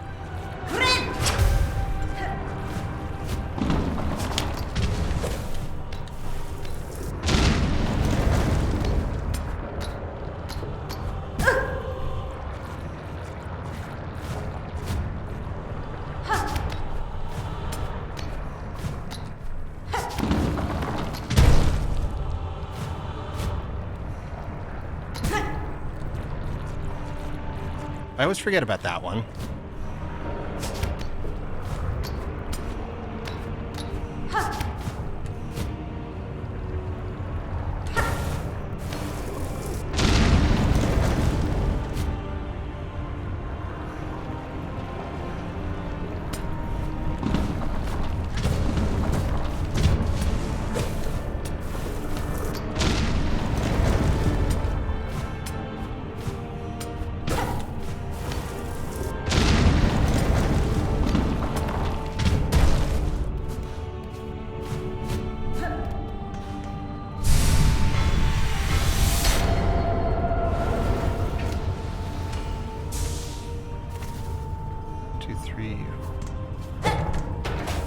I always forget about that one.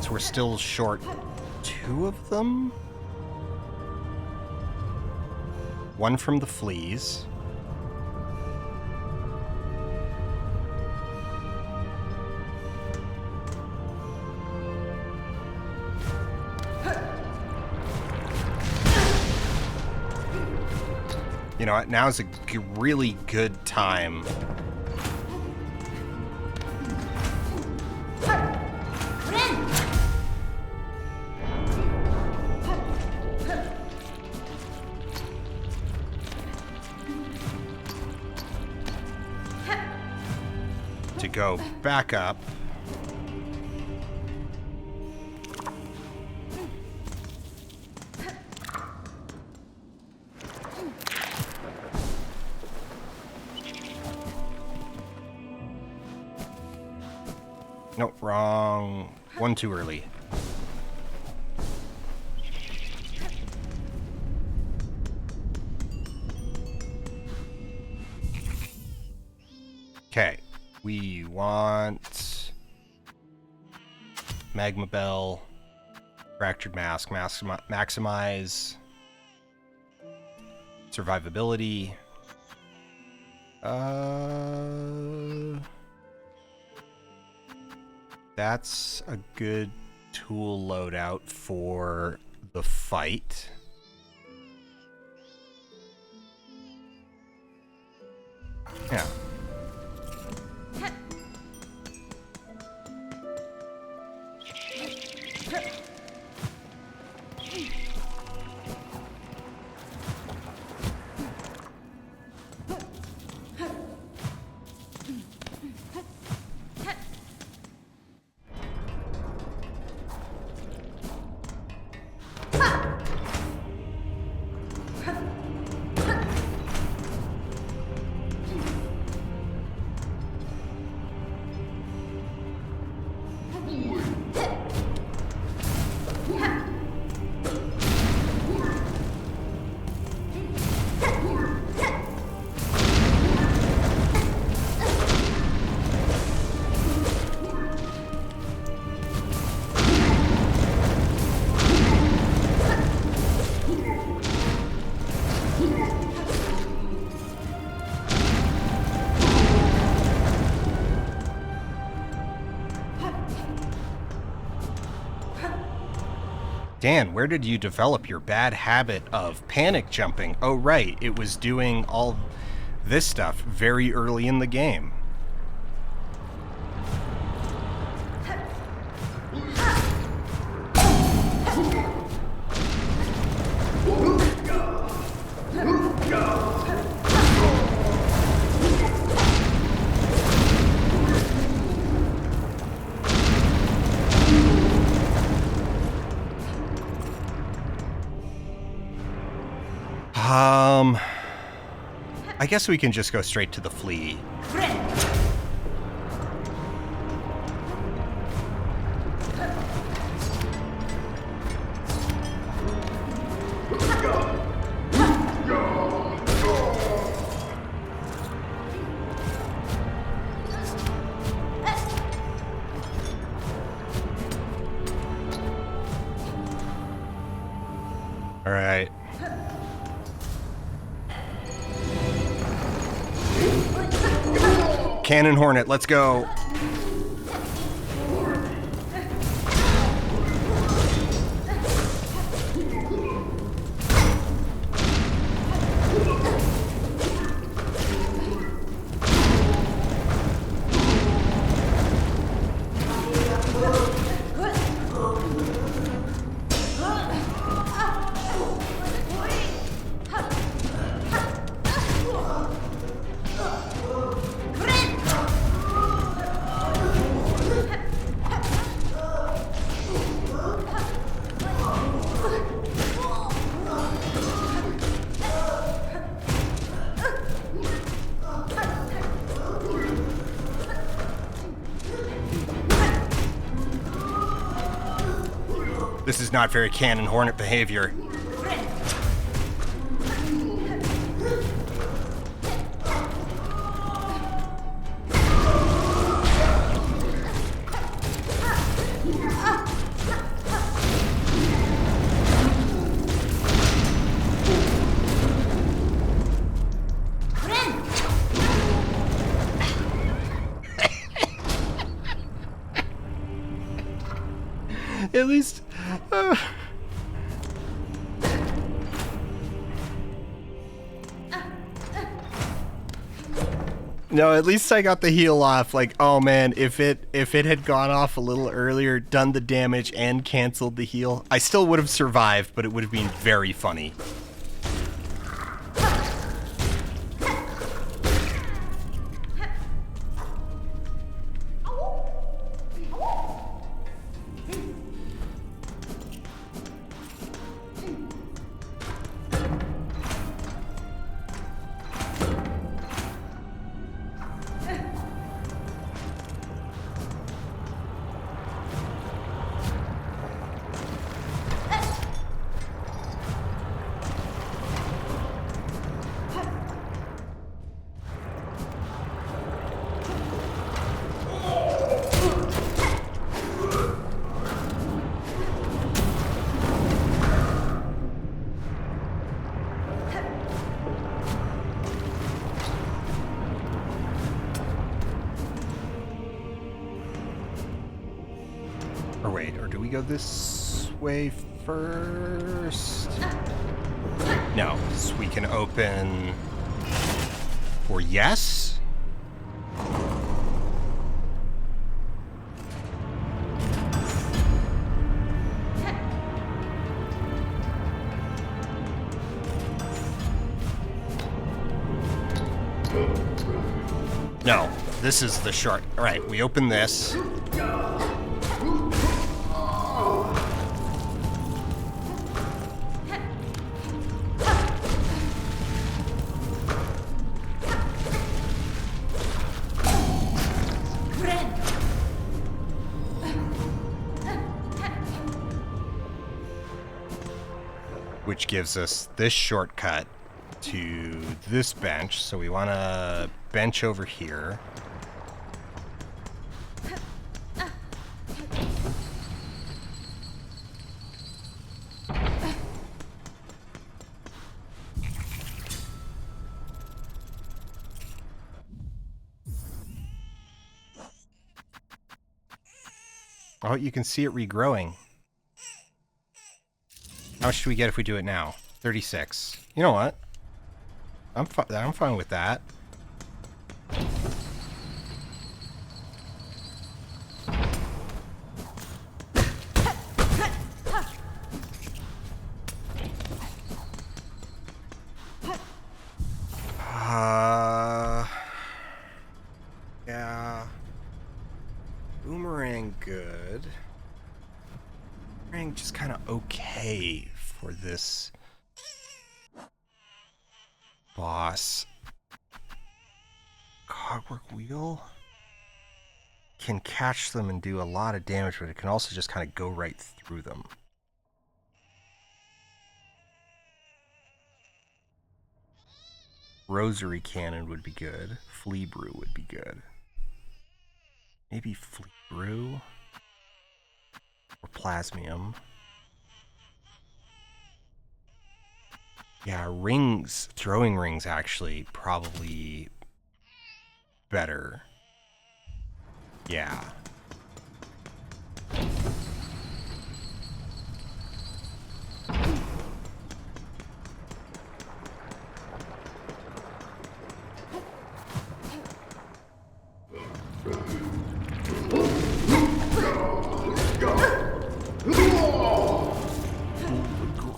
So we're still short 2 of them? One from the fleas. You know what? Now's a really good time to go back up. Nope, wrong. One too early. Okay, we want Magma Bell, Fractured Mask, maximize survivability. That's a good tool loadout for the fight. Yeah. Dan, where did you develop your bad habit of panic jumping? Oh, right. It was doing all this stuff very early in the game. I guess we can just go straight to the flea. All right. Cannon Hornet, let's go. This is not very Cannon Hornet behavior. At least... No, at least I got the heal off. Like, oh man, if it had gone off a little earlier, done the damage, and canceled the heal, I still would have survived, but it would have been very funny. Or wait, or do we go this way first? No, so we can open... Or yes? No, this is the short. All right, we open this. Which gives us this shortcut to this bench. So we want to bench over here. Oh, you can see it regrowing. How much do we get if we do it now? 36. You know what? I'm fine with that. Yeah. Boomerang good. Boomerang just kind of okay for this. boss. Cogwork wheel can catch them and do a lot of damage, but it can also just kind of go right through them. Rosary cannon would be good. Flea brew would be good. Maybe flea brew or plasmium. Yeah, rings, throwing rings actually probably better. Yeah.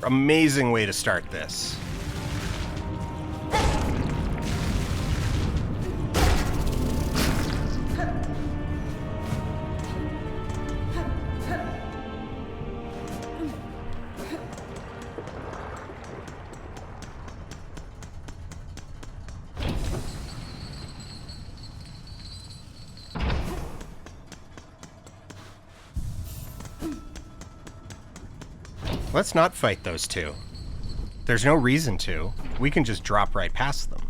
Amazing way to start this. Let's not fight those two. There's no reason to. We can just drop right past them.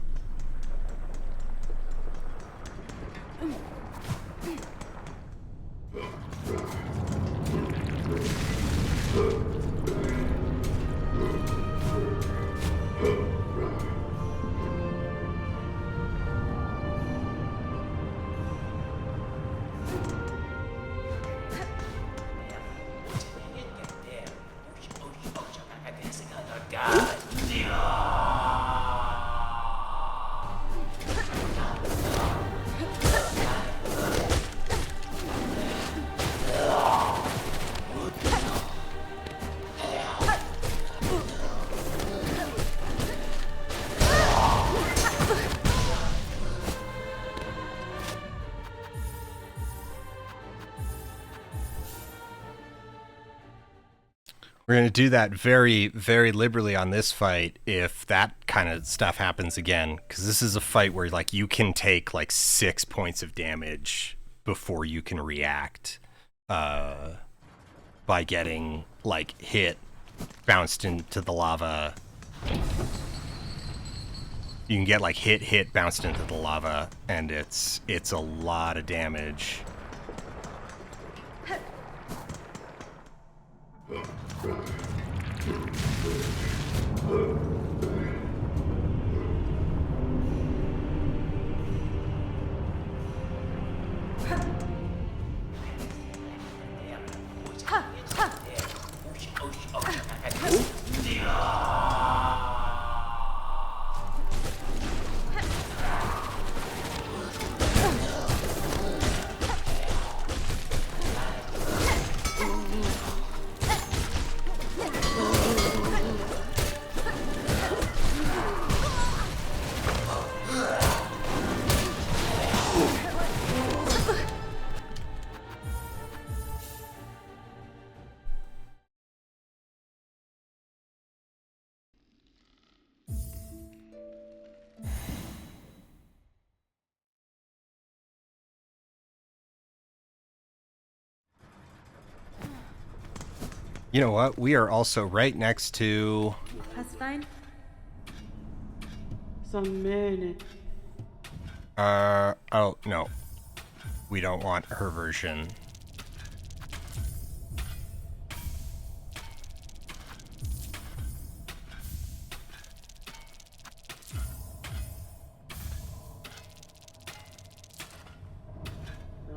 We're going to do that very, very liberally on this fight if that kind of stuff happens again. Because this is a fight where like you can take like 6 points of damage before you can react by getting like hit, bounced into the lava. You can get like hit, bounced into the lava, and it's a lot of damage. You know what? We are also right next to... That's fine. Some minute. Oh, no. We don't want her version.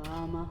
Rama.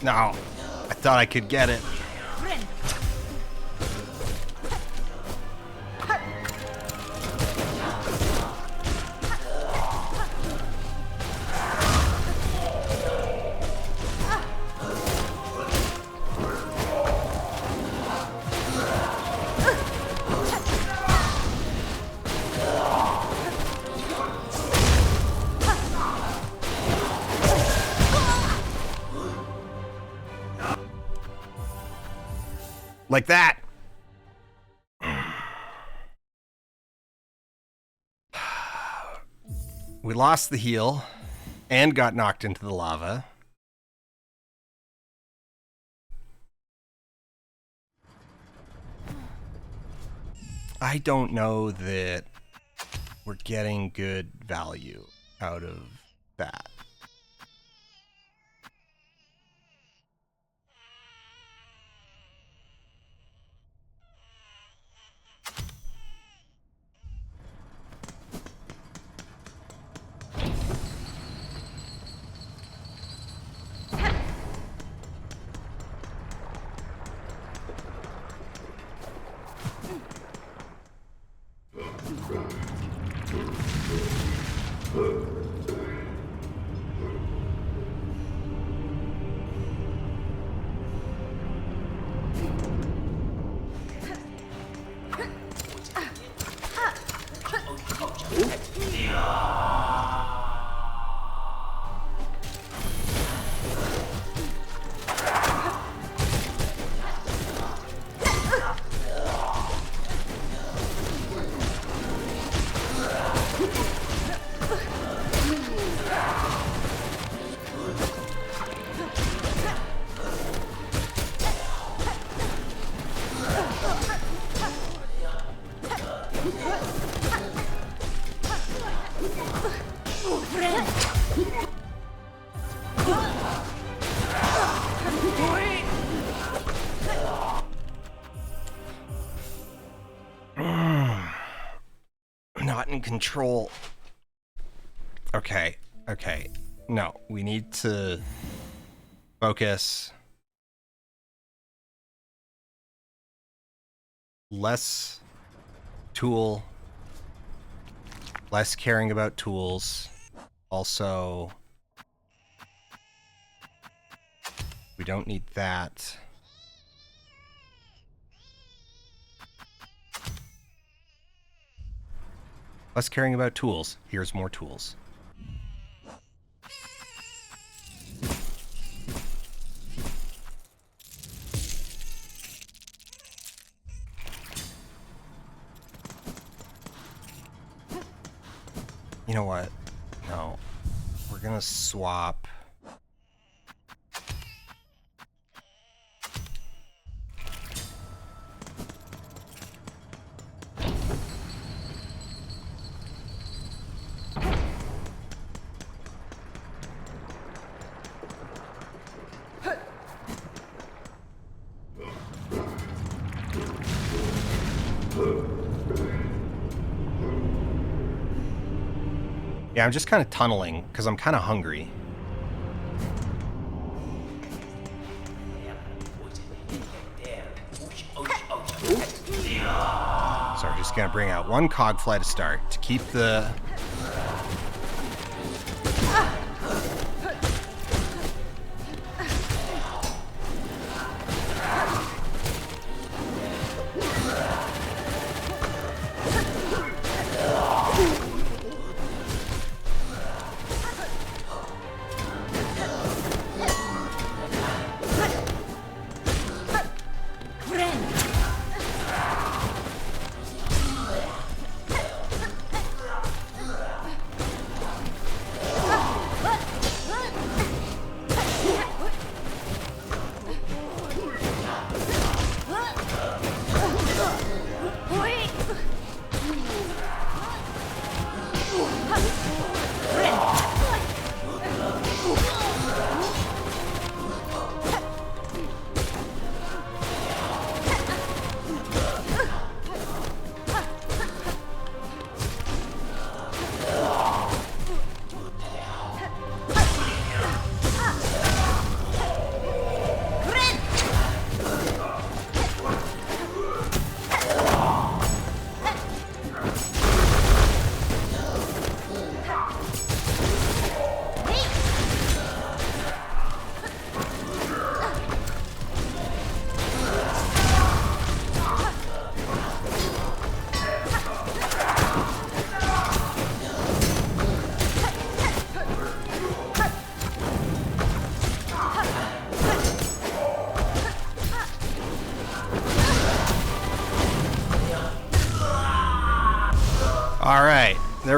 No, I thought I could get it. Like that. We lost the heal and got knocked into the lava. I don't know that we're getting good value out of that. Not in control. Okay, okay. No, we need to focus. Less tool. Less caring about tools. Also, we don't need that. Less caring about tools. Here's more tools. You know what? No. We're gonna swap. Yeah, I'm just kind of tunneling because I'm kind of hungry. So we're just gonna bring out one cogfly to start to keep the...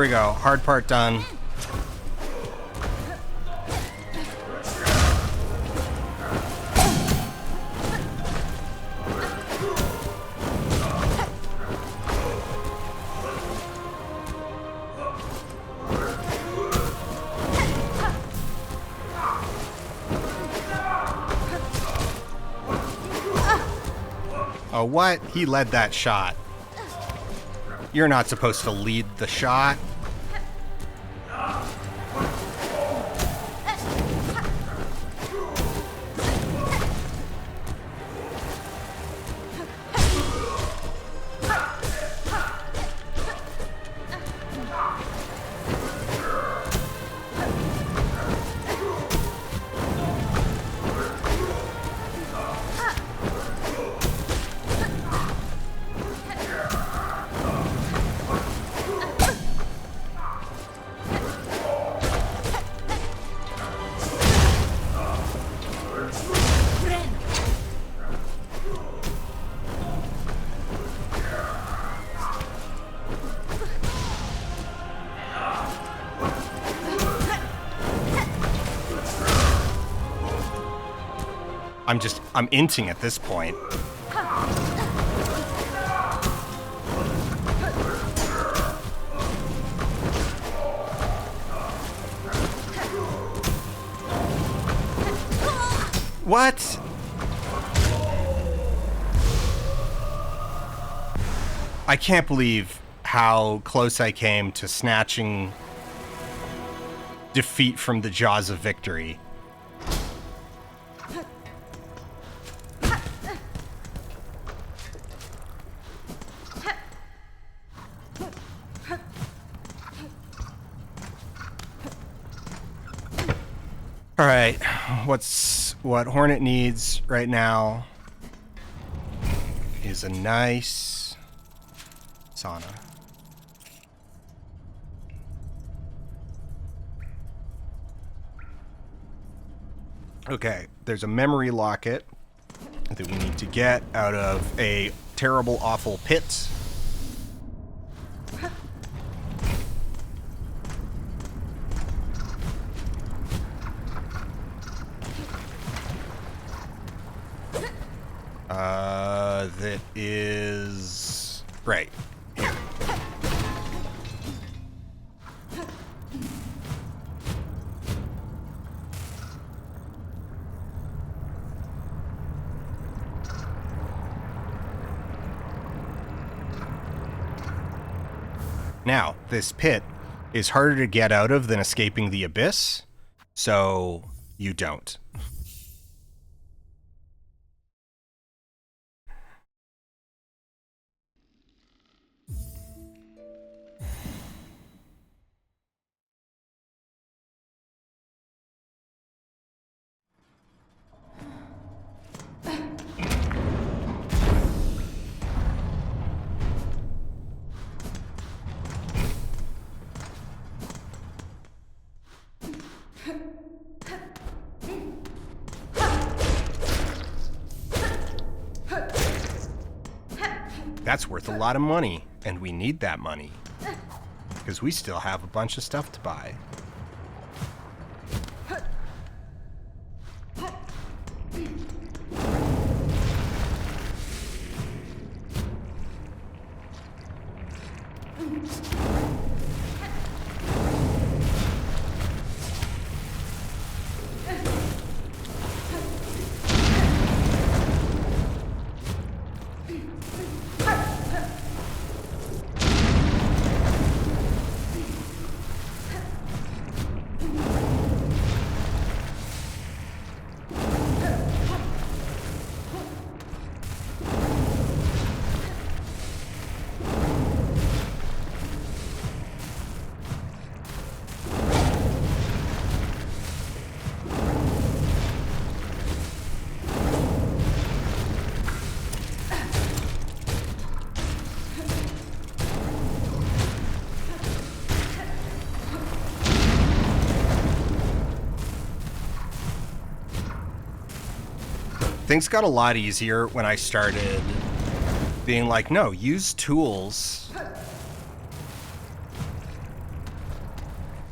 we go. Hard part done. Oh, what? He led that shot. You're not supposed to lead the shot. I'm inting at this point. What? I can't believe how close I came to snatching defeat from the jaws of victory. All right, what Hornet needs right now is a nice sauna. Okay, there's a memory locket that we need to get out of a terrible, awful pit. That is right here. Now, this pit is harder to get out of than escaping the abyss, so you don't. That's worth a lot of money, and we need that money, because we still have a bunch of stuff to buy. Things got a lot easier when I started being like, no, use tools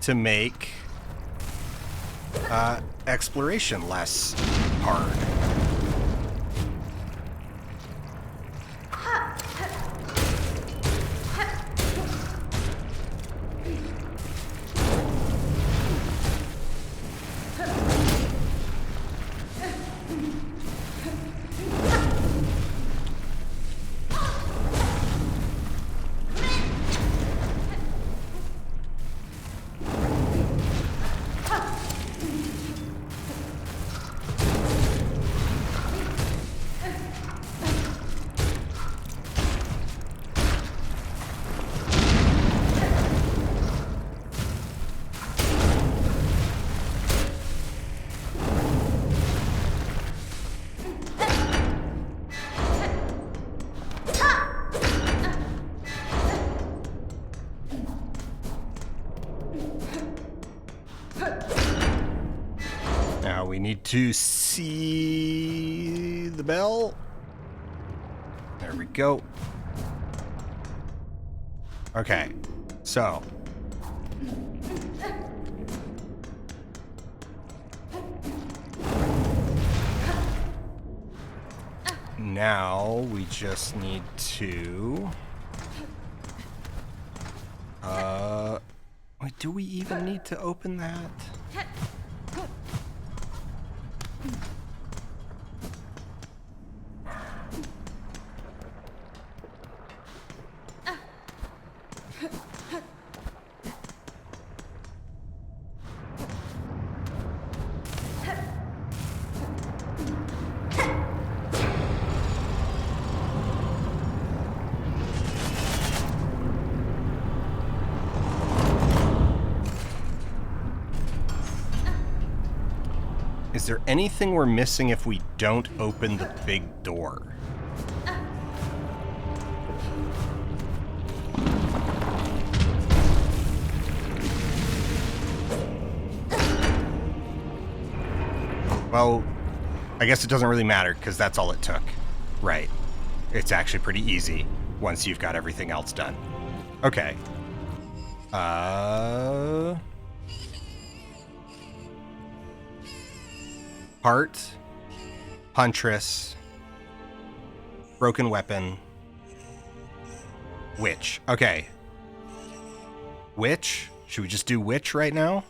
to make exploration less hard. Now we need to see the bell. There we go. Okay, so. Now we just need to... Wait, do we even need to open that? Is there anything we're missing if we don't open the big door? Well, I guess it doesn't really matter because that's all it took. Right. It's actually pretty easy once you've got everything else done. Okay. Heart, Huntress, Broken Weapon, Witch. Okay. Witch? Should we just do Witch right now?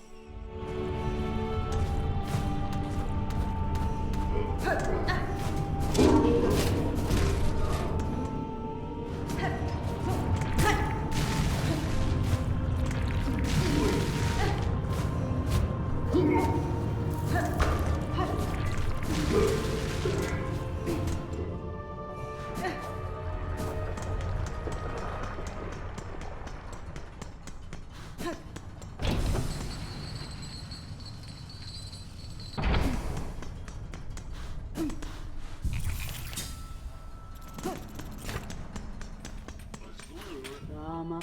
Rama.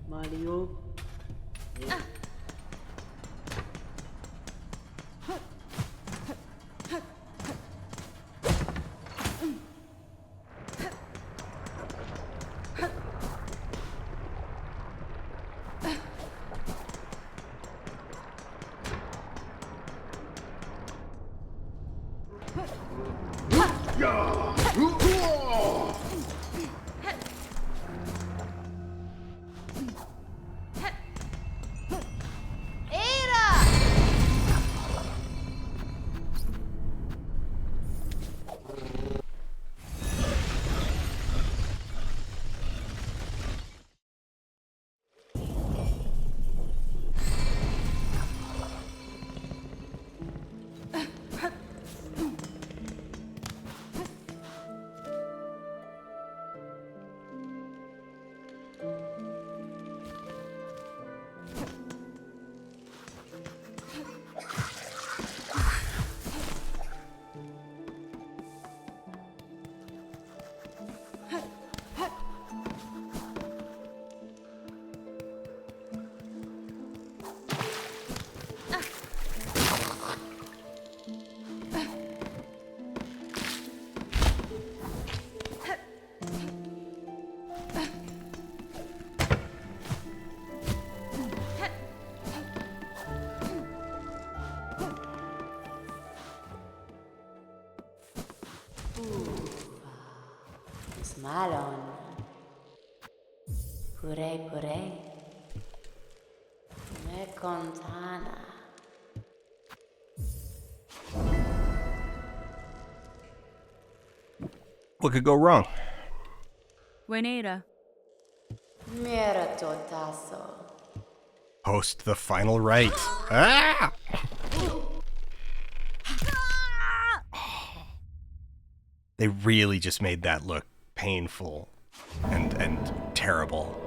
Mario. Pure pure. Me contana. What could go wrong? Wenera. Mira totaso. Post the final rite. Ah! They really just made that look painful and terrible.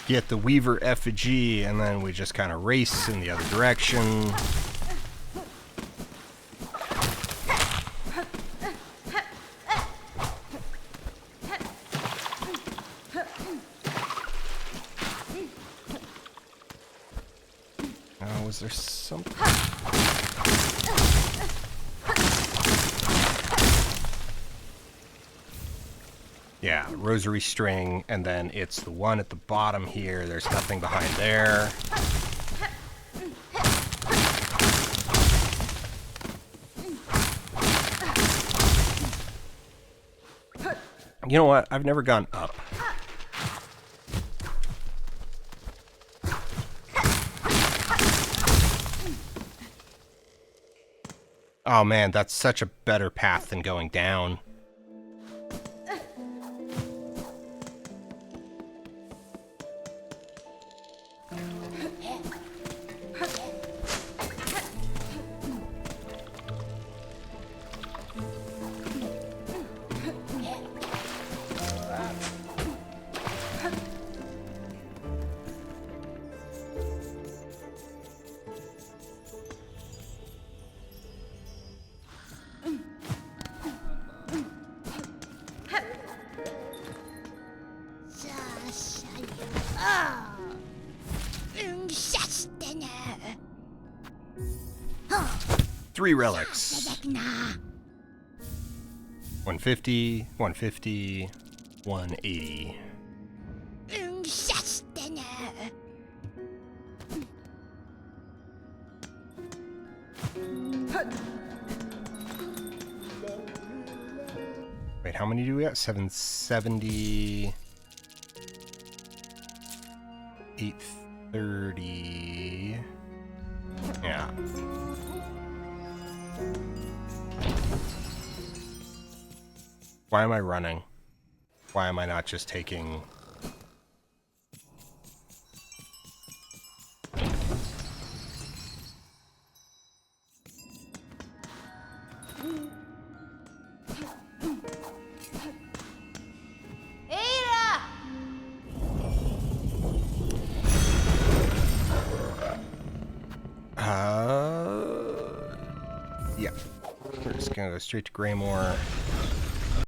Get the Weaver effigy, and then we just kind of race in the other direction. Oh, was there something? Yeah, rosary string, and then it's the one at the bottom here. There's nothing behind there. You know what? I've never gone up. Oh man, that's such a better path than going down. Three relics. 150, 150, 180. Wait, how many do we got? 770. 830. Yeah. Why am I running? Why am I not just taking... Yeah. We're just gonna go straight to Greymore.